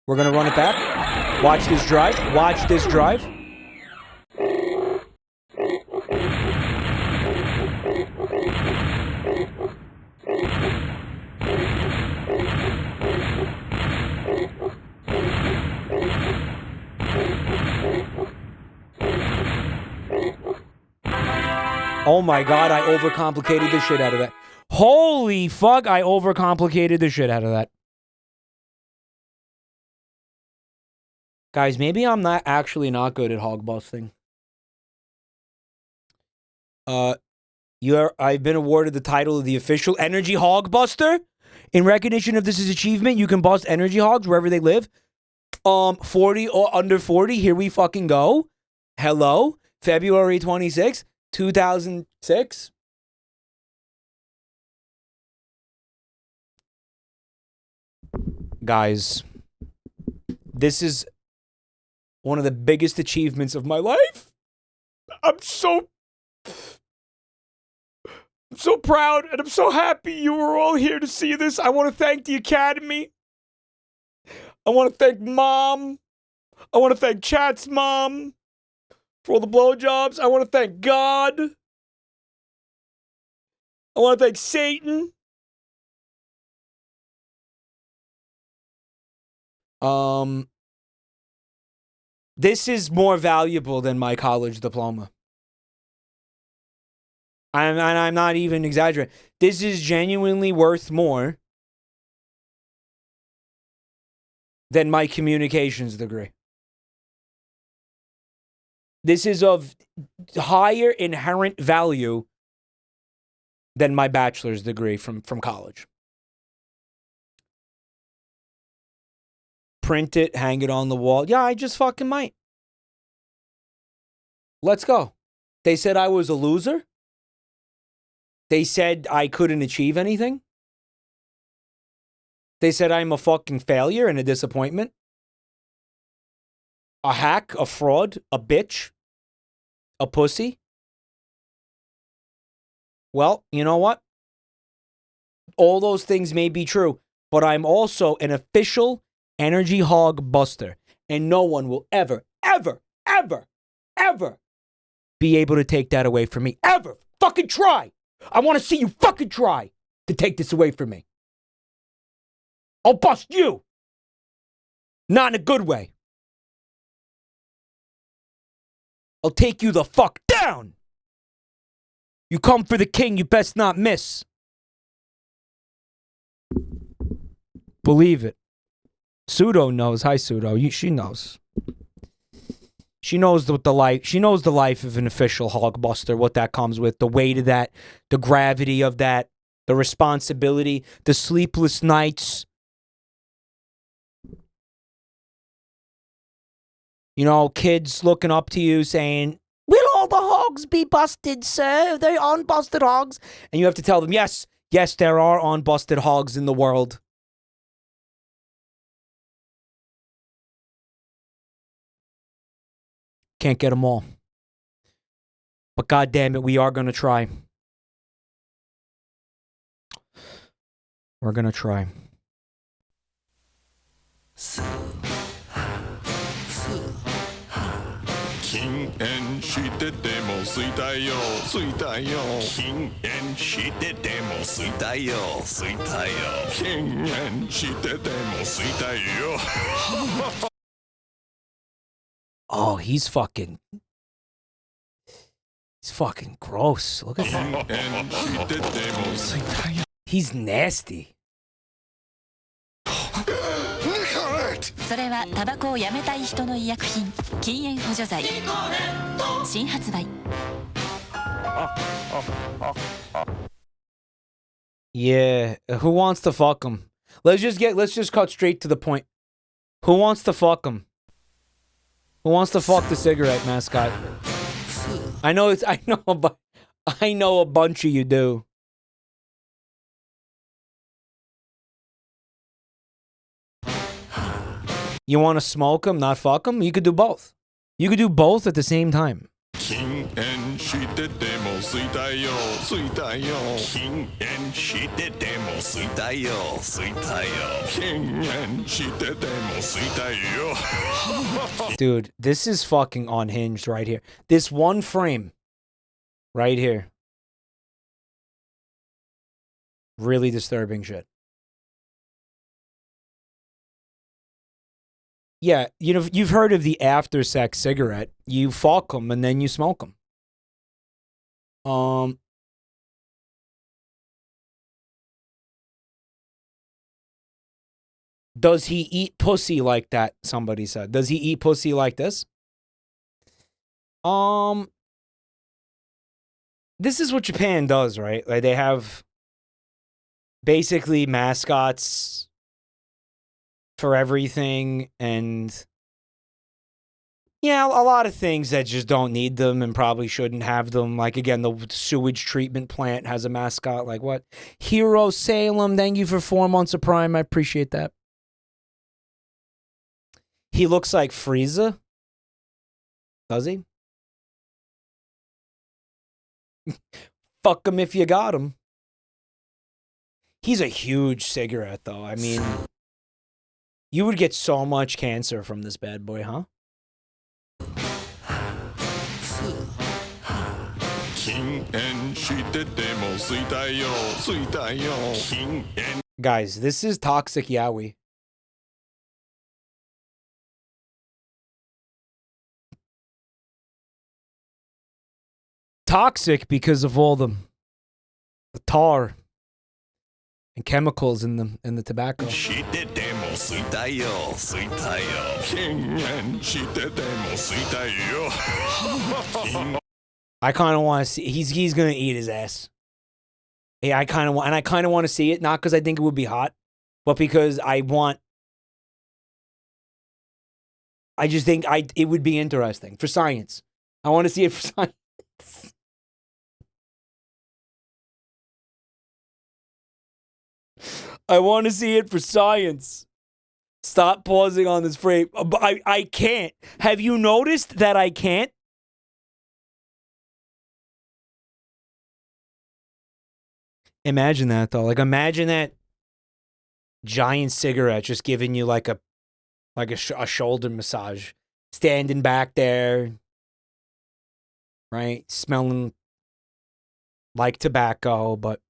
We're gonna run it back. Watch this drive. Watch this drive. Oh my God, I overcomplicated the shit out of that. Holy fuck, I overcomplicated the shit out of that. Guys, maybe I'm not good at hog busting. I've been awarded the title of the official energy hog buster. In recognition of this achievement, you can bust energy hogs wherever they live. 40 or under 40, here we fucking go. Hello, February 26th, 2006. Guys, this is one of the biggest achievements of my life. I'm so proud and I'm so happy you were all here to see this. I want to thank the Academy. I want to thank Mom. I want to thank Chat's mom for all the blowjobs. I want to thank God. I want to thank Satan. This is more valuable than my college diploma. I'm not even exaggerating. This is genuinely worth more than my communications degree. This is of higher inherent value than my bachelor's degree from college. Print it, hang it on the wall. Yeah, I just fucking might. Let's go. They said I was a loser. They said I couldn't achieve anything. They said I'm a fucking failure and a disappointment. A hack, a fraud, a bitch, a pussy. Well, you know what? All those things may be true, but I'm also an official energy hog buster. And no one will ever, ever, ever, ever be able to take that away from me. Ever. Fucking try. I want to see you fucking try to take this away from me. I'll bust you. Not in a good way. I'll take you the fuck down. You come for the king, you best not miss. Believe it. Pseudo knows. Hi, Pseudo. She knows. She knows what the life. She knows the life of an official hogbuster. What that comes with, the weight of that, the gravity of that, the responsibility, the sleepless nights. You know, kids looking up to you saying, "Will all the hogs be busted, sir? Are they unbusted hogs?" And you have to tell them, "Yes, yes, there are unbusted hogs in the world." Can't get them all. But goddamn it, we are going to try. We're going to try. King and she did demo, sweet yo, sweet yo. King and she did demo, sweet yo, sweet yo. King and she did demo, sweet yo. Oh, he's fucking gross. Look at that. King and she did demo, sweet yo. He's nasty. それはタバコをやめたい人の医薬品禁煙補助剤新発売 Yeah, who wants to fuck him? Let's just cut straight to the point. Who wants to fuck him? Who wants to fuck the cigarette mascot? I know a bunch of you do. You want to smoke him, not fuck him? You could do both. You could do both at the same time. King and she did demo, sweet yo, sweet yo. King and she did demo, sweet yo, sweet yo. King and she did demo, sweet yo. Dude, this is fucking unhinged right here. This one frame right here. Really disturbing shit. Yeah, you know, you've heard of the after sex cigarette. You fuck them and then you smoke them. Does he eat pussy like that? Somebody said. Does he eat pussy like this? This is what Japan does, right? Like they have basically mascots for everything, and yeah, a lot of things that just don't need them and probably shouldn't have them. Like again, the sewage treatment plant has a mascot. Like what? Hero Salem, thank you for 4 months of Prime. I appreciate that. He looks like Frieza. Does he? Fuck him if you got him. He's a huge cigarette, though. I mean, you would get so much cancer from this bad boy, huh? King and she did demo, sweet yo, sweet yo. King and Guys, this is toxic yaoi. Toxic because of all the tar and chemicals in the tobacco. she did demo, sweet yo, sweet yo. King and she did demo, sweet yo. I kind of want to see. He's gonna eat his ass. Yeah, I kind of want to see it, not because I think it would be hot, but because I just think it would be interesting for science. I want to see it for science. I want to see it for science. Stop pausing on this frame. I can't. Have you noticed that I can't? Imagine that, though. Like, imagine that giant cigarette just giving you like a shoulder massage. Standing back there, right? Smelling like tobacco, but,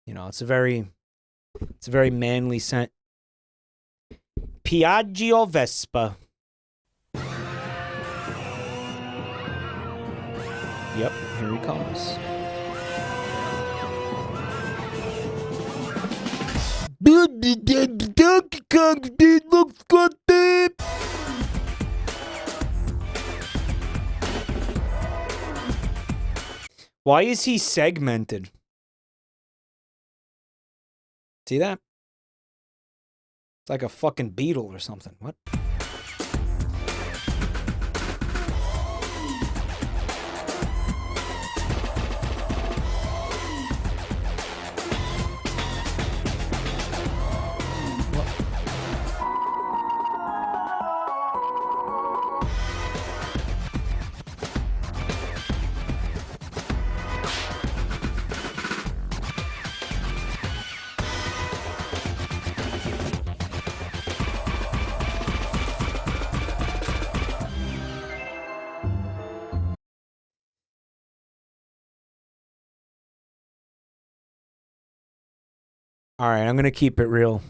you know, it's a very manly scent. Piaggio Vespa. Yep, here he comes. Looks good, babe. Why is he segmented? See that? It's like a fucking beetle or something. What? All right, I'm going to keep it real.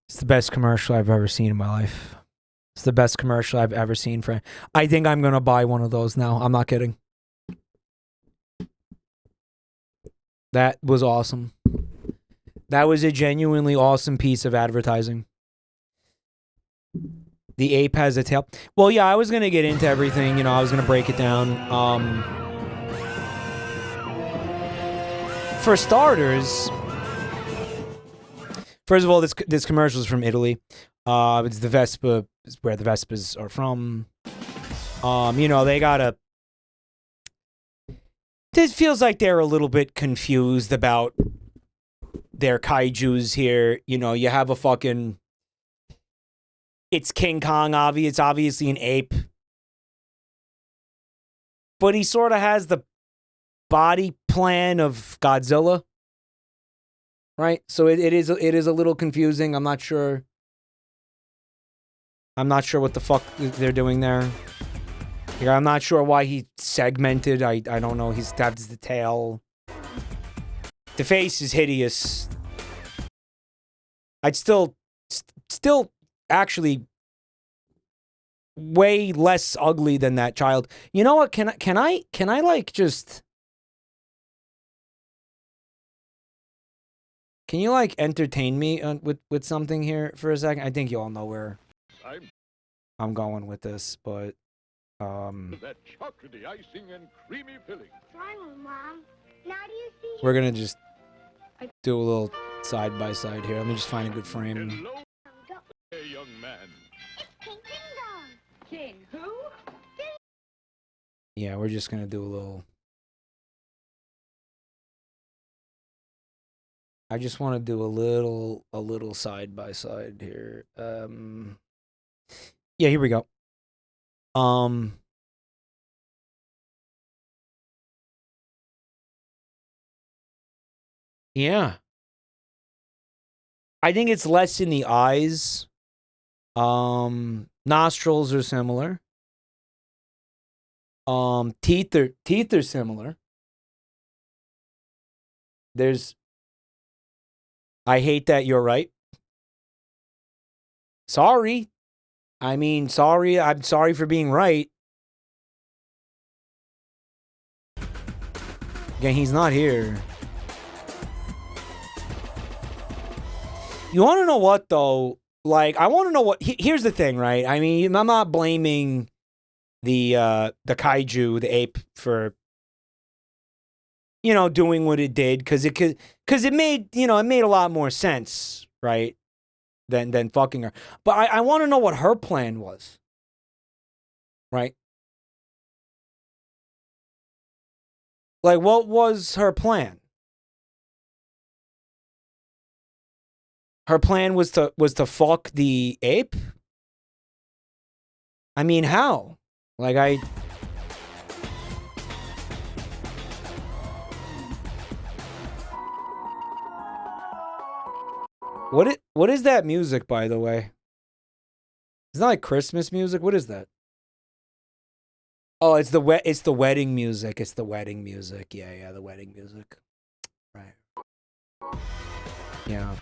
It's the best commercial I've ever seen in my life. It's the best commercial I've ever seen. I think I'm going to buy one of those now. I'm not kidding. That was awesome. That was a genuinely awesome piece of advertising. The ape has a tail. Well, yeah, I was going to get into everything. You know, I was going to break it down. For starters, first of all, this commercial is from Italy. It's the Vespa, it's where the Vespas are from. You know, they got this feels like they're a little bit confused about their kaijus here. You know, you have a fucking... It's King Kong, it's obviously an ape. But he sort of has the body plan of Godzilla. Right? So it is a little confusing. I'm not sure what the fuck they're doing there. Yeah, I'm not sure why he segmented. I don't know. He stabs the tail. The face is hideous. I'd still actually way less ugly than that child. You know what? Can I like just... Can you like entertain me with something here for a second? I think you all know where I'm going with this, but That chocolatey icing and creamy filling. Finally, Mom. Now do you see? we're gonna just do a little side by side here. Let me just find a good frame. Hello, hey, young man. King Ding Dong. King who? Yeah, we're just gonna do a little... I just want to do a little side by side here. Yeah, here we go. Yeah. I think it's less in the eyes. Nostrils are similar. Teeth are similar. There's... I hate that you're right. Sorry. I mean, sorry. I'm sorry for being right. Again, he's not here. You want to know what, though? Like, I want to know what... Here's the thing, right? I mean, I'm not blaming the kaiju, the ape, for... you know, doing what it did, because it made, you know, it made a lot more sense, right, than fucking her. But I want to know what her plan was, right? Like, what was her plan? Her plan was to fuck the ape? I mean, how? Like, What is that music, by the way? It's not like Christmas music. What is that? Oh, it's the wedding music. It's the wedding music. Yeah, the wedding music. Right. Yeah.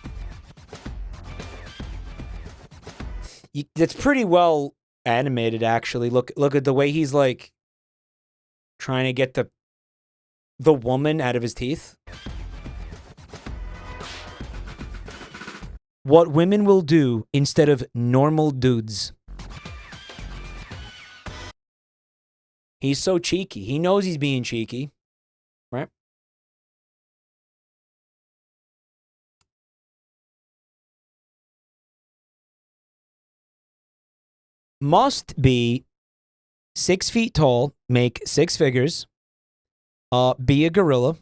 It's pretty well animated, actually. Look at the way he's like trying to get the woman out of his teeth. What women will do instead of normal dudes. He's so cheeky. He knows he's being cheeky. Right? Must be 6 feet tall, make 6 figures, be a gorilla.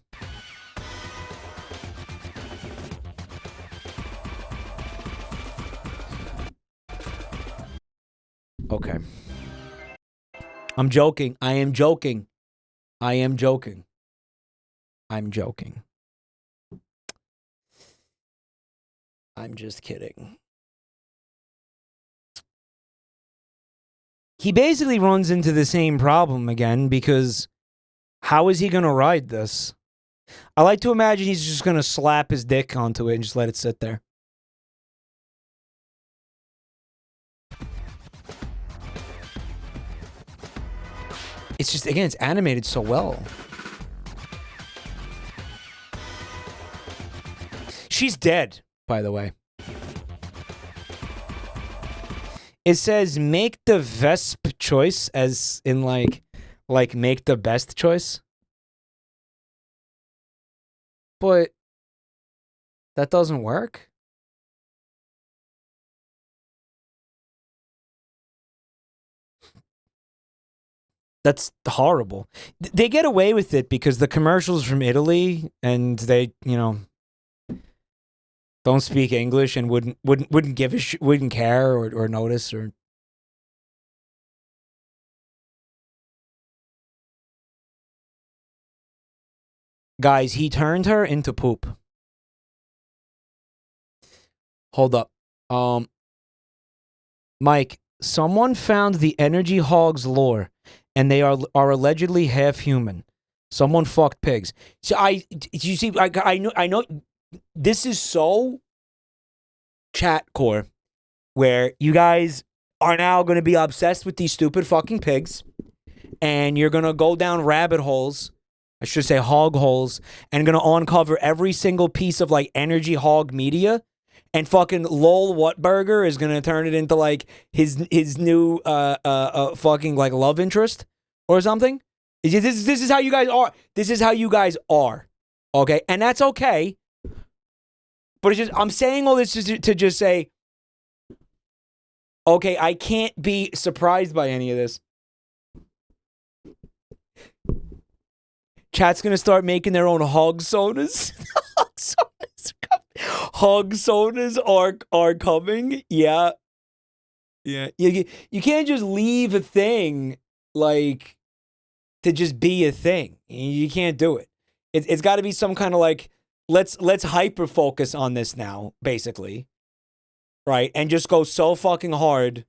Okay. I'm joking. I am joking. I am joking. I'm joking. I'm just kidding. He basically runs into the same problem again, because how is he going to ride this? I like to imagine he's just gonna slap his dick onto it and just let it sit there. It's just, again, it's animated so well. She's dead, by the way. It says make the Vesp choice, as in like make the best choice. But that doesn't work. That's horrible. They get away with it because the commercial's from Italy and they, you know, don't speak English and wouldn't give a wouldn't care or notice or. Guys, he turned her into poop. Hold up. Mike, someone found the Energy Hogs lore and they are allegedly half human. Someone fucked pigs. So you see, I know this is so chat core where you guys are now going to be obsessed with these stupid fucking pigs and you're going to go down rabbit holes, I should say hog holes, and going to uncover every single piece of like Energy Hog media, and fucking Lol Whatburger is going to turn it into like his new fucking like love interest or something. This is how you guys are. This is how you guys are. Okay? And that's okay. But it's just, I'm saying all this to just say, okay, I can't be surprised by any of this. Chat's gonna start making their own hog sodas. Hog sodas are coming. Yeah. Yeah. You can't just leave a thing like to just be a thing. You can't do it. It's got to be some kind of like, let's hyper focus on this now, basically. Right? And just go so fucking hard.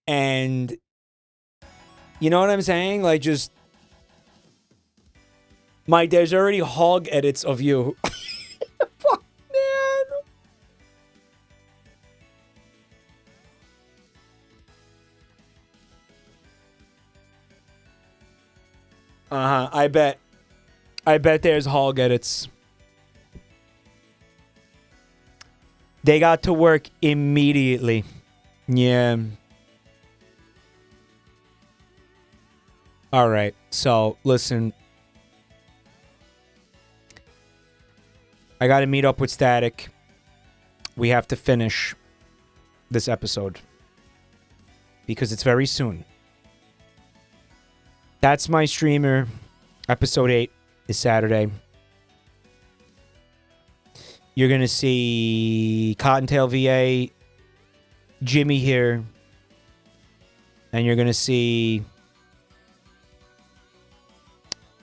And you know what I'm saying? Like just Mike, there's already hog edits of you. Fuck, man. Uh-huh. I bet there's hog edits. They got to work immediately. Yeah. All right. So, listen. I got to meet up with Static. We have to finish this episode because it's very soon. That's My Streamer. Episode 8 is Saturday. You're going to see Cottontail VA, Jimmy here, and you're going to see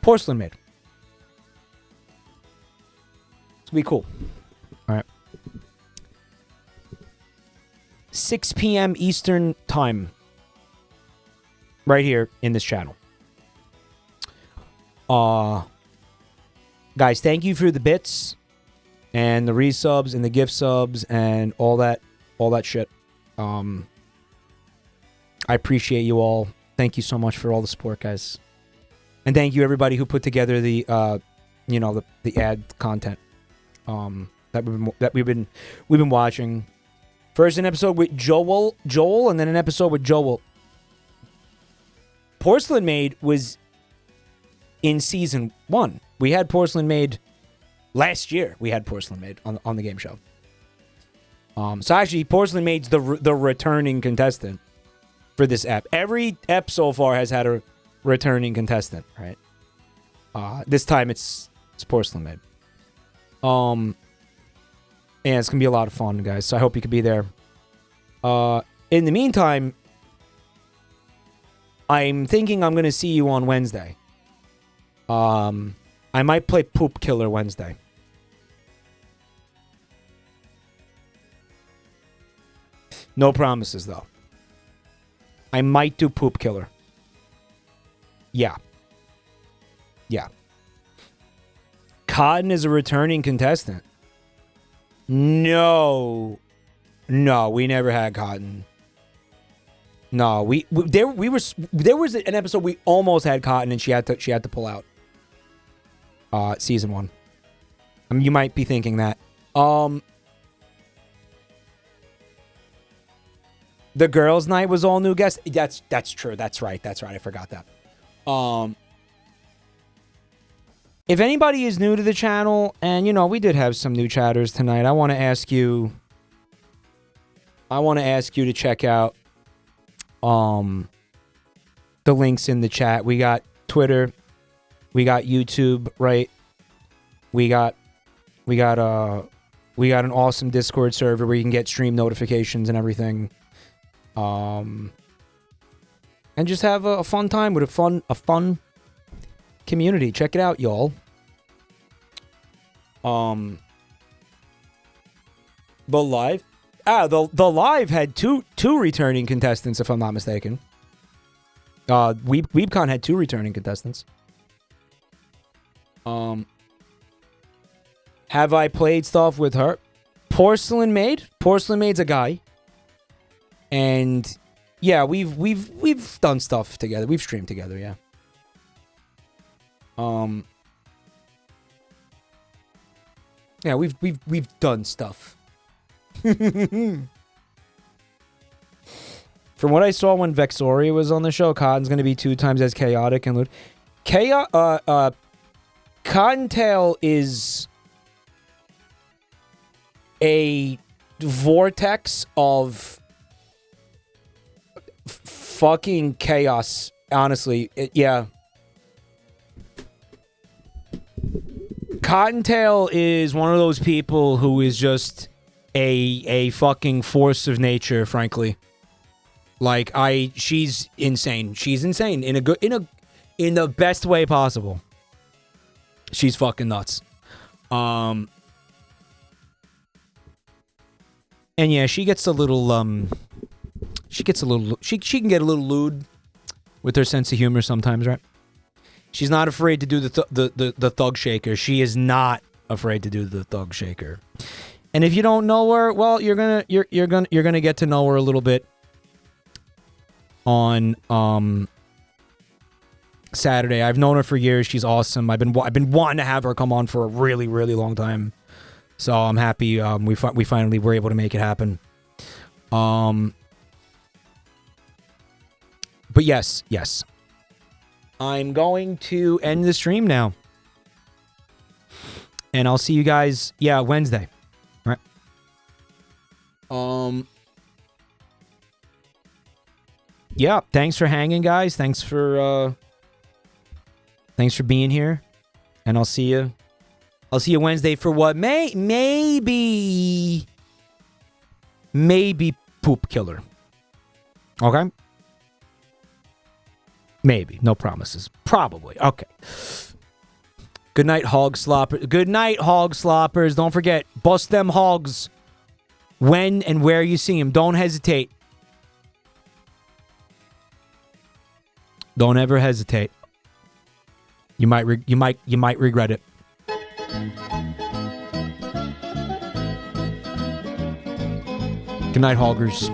Porcelain Maid. Be cool. All right. 6 p.m. Eastern time. Right here in this channel. Guys, thank you for the bits and the resubs and the gift subs and all that shit. I appreciate you all. Thank you so much for all the support, guys. And thank you everybody who put together the the ad content. That we've been watching. First an episode with Joel, and then an episode with Joel. Porcelain Maid was in season 1. We had Porcelain Maid last year. We had Porcelain Maid on the game show. So actually, Porcelain Maid's the returning contestant for this ep. Every ep so far has had a returning contestant, right? This time it's Porcelain Maid. And it's gonna be a lot of fun, guys. So I hope you could be there. In the meantime, I'm thinking I'm gonna see you on Wednesday. I might play Poop Killer Wednesday. No promises though. I might do Poop Killer. Yeah. Cotton is a returning contestant. No, we never had Cotton. No, there was an episode we almost had Cotton and she had to pull out. Season 1. I mean, you might be thinking that. The girls' night was all new guests. That's true. That's right. I forgot that. If anybody is new to the channel, and you know, we did have some new chatters tonight, I want to ask you to check out the links in the chat. We got Twitter, we got YouTube, right? We got an awesome Discord server where you can get stream notifications and everything. And just have a fun time with a fun community. Check it out, y'all. The live, the live had two returning contestants, if I'm not mistaken. Weebcon had 2 returning contestants. Have I played stuff with her? Porcelain Maid's a guy. And yeah, we've done stuff together. We've streamed together, yeah. Yeah, we've done stuff. From what I saw when Vexoria was on the show, Cotton's going to be 2 times as chaotic and lewd. Cottontail is a vortex of fucking chaos, honestly. Yeah. Cottontail is one of those people who is just a fucking force of nature, frankly. Like, she's insane. She's insane in the best way possible. She's fucking nuts. And yeah, she gets a little she can get a little lewd with her sense of humor sometimes, right? She's not afraid to do the thug shaker. She is not afraid to do the thug shaker. And if you don't know her, well, you're gonna get to know her a little bit on Saturday. I've known her for years. She's awesome. I've been wanting to have her come on for a really, really long time. So I'm happy we finally were able to make it happen. But yes. I'm going to end the stream now. And I'll see you guys, Wednesday. All right. Yeah, thanks for hanging, guys. Thanks for being here. And I'll see you Wednesday for what maybe Poop Killer. Okay? Maybe. No promises. Probably. Okay. Good night, hog sloppers. Good night, hog sloppers. Don't forget, bust them hogs when and where you see them. Don't hesitate. Don't ever hesitate. You might regret it. Good night, hoggers.